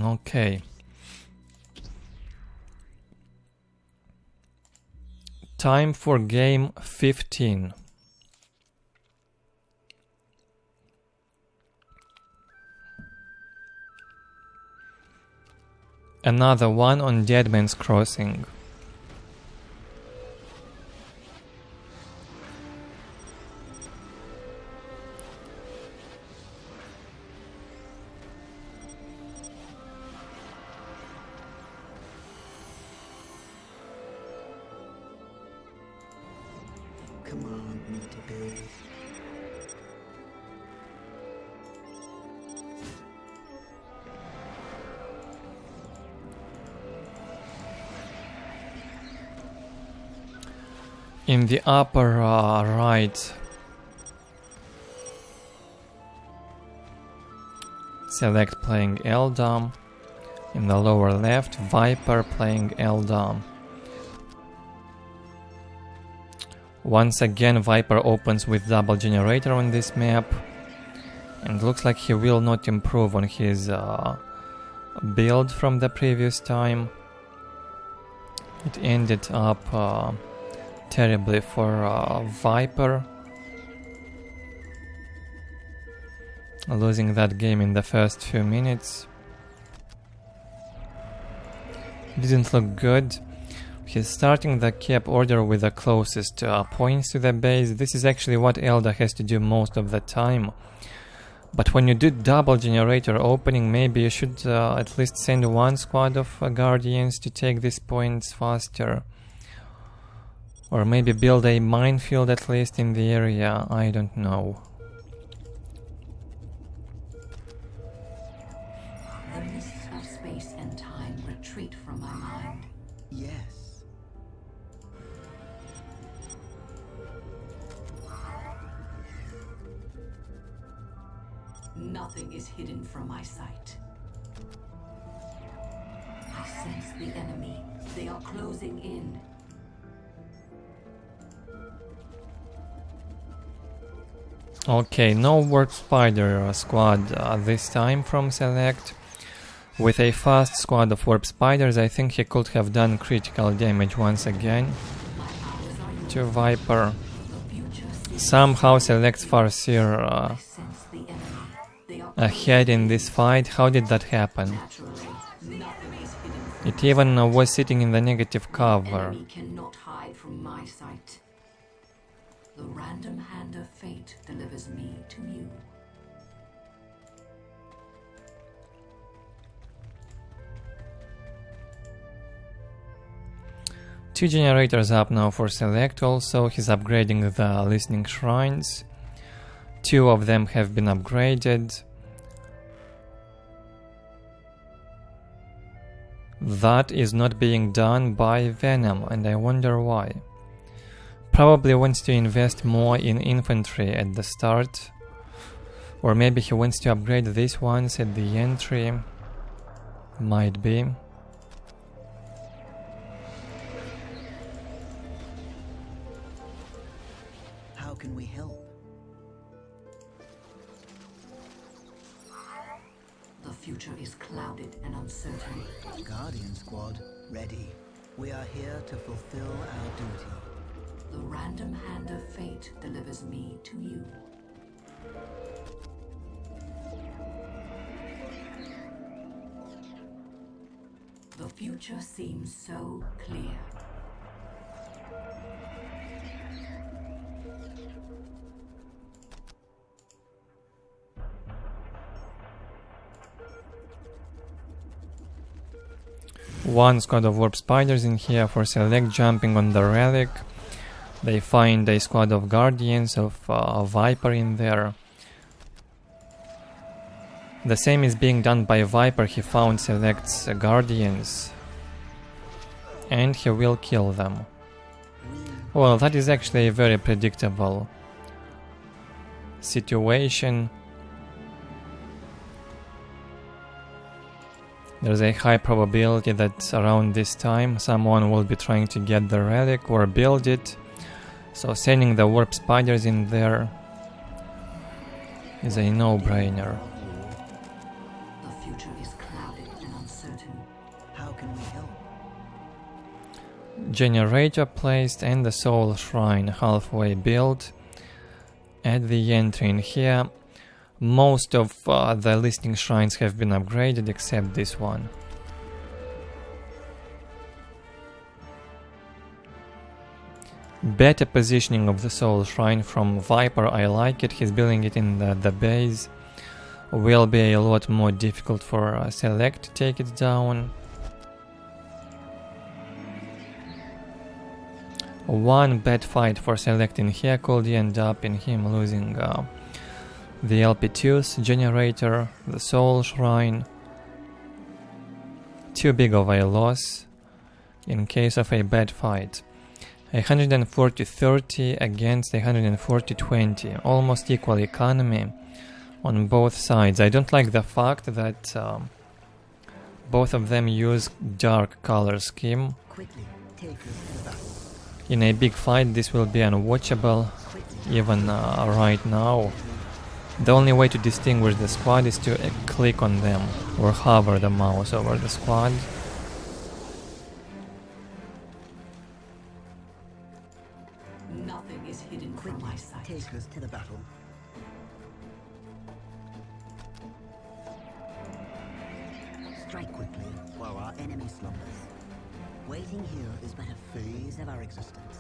Okay. Time for game 15. Another one on Deadman's Crossing. Command me to build. In the upper right, Select playing Eldar. In the lower left, Viper playing Eldar. Once again, Viper opens with double generator on this map, and looks like he will not improve on his build from the previous time. It ended up terribly for Viper, losing that game in the first few minutes. Didn't look good. He's starting the cap order with the closest points to the base. This is actually what Eldar has to do most of the time. But when you do double generator opening, maybe you should at least send one squad of guardians to take these points faster. Or maybe build a minefield at least in the area, I don't know. The mists of space and time retreat from my mind. Yes. Nothing is hidden from my sight. I sense the enemy. They are closing in. Okay, no Warp Spider squad this time from SeleCT. With a fast squad of Warp Spiders, I think he could have done critical damage once again to Viper. Somehow SeleCT Farseer ahead in this fight. How did that happen? It even was sitting in the negative cover. Enemy cannot hide from my sight. The random hand of fate delivers me to you. Two generators up now for SeleCT also. He's upgrading the listening shrines. Two of them have been upgraded. That is not being done by Venom, and I wonder why. Probably wants to invest more in infantry at the start. Or maybe he wants to upgrade these ones at the entry. Might be. How can we help? The future is clouded and uncertain. Guardian Squad, ready. We are here to fulfill our duty. The random hand of fate delivers me to you. The future seems so clear. One squad of Warp Spiders in here for SeleCT jumping on the relic. They find a squad of Guardians of Viper in there. The same is being done by Viper. He found SeleCT's Guardians. And he will kill them. Well, that is actually a very predictable situation. There's a high probability that around this time someone will be trying to get the relic or build it. So sending the Warp Spiders in there is a no-brainer. The future is clouded and uncertain. How can we help? Generator placed and the Soul Shrine halfway built at the entry in here. Most of the listening shrines have been upgraded except this one. Better positioning of the Soul Shrine from Viper, I like it. He's building it in the base. Will be a lot more difficult for SeleCT to take it down. One bad fight for SeleCT in here could end up in him losing the LP2's generator, the Soul Shrine. Too big of a loss in case of a bad fight. 140-30 against 140-20, almost equal economy on both sides. I don't like the fact that both of them use dark color scheme. Quickly, take us to the battle. In a big fight this will be unwatchable, even right now. The only way to distinguish the squad is to click on them or hover the mouse over the squad. Nothing is hidden from my sight. Take us to the battle. Strike quickly while our enemy slumbers. Waiting here is but a phase of our existence.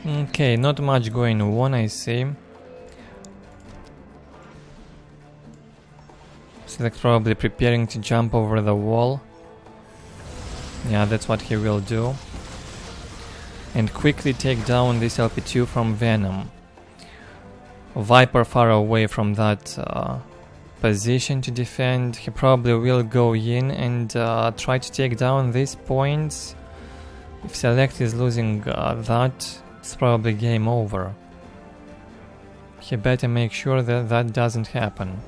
Okay, not much going on, I see. SeleCT probably preparing to jump over the wall. Yeah, that's what he will do. And quickly take down this LP2 from Venom. Viper far away from that position to defend. He probably will go in and try to take down these points. If SeleCT is losing that, it's probably game over. He better make sure that that doesn't happen.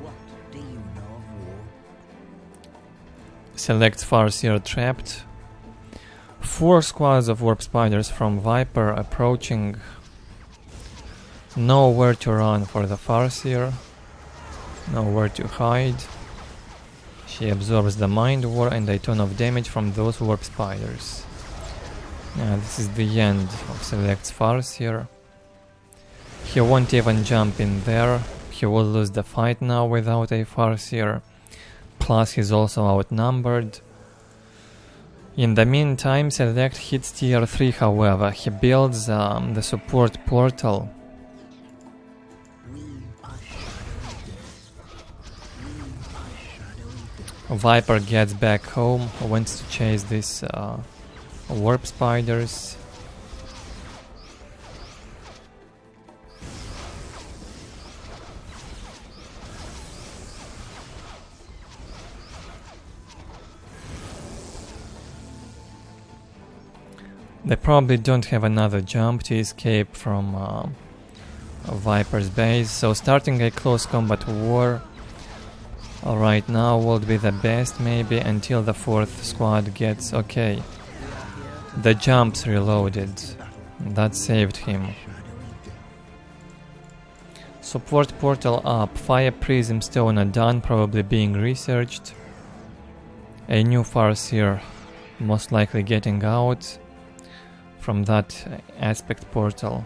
What do you know of war? SeleCT Farseer trapped. 4 squads of warp spiders from Viper approaching. Nowhere to run for the Farseer. Nowhere to hide. She absorbs the mind war and a ton of damage from those warp spiders. Yeah, this is the end of SeleCT's Farseer. He won't even jump in there. He will lose the fight now without a Farseer. Plus he's also outnumbered. In the meantime, SeleCT hits tier 3, however. He builds the support portal. Viper gets back home, wants to chase these warp spiders. They probably don't have another jump to escape from Viper's base, so starting a close combat war right now would be the best, maybe until the 4th squad gets okay. The jumps reloaded. That saved him. Support portal up. Fire prism stone are done, probably being researched. A new Farseer most likely getting out from that aspect portal.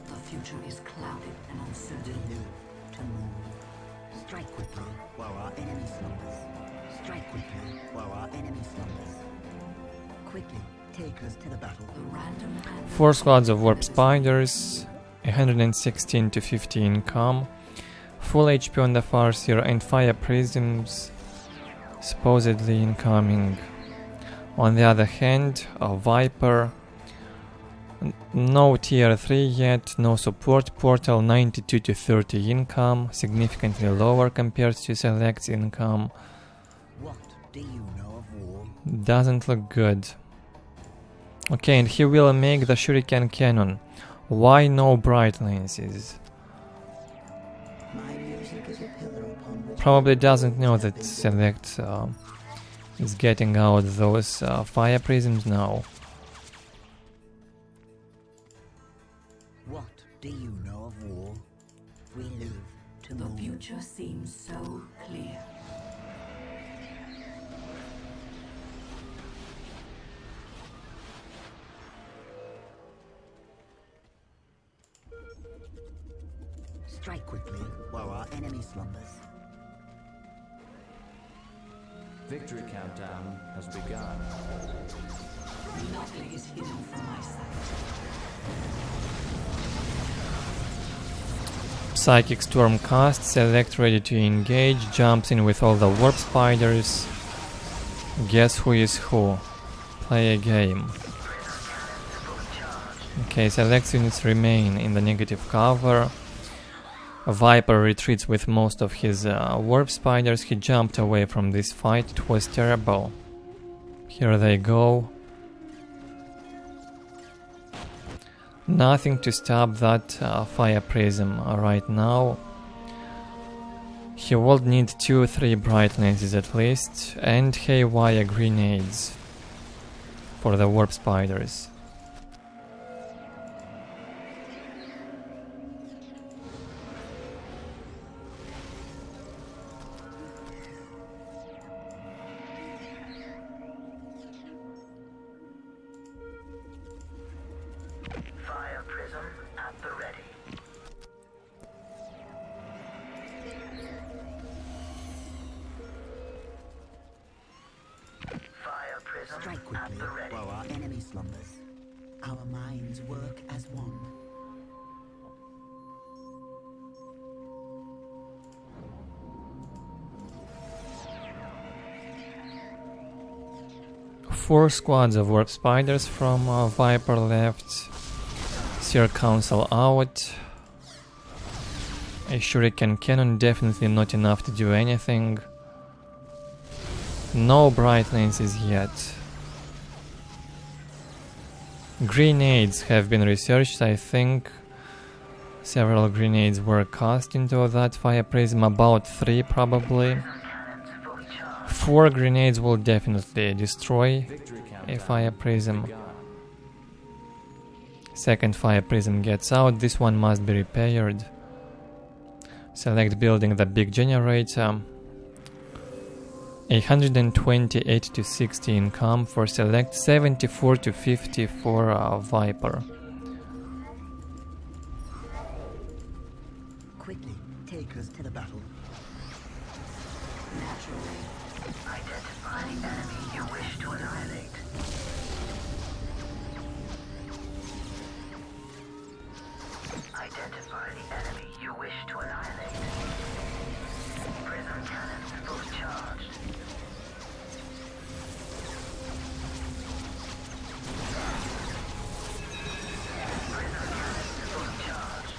The future is clouded and uncertain. To move. Strike quickly while our enemy slumbers. Strike quickly while our enemy slumbers. Quickly, take us to the battle. The random and 4 squads of warp spiders, 116 to 50 income, full HP on the Farseer and fire prisms supposedly incoming. On the other hand, a Viper, no tier 3 yet, no support portal, 92 to 30 income, significantly lower compared to SeleCT's income. What do you know of war? Doesn't look good. Okay, and he will make the shuriken cannon. Why no bright lenses? My music is a pillar upon which Probably doesn't know that SeleCT is getting out those fire prisms now. What do you know of war? We live to the move. future seems so clear. Strike quickly while our enemy slumbers. Victory countdown has begun. Nothing is hidden from my sight. Psychic Storm cast, SeleCT ready to engage, jumps in with all the warp spiders. Guess who is who? Play a game. Okay, SeleCT units remain in the negative cover. Viper retreats with most of his warp spiders. He jumped away from this fight. It was terrible. Here they go. Nothing to stop that fire prism right now. He will need 2-3 bright lenses at least, and haywire grenades for the warp spiders. Fire prism at the ready. Fire prism Strike at quickly the ready. while our enemy slumbers. Our minds work as one. Four squads of warp spiders from Viper left. Seer Council out. A shuriken cannon, definitely not enough to do anything. No bright lenses yet. Grenades have been researched, I think. Several grenades were cast into that fire prism, about 3 probably. 4 grenades will definitely destroy Victory a countdown fire prism. begun. Second fire prism gets out, this one must be repaired. Select building the big generator. 128 to 60 income for Select, 74 to 50 for Viper. Quickly, take us to the battle. Naturally. Identify the enemy you wish to annihilate. Identify the enemy you wish to annihilate. Prism cannons fully charged. Prism cannons fully charged.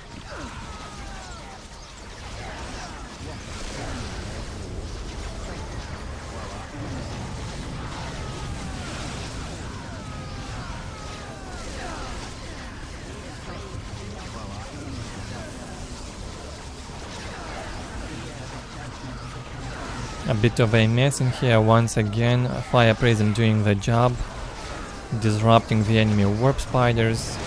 A bit of a mess in here once again. Fire prism doing the job, disrupting the enemy warp spiders,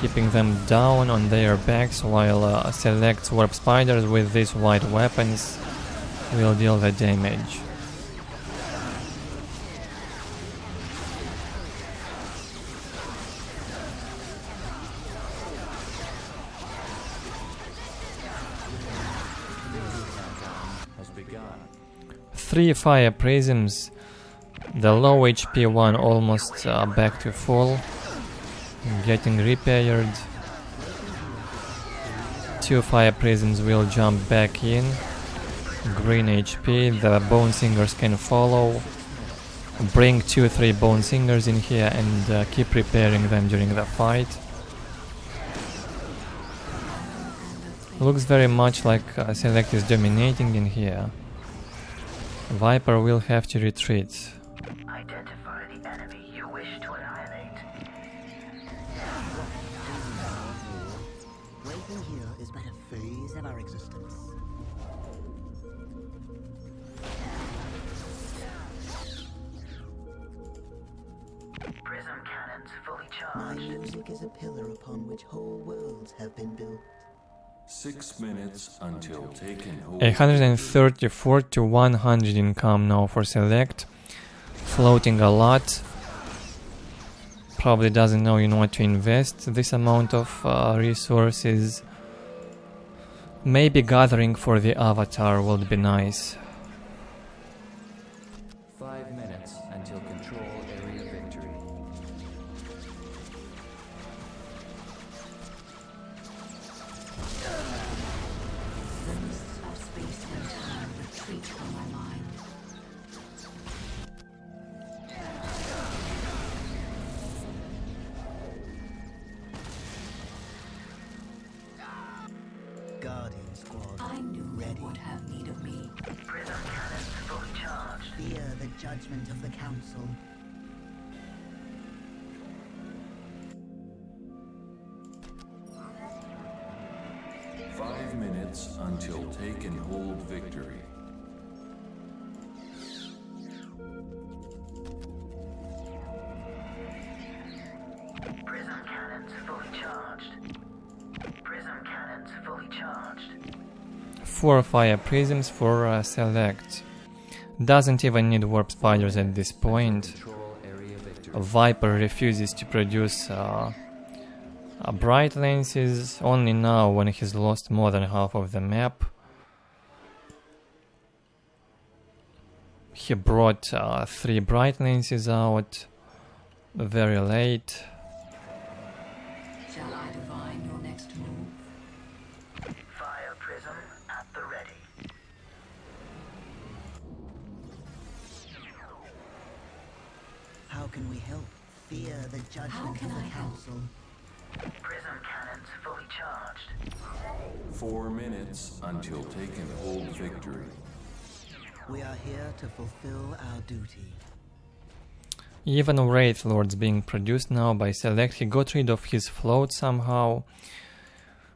keeping them down on their backs, while Select warp spiders with these white weapons will deal the damage. Has begun. 3 fire prisms. The low HP one almost back to full, getting repaired. 2 fire prisms will jump back in. Green HP, the bone singers can follow. Bring 2-3 bone singers in here and keep repairing them during the fight. Looks very much like Select is dominating in here. Viper will have to retreat. Identify the enemy you wish to annihilate. Waiting here is but a phase of our existence. Prism cannons fully My charged. music is a pillar upon which whole worlds have been built. 6 minutes until taken hold. 134 to 100 income now for Select. Floating a lot. Probably doesn't know in what to invest this amount of resources. Maybe gathering for the avatar would be nice. 5 minutes until control area victory. The mists of space and time retreat from my mind. Guardians squad. I knew you Ready. would have need of me. Prism cannons fully charged. Fear the judgment of the council. Five minutes until take and hold victory. Prism cannons fully charged. Prism cannons fully charged. 4 fire prisms for select. Doesn't even need warp spiders at this point. Control area victory. Viper refuses to produce bright lenses only now when he's lost more than half of the map. He brought 3 bright lenses out very late. Shall I divine your next move? Fire prism at the ready. How can we help? Fear the judgment can of the I help? council. Prism cannons fully charged. 4 minutes until take and hold victory. We are here to fulfill our duty. Even Wraith Lords being produced now by Select. He got rid of his float somehow.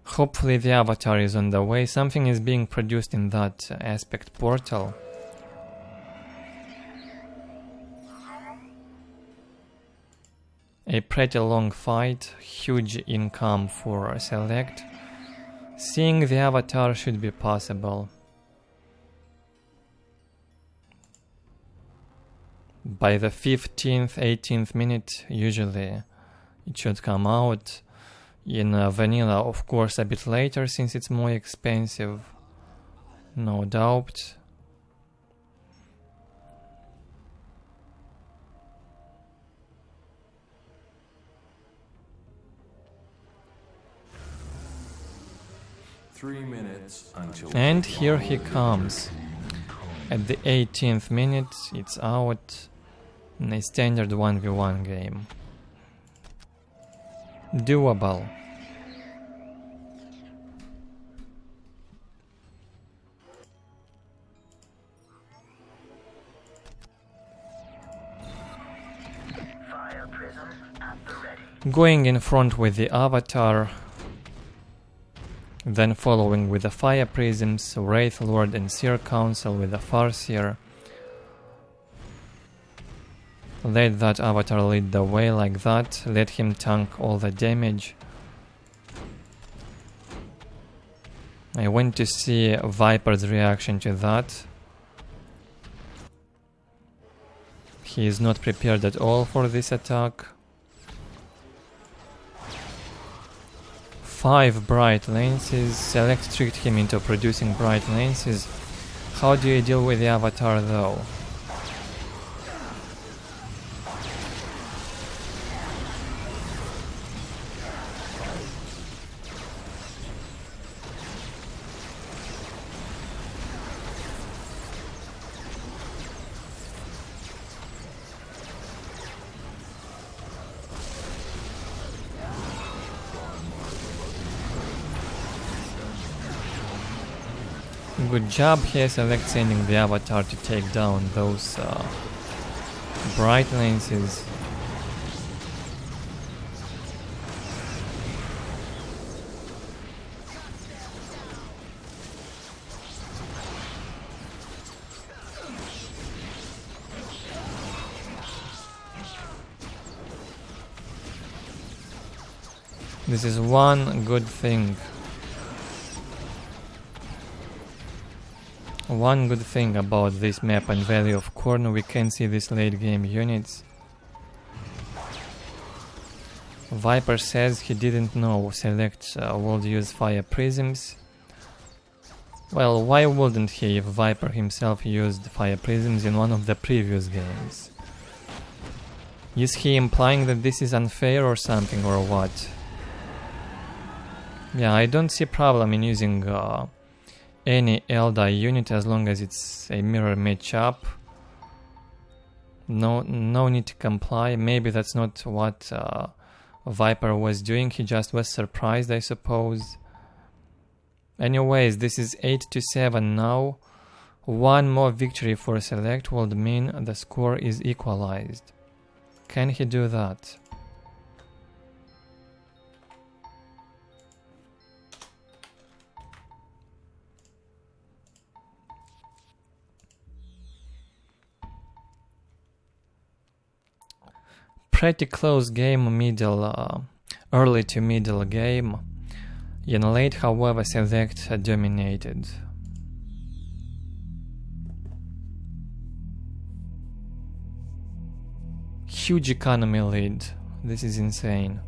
Hopefully the avatar is on the way. Something is being produced in that aspect portal. A pretty long fight, huge income for Select. Seeing the avatar should be possible. By the 15th, 18th minute, usually it should come out. In vanilla, of course, a bit later since it's more expensive. No doubt. Three minutes until. And here he comes. At the 18th minute, it's out in a standard 1v1 game. Doable. Fire prism at the ready. Going in front with the avatar, then following with the fire prisms, Wraith Lord and Seer Council with the Farseer. Let that avatar lead the way like that, let him tank all the damage. I want to see Viper's reaction to that. He is not prepared at all for this attack. 5 bright lenses. Select tricked him into producing bright lenses. How do you deal with the avatar though? Good job here, Select sending the avatar to take down those bright lenses. This is one good thing. One good thing about this map and Valley of Khorne, we can see these late game units. Viper says he didn't know Select would use fire prisms. Well, why wouldn't he if Viper himself used fire prisms in one of the previous games? Is he implying that this is unfair or something, or what? Yeah, I don't see problem in using any Eldar unit as long as it's a mirror matchup. No need to comply. Maybe that's not what Viper was doing. He just was surprised, I suppose. Anyways, this is 8-7 now. One more victory for Select would mean the score is equalized. Can he do that? Pretty close game, early to middle game. In late, however, Select dominated. Huge economy lead. This is insane.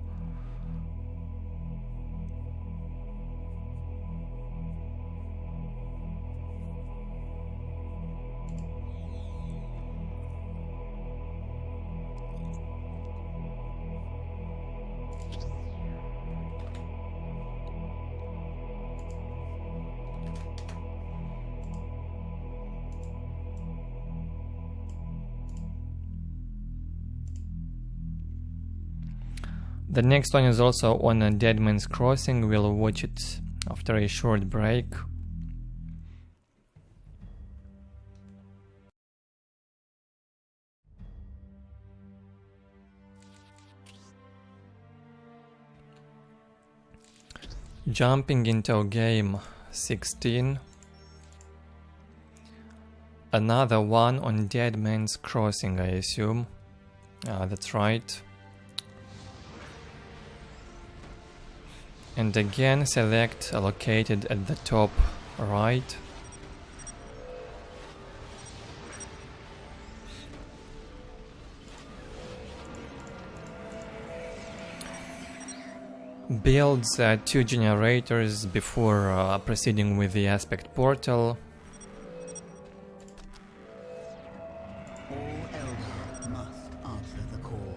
The next one is also on a Deadman's Crossing. We'll watch it after a short break. Jumping into game 16. Another one on Deadman's Crossing, I assume. That's right. And again, Select located at the top right. Builds 2 generators before proceeding with the aspect portal. All Eldar must answer the call.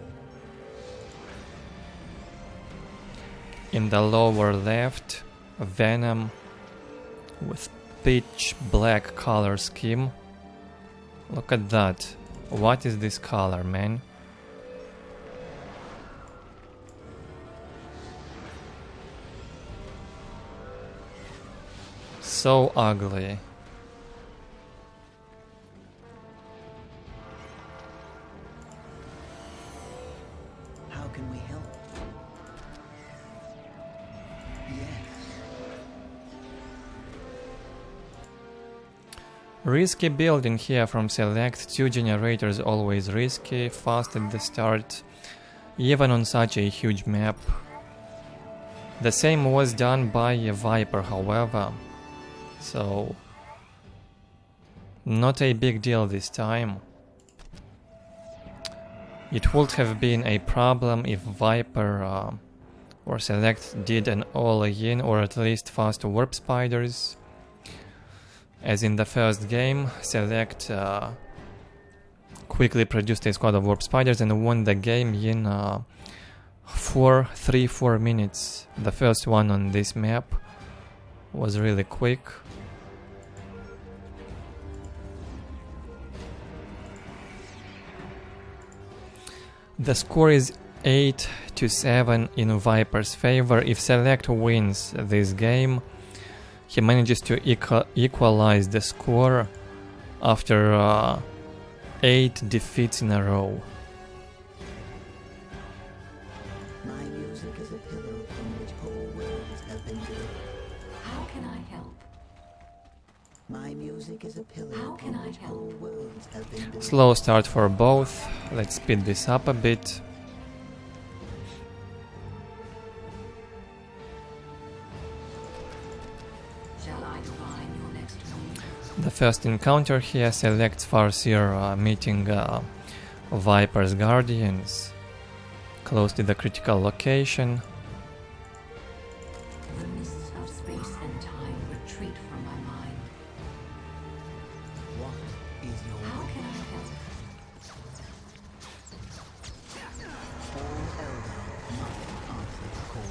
In the lower left, Venom with pitch black color scheme. Look at that. What is this color, man? So ugly. How can we help? Risky building here from Select. 2 generators always risky, fast at the start, even on such a huge map. The same was done by Viper, however, so not a big deal this time. It would have been a problem if Viper or Select did an all-in or at least fast warp spiders. As in the first game, Select quickly produced a squad of warp spiders and won the game in 4 minutes. The first one on this map was really quick. The score is 8-7 in Viper's favor. If Select wins this game, he manages to equalize the score after 8 defeats in a row. My music is a pillow from which whole worlds have been built. How can I help? My music is a pillow How can from I which help? whole worlds have been built. Slow start for both. Let's speed this up a bit. Shall I divine your next move? The first encounter here selects Farseer meeting Viper's Guardians close to the critical location. The mists of space and time retreat from my mind. What is your How wish? can I help? All Eldar must answer the call.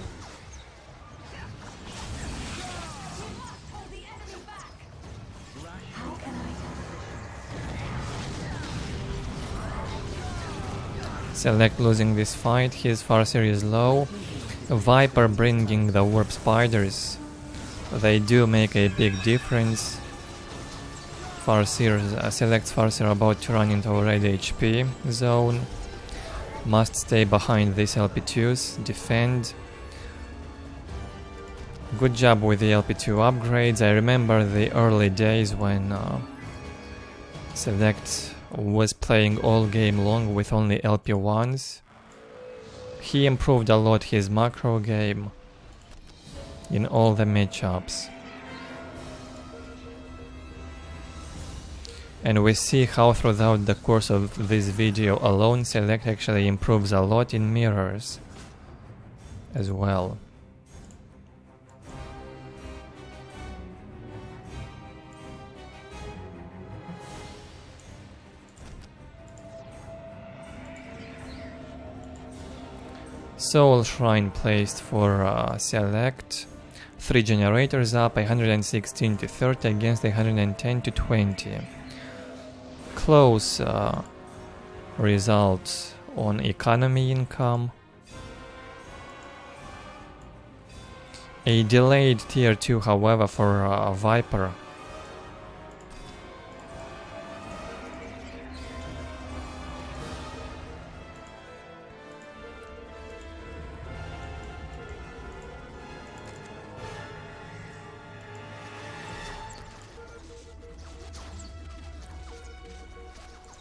How can I help? Select losing this fight, his Farseer is low. Viper bringing the warp spiders. They do make a big difference. Farseer selects Farseer about to run into red HP zone. Must stay behind these LP2s, defend. Good job with the LP2 upgrades. I remember the early days when SeleCT was playing all game long with only LP1s. He improved a lot his macro game in all the matchups. And we see how throughout the course of this video alone SeleCT actually improves a lot in mirrors as well. Soul Shrine placed for SeleCT. 3 generators up, 116 to 30 against 110 to 20. Close results on economy income. A delayed tier 2 however for Viper.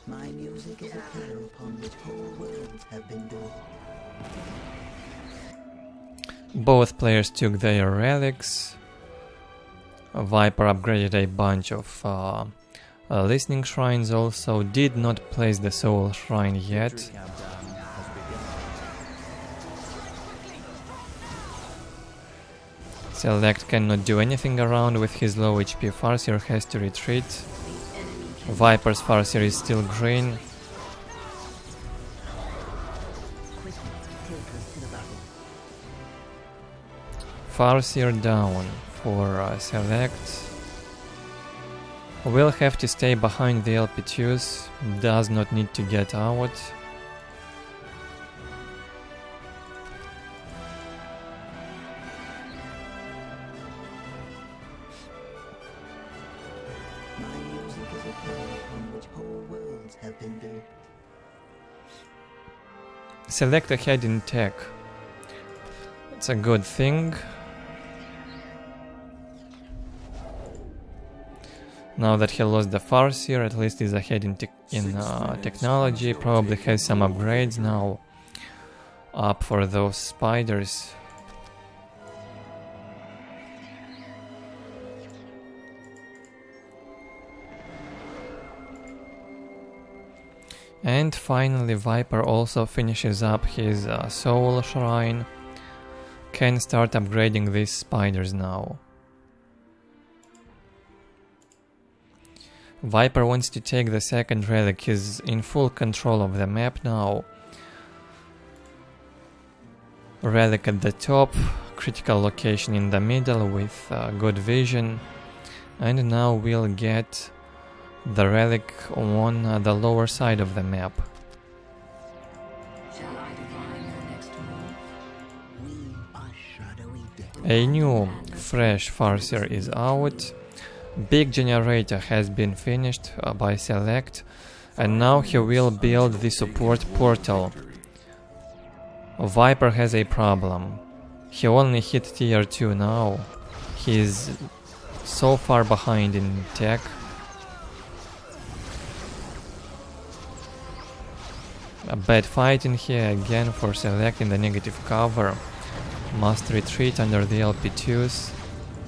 My music is a pillar upon which whole worlds have been built. Both players took their relics. Viper upgraded a bunch of listening shrines also. Did not place the soul shrine yet. SeleCT cannot do anything around with his low HP. Farseer has to retreat. Viper's Farseer is still green. Farseer down for SeleCT. Will have to stay behind the LP2s. Does not need to get out. My music is a pillar upon which whole worlds have been built. SeleCT ahead in tech. It's a good thing. Now that he lost the Farseer, at least he's ahead in technology. Probably has some upgrades now up for those spiders. And finally Viper also finishes up his soul shrine. Can start upgrading these spiders now. Viper wants to take the second relic. He's in full control of the map now. Relic at the top, critical location in the middle with good vision. And now we'll get the relic on the lower side of the map. Shall I divine the next move? We are shadowy death. A new fresh Farseer is out. Big generator has been finished by SeleCT, and now he will build the support portal. Viper has a problem. He only hit tier 2 now. He is so far behind in tech. A bad fight in here again for SeleCT in the negative cover. Must retreat under the LP2s.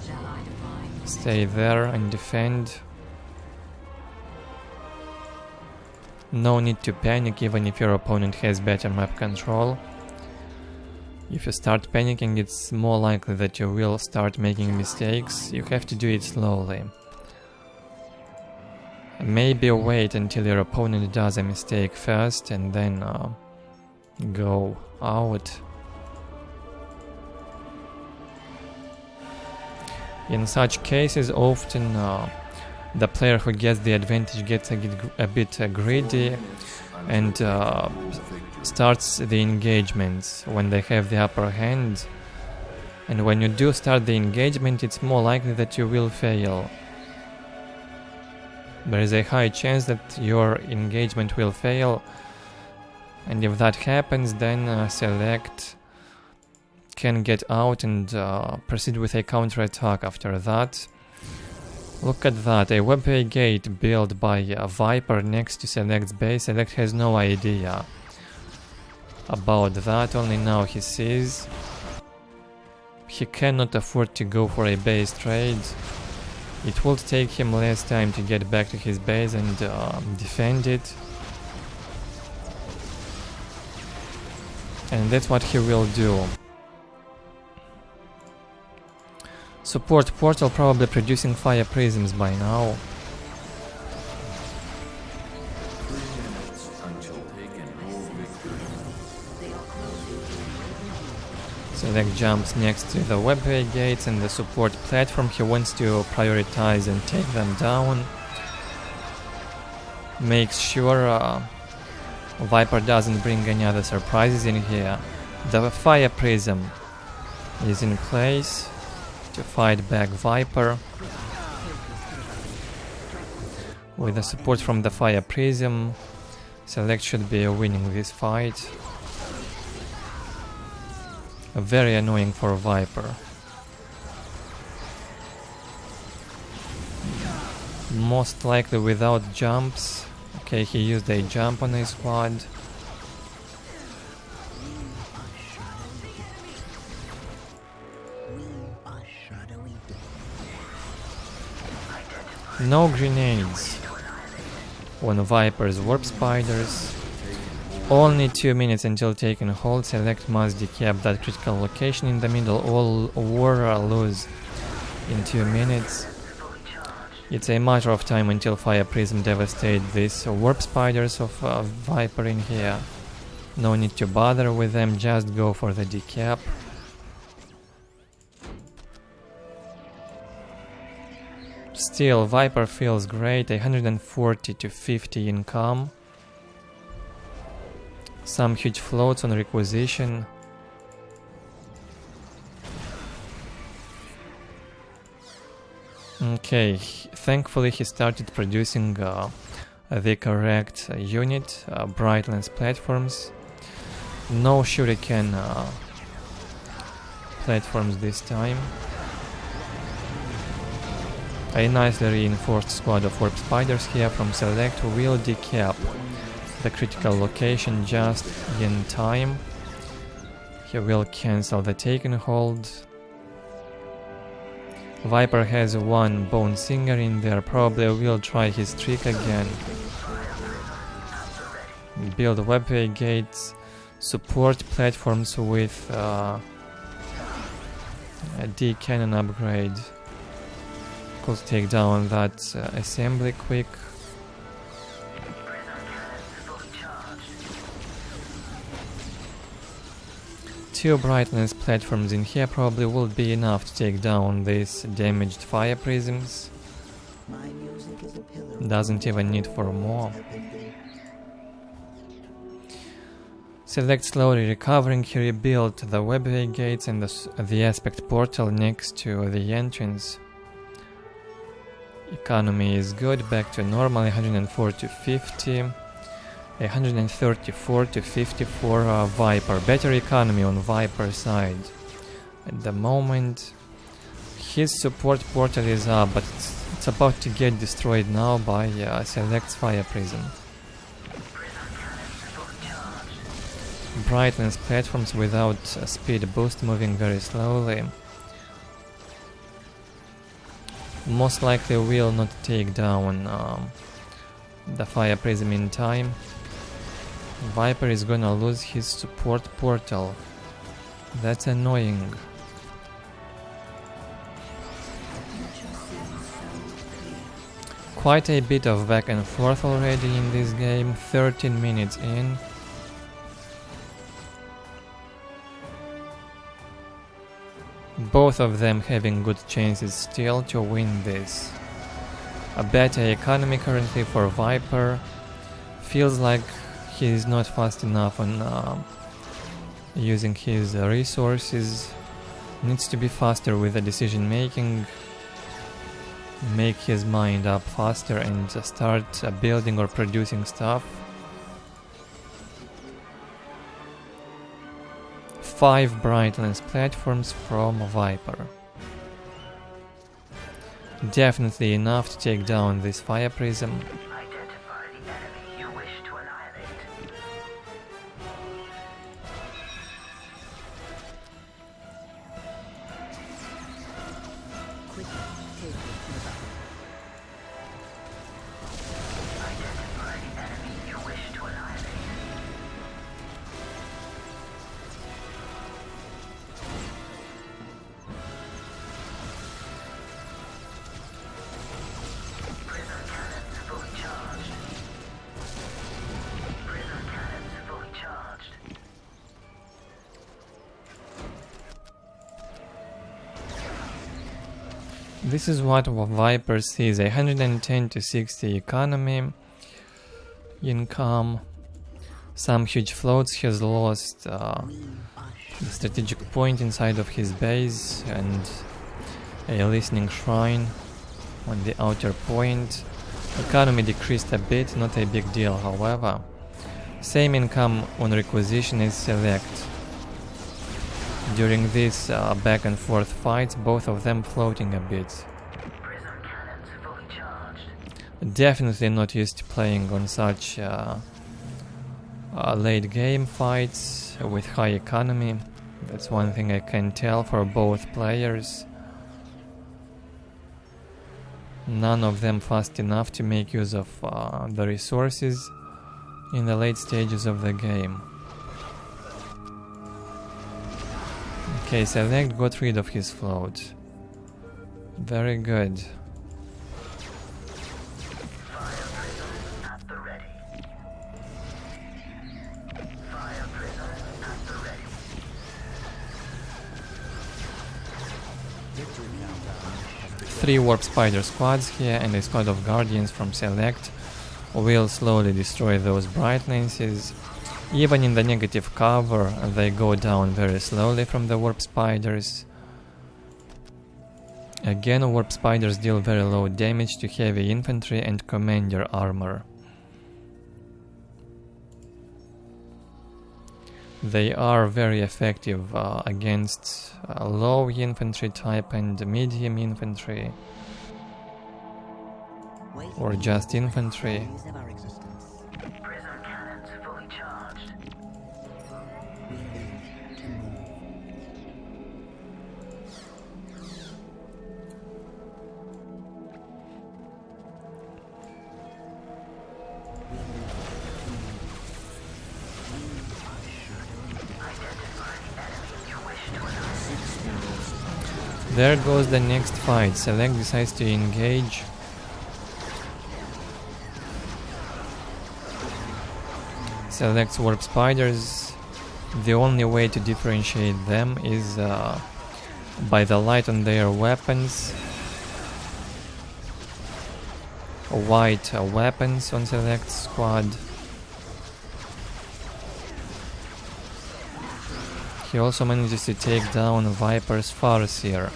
Shall I divine? Stay there and defend. No need to panic even if your opponent has better map control. If you start panicking, it's more likely that you will start making mistakes. You have to do it slowly. Maybe wait until your opponent does a mistake first and then go out. In such cases, often the player who gets the advantage gets a bit greedy and starts the engagements when they have the upper hand. And when you do start the engagement, it's more likely that you will fail. There is a high chance that your engagement will fail, and if that happens, then SeleCT can get out and proceed with a counterattack after that. Look at that, a webway gate built by Viper next to SeleCT's base. SeleCT has no idea about that, only now he sees. He cannot afford to go for a base trade. It will take him less time to get back to his base and defend it. And that's what he will do. Support portal probably producing fire prisms by now. 3 minutes until taken hold victory. SeleCT jumps next to the webway gates and the support platform. He wants to prioritize and take them down. Makes sure Viper doesn't bring any other surprises in here. The fire prism is in place to fight back Viper. With the support from the fire prism, SeleCT should be winning this fight. Very annoying for Viper. Most likely without jumps. Okay, he used a jump on his squad. No grenades on Viper's warp spiders. Only 2 minutes until taking hold. SeleCT must decap that critical location in the middle or lose in 2 minutes. It's a matter of time until Fire Prism devastate these warp spiders of Viper in here. No need to bother with them, just go for the decap. Still, Viper feels great, 140 to 50 income. Some huge floats on requisition. Okay, thankfully he started producing the correct unit, Brightlands platforms. No shuriken platforms this time. A nicely reinforced squad of warp spiders here from SeleCT will decap the critical location just in time. He will cancel the taken hold. Viper has one Bone Singer in there, probably will try his trick again. Build webway gates, support platforms with a D cannon upgrade. Could take down that assembly quick. Two Brightlands platforms in here probably will be enough to take down these damaged fire prisms. Doesn't even need for more. SeleCT slowly recovering. He rebuilt the webway gates and the aspect portal next to the entrance. Economy is good, back to normal, 104 to 50. 134 to 50 for Viper. Better economy on Viper side. At the moment, his support portal is up, but it's about to get destroyed now by SeleCT's Fire Prism. Brightlands platforms without speed boost, moving very slowly. Most likely will not take down the Fire Prism in time. Viper is gonna lose his support portal. That's annoying. Quite a bit of back and forth already in this game, 13 minutes in. Both of them having good chances still to win this. A better economy currently for Viper. Feels like he is not fast enough on using his resources. Needs to be faster with the decision making, make his mind up faster and start building or producing stuff. 5 Brightlands platforms from Viper. Definitely enough to take down this fire prism. Identify the enemy you wish to annihilate. Quick, take it to the battle. Identify the enemy you wish to annihilate. Prism cannons fully charged. Prism cannons fully charged. This is what Viper sees, 110 to 60 economy, income, some huge floats. He has lost the strategic point inside of his base and a listening shrine on the outer point. Economy decreased a bit, not a big deal however. Same income on requisition as SeleCT. During these back and forth fights, both of them floating a bit. Prism cannons fully charged. Definitely not used to playing on such late game fights with high economy. That's one thing I can tell for both players. None of them fast enough to make use of the resources in the late stages of the game. Okay, SeleCT got rid of his float. Very good. Fire prism at the ready. Fire prism at the ready. 3 Warp Spider squads here and a squad of Guardians from SeleCT will slowly destroy those Brightlances. Even in the negative cover, they go down very slowly from the Warp Spiders. Again, Warp Spiders deal very low damage to heavy infantry and commander armor. They are very effective against low infantry type and medium infantry, or just infantry. Days of our existence. Prism cannons fully charged. We live to move. We live to move. We are shadow. Identify the enemy you wish to annihilate. There goes the next fight. SeleCT decides to engage. SeleCT's Warp Spiders. The only way to differentiate them is by the light on their weapons. White weapons on SeleCT's squad. He also manages to take down Viper's Farseer,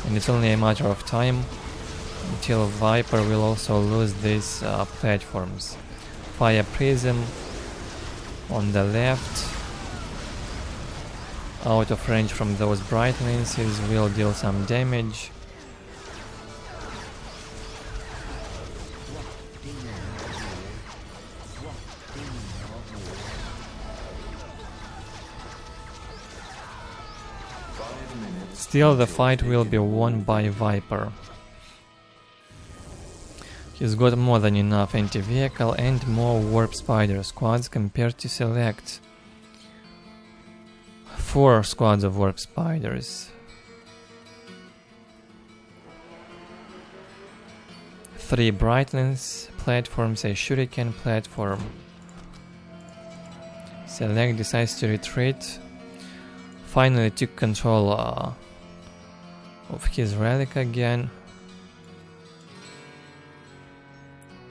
and it's only a matter of time until Viper will also lose these platforms. Fire Prism on the left, out of range from those Brightlances, will deal some damage. Still, the fight will be won by Viper. He's got more than enough anti-vehicle and more Warp Spider squads compared to SeleCT. 4 squads of Warp Spiders. 3 Brightlands platforms, a Shuriken platform. SeleCT decides to retreat. Finally took control of his relic again.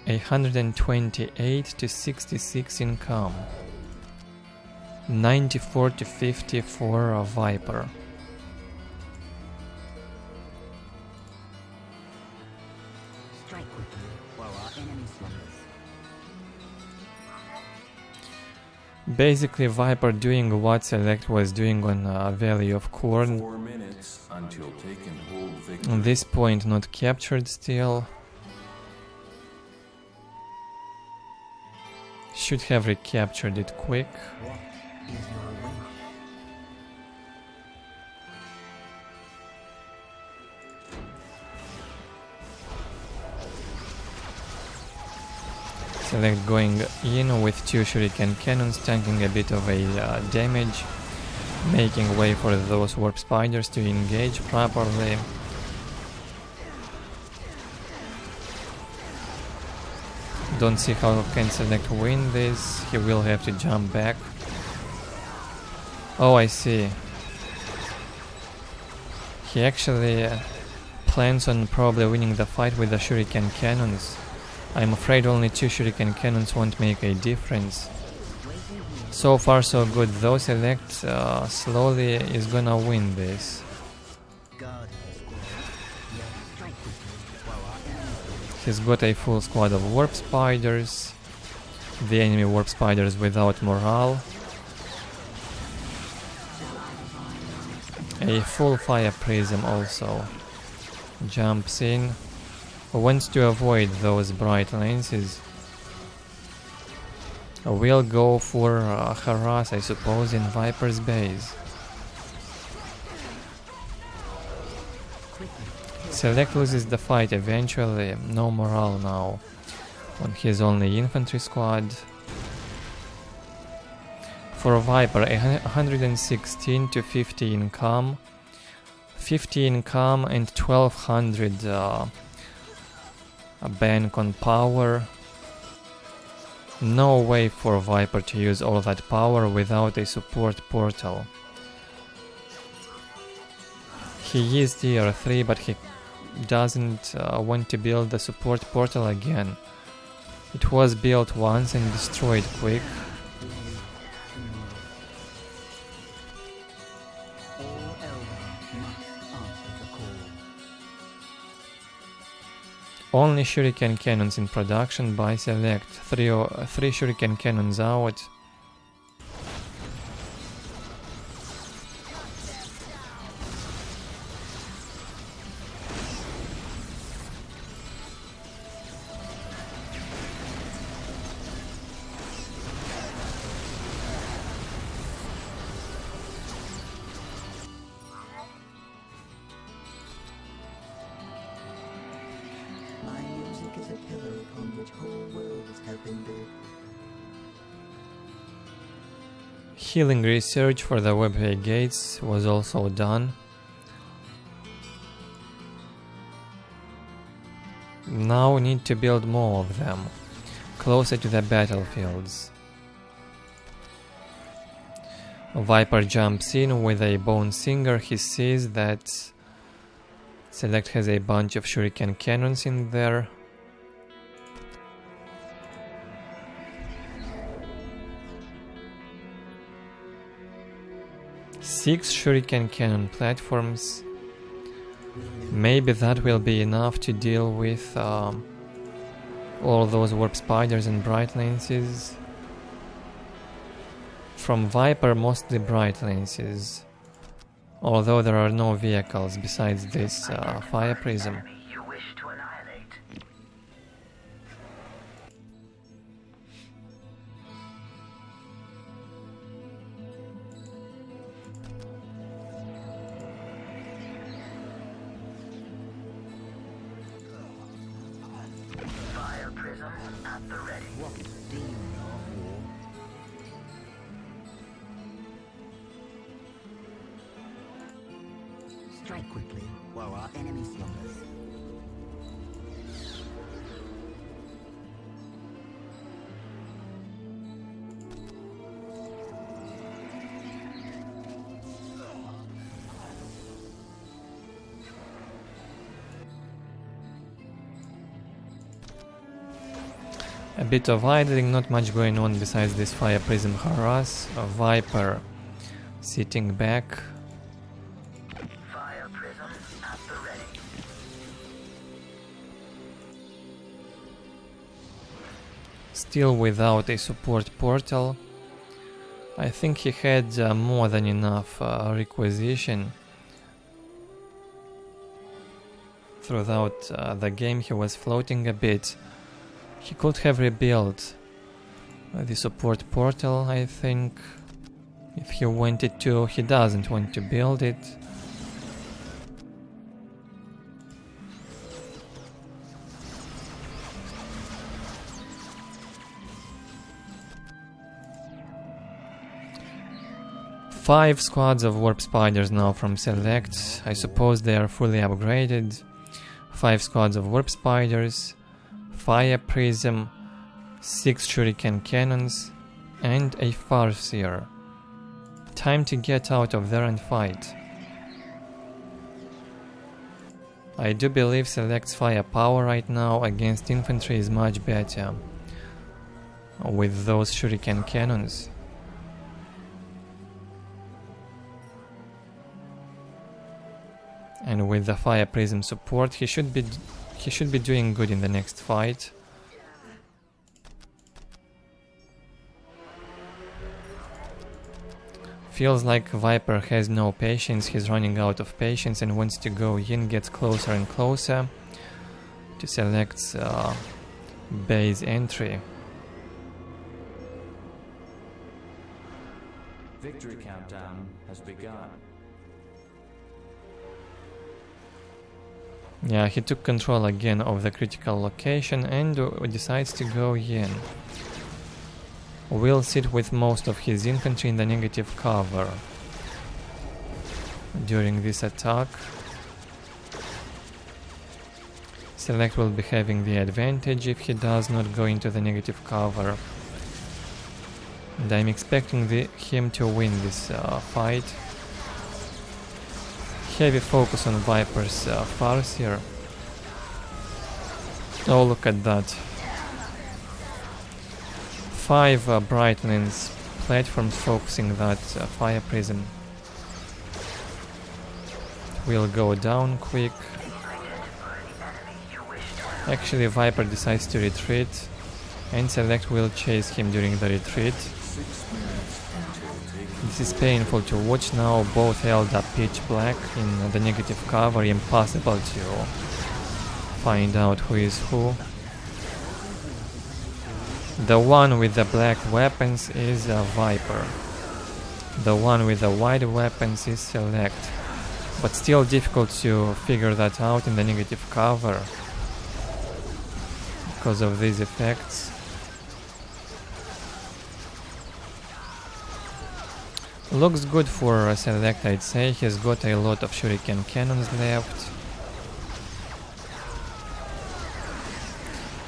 128 to 66 income. 94 to 50 for Viper. Strike quickly while our enemy slumbers. Basically, Viper doing what SeleCT was doing on Valley of Khorne. 4 minutes until taken hold victory. On this point, not captured still. Should have recaptured it quick. What is your wish? SeleCT going in with 2 shuriken cannons, tanking a bit of a damage, making way for those warp spiders to engage properly. Don't see how can SeleCT win this. He will have to jump back. Oh, I see. He actually plans on probably winning the fight with the shuriken cannons. I'm afraid only 2 shuriken cannons won't make a difference. So far so good, though SeleCT slowly is gonna win this. Guard has squad. Yes, strike quickly while our enemy He's got a full squad of warp spiders. The enemy warp spiders without morale. A full fire prism also. Jumps in. Wants to avoid those bright lenses. We'll go for harass, I suppose, in Viper's base. SeleCT loses the fight eventually. No morale now on his only infantry squad. For Viper, 116 to 15 com. 15 com and 1200 a bank on power. No way for Viper to use all that power without a support portal. He is tier 3, but he doesn't want to build the support portal again. It was built once and destroyed quick. all Eldar must answer the call. Only shuriken cannons in production by SeleCT. 3 shuriken cannons out. My music is a pillar upon which whole worlds have been built. Healing research for the webway gates was also done. Now we need to build more of them, closer to the battlefields. Viper jumps in with a bone singer. He sees that SeleCT has a bunch of shuriken cannons in there. Six shuriken cannon platforms. Maybe that will be enough to deal with all those warp spiders and bright lenses. From Viper, mostly bright lenses. Although there are no vehicles besides this fire prism. You wish to annihilate. Fire prism at the ready. What demon of war? Strike quickly while our enemy slumbers. A bit of idling, not much going on besides this fire prism harass. A Viper sitting back. Fire prism at the ready. Still without a support portal. I think he had more than enough requisition. Throughout the game he was floating a bit. He could have rebuilt the support portal, I think, if he wanted to. He doesn't want to build it. Five squads of warp spiders now from Select. I suppose they are fully upgraded. 5 squads of warp spiders, fire prism, 6 shuriken cannons, and a farseer. Time to get out of there and fight. I do believe Select's firepower right now against infantry is much better with those shuriken cannons. And with the fire prism support, he should be doing good in the next fight. Feels like Viper has no patience. He's running out of patience and wants to go in, gets closer and closer to Select's base entry. Victory countdown has begun. Yeah, he took control again of the critical location and decides to go in. Will sit with most of his infantry in the negative cover during this attack. Select will be having the advantage if he does not go into the negative cover. And I'm expecting him to win this fight. Heavy focus on Viper's Farseer. Oh, look at that. 5 Brightlands platforms focusing that fire prism. Will go down quick. Actually, Viper decides to retreat, and Select will chase him during the retreat. This is painful to watch now, both Eldar pitch black in the negative cover, impossible to find out who is who. The one with the black weapons is Viper. The one with the white weapons is Select. But still difficult to figure that out in the negative cover because of these effects. Looks good for Select, I'd say. He's got a lot of shuriken cannons left.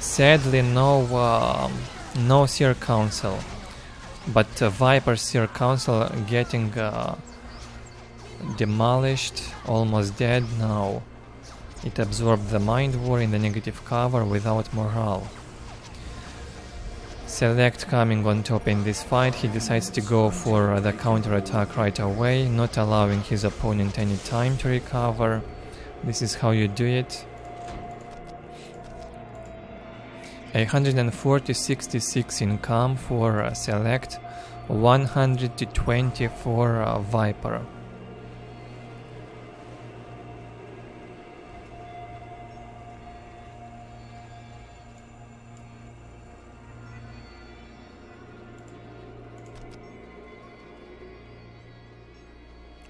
Sadly, no Seer Council, but Viper Seer Council getting demolished, almost dead now. It absorbed the Mind War in the negative cover without morale. Select coming on top in this fight, he decides to go for the counter-attack right away, not allowing his opponent any time to recover. This is how you do it. 140-66 income for Select, 120 for Viper.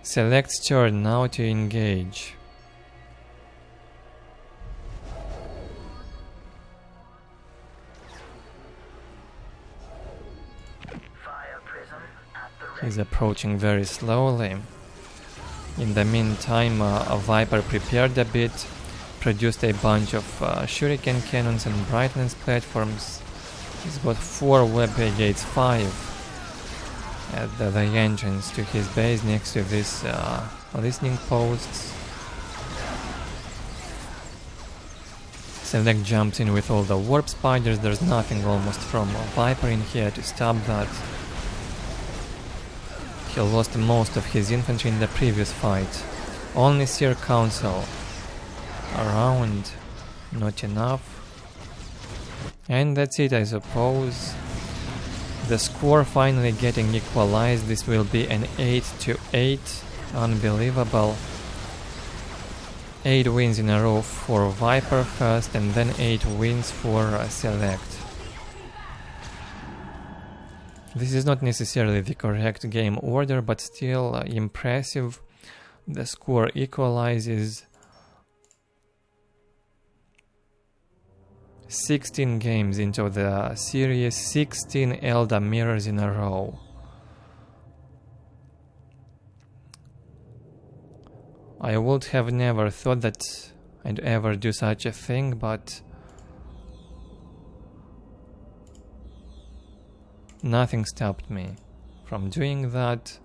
Select's turn now to engage. He's approaching very slowly. In the meantime, Viper prepared a bit, produced a bunch of shuriken cannons and Brightlands platforms. He's got 4 web brigades, 5 at the entrance to his base next to these listening posts. Select jumps in with all the warp spiders. There's nothing almost from Viper in here to stop that. He lost most of his infantry in the previous fight. Only Seer Council around, not enough. And that's it, I suppose. The score finally getting equalized. This will be an 8-8. Unbelievable. 8 wins in a row for Viper first, and then 8 wins for SeleCT. This is not necessarily the correct game order, but still impressive. The score equalizes. 16 games into the series, 16 Eldar mirrors in a row. I would have never thought that I'd ever do such a thing, but nothing stopped me from doing that.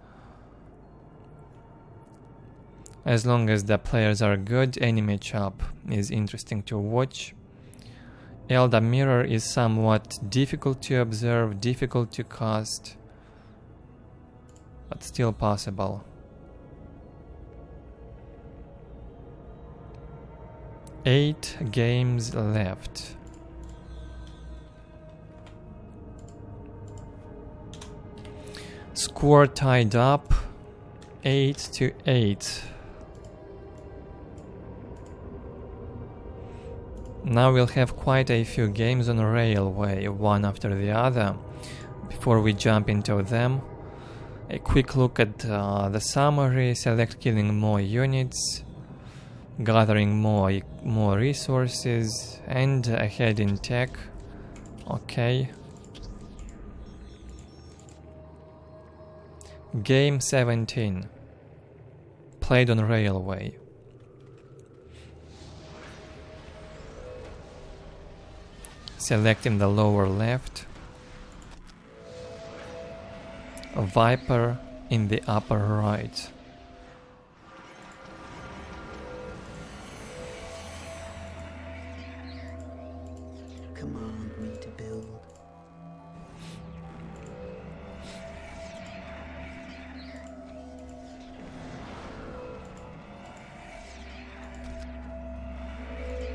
As long as the players are good, any matchup is interesting to watch. Eldar mirror is somewhat difficult to observe, difficult to cast, but still possible. 8 games left. Score tied up 8-8. Now we'll have quite a few games on Railway, one after the other. Before we jump into them, a quick look at the summary. SeleCT killing more units, gathering more resources, and ahead in tech. Okay. Game 17. Played on Railway. SeleCT in the lower left, a Viper in the upper right. Command me to build.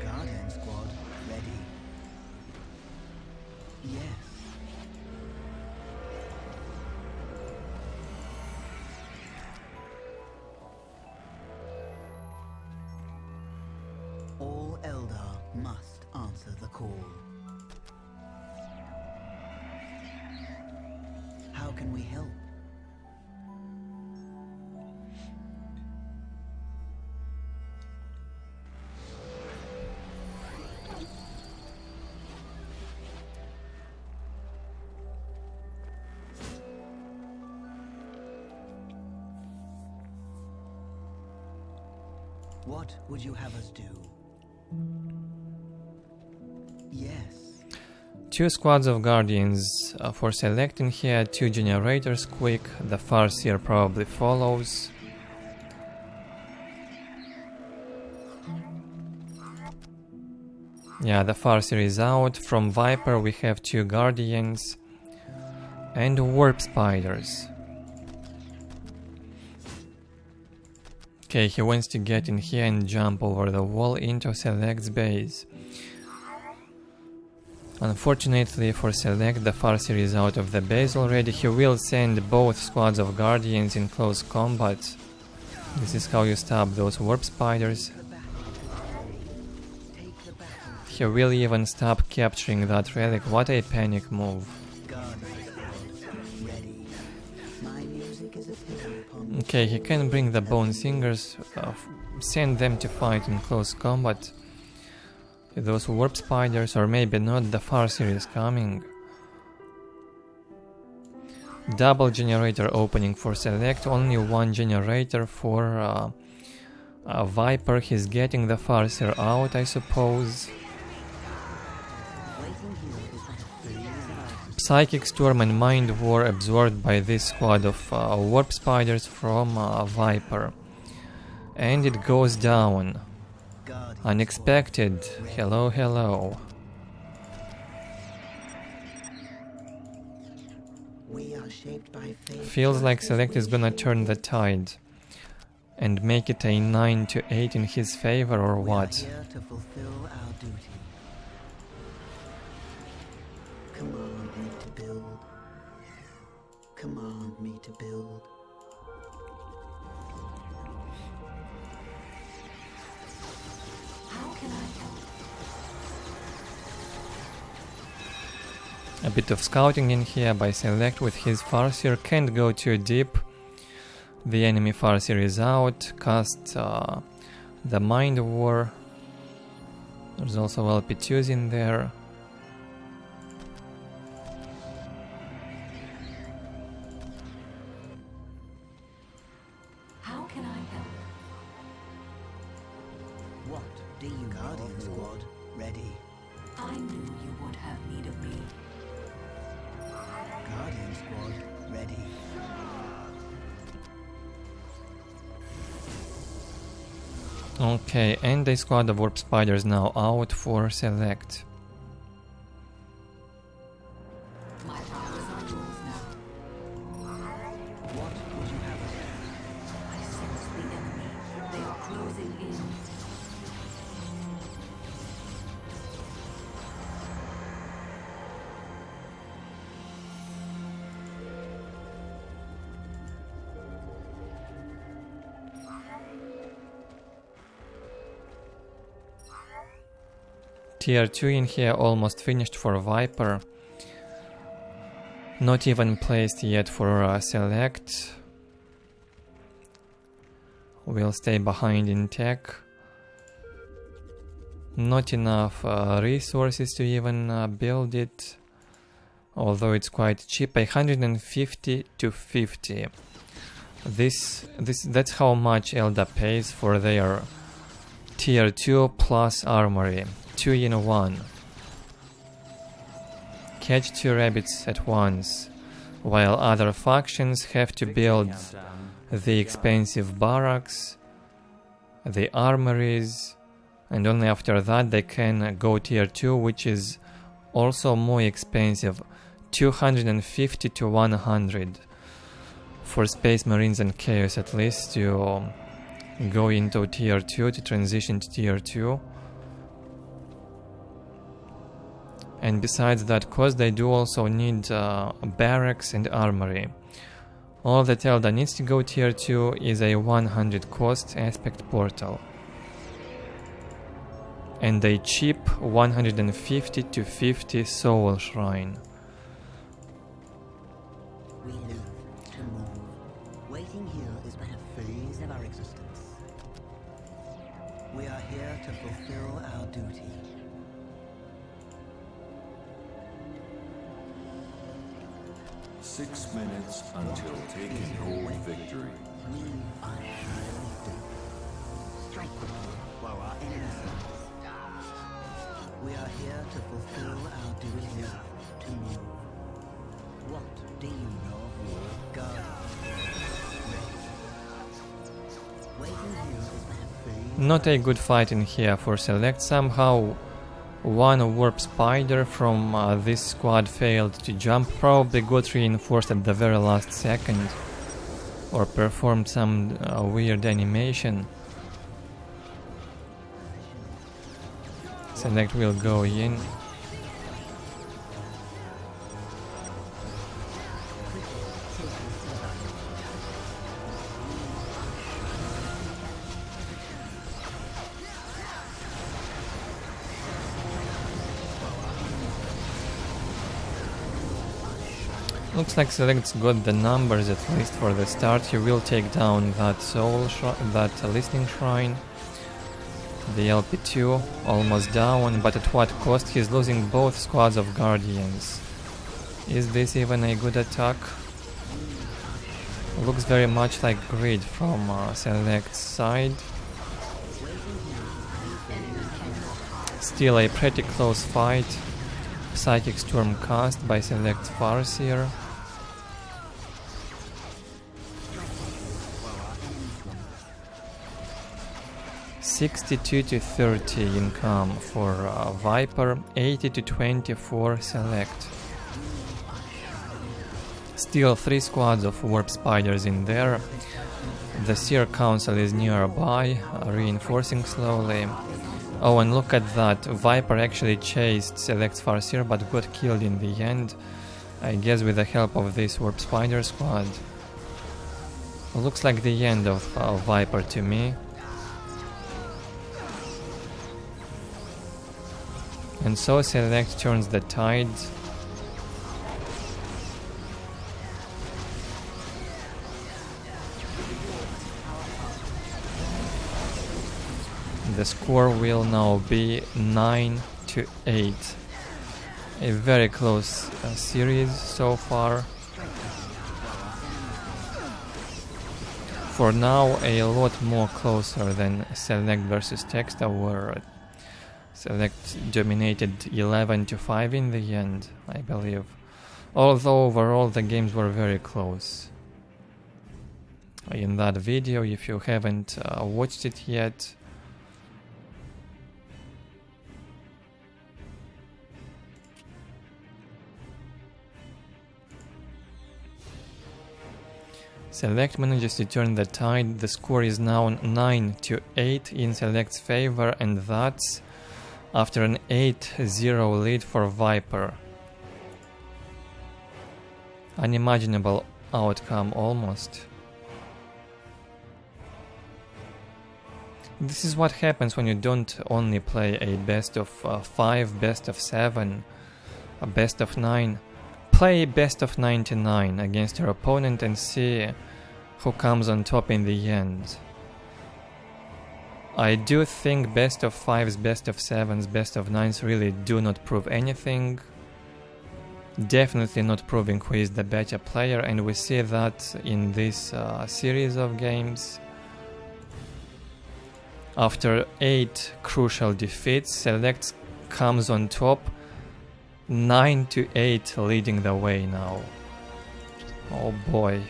Guardian squad ready. Yes. All Eldar must answer the call. How can we help? What would you have us do? Yes. 2 squads of Guardians for selecting here, 2 generators quick, the Farseer probably follows. Yeah, the Farseer is out. From Viper we have 2 Guardians and Warp Spiders. Okay, he wants to get in here and jump over the wall into SeleCT's base. Unfortunately for SeleCT, the Farseer is out of the base already. He will send both squads of Guardians in close combat. This is how you stop those Warp Spiders. He will even stop capturing that relic. What a panic move. Okay, he can bring the Bone Singers, send them to fight in close combat. Those Warp Spiders, or maybe not, the Farseer is coming. Double generator opening for SeleCT, only 1 generator for Viper. He's getting the Farseer out, I suppose. Psychic Storm and Mind War absorbed by this squad of Warp Spiders from Viper. And it goes down. Unexpected. Hello, hello. Feels like SeleCT is gonna turn the tide and make it a 9-8 in his favor, or what? me to build. How can I help? A bit of scouting in here by Select with his Farseer. Can't go too deep. The enemy Farseer is out. Cast the Mind War. There's also LP2s in there. How can I help? What do you Guardian Squad ready? I knew you would have need of me. Guardian Squad ready. Okay, and a squad of Warp Spiders now out for Select. My powers are yours now. What would you have us do? I sense the enemy. They are closing in. Tier 2 in here almost finished for Viper. Not even placed yet for Select. Will stay behind in tech. Not enough resources to even build it. Although it's quite cheap, 150 to 50. That's how much Eldar pays for their Tier 2 plus armory. 2 in 1. Catch 2 rabbits at once, while other factions have to build the expensive barracks, the armories, and only after that they can go Tier 2, which is also more expensive, 250 to 100 for Space Marines and Chaos at least to go into Tier 2, to transition to Tier 2. And besides that cost, they do also need barracks and armory. All that Eldar needs to go Tier 2 is a 100 cost aspect portal. And a cheap 150 to 50 soul shrine. We live to move. Waiting here is but a phase of our existence. We are here to fulfill our duty. Six minutes until taking hold victory. We are surely doomed. Strike quickly while our enemies sleep. We are here to fulfill our duty to move. What do you know of war? God. Waiting here is but a phase. Not a good fight in here for Select. Somehow one Warp Spider from this squad failed to jump, probably got reinforced at the very last second, or performed some weird animation. Select will go in. Looks like Select's got the numbers at least for the start. He will take down that listening shrine. The LP2 almost down, but at what cost? He's losing both squads of guardians. Is this even a good attack? Looks very much like Grid from Select's side. Still a pretty close fight. Psychic Storm cast by Select Farseer. $62 to 30 income for Viper, 80 to 20 for Select. Still 3 squads of Warp Spiders in there. The Seer Council is nearby, reinforcing slowly. Oh, and look at that, Viper actually chased Select Farseer but got killed in the end. I guess with the help of this Warp Spider squad. Looks like the end of Viper to me. And so Select turns the tide. The score will now be 9-8. A very close series so far. For now, a lot more closer than Select versus Texta, where Select dominated 11-5 in the end, I believe. Although overall the games were very close. In that video, if you haven't watched it yet, Select manages to turn the tide. The score is now 9-8 in Select's favor, and that's after an 8-0 lead for Viper. Unimaginable outcome almost. This is what happens when you don't only play a best of 5, best of 7, a best of 9. Play best of 99 against your opponent and see who comes on top in the end. I do think best of 5s, best of 7s, best of 9s really do not prove anything. Definitely not proving who is the better player, and we see that in this series of games. After 8 crucial defeats, Select comes on top, 9-8, leading the way now. Oh boy.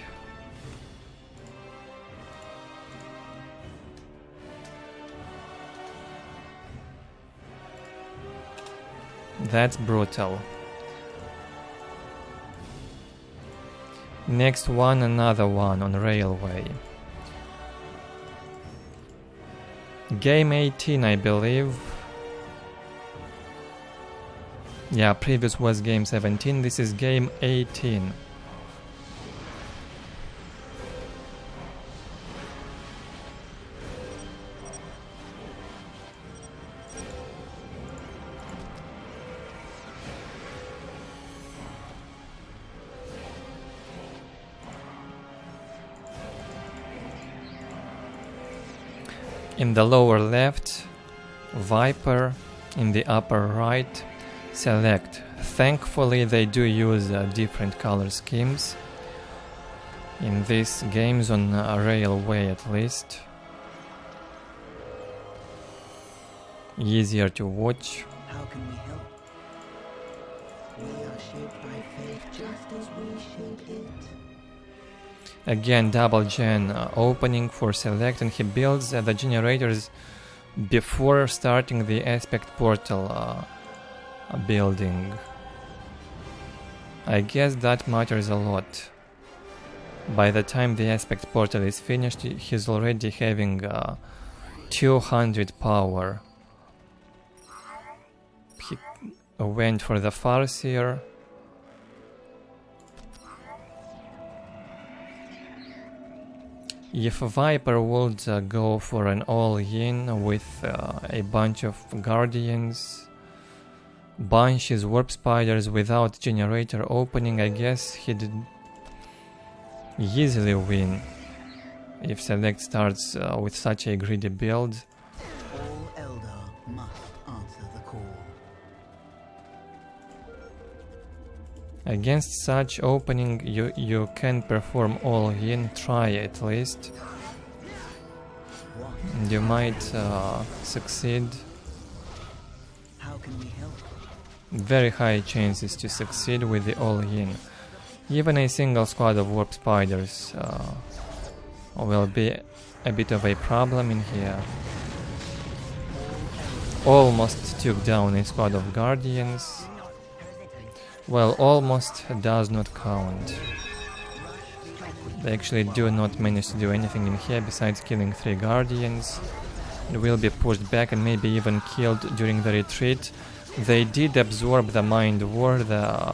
That's brutal. Next one, another one on Railway. Game 18, I believe. Yeah, previous was game 17, this is game 18. In the lower left, Viper. In the upper right, Select. Thankfully they do use different color schemes in these games, on Railway at least. Easier to watch. How can we help? We are shaped by fate just as we shape it. Again, double gen opening for Select, and he builds the generators before starting the aspect portal building. I guess that matters a lot. By the time the aspect portal is finished, he's already having 200 power. He went for the Farseer. If Viper would go for an all-in with a bunch of Guardians, Banshees, Warp Spiders without generator opening, I guess he'd easily win if Select starts with such a greedy build. All Eldar must answer the call. Against such opening, you can perform all-in, try at least. And you might succeed. How can we help? Very high chances to succeed with the all-in. Even a single squad of Warp Spiders will be a bit of a problem in here. Almost took down a squad of Guardians. Well, almost does not count. They actually do not manage to do anything in here besides killing 3 Guardians. It will be pushed back and maybe even killed during the retreat. They did absorb the Mind War, the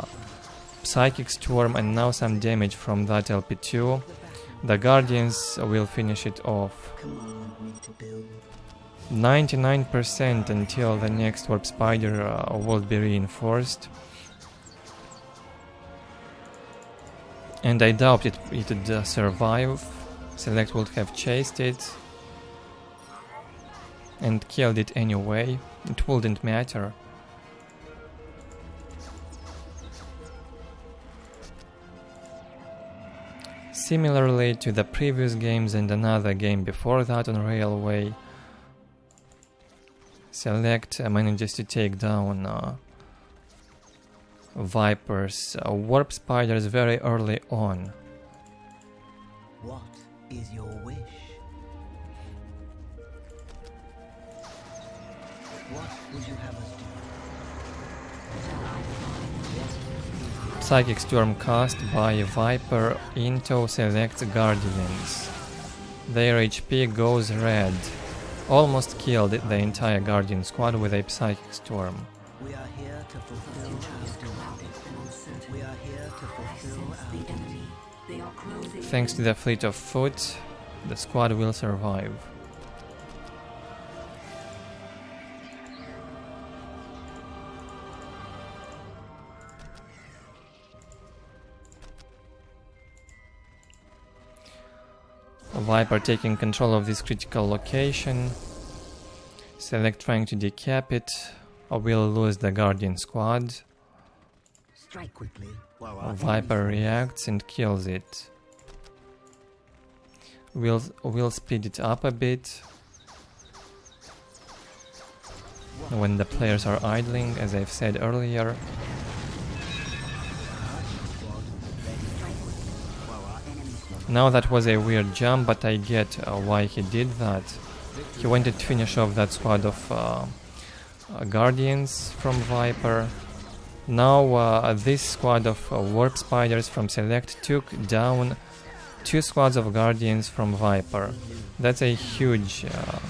Psychic Storm, and now some damage from that LP2. The Guardians will finish it off. Command me to build. 99% until the next Warp Spider will be reinforced. And I doubt it would survive. Select would have chased it and killed it anyway. It wouldn't matter. Similarly to the previous games and another game before that on Railway, Select manages to take down Viper's Warp Spiders very early on. What is your wish? What would you have us do? Psychic Storm cast by Viper into Select's Guardians. Their HP goes red. Almost killed the entire Guardian squad with a Psychic Storm. We are here to fulfill our duty. We are here to fulfill our duty. Thanks to the fleet of foot, the squad will survive. Viper taking control of this critical location. Select trying to decap it, or will lose the Guardian squad. Strike quickly while our Viper reacts and kills it. We'll speed it up a bit when the players are idling, as I've said earlier. Now that was a weird jump, but I get why he did that. He wanted to finish off that squad of Guardians from Viper. Now this squad of Warp Spiders from Select took down 2 squads of Guardians from Viper. That's a huge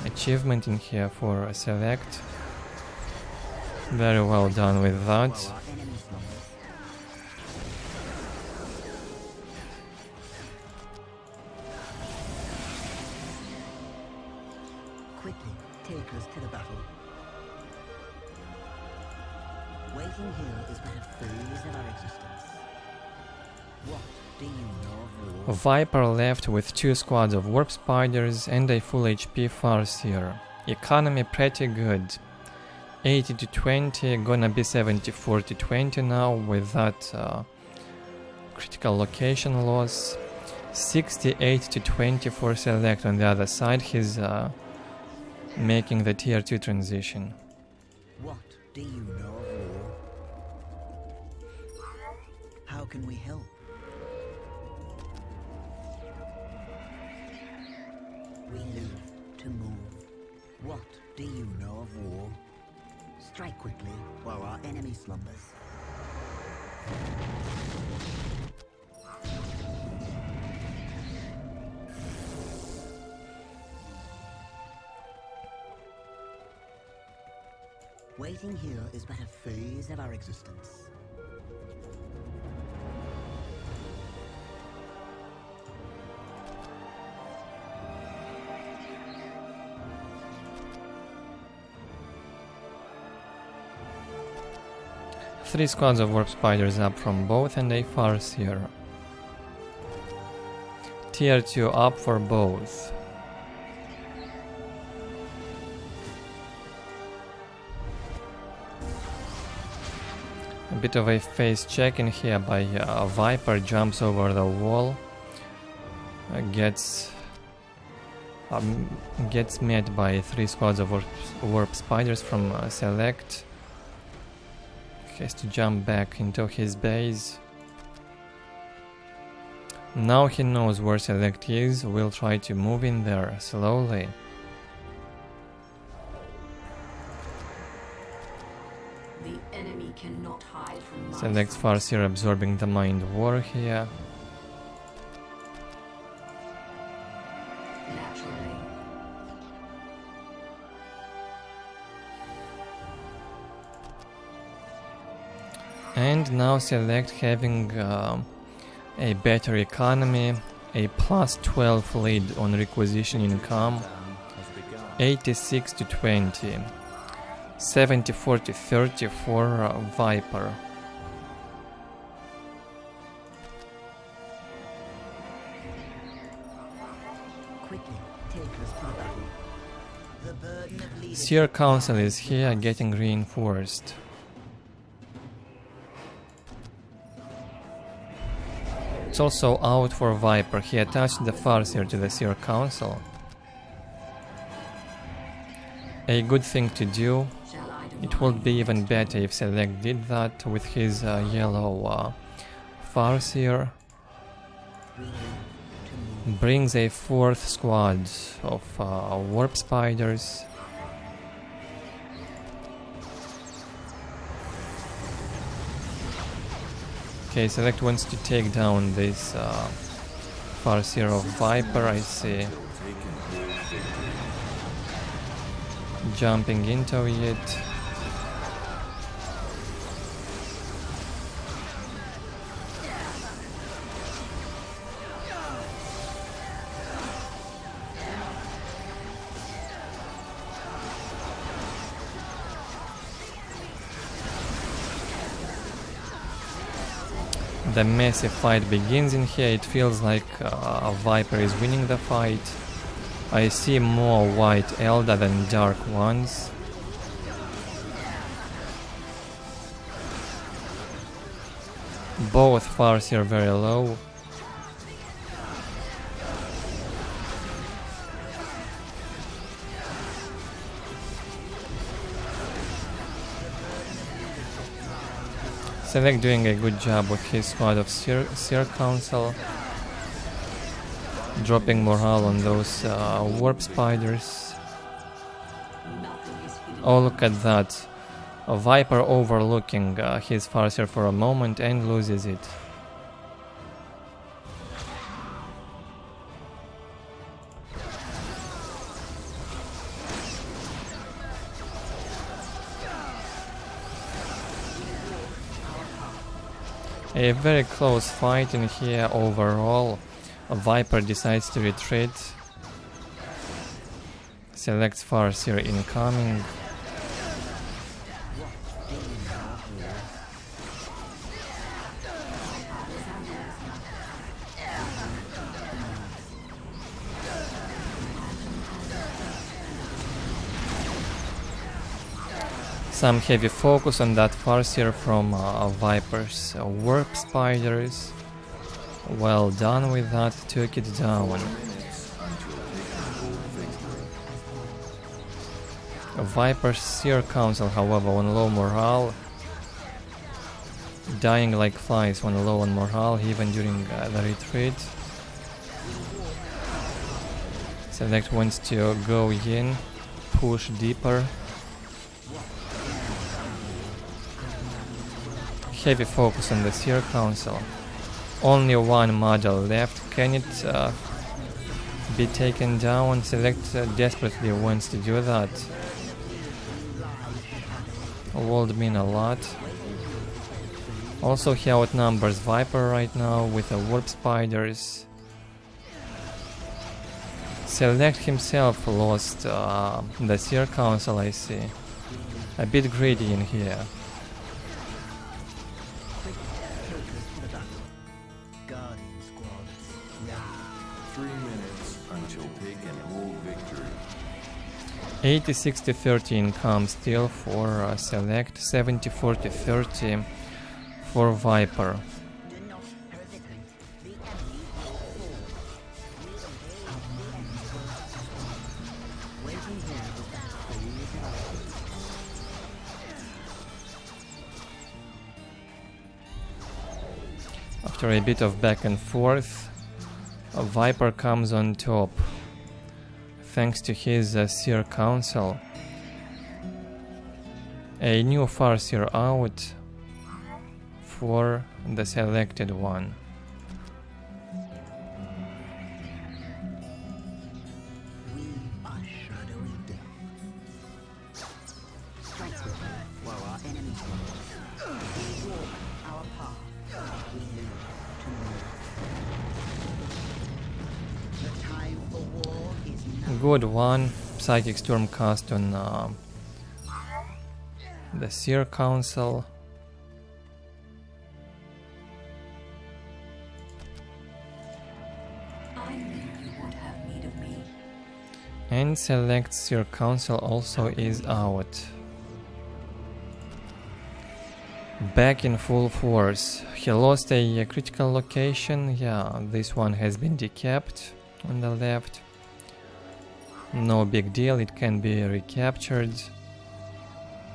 achievement in here for Select. Very well done with that. quickly take us to the battle. Waiting here is but a phase of our existence. What do you know of war? Viper left with 2 squads of Warp Spiders and a full HP Farseer. Economy pretty good. 80 to 20, gonna be 74 to 20 now with that critical location loss. 68 to 20 for Select on the other side. He's making the tier 2 transition. What do you know of war? How can we help? We live to move. What do you know of war? Strike quickly while our enemy slumbers. Waiting here is but a phase of our existence. Three squads of Warp Spiders up from both and a Farseer. Tier 2 up for both. A bit of a face check in here by Viper, jumps over the wall, gets met by 3 squads of Warp Spiders from Select. Has to jump back into his base. Now he knows where Select is, will try to move in there slowly. The enemy cannot hide from my Select's sight. Farseer absorbing the Mind War here. Naturally. And now Select having a better economy a plus 12 lead on requisition income, 86 to 20, 74 to 30 for Viper. Quickly, take us to the battle. The burden of leadership. Seer Council is here, getting reinforced. It's also out for Viper. He attached the Farseer to the Seer Council. A good thing to do. Shall I It would be even better if Select did that with his yellow Farseer. Brings a 4th squad of Warp Spiders. Okay, Select wants to take down this Farseer of Viper, I see. Jumping into it. The massive fight begins in here. It feels like Viper is winning the fight. I see more white Eldar than dark ones. Both Farseer very low. Select doing a good job with his squad of Seer Council. Dropping morale on those Warp Spiders. Oh, look at that. A Viper overlooking his Farseer for a moment and loses it. A very close fight in here overall. A Viper decides to retreat. Selects Farseer incoming. Some heavy focus on that Farseer from Viper's Warp Spiders. Well done with that, took it down. Viper's Seer Council, however, on low morale. Dying like flies when low on morale, even during the retreat. Select wants to go in, push deeper. Heavy focus on the Seer Council. Only one model left. Can it be taken down? Select desperately wants to do that. Would mean a lot. Also he outnumbers Viper right now with the Warp Spiders. Select himself lost the Seer Council, I see. A bit greedy in here. Guardian squads. 3 minutes until take and hold victory. 86 to 30 income still for Select, 74 to 30 for Viper. Do not hesitate. The enemy will fall. Waiting here. After a bit of back and forth, a Viper comes on top. Thanks to his Seer Council. A new Farseer out for the selected one. We are shadowy death. Strike with me while our enemies walk. We walk our path. We live to move. good one. Psychic Storm cast on the Seer Council. I knew you would have need of me. And select Seer Council also is out. Back in full force. He lost a critical location. Yeah, this one has been decapped on the left. No big deal, it can be recaptured.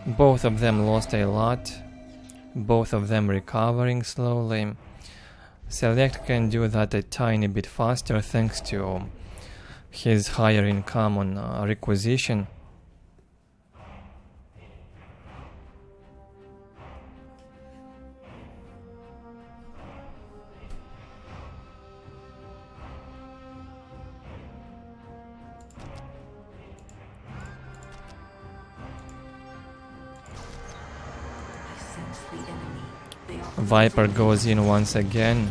Both of them lost a lot. Both of them recovering slowly. Select can do that a tiny bit faster thanks to his higher income on requisition. Viper goes in once again,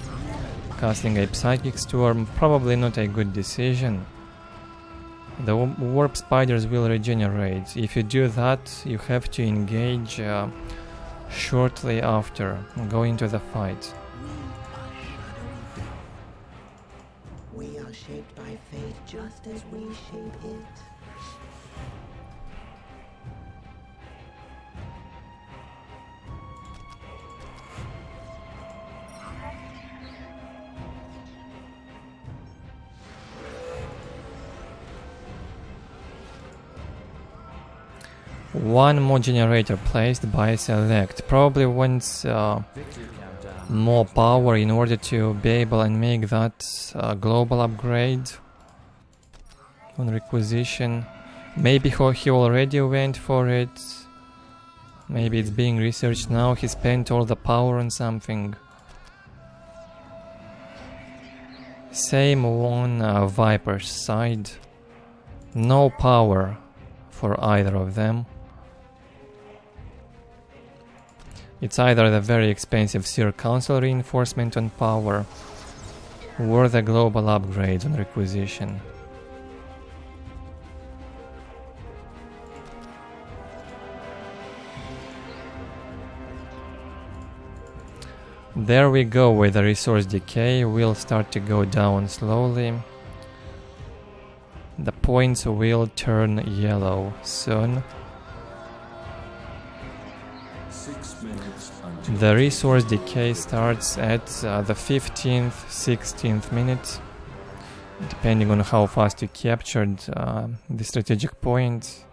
casting a Psychic Storm. Probably not a good decision. The Warp Spiders will regenerate. If you do that, you have to engage shortly after, go into the fight. We are shaped by fate just as we shape it. One more generator placed by Select. Probably wants more power in order to be able and make that global upgrade on requisition. Maybe he already went for it. Maybe it's being researched now. He spent all the power on something. Same on Viper's side. No power for either of them. It's either the very expensive Seer Council reinforcement on power or the global upgrades on requisition. There we go, with the resource decay will start to go down slowly. The points will turn yellow soon. 6 minutes until The resource decay starts at the 15th, 16th minute, depending on how fast you captured the strategic point.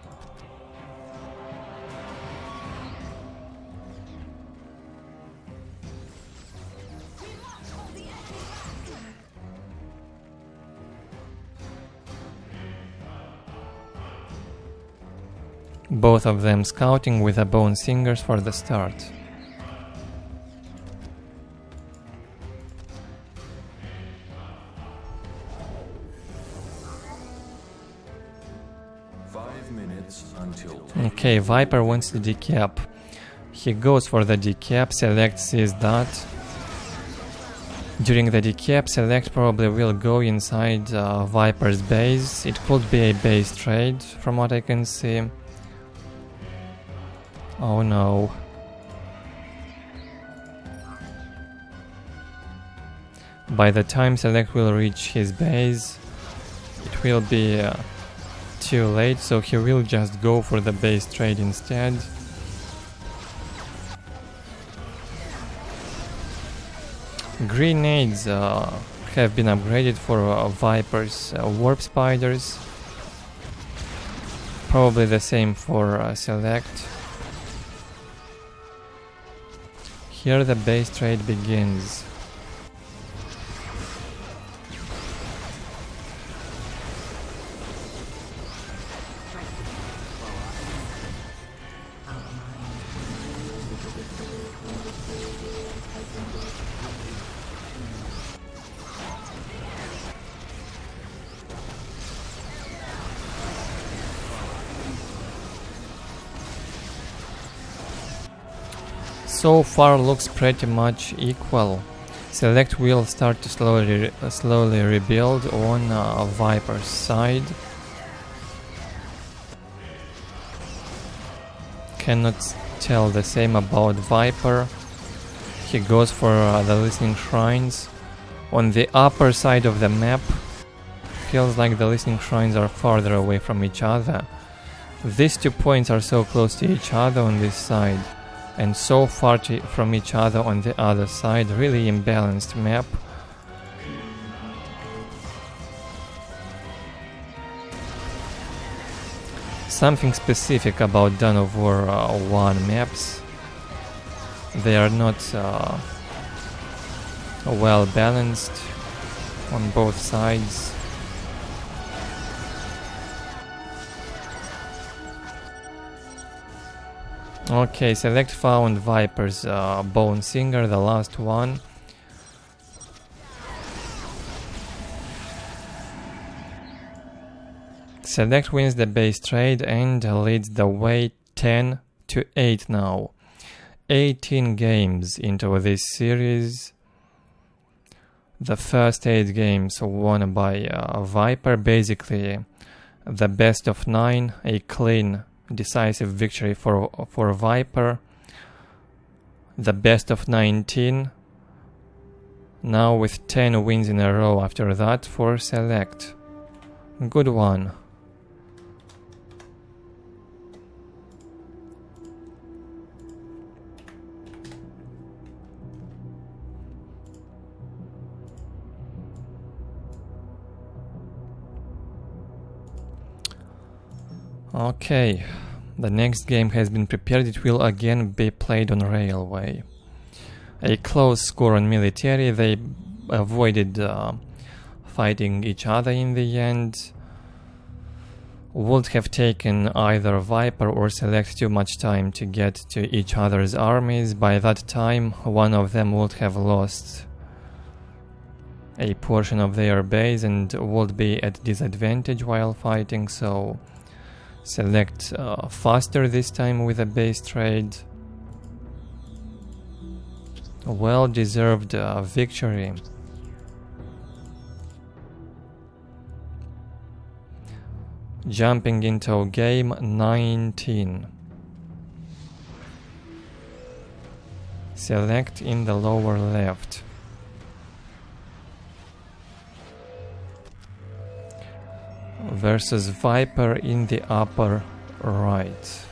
Both of them scouting with the Bone Singers for the start. Okay, Viper wants to decap. He goes for the decap, Select sees that. During the decap, Select probably will go inside Viper's base. It could be a base trade, from what I can see. Oh no. By the time Select will reach his base, it will be too late, so he will just go for the base trade instead. Grenades have been upgraded for Viper's Warp Spiders. Probably the same for Select. Here the base trade begins. So far looks pretty much equal. Select will start to slowly rebuild on Viper's side. cannot tell the same about Viper. He goes for the listening shrines. On the upper side of the map, feels like the listening shrines are farther away from each other. These 2 points are so close to each other on this side, and so far from each other on the other side. Really imbalanced map. Something specific about Dawn of War 1 maps. They are not well balanced on both sides. Okay, Select found Viper's Bone Singer, the last one. Select wins the base trade and leads the way 10-8 now. 18 games into this series. The first 8 games won by Viper, basically the best of 9, a clean, decisive victory for Viper. The best of 19, now with 10 wins in a row after that for Select. Good one. Okay, the next game has been prepared. It will again be played on Railway. A close score on Military. They avoided fighting each other in the end. Would have taken either Viper or Select too much time to get to each other's armies. By that time, one of them would have lost a portion of their base and would be at disadvantage while fighting, so Select faster this time with a base trade. Well-deserved victory. Jumping into game 19. Select in the lower left. Versus Viper in the upper right.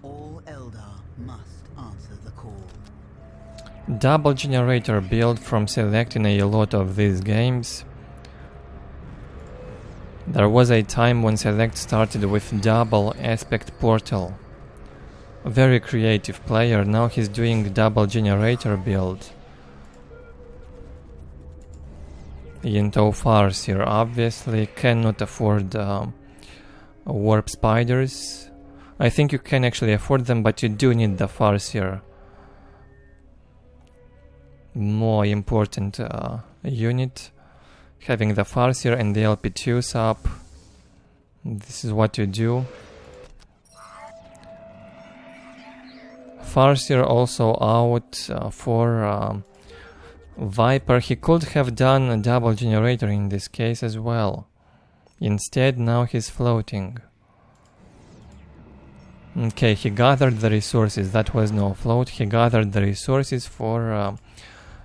All Eldar must answer the call. Double generator build from Select in a lot of these games. There was a time when Select started with double aspect portal. Very creative player, now he's doing double generator build. Into Farseer obviously cannot afford warp spiders. I think you can actually afford them, but you do need the Farseer. More important unit. Having the Farseer and the LP2s up. This is what you do. Farseer also out for Viper. He could have done a double generator in this case as well. Instead, now he's floating. Okay, he gathered the resources. That was no float. He gathered the resources for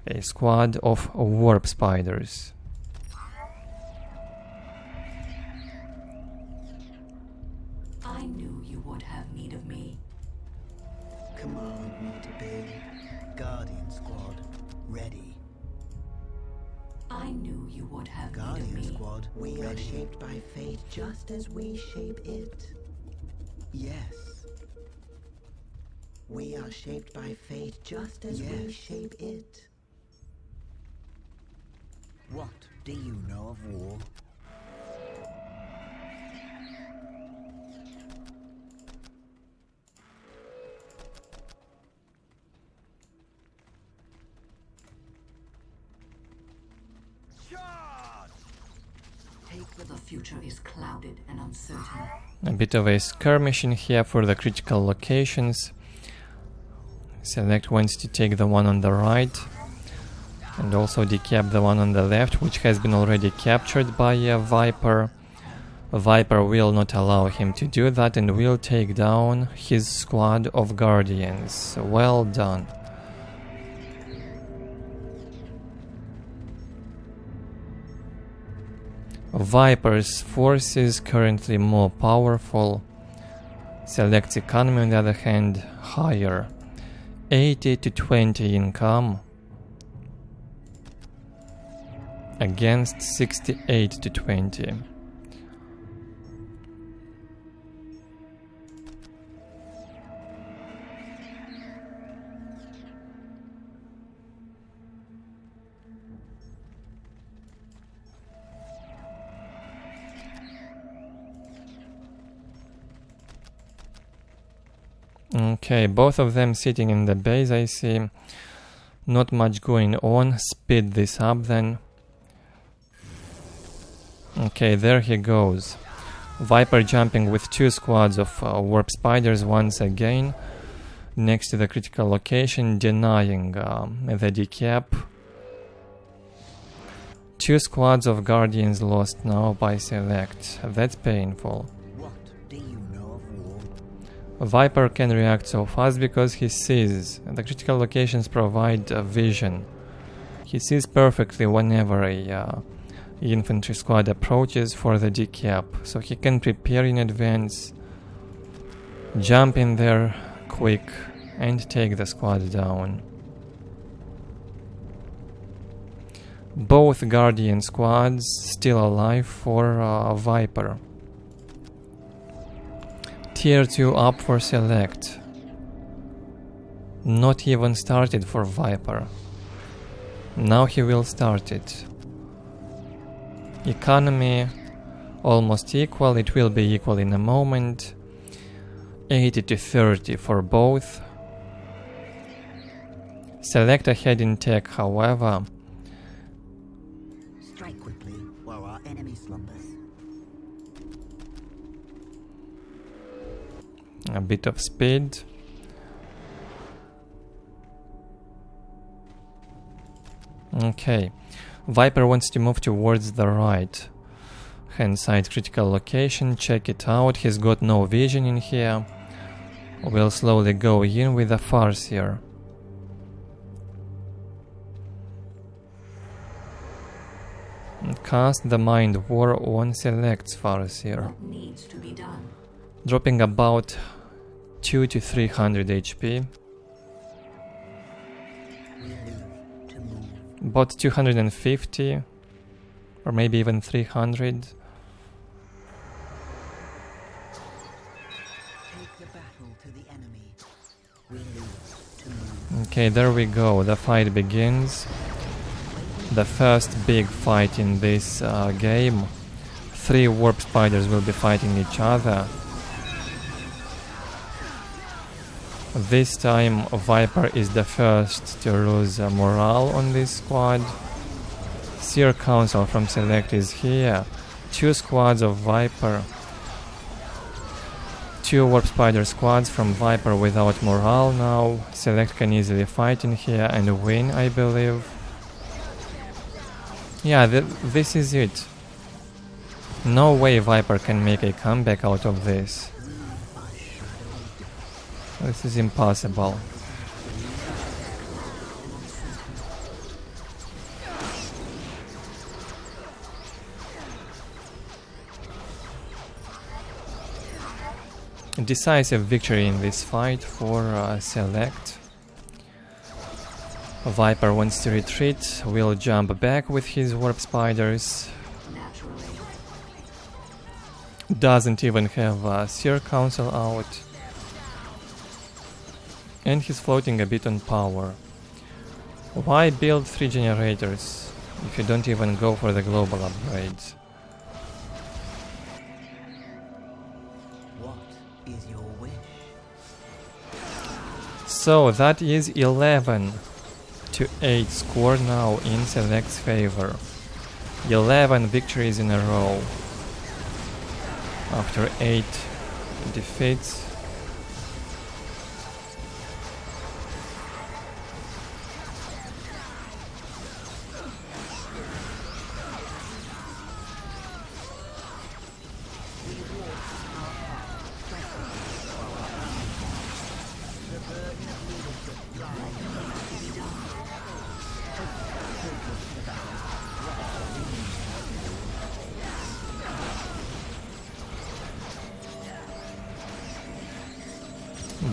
a squad of warp spiders. I knew you would have need of me. Command me to be. Guardian squad, ready. I knew you would have need of Guardian me. squad, We are ready. shaped by fate just as we shape it. Yes. We are shaped by fate just as we Yes. shape it. What do you know of war? The future is clouded and uncertain. A bit of a skirmish in here for the critical locations. Select wants to take the one on the right and also decap the one on the left, which has been already captured by a Viper. Viper will not allow him to do that and will take down his squad of Guardians. Well done. Viper's force is currently more powerful. Select's economy, on the other hand, higher. 80 to 20 income against 68 to 20. Okay, both of them sitting in the base, I see. Not much going on. Speed this up then. Okay, there he goes. Viper jumping with two squads of warp spiders once again next to the critical location, denying the decap. Two squads of Guardians lost now by Select. That's painful. Viper can react so fast because he sees. The critical locations provide vision. He sees perfectly whenever a infantry squad approaches for the decap, so he can prepare in advance, jump in there quick and take the squad down. Both Guardian squads still alive for Viper. Tier 2 up for Select. Not even started for Viper. Now he will start it. Economy almost equal, it will be equal in a moment. 80 to 30 for both. Select ahead in tech, however. Strike quickly while our enemy slumbers. A bit of speed. Okay. Viper wants to move towards the right hand side critical location. Check it out. He's got no vision in here. We'll slowly go in with a Farseer. Cast the Mind War on Select's Farseer. What needs to be done? Dropping about 2 to 300 HP. About 250 or maybe even 300. Take the battle to the enemy. We live to move. Okay, there we go. The fight begins. The first big fight in this game. 3 warp spiders will be fighting each other. This time Viper is the first to lose morale on this squad. Seer Council from Select is here. 2 squads of Viper. 2 Warp Spider squads from Viper without morale now. Select can easily fight in here and win, I believe. Yeah, this is it. No way Viper can make a comeback out of this. This is impossible. Decisive victory in this fight for Select. Viper wants to retreat, will jump back with his warp spiders. Doesn't even have Seer Council out. And he's floating a bit on power. Why build 3 generators? if you don't even go for the global upgrades. What is your wish? So that is 11 to 8 score now in Select's favor. 11 victories in a row after 8 defeats.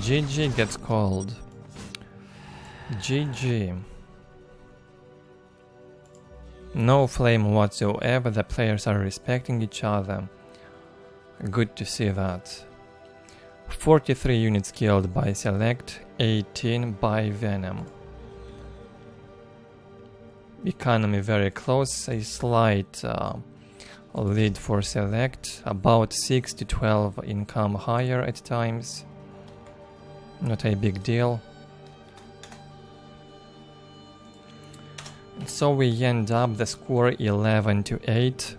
GG gets called. GG. No flame whatsoever, the players are respecting each other. Good to see that. 43 units killed by Select, 18 by Venom. Economy very close, a slight lead for Select, about 6 to 12 income higher at times. Not a big deal. And so we end up the score 11 to 8.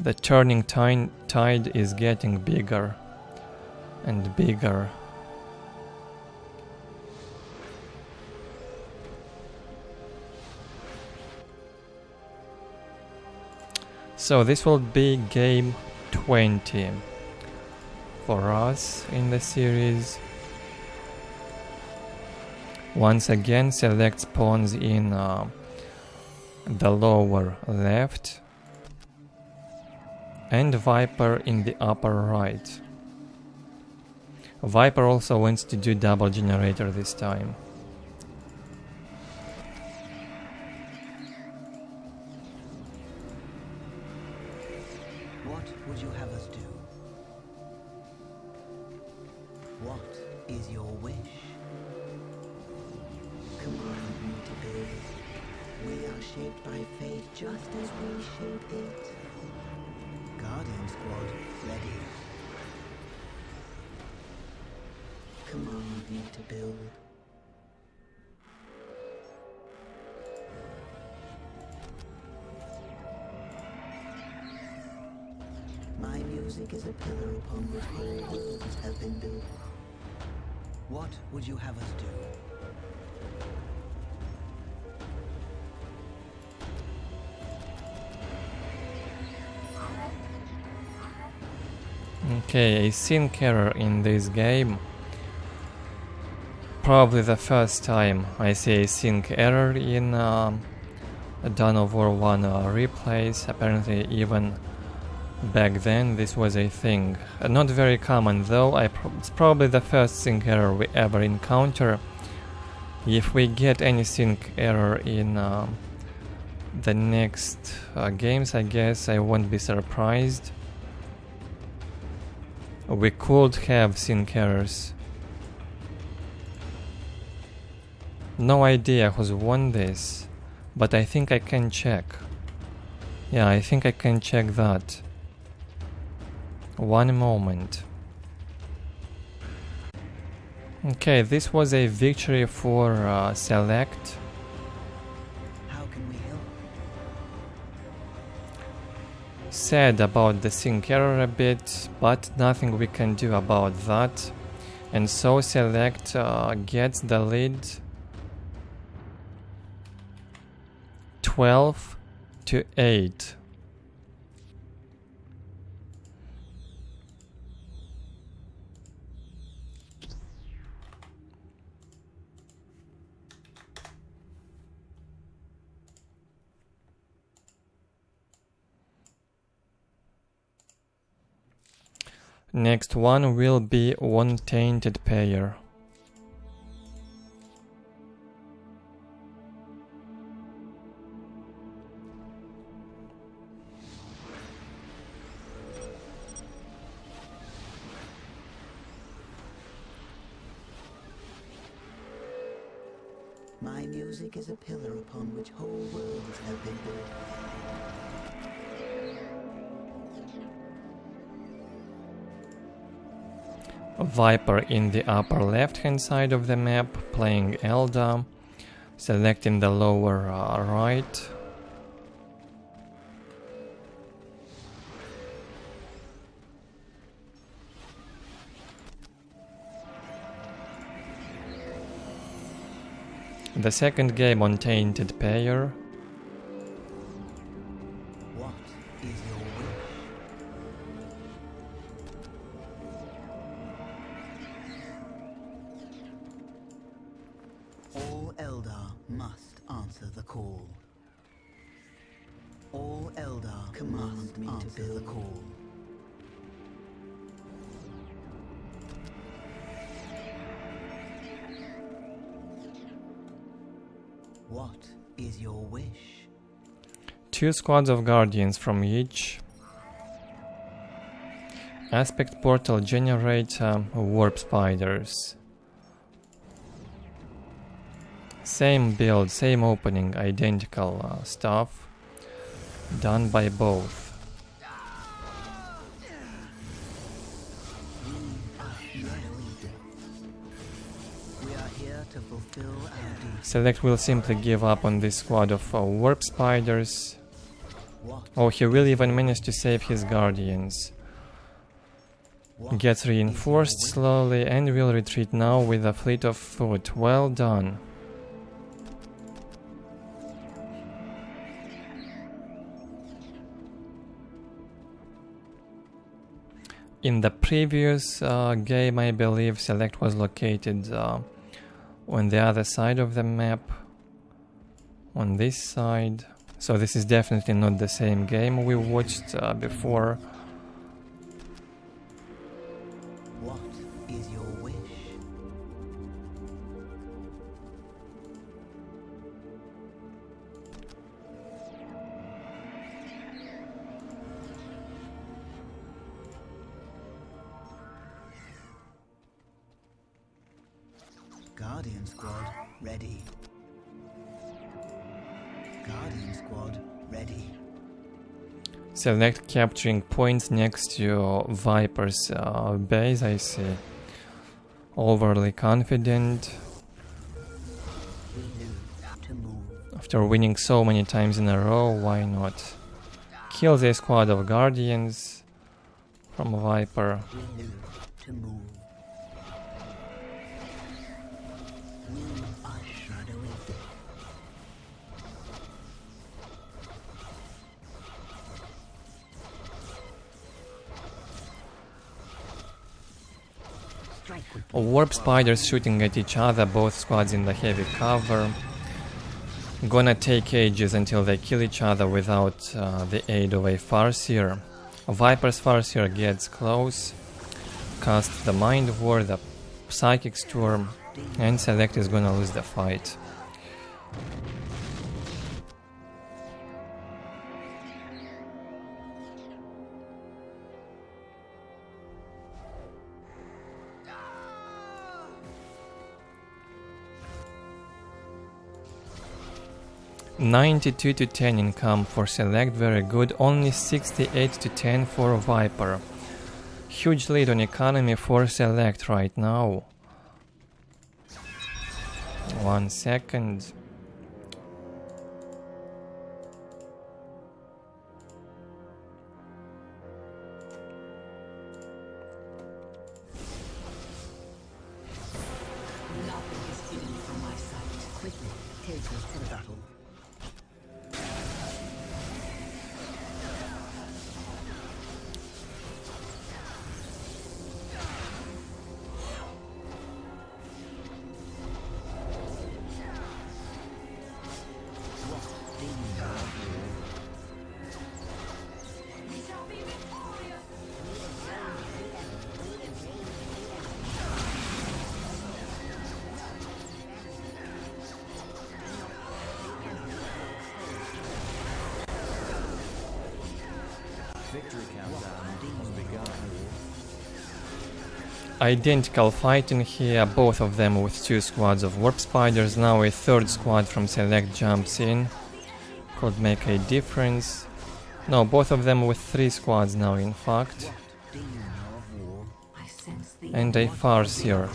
The turning tide is getting bigger and bigger. So this will be game 20 for us in the series. Once again, select spawns in the lower left and Viper in the upper right. Viper also wants to do double generator this time. What would you have us do? What is your wish? Command me to build. We are shaped by fate just as we shape it. Guardian squad ready. Command me to build. My music is a pillar upon which whole worlds have been built. What would you have us do? Okay, a sync error in this game. Probably the first time I see a sync error in Dawn of War 1 replays. Apparently even back then this was a thing. Not very common though. It's probably the first sync error we ever encounter. If we get any sync error in the next games, I guess I won't be surprised. We could have sync errors. No idea who's won this, but I think I can check. Yeah, I think I can check that. One moment. Okay, this was a victory for Select. How can we help? Sad about the sync error a bit, but nothing we can do about that. And so Select gets the lead 12 to 8. Next one will be one Tainted payer. My music is a pillar upon which whole worlds have been built. Viper in the upper left hand side of the map, playing Eldar, selecting the lower right. The second game on Tainted pair. What is your wish? All Eldar must answer the call. All Eldar command me to build the call. What is your wish? 2 squads of guardians from each. Aspect portal generator, warp spiders. Same build, same opening, identical stuff. Done by both. We are here to fulfill our duty. Select will simply give up on this squad of warp spiders. Oh, he will even manage to save his guardians. Gets reinforced slowly and will retreat now with a fleet of foot. Well done. In the previous game, I believe Select was located on the other side of the map, on this side. So this is definitely not the same game we watched before. What is your wish? Guardian Squad, ready. Guardian Squad, ready. Select capturing points next to Viper's base, I see. Overly confident. We knew to move. After winning so many times in a row, why not? Kill the squad of guardians from Viper. We knew to move. We are shadowy death. Strike with Warp spiders shooting at each other, both squads in the heavy cover. Gonna take ages until they kill each other without the aid of a Farseer. Viper's Farseer gets close, casts the Mind War, the Psychic Storm, and Select is gonna lose the fight. $92-10 income for Select, very good. Only 68-10 for Viper. Huge lead on economy for Select right now. 1 second. Nothing is hidden from my sight. quickly. Take us to the battle. Victory countdown has begun. Identical fighting here, both of them with 2 squads of warp spiders. Now a 3rd squad from Select jumps in. Could make a difference. No, both of them with 3 squads now, in fact. Do you know of war? I sense the And a Farseer.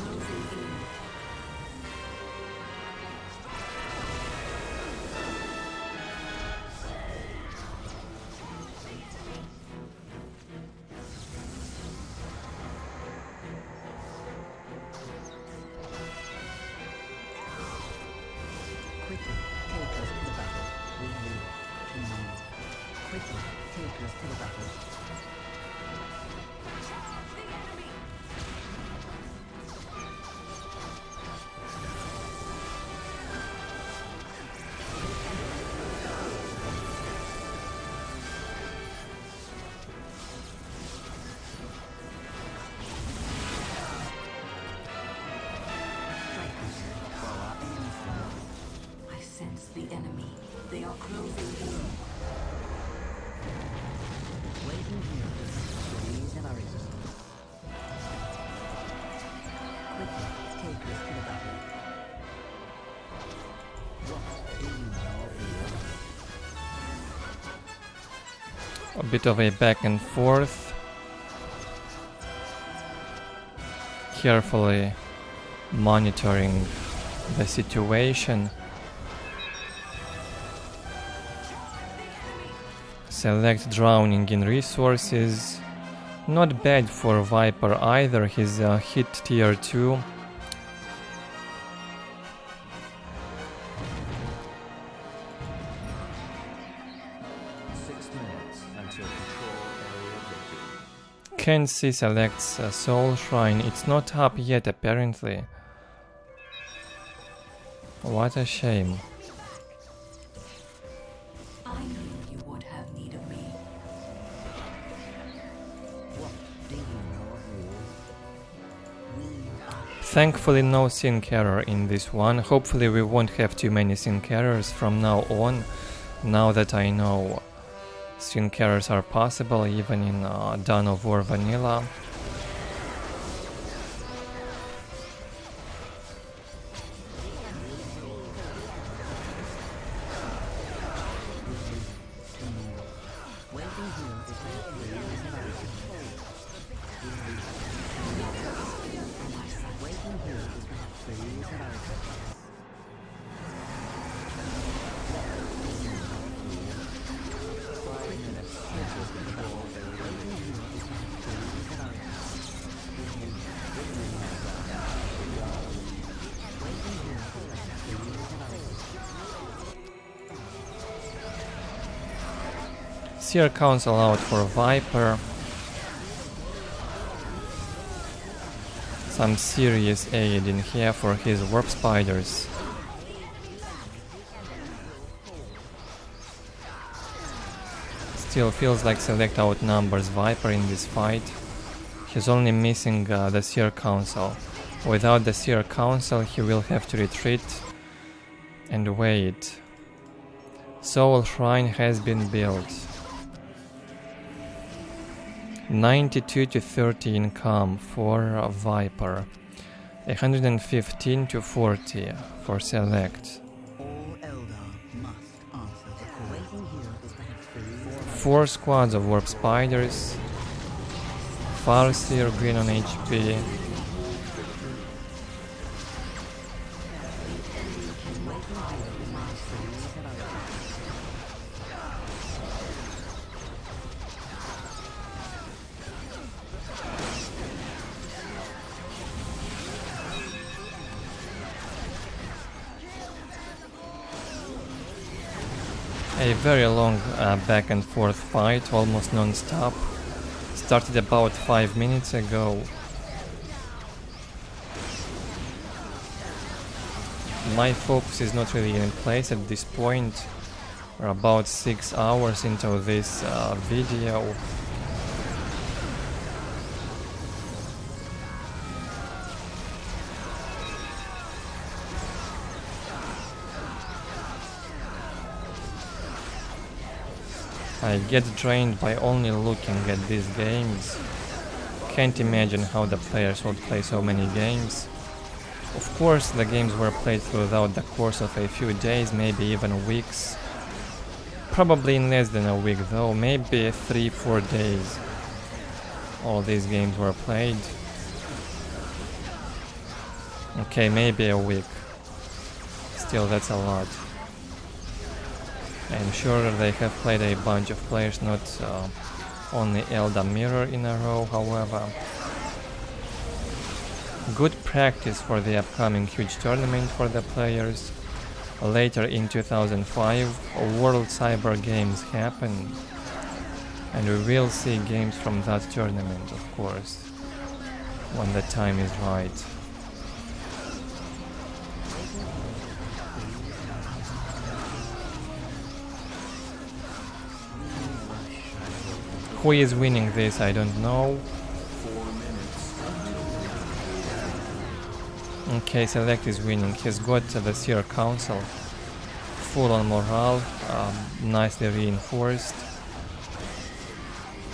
Quickly, take us to the battle. We live to move. Quickly, take us to the battle. Strike us while our enemies fall. I sense the enemy. They are closing in. Waiting here to freeze and our resistance. Quickly, take us to the battle. What do you know of war? A bit of a back and forth. Carefully monitoring the situation. Select drowning in resources. Not bad for Viper either, he's hit tier 2. Can see Select's Soul Shrine. It's not up yet apparently. What a shame. I knew you would have need of me. What do you know of war? We are Thankfully no sync error in this one. Hopefully we won't have too many sync errors from now on. Now that I know sync errors are possible even in Dawn of War Vanilla. waiting here to freeze and our resistance. Waiting here to freeze and our resistance. Seer Council out for Viper. Some serious aid in here for his warp spiders. Still feels like Select outnumbers Viper in this fight. He's only missing the Seer Council. Without the Seer Council he will have to retreat and wait. Soul Shrine has been built. 92 to 30 income for Viper. 115 to 40 for Select. All Eldar must answer the call. Waiting here is to freeze and 4 squads of warp spiders. Farseer green on HP. A very long back and forth fight, almost non-stop. Started about 5 minutes ago. My focus is not really in place at this point. We're about 6 hours into this video. I get drained by only looking at these games. Can't imagine how the players would play so many games. Of course, the games were played throughout the course of a few days, maybe even weeks. Probably in less than a week though, maybe 3-4 days. All these games were played. Okay, maybe a week. Still, that's a lot. I'm sure they have played a bunch of players, not only Eldar Mirror in a row, however. Good practice for the upcoming huge tournament for the players. Later in 2005, World Cyber Games happen, and we will see games from that tournament, of course, when the time is right. Who is winning this, I don't know. Okay, SeleCT is winning. He's got the Seer Council full on morale, nicely reinforced.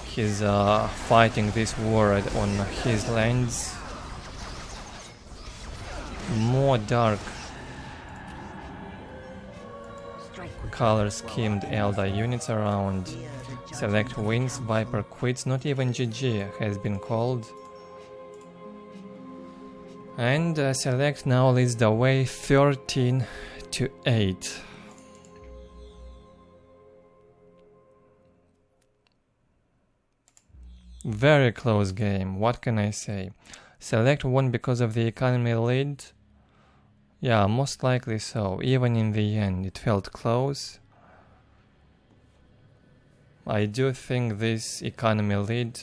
He's fighting this war on his lands. More dark color schemed Eldar units around. SeleCT wins, Viper quits, not even GG has been called. And SeleCT now leads the way 13-8. Very close game, what can I say? SeleCT won because of the economy lead? Yeah, most likely so. Even in the end, it felt close. I do think this economy lead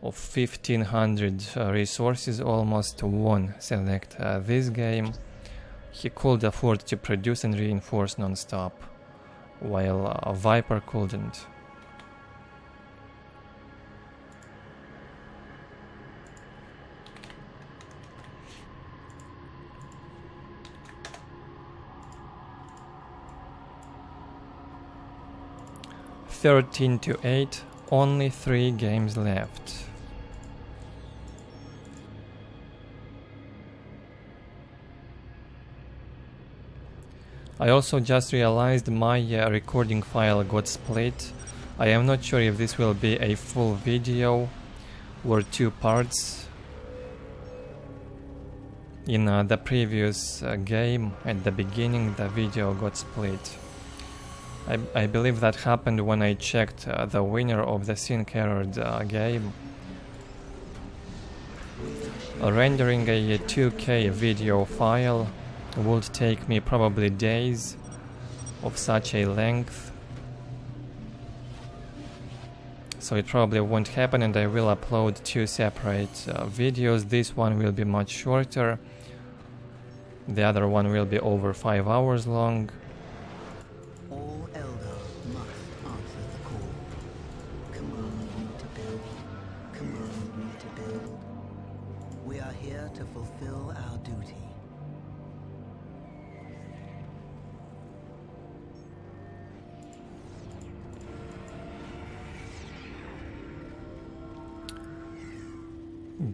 of 1500 resources almost won SeleCT this game. He could afford to produce and reinforce non-stop, while Viper couldn't. (13-8), only 3 games left. I also just realized my recording file got split. I am not sure if this will be a full video or 2 parts. In the previous game, at the beginning, the video got split. I believe that happened when I checked the winner of the Sync Errored game. Rendering a 2K video file would take me probably days of such a length. So it probably won't happen, and I will upload 2 separate videos. This one will be much shorter. The other one will be over 5 hours long. All Eldar must answer the call. Command me to build. Command me to build. We are here to fulfill our duty.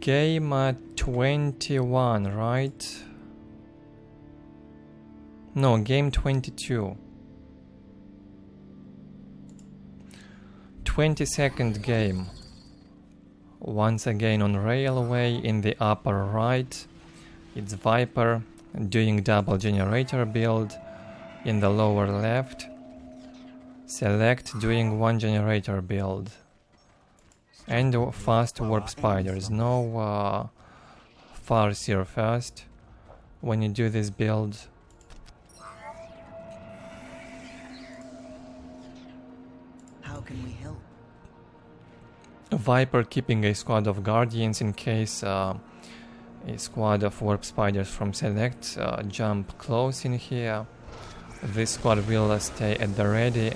Game 21, right? No, game 22. 22nd game. Once again on railway in the upper right. It's Viper doing double generator build. In the lower left, SeleCT doing 1 generator build. And fast warp spiders. No Farseer first when you do this build. How can we help? Viper keeping a squad of guardians in case a squad of warp spiders from SeleCT jump close in here. This squad will stay at the ready,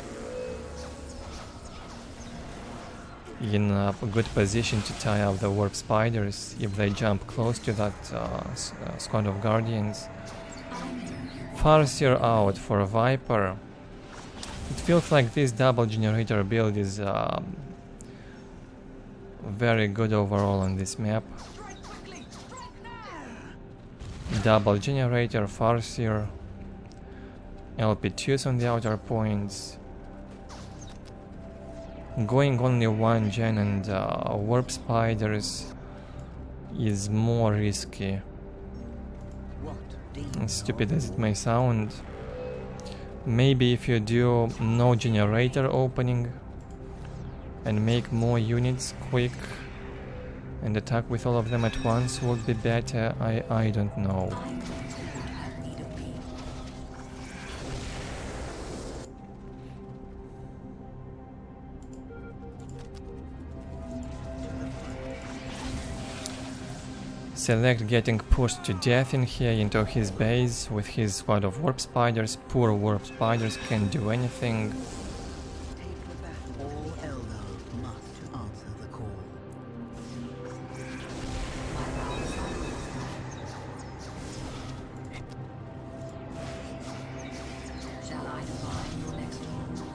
in a good position to tie up the warp spiders if they jump close to that squad of guardians. Farseer out for Viper. It feels like this double generator build is very good overall on this map. Double generator, Farseer, LP2s on the outer points. Going only one gen and warp spiders is more risky. As stupid as it may sound. Maybe if you do no generator opening and make more units quick and attack with all of them at once would be better. I don't know. Select getting pushed to death in here into his base with his squad of warp spiders. Poor warp spiders can't do anything. All Eldar must answer the call. Shall I divine your next move?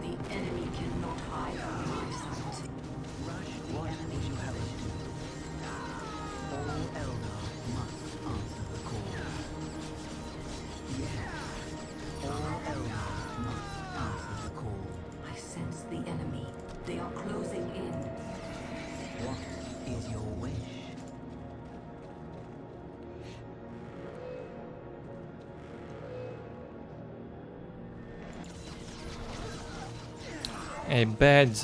The enemy cannot hide from my sight. What would you have us do? All Eldar must answer the call. All Eldar must answer the call. I sense the enemy. They are closing in. What is your wish? A bad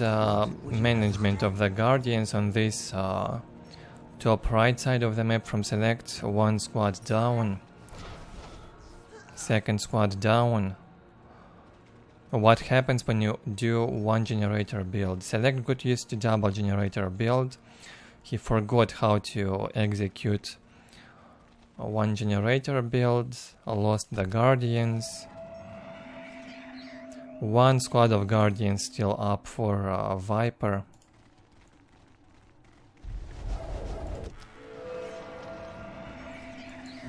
management of the Guardians on this top right side of the map from Select. One squad down. Second squad down. What happens when you do one generator build? Select got used to double generator build. He forgot how to execute one generator build. Lost the Guardians. One squad of Guardians still up for Viper.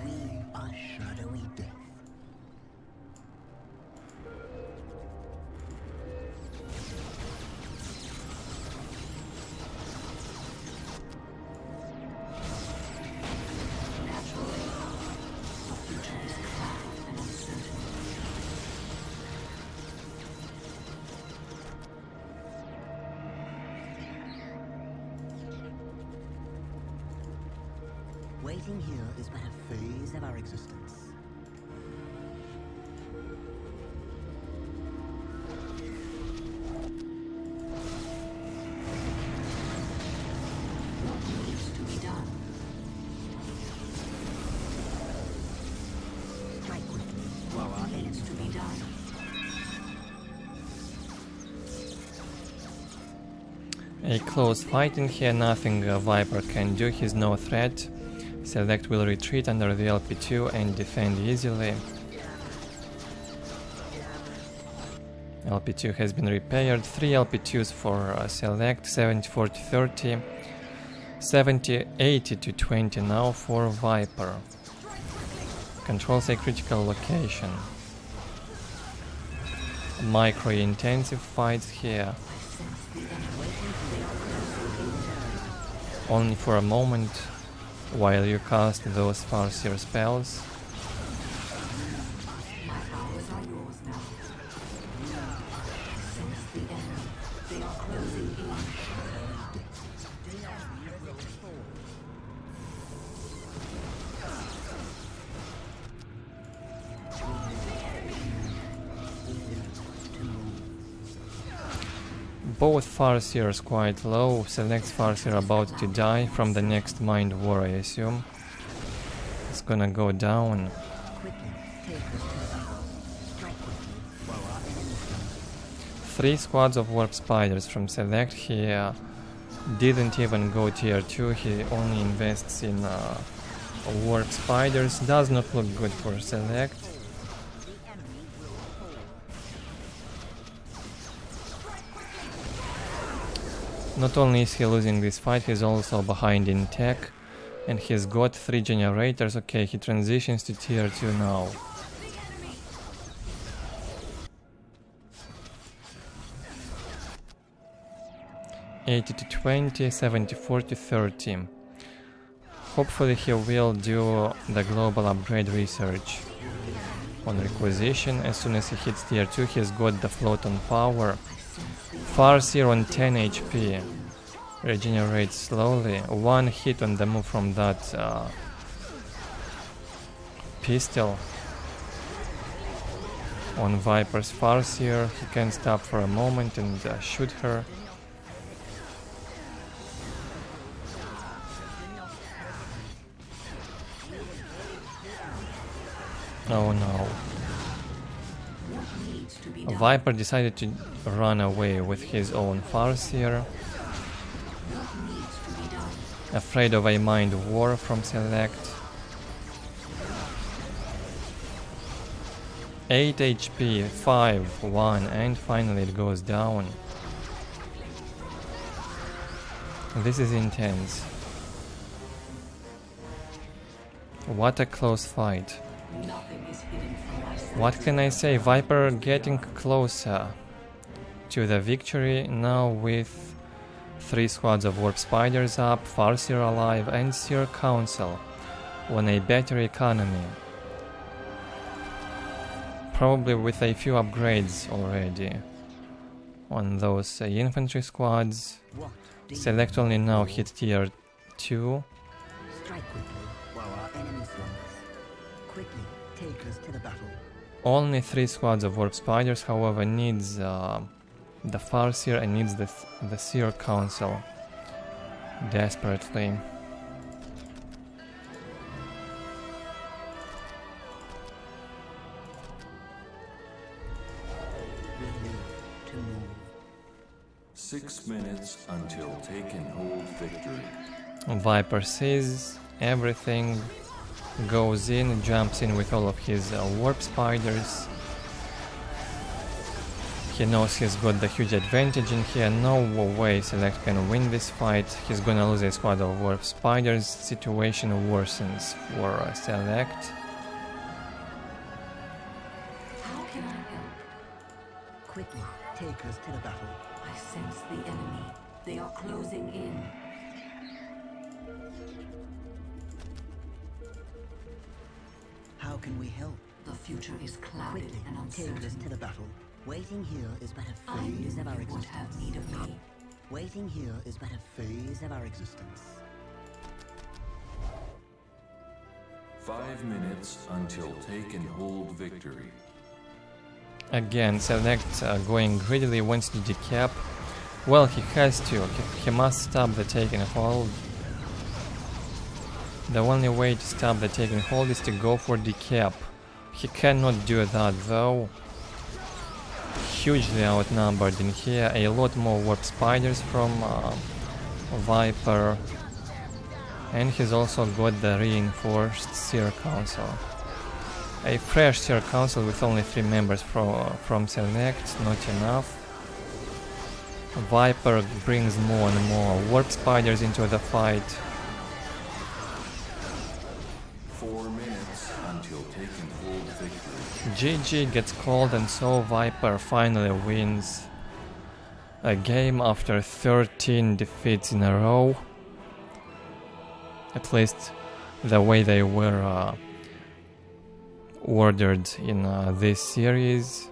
We are shadowy death. Naturally, our future is clouded and uncertain. Waiting here is but a phase of our existence. What needs to be done? Strike with me while our What needs enemies to be done? A close fight in here, nothing Viper can do, he's no threat. Select will retreat under the LP2 and defend easily. LP2 has been repaired, 3 LP2s for Select, 70-40-30, 70-80-20 now for Viper. Controls a critical location. Micro-intensive fights here. Only for a moment, while you cast those Farseer spells. My powers are yours now. Sense the enemy. They are closing in. Both Farseers quite low. Select Farseer about to die from the next Mind War, I assume. It's gonna go down. Quickly, take us to the battle. Strike with me while our enemies 3 squads of Warp Spiders from Select. He didn't even go tier 2, he only invests in Warp Spiders. Does not look good for Select. Not only is he losing this fight, he's also behind in tech. And he's got 3 generators. Okay, he transitions to tier 2 now. 80 to 20, 74 to 30. Hopefully he will do the global upgrade research on requisition. As soon as he hits tier 2, he's got the float on power. Farseer on 10 HP. Regenerates slowly. One hit on the move from that pistol. On Viper's Farseer, he can stop for a moment and shoot her. Oh no. Viper decided to run away with his own Farseer. Afraid of a mind war from SeleCT. 8 HP, 5, 1, and finally it goes down. This is intense. What a close fight. What can I say? Viper getting closer to the victory now with 3 squads of Warp Spiders up, Farseer alive, and Seer Council on a better economy. Probably with a few upgrades already on those infantry squads. SeleCT only now hit tier 2. Strike quickly while our enemy slumbers. Quickly take us to the battle. Only 3 squads of Warp Spiders, however, needs the Farseer and needs the Seer Council desperately. We live to move. 6 minutes until take and hold victory. Viper sees everything, goes in, jumps in with all of his Warp Spiders. He knows he's got the huge advantage in here. No way SeleCT can win this fight. He's gonna lose a squad of Warp Spiders. Situation worsens for SeleCT. How can I help? Quickly take us to the battle. I sense the enemy. They are closing in. How can we help? The future is clouded Quickly and take us to uncertain. the battle. Waiting here is but a I knew phase of our you would have existence. need of me. Waiting here is but a phase of our existence. 5 minutes until take and hold victory. Again, SeleCT going greedily, wants to decap. Well, he has to. He must stop the take and hold. The only way to stop the take and hold is to go for decap. He cannot do that though. Hugely outnumbered in here. A lot more Warp Spiders from Viper. And he's also got the reinforced Seer Council. A fresh Seer Council with only 3 members from SeleCT, not enough. Viper brings more and more Warp Spiders into the fight. 4 minutes until take and hold victory. GG gets called, and so Viper finally wins a game after 13 defeats in a row. At least the way they were ordered in this series.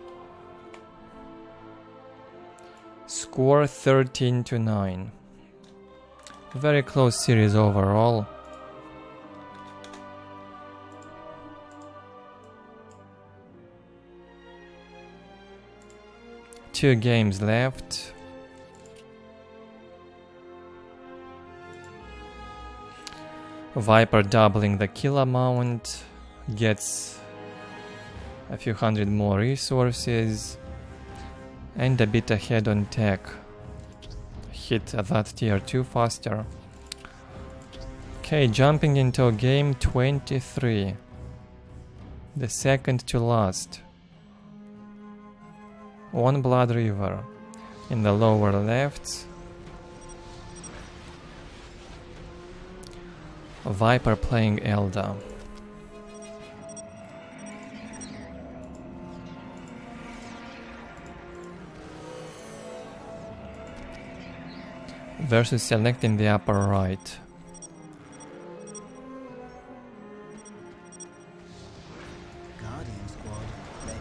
Score 13-9. Very close series overall. Two games left. Viper doubling the kill amount, gets a few hundred more resources, and a bit ahead on tech. Hit that tier 2 faster. Okay, jumping into game 23. The second to last. On Blood River. In the lower left, Viper playing Eldar. versus select in the upper right. Guardian squad ready.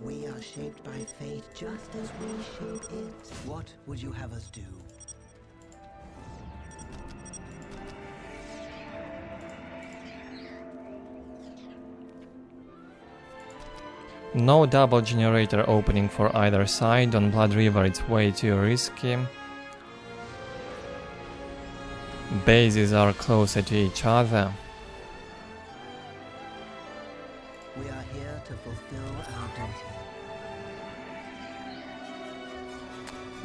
We are shaped by fate just as we shape it. What would you have us do? No double generator opening for either side. On Blood River it's way too risky. Bases are closer to each other. We are here to fulfill our duty.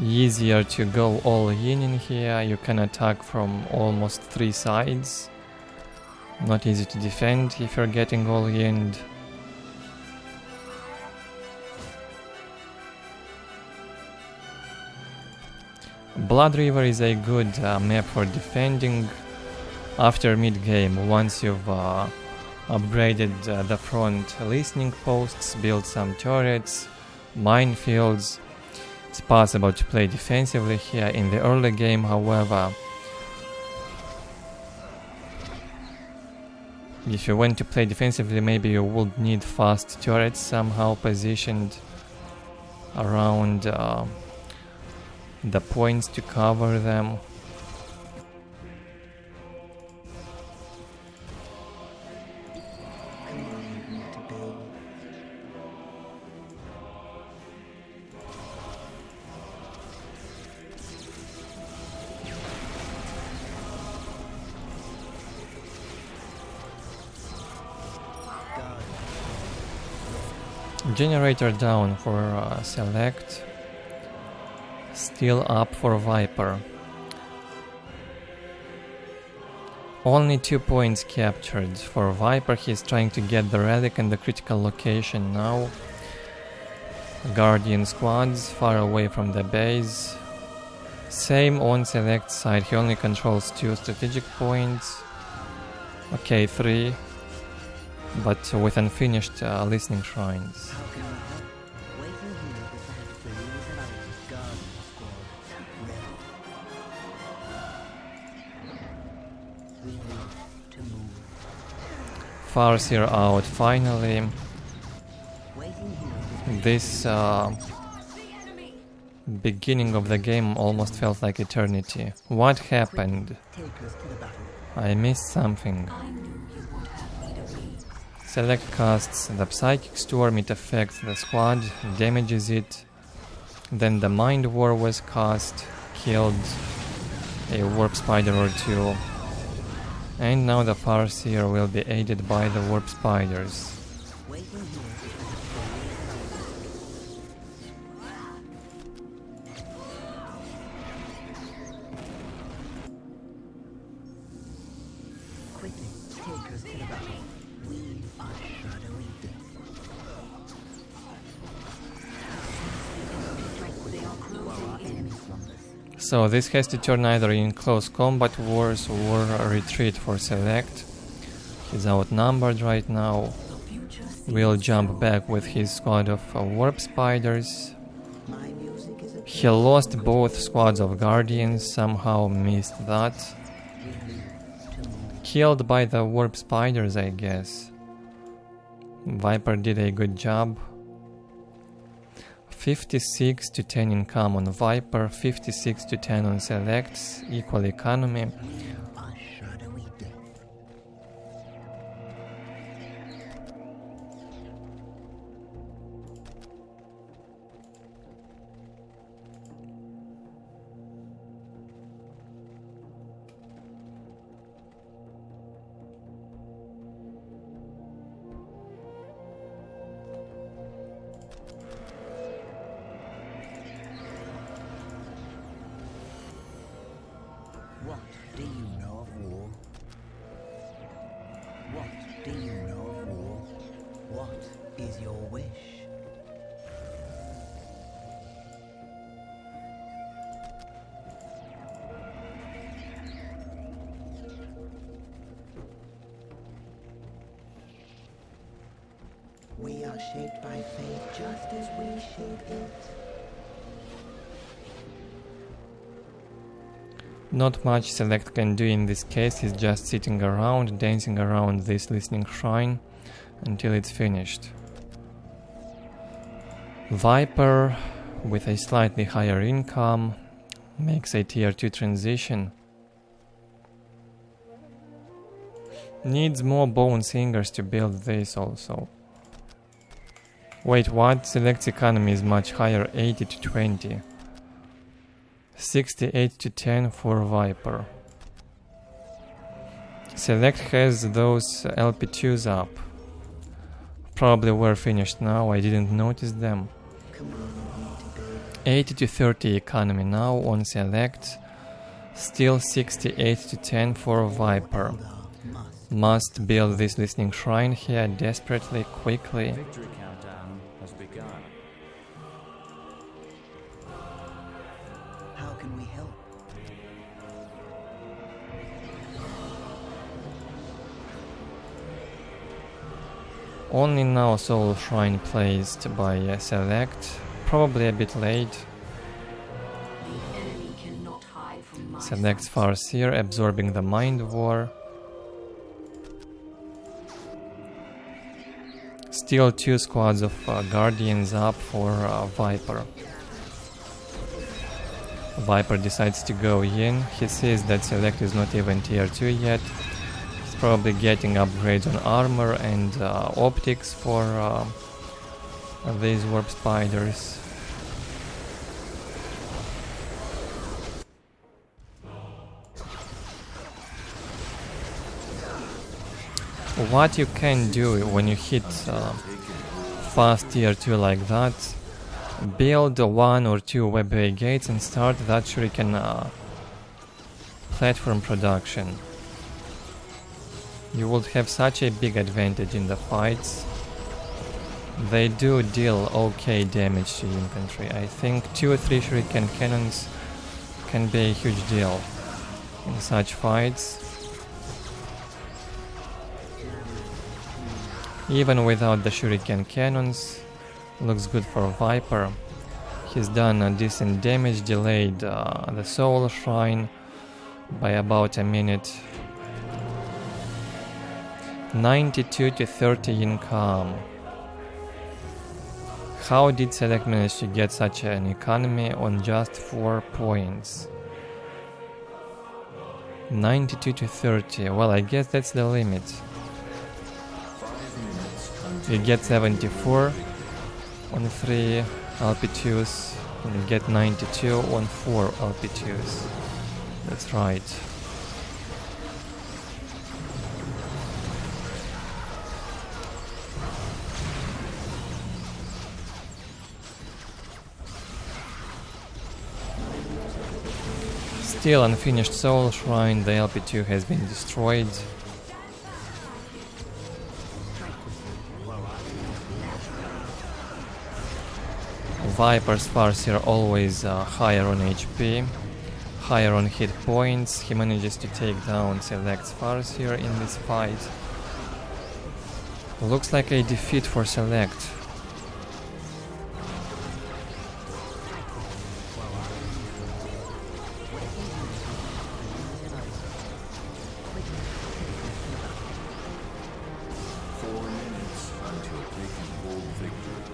Easier to go all in here. You can attack from almost 3 sides. Not easy to defend if you're getting all in. Blood River is a good map for defending after mid-game. Once you've upgraded the front listening posts, built some turrets, minefields, it's possible to play defensively here. In the early game, however, if you want to play defensively, maybe you would need fast turrets somehow positioned around the points to cover them. Command me to build. Guard. Generator down for SeleCT. Still up for Viper. Only 2 points captured for Viper. He's trying to get the relic and the critical location now. Guardian squads far away from the base. Same on SeleCT side. He only controls 2 strategic points. Okay, 3. But with unfinished listening shrines. How can I help? Waiting here beside Freeze and others. Guardian squad ready. We need to move. Farseer out finally. Waiting here. This beginning of the game almost felt like eternity. What happened? Take us to the battle. I missed something. I knew you would have me to be. SeleCT casts the Psychic Storm, it affects the squad, damages it. Then the Mind War was cast, killed a Warp Spider or 2. And now the Farseer will be aided by the Warp Spiders. Waiting here beside Freeze and others. Quickly, take us to the battle. We are shadowy death. They are closing in. Enemy slumbers. So this has to turn either in close combat wars or a retreat for SeleCT. He's outnumbered right now. The future Will jump back with his squad of Warp Spiders. My music is a He lost both squads of Guardians, somehow missed that. we need to move. Killed by the Warp Spiders, I guess. Viper did a good job. 56 to 10 in common Viper, 56 to 10 on SeleCT, equal economy. We are shadowy death. What do you know? are shaped by fate just as we shape it. Not much Select can do in this case, he's just sitting around, dancing around this listening shrine until it's finished. Viper, with a slightly higher income, makes a tier 2 transition. Needs more bone singers to build this also. Wait, what? Select's economy is much higher, 80 to 20. 68 to 10 for Viper. Select has those LP2s up. Probably were finished now, I didn't notice them. 80 to 30 economy now on Select. Still 68 to 10 for Viper. Must build this listening shrine here desperately, quickly. Victory countdown has begun. How can we help? Only now Soul Shrine placed by Select. Probably a bit late. The enemy cannot hide from my Select's sight. Farseer absorbing the Mind War. Still 2 squads of Guardians up for Viper. Viper decides to go in. He sees that Select is not even tier 2 yet. He's probably getting upgrades on armor and optics for these warp spiders. What you can do when you hit fast tier 2 like that, build 1 or 2 webway gates and start that shuriken platform production. You would have such a big advantage in the fights. They do deal okay damage to infantry. I think 2 or 3 shuriken cannons can be a huge deal in such fights. Even without the shuriken cannons, looks good for Viper. He's done a decent damage, delayed the Soul Shrine by about a minute. 92 to 30 income. How did Select manage to get such an economy on just 4 points? 92 to 30, well, I guess that's the limit. You get 74 on 3 LP2s, and you get 92 on 4 LP2s. That's right. Still unfinished Soul Shrine, the LP2 has been destroyed. Viper's Farseer always higher on HP, higher on hit points. He manages to take down Select's Farseer in this fight. Looks like a defeat for Select. Until taking hold victory.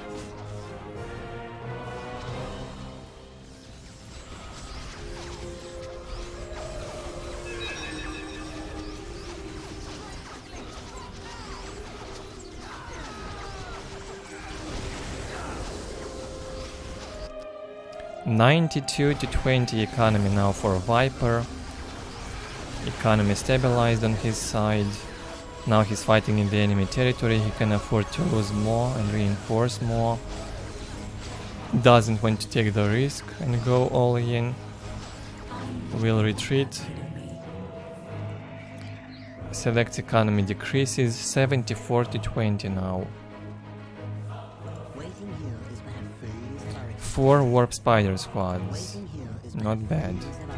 92 to 20 economy now for Viper. Economy stabilized on his side. Now he's fighting in the enemy territory. He can afford to lose more and reinforce more. Doesn't want to take the risk and go all in. Will retreat. Select economy decreases 74 to 20 now. Waiting here is my phase of our 4 warp spider squads. Waiting here is my Not bad. phase of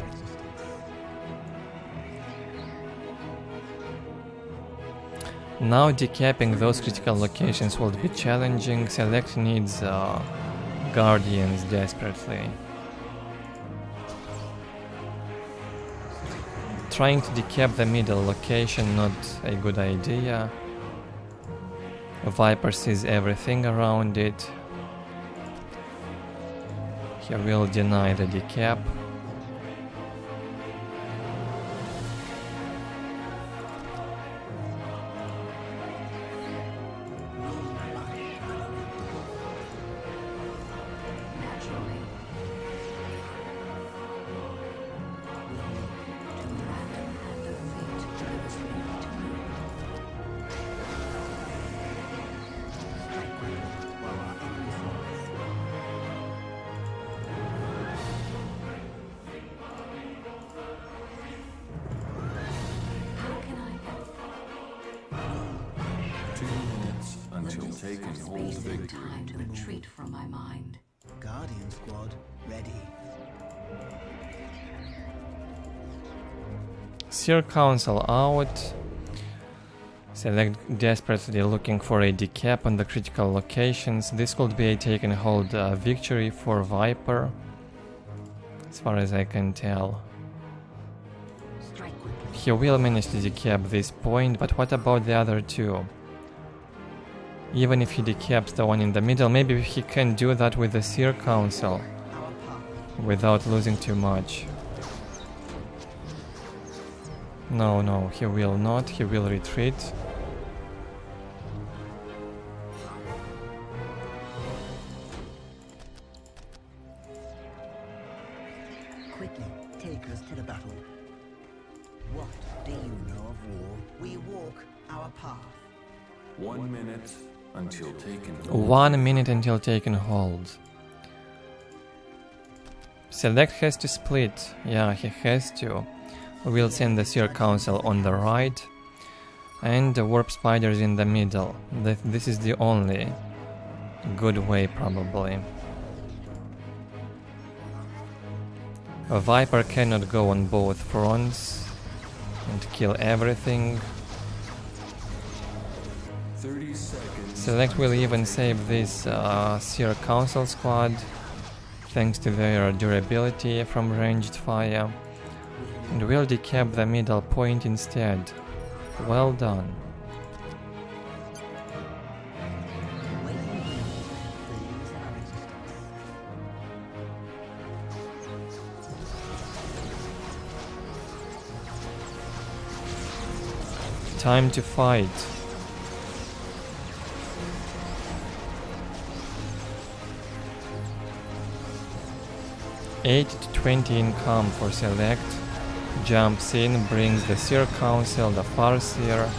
our Now decapping those critical locations will be challenging. Select needs guardians desperately. Trying to decap the middle location, not a good idea. Viper sees everything around it. He will deny the decap. Naturally. To random hand of fate drives me to move. Strike quickly while our enemy falls. How can I help? 2 minutes until The taken mist of hold space and victory. time to retreat from my mind. Guardian squad ready. Seer Council out. Select desperately looking for a decap on the critical locations. This could be a taken hold victory for Viper, as far as I can tell. Strike quickly. He will manage to decap this point, but what about the other two? Even if he decaps the one in the middle, maybe he can do that with the Seer Council Our path. without losing too much. No, he will not. He will retreat. Quickly, take us to the battle. What do you know of war? We walk our path. 1 minute until taken hold. 1 minute until taken hold. Select has to split. Yeah, he has to. We'll send the Seer Council on the right and the Warp Spiders in the middle. This is the only good way, probably. A Viper cannot go on both fronts and kill everything. 30 seconds. Select will even save this Seer Council squad thanks to their durability from ranged fire, and will decap the middle point instead. Well done. Waiting here, the leaves of our existence. Time to fight. Eight to 20 income for Select. Jumps in, brings the Seer Council, the Farseer.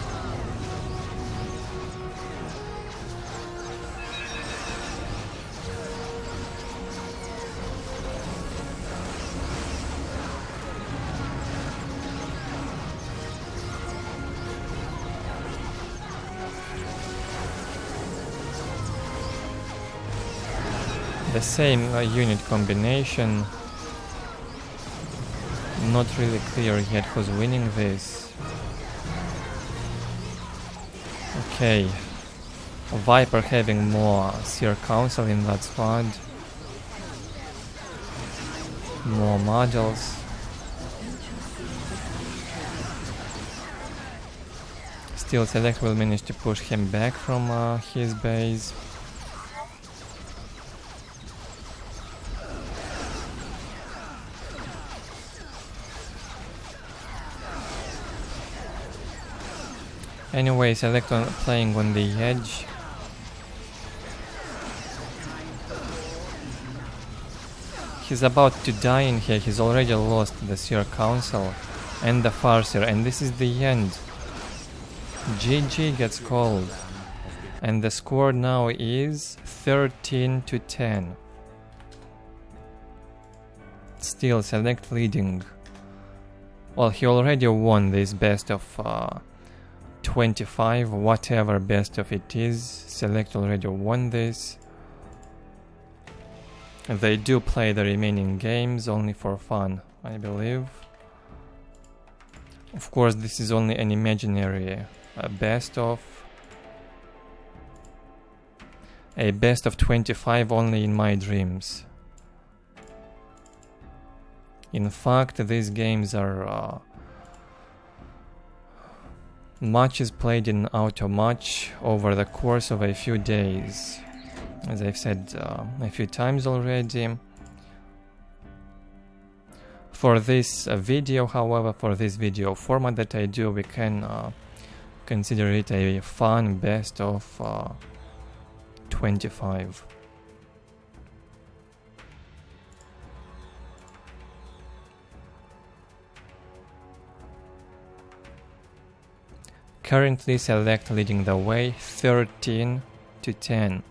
The same unit combination. Not really clear yet who's winning this. Okay. Viper having more Seer Council in that squad. More modules. Still, Select will manage to push him back from his base. Anyway, Select on playing on the edge. He's about to die in here. He's already lost the Seer Council and the Farseer, and this is the end. GG gets called. And the score now is 13 to 10. Still, Select leading. Well, he already won this best of 25, whatever best of it is. Select already won this. They do play the remaining games only for fun, I believe. Of course, this is only an imaginary a best of 25 only in my dreams. In fact, these games are matches played in auto match over the course of a few days. As I've said a few times already. For this video, however, for this video format that I do, we can consider it a fun best of 25. Currently SeleCT leading the way 13-10.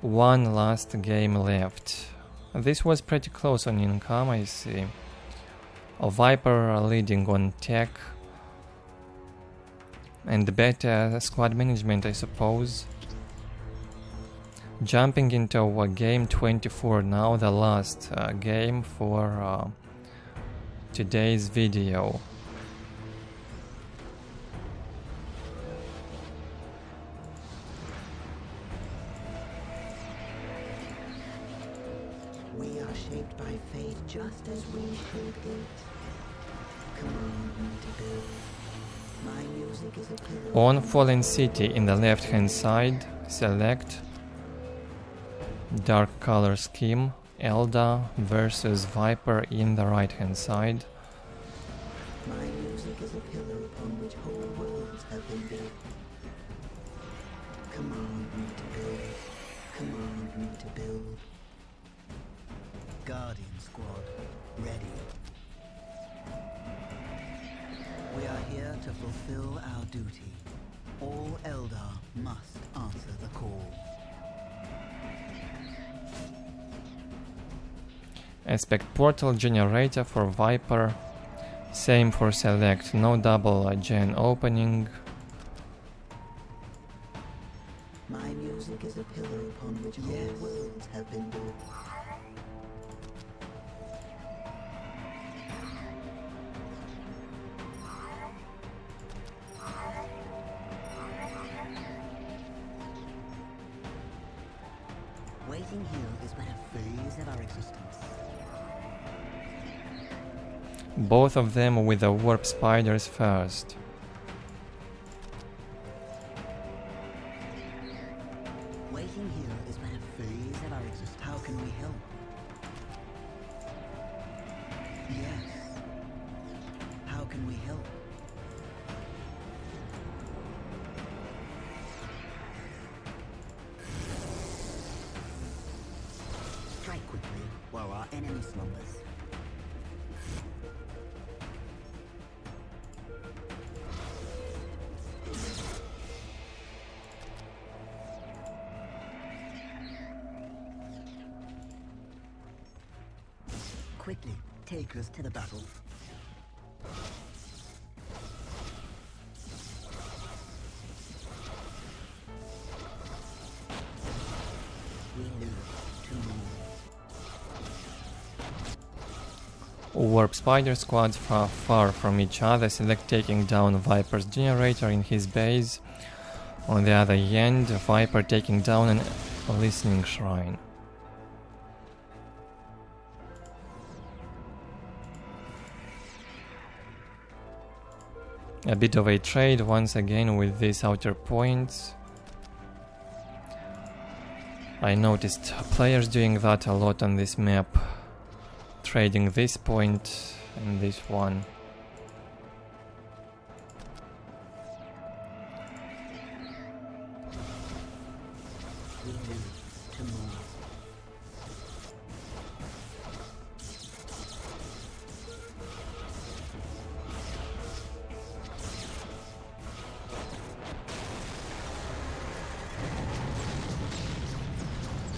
One last game left. This was pretty close on income, I see. A Viper leading on tech and better squad management, I suppose. Jumping into game 24 now, the last game for today's video. We are shaped by fate just as we shaped it. Command me to build. My music is a pillar. On Fallen City in the left hand side, select dark color scheme, Eldar versus Viper in the right hand side. My music is a pillar upon which whole worlds have been built. Command me to build. Command me to build. Guardian Squad, ready. We are here to fulfill our duty. All Eldar must answer the call. Aspect portal generator for Viper. Same for SeleCT, no double gen opening. My music is a pillar upon which whole worlds have been built. Waiting here is but a phase of our existence. Both of them with the warp spiders first. Waiting here is but a phase of our existence. How can we help? Yes. How can we help? Strike quickly while our enemy slumbers. Quickly, take us to the battle. We live to move. Warp spider squads far from each other. SeleCT taking down Viper's generator in his base. On the other end, Viper taking down a listening shrine. A bit of a trade once again with these outer points. I noticed players doing that a lot on this map. Trading this point and this one. We live to move.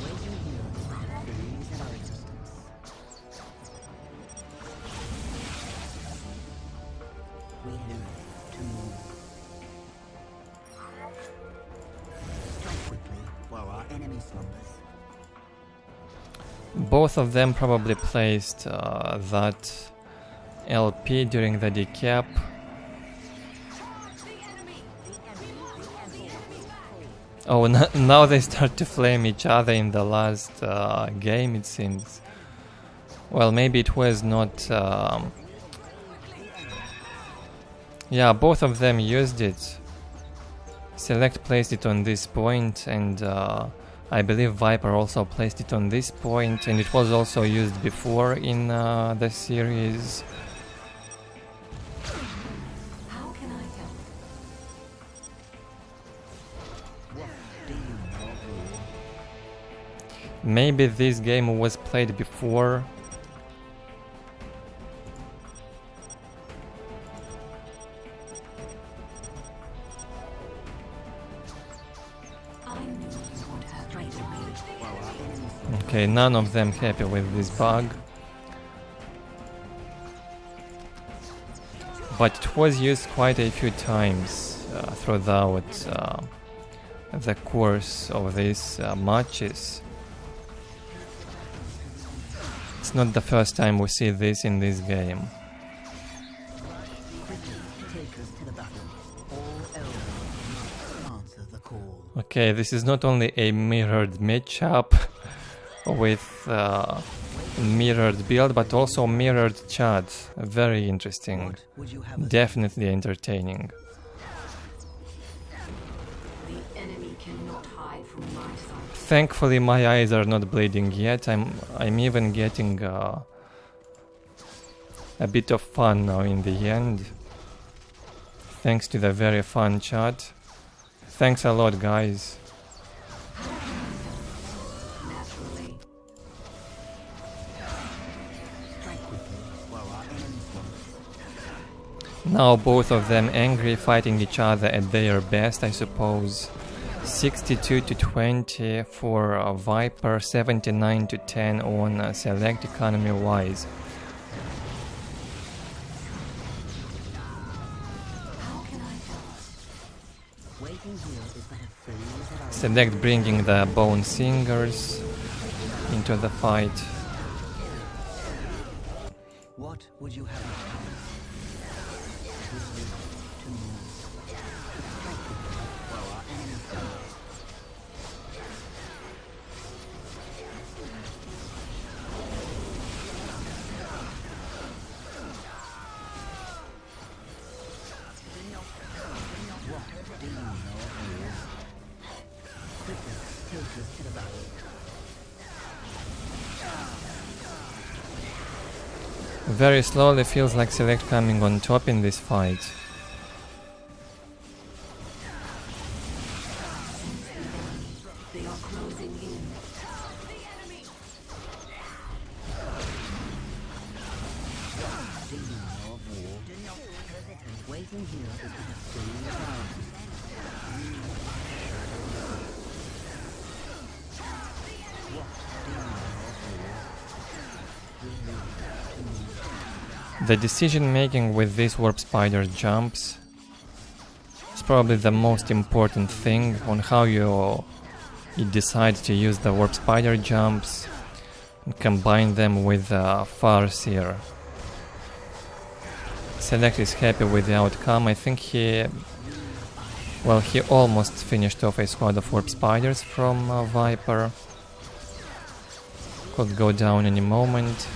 Waiting here is but a phase of our existence. We live to move. Strike quickly while our enemy slumbers. Both of them probably placed that LP during the decap. Oh, now they start to flame each other in the last game, it seems. Well, maybe it was not... yeah, both of them used it. Select placed it on this point, and I believe Viper also placed it on this point, and it was also used before in the series. How can I help? Maybe this game was played before. I knew you would have made a move. Okay, none of them happy with this bug. But it was used quite a few times throughout the course of these matches. It's not the first time we see this in this game. Take us to the battle. All Eldar must answer the call. Okay, this is not only a mirrored matchup with mirrored build, but also mirrored chat. Very interesting. What would you have us Definitely entertaining. The enemy cannot hide from my sight. Thankfully, my eyes are not bleeding yet. I'm even getting a bit of fun now in the end. Thanks to the very fun chat. Thanks a lot, guys. Naturally. strike quickly while our enemies won't? Now both of them angry, fighting each other at their best, I suppose. 62 to 20 for Viper, 79 to 10 on Select economy wise. How can I help? Waiting here is but a phase of our Select bringing the Bone Singers into the fight. What would you have us do? We live to move. Strike quickly while our enemies don't. What do you know of war? Quickly, take us to the battle. Very slowly, feels like Select coming on top in this fight. They are closing in. Do you know of war? Waiting here is but a phase of our What do you know of war? We live to move. The decision making with these Warp Spider jumps is probably the most important thing on how you decide to use the Warp Spider jumps and combine them with Farseer. Select is happy with the outcome. I think he almost finished off a squad of Warp Spiders from Viper. Could go down any moment.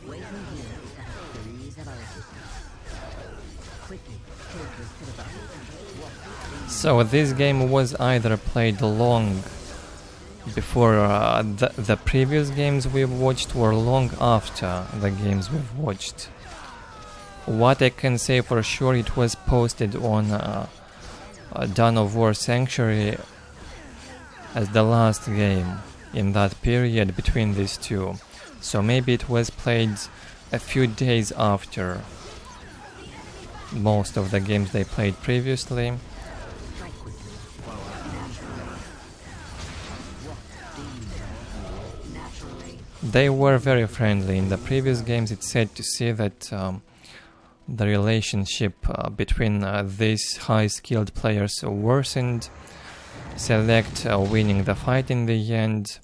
Waiting here is but a phase of our Quickly, take us to the battle. So this game was either played long before the previous games we've watched or long after the games we've watched. What I can say for sure, it was posted on Dawn of War Sanctuary as the last game in that period between these two. So maybe it was played a few days after most of the games they played previously. Strike quickly while our Naturally. They were very friendly. In the previous games, it's sad to see that the relationship between these high-skilled players worsened Select winning the fight in the end.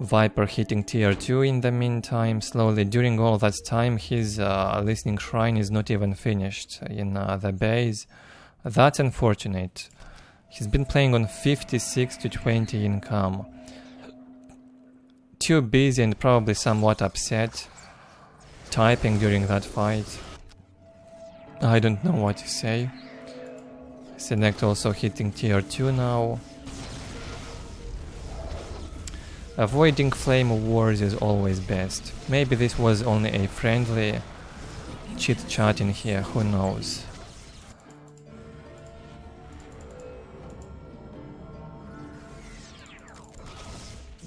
Viper hitting tier 2 in the meantime, slowly. During all that time, his listening shrine is not even finished in the base. That's unfortunate. He's been playing on 56 to 20 income. Too busy and probably somewhat upset, typing during that fight. I don't know what to say. Select also hitting tier 2 now. Avoiding flame wars is always best. Maybe this was only a friendly chit chat in here, who knows.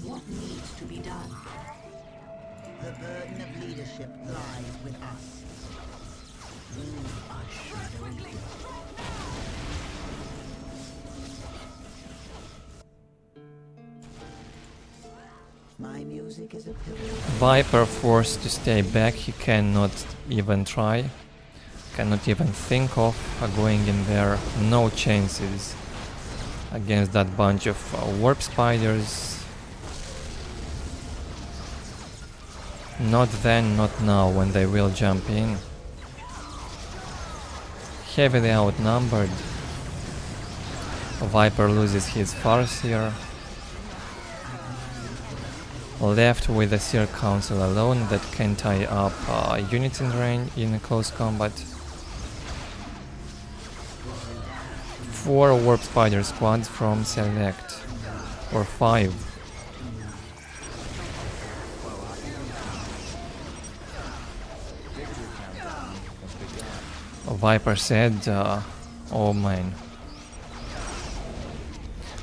What needs to be done? The burden of leadership lies with us. We are shadowy. My music is a pillar. Viper forced to stay back, he cannot even try. Cannot even think of going in there. No chances against that bunch of warp spiders. Not then, not now, when they will jump in. Heavily outnumbered. Viper loses his Farseer. Left with a Seer Council alone that can tie up units in range in close combat. 4 Warp Spider squads from Select, or 5. Viper said, oh man.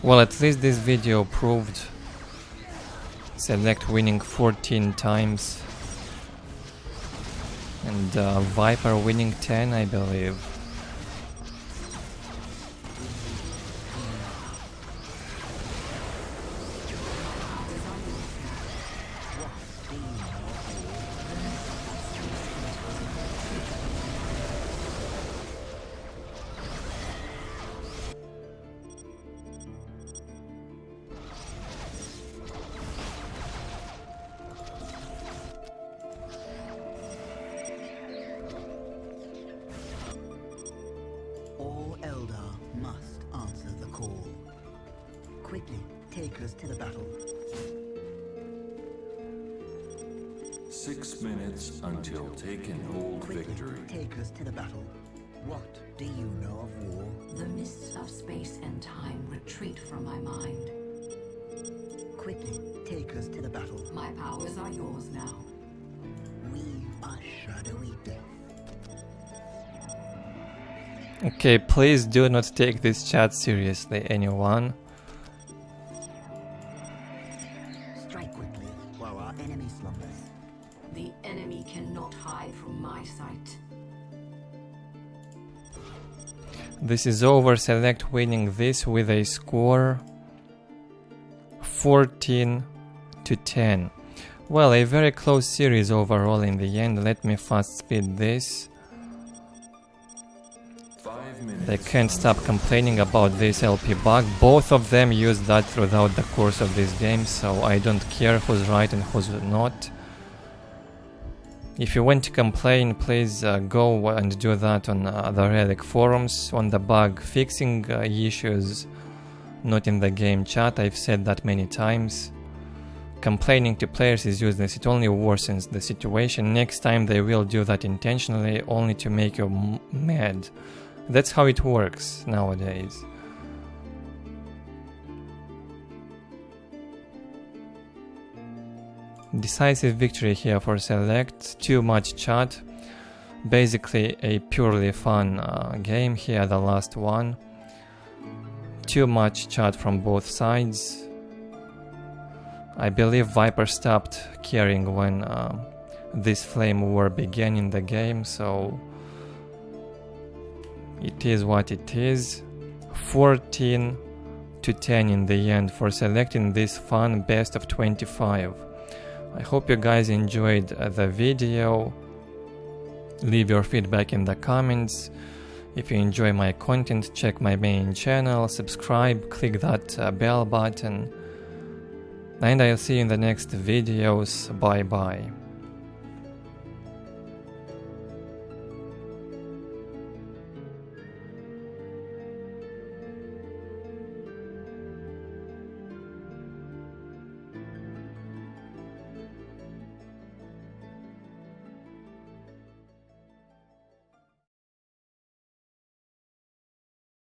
Well, at least this video proved Select winning 14 times and Viper winning 10, I believe. All Eldar must answer the call. Quickly, take us to the battle. 6 minutes until take and hold Quickly, victory. take us to the battle. What do you know of war? The mists of space and time retreat from my mind. Quickly, take us to the battle. My powers are yours now. We are shadowy death. Okay, please do not take this chat seriously, anyone. Strike quickly while our enemy slumbers. The enemy cannot hide from my sight. This is over. Select winning this with a score 14 to 10. Well, a very close series overall in the end. Let me fast speed this. 5 minutes. They can't stop complaining about this LP bug. Both of them used that throughout the course of this game, so I don't care who's right and who's not. If you want to complain, please go and do that on the Relic forums, on the bug fixing issues, not in the game chat. I've said that many times. Complaining to players is useless, it only worsens the situation. Next time they will do that intentionally, only to make you mad. That's how it works nowadays. Decisive victory here for Select. Too much chat. Basically a purely fun game here, the last one. Too much chat from both sides. I believe Viper stopped caring when this flame war began in the game, so it is what it is. 14 to 10 in the end for selecting this fun best of 25. I hope you guys enjoyed the video. Leave your feedback in the comments. If you enjoy my content, check my main channel, subscribe, click that bell button, and I'll see you in the next videos. Bye bye.